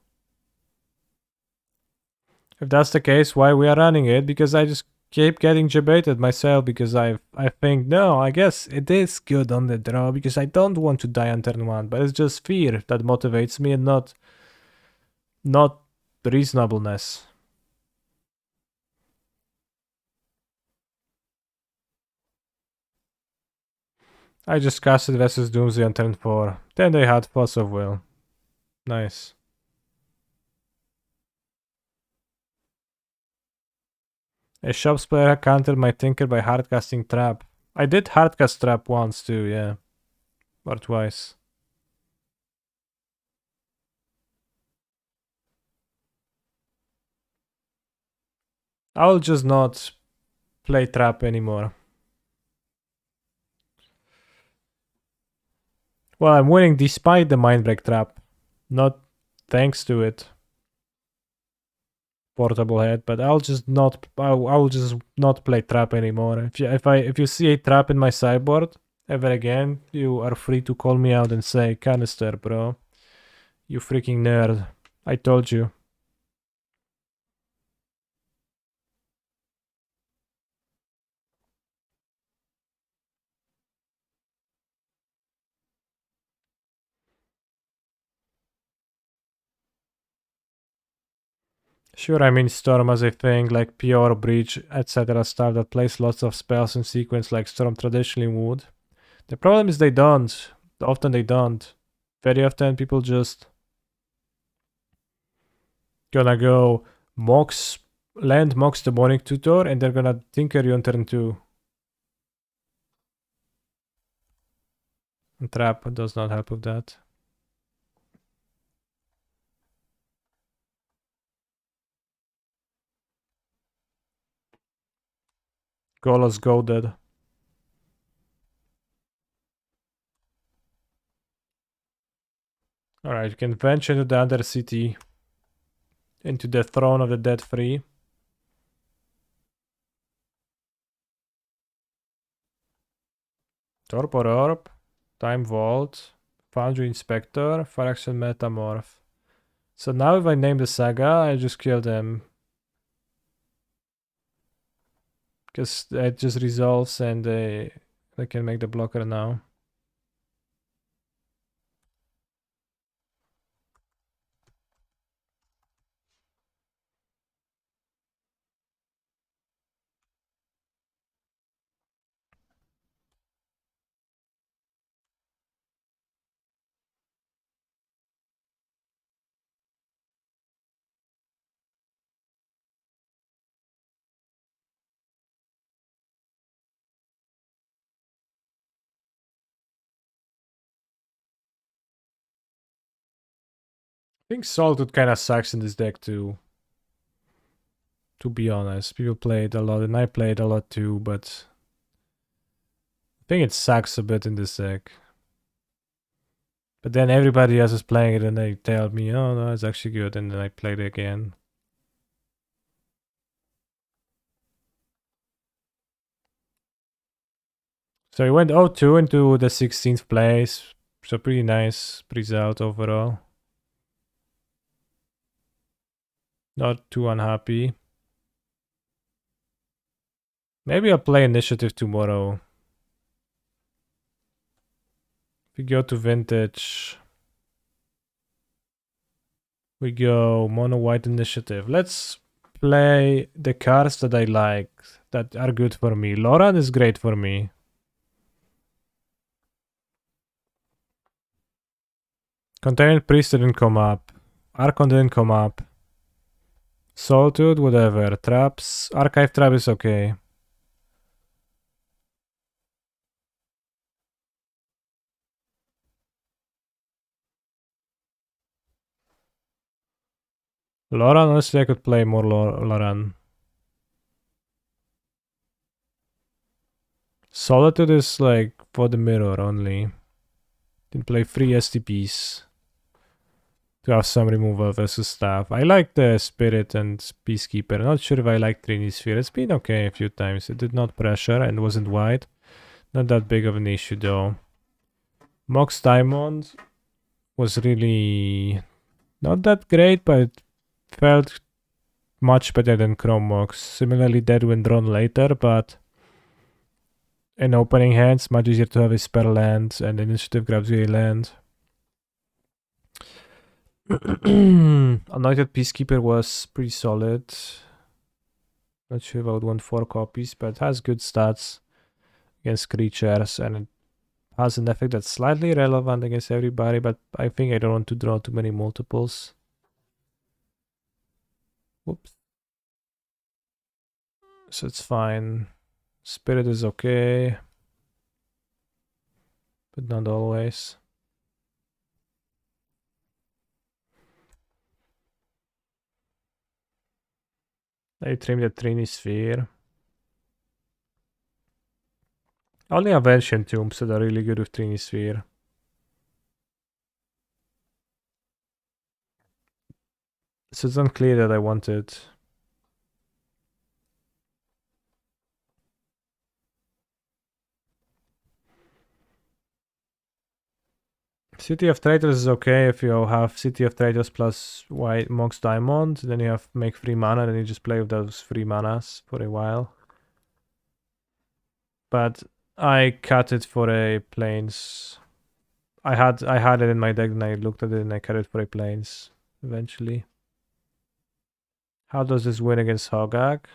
If that's the case, why we are running it? Because I just keep getting debated myself because I think, no, I guess it is good on the draw because I don't want to die on turn 1, but it's just fear that motivates me and not reasonableness. I just casted versus Doomsday on turn 4. Then they had Force of Will. Nice. A Shops player countered my Tinker by hardcasting Trap. I did hardcast Trap once too, yeah. Or twice. I'll just not play Trap anymore. Well, I'm winning despite the Mindbreak Trap. Not thanks to it. Portable head, but I'll just not play Trap anymore. If you see a Trap in my sideboard ever again, you are free to call me out and say, Canister, bro. You freaking nerd. I told you. Sure, I mean Storm as a thing, like Pure, Breach, etc. stuff that plays lots of spells in sequence like Storm traditionally would. The problem is they don't. Often they don't. Very often people just gonna go Mox, land Mox Demonic Tutor, and they're gonna Tinker you on turn 2. And Trap does not help with that. Golos goaded. Alright, you can venture into the other city. Into the throne of the dead free. Torpor Orb. Time Vault. Foundry Inspector. Phyrexian Metamorph. So now if I name the saga, I just kill them. Because it just resolves and they can make the blocker now. I think Saltwood kind of sucks in this deck too. To be honest, people play it a lot and I played a lot too, but I think it sucks a bit in this deck. But then everybody else is playing it and they tell me, oh no, it's actually good, and then I played it again. So he went 0-2 into the 16th place. So pretty nice result overall. Not too unhappy. Maybe I'll play Initiative tomorrow. If we go to Vintage, we go Mono White Initiative. Let's play the cards that I like, that are good for me. Loran is great for me. Containment Priest didn't come up. Archon didn't come up. Solitude, whatever. Traps. Archive Trap is okay. Loran, honestly, I could play more Loran. Solitude is like for the mirror only. Can play 3 STPs to have some removal versus staff. I like the Spirit and Peacekeeper. Not sure if I like Trini Sphere. It's been okay a few times. It did not pressure and wasn't wide. Not that big of an issue though. Mox Diamond was really not that great, but it felt much better than Chrome Mox. Similarly, Deadwind drawn later, but in opening hands, much easier to have a spell land, and Initiative grabs you a land. Anointed Peacekeeper was pretty solid. Not sure if I would want 4 copies, but it has good stats against creatures, and it has an effect that's slightly relevant against everybody, but I think I don't want to draw too many multiples. Whoops. So it's fine. Spirit is okay, but not always. I trimmed the Trini Sphere. I only have Ancient Tombs that are really good with Trini Sphere. So it's unclear that I want it. City of Traitors is okay if you have City of Traitors plus White Mox Diamond, then you have make 3 mana, then you just play with those 3 manas for a while. But I cut it for a Plains. I had it in my deck and I looked at it and I cut it for a Plains eventually. How does this win against Hogak?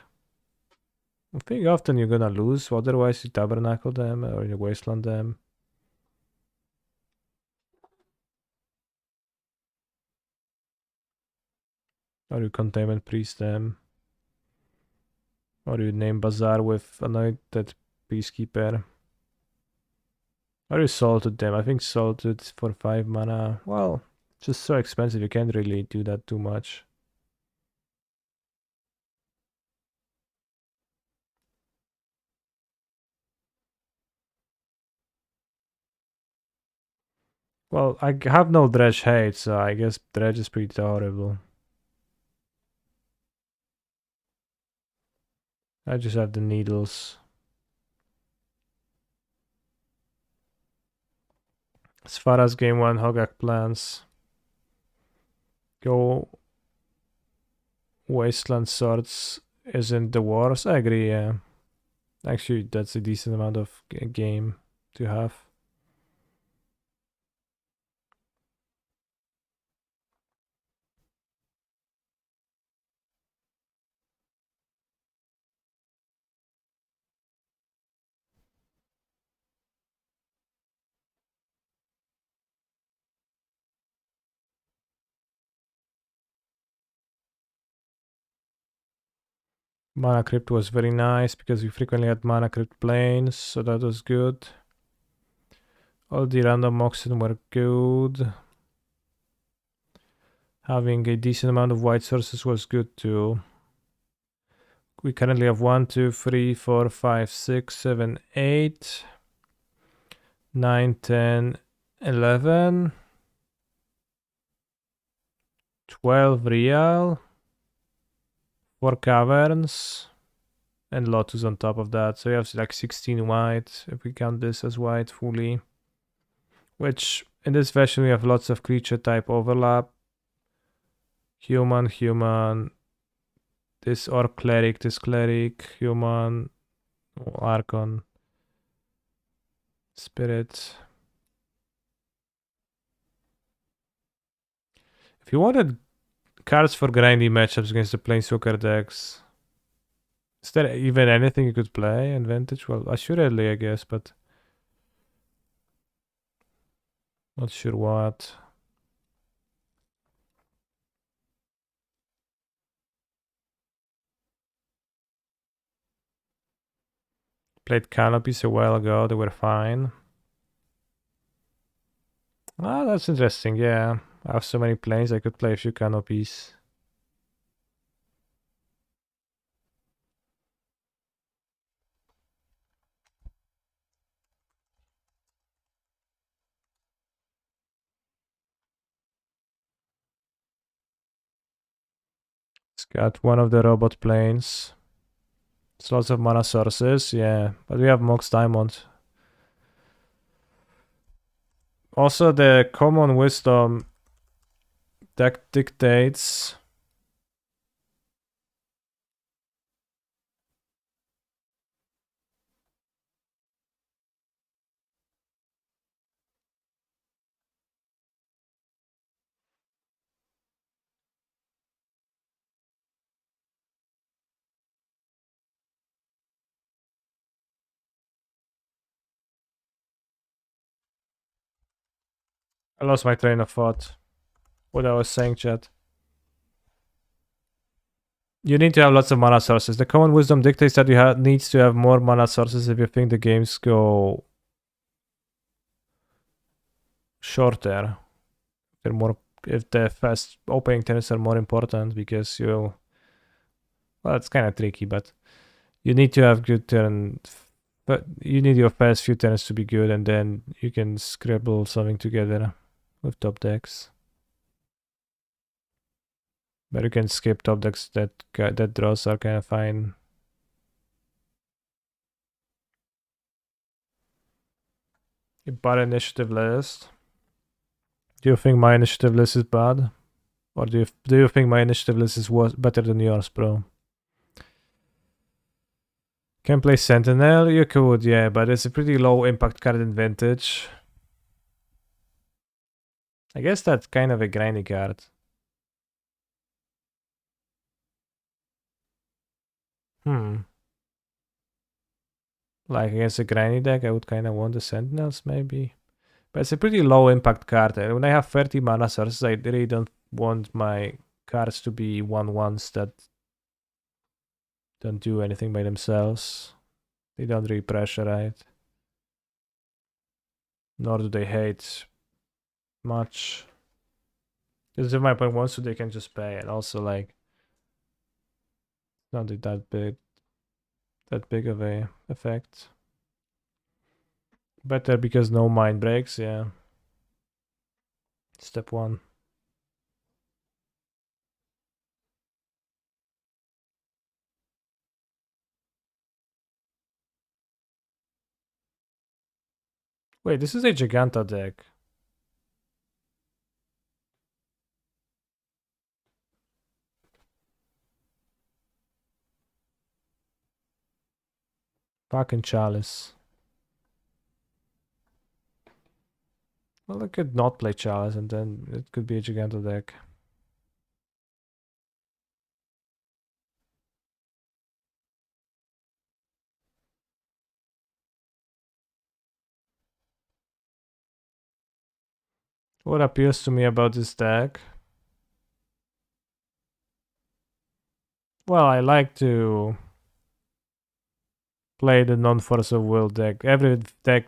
I think often you're gonna lose, otherwise you Tabernacle them or you Wasteland them. Or you Containment Priest them. Or you name Bazaar with Anointed Peacekeeper. Or you Salted them. I think Salted for 5 mana. Well, just so expensive, you can't really do that too much. Well, I have no Dredge hate, so I guess Dredge is pretty horrible. I just have the needles. As far as game 1 Hogak plans go, Wasteland Swords isn't the worst. I agree, yeah. Actually, that's a decent amount of game to have. Mana Crypt was very nice because we frequently had Mana Crypt planes, so that was good. All the random Moxen were good. Having a decent amount of white sources was good too. We currently have 1, 2, 3, 4, 5, 6, 7, 8, 9, 10, 11, 12 real, 4 caverns, and Lotus on top of that. So you have like 16 white, if we count this as white fully. Which, in this version, we have lots of creature type overlap. Human, human, this orc cleric, this cleric, human, archon, spirit. If you wanted cards for grindy matchups against the Planeswalker decks, is there even anything you could play in Vintage? Well, assuredly, I guess, but not sure what. Played Canopies a while ago, they were fine. Ah, that's interesting, yeah. I have so many planes, I could play a few Canopies. It's got one of the robot planes. It's lots of mana sources, yeah. But we have Mox Diamond. Also, the common wisdom deck dictates I lost my train of thought. What I was saying, chat. You need to have lots of mana sources. The common wisdom dictates that you needs to have more mana sources if you think the games go shorter. They're more if the fast opening turns are more important because you well, it's kind of tricky, but you need to have good turn. But you need your first few turns to be good, and then you can scribble something together with top decks. But you can skip top decks that draws are kind of fine. Bad initiative list. Do you think my initiative list is bad, or do you think my initiative list is better than yours, bro? Can play Sentinel? You could, yeah, but it's a pretty low impact card in Vintage. I guess that's kind of a grindy card. Like against a grindy deck, I would kind of want the Sentinels, maybe. But it's a pretty low impact card. And when I have 30 mana sources, I really don't want my cards to be 1/1s that don't do anything by themselves. They don't really pressure, right? Nor do they hate much. Because if my opponent wants to, they can just pay. And also, like, not that big of a effect. Better because no mind breaks, yeah. Step 1. Wait, this is a Giganta deck. Fucking Chalice. Well, I could not play Chalice and then it could be a Giganta deck. What appeals to me about this deck? Well, I like to play the non-Force of Will deck. Every deck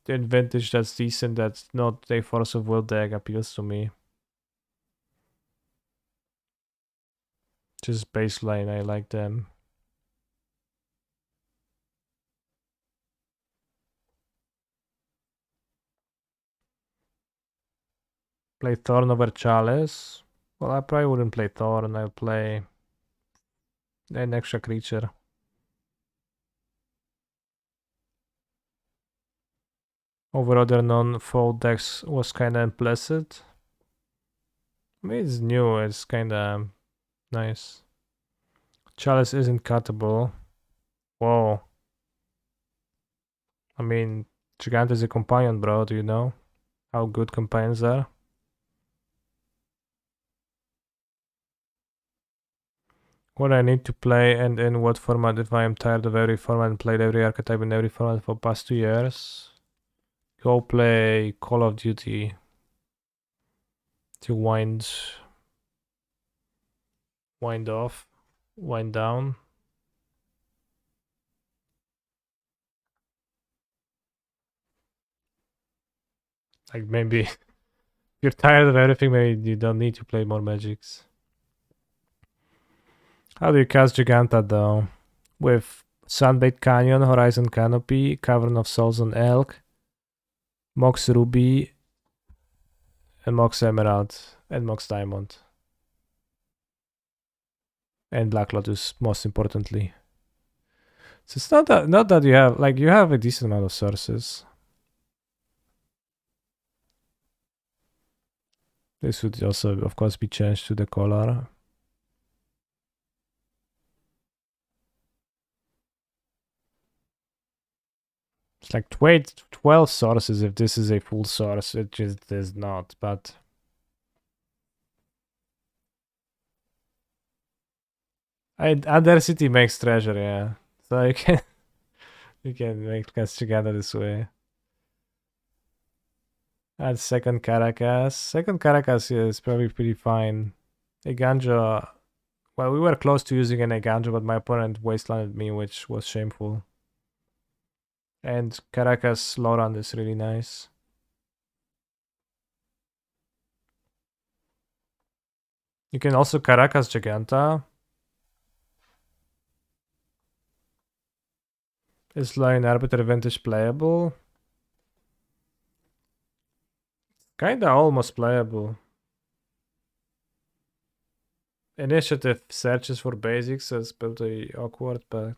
in Vintage that's decent, that's not a Force of Will deck, appeals to me. Just baseline, I like them. Play Thorn over Chalice. Well, I probably wouldn't play Thorn, I'll play an extra creature. Over other non-foe decks was kinda implicit. I mean, it's new, it's kinda nice. Chalice isn't cuttable. Whoa. I mean, Gigant is a companion, bro, do you know how good companions are? What I need to play and in what format if I am tired of every format and played every archetype in every format for past 2 years. Go play Call of Duty to wind down. Like maybe if you're tired of everything, maybe you don't need to play more magics. How do you cast Giganta though? With Sunbait Canyon, Horizon Canopy, Cavern of Souls on Elk, Mox Ruby, and Mox Emerald, and Mox Diamond. And Black Lotus, most importantly. So it's not that you have, like, you have a decent amount of sources. This would also, of course, be changed to the color. It's like 12 sources if this is a full source. It just is not, but... Undercity makes treasure, yeah. So you can... you can make cast together this way. Add second Caracas. Second Caracas is probably pretty fine. A Ganja... Well, we were close to using an Ganja, but my opponent wastelanded me, which was shameful. And Caracas Lorand is really nice. You can also Caracas Giganta. Is Lion Arbiter Vintage playable? Kinda almost playable. Initiative searches for basics, so it's pretty awkward, but...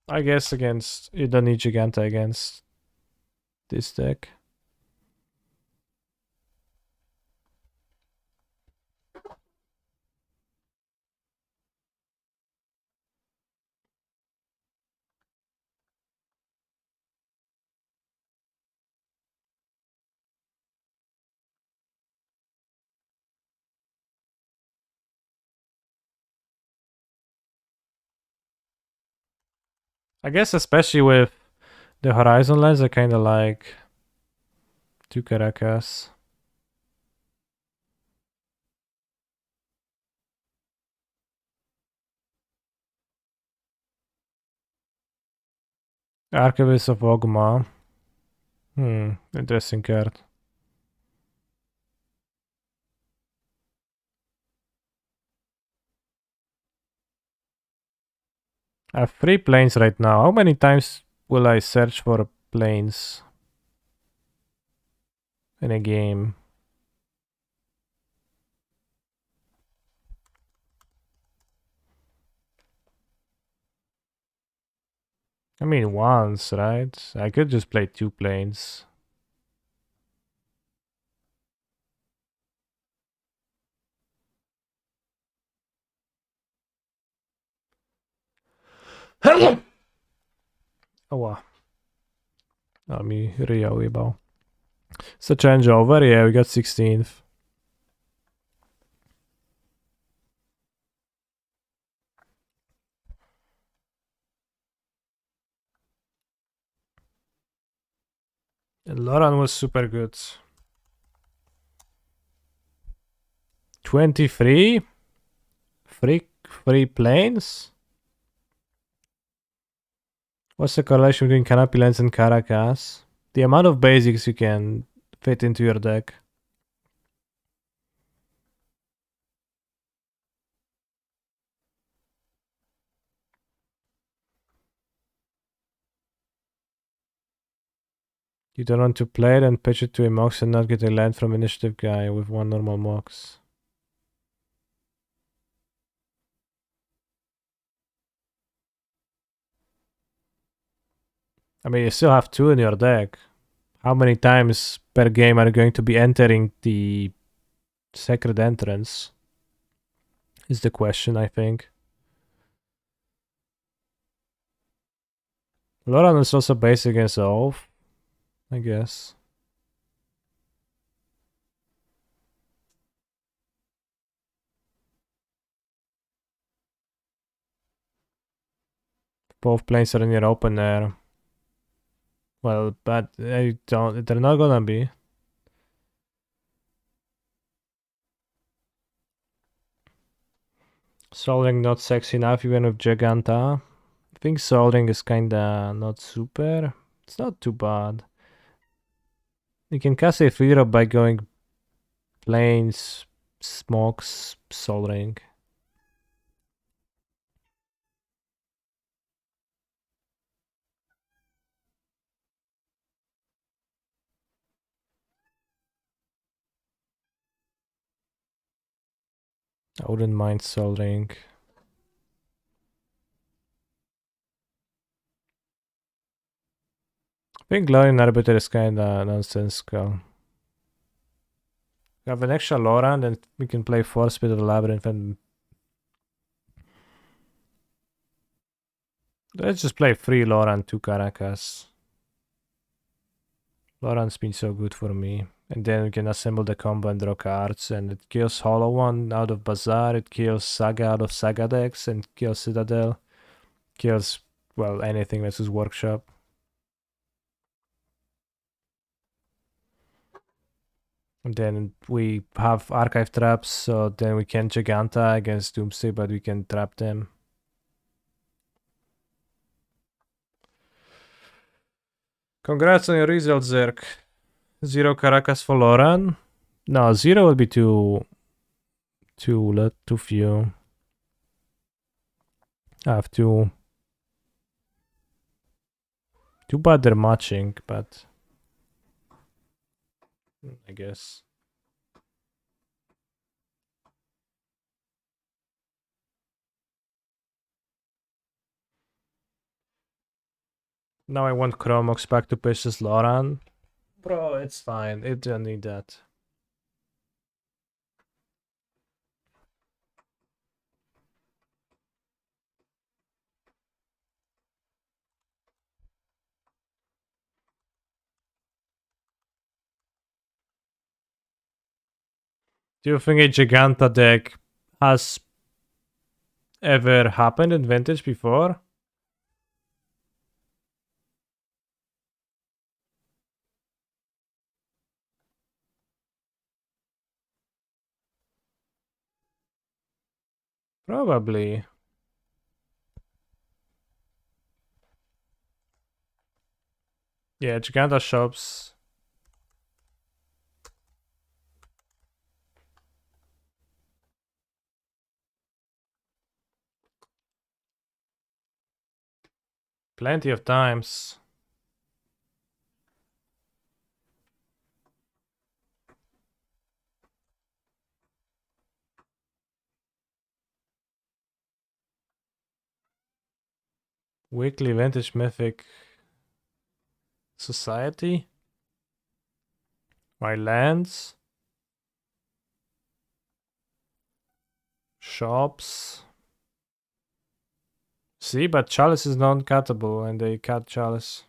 I guess against... You don't need Giganta against this deck. I guess especially with the Horizon lens, I kinda like 2 Caracas. Archivist of Ogma. Interesting card. I have 3 planes right now. How many times will I search for planes in a game? I mean, once, right? I could just play 2 planes. Oła. A mi ryja ujebał. Is the change over? Yeah, we got 16th. And Loran was super good. 23? Free planes? What's the correlation between Canopy Lens and Caracas? The amount of basics you can fit into your deck. You don't want to play it and pitch it to a Mox and not get a land from initiative guy with 1 normal Mox. I mean, you still have 2 in your deck. How many times per game are you going to be entering the Sacred Entrance? Is the question, I think. Loran is also based against Oath, I guess. Both planes are in your open air. Well, but I don't. They're not gonna be. Soldering not sexy enough even with Giganta. I think soldering is kinda not super. It's not too bad. You can cast a 3-drop by going planes, smokes, soldering. I wouldn't mind soldering. I think Glowing Arbiter is kinda nonsensical. We have an extra Loran, then we can play Force Pit of the Labyrinth and... Let's just play 3 Loran, 2 Caracas. Loran's been so good for me. And then we can assemble the combo and draw cards, and it kills Hollow One out of Bazaar, it kills Saga out of Saga decks, and kills Citadel. Kills, well, anything versus Workshop. And then we have Archive Traps, so then we can Giganta against Doomsday, but we can trap them. Congrats on your results, Zerk. 0 Caracas for Loran. No, 0 would be too few. I have to. Too bad they're matching, but I guess. Now I want Chromox back to pitch this Loran. Bro, it's fine. It don't need that. Do you think a Giganta deck has ever happened in Vintage before? Probably. Yeah, Giganta shops. Plenty of times. Weekly Vintage Mythic Society. My lands. Shops. See, but Chalice is non-cuttable and they cut Chalice.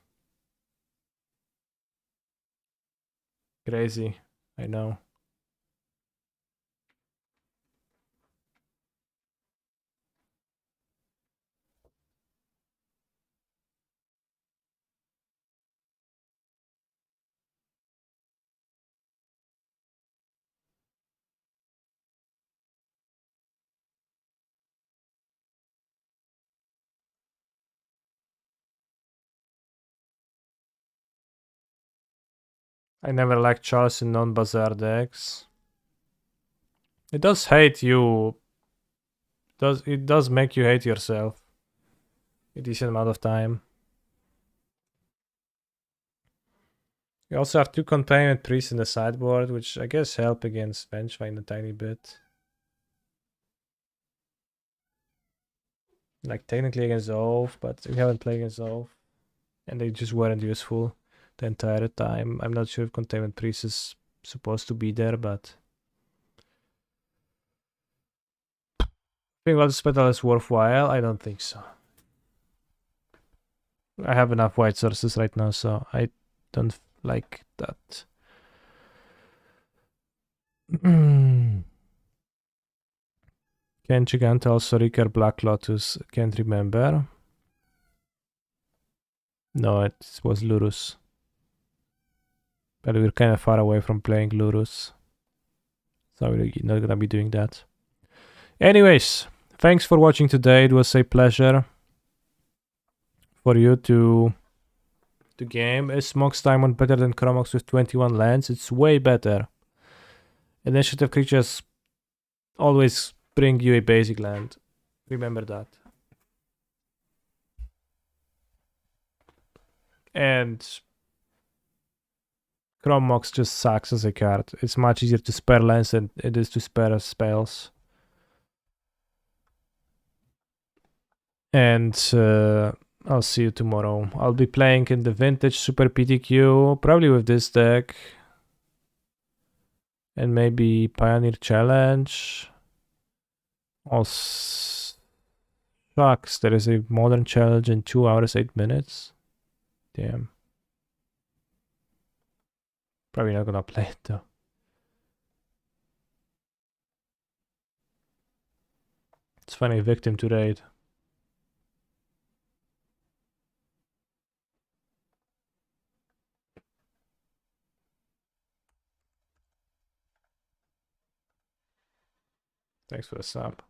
Crazy, I know. I never liked Chalice in non-bazaar decks. It does hate you. It does make you hate yourself. A decent amount of time. We also have 2 Containment Priests in the sideboard, which I guess help against Vengevine a tiny bit. Like technically against Oath, but we haven't played against Oath. And they just weren't useful the entire time. I'm not sure if Containment Priest is supposed to be there, but I think Lotus Petal is worthwhile. I don't think so. I have enough white sources right now, so I don't like that. Ken Giganta, also Ricard Black Lotus, can't remember. No, it was Lurus. But we're kind of far away from playing Lurus. So we're not gonna be doing that. Anyways, thanks for watching today. It was a pleasure for you to game. Is Mox Diamond better than Chromox with 21 lands? It's way better. Initiative creatures always bring you a basic land. Remember that. And Chromox just sucks as a card. It's much easier to spare lands than it is to spare spells. And I'll see you tomorrow. I'll be playing in the Vintage Super PTQ, probably with this deck. And maybe Pioneer Challenge. Oh, shucks, there is a Modern Challenge in 2 hours, 8 minutes. Damn. Probably not gonna play it though. It's funny, victim to raid. Thanks for the sub.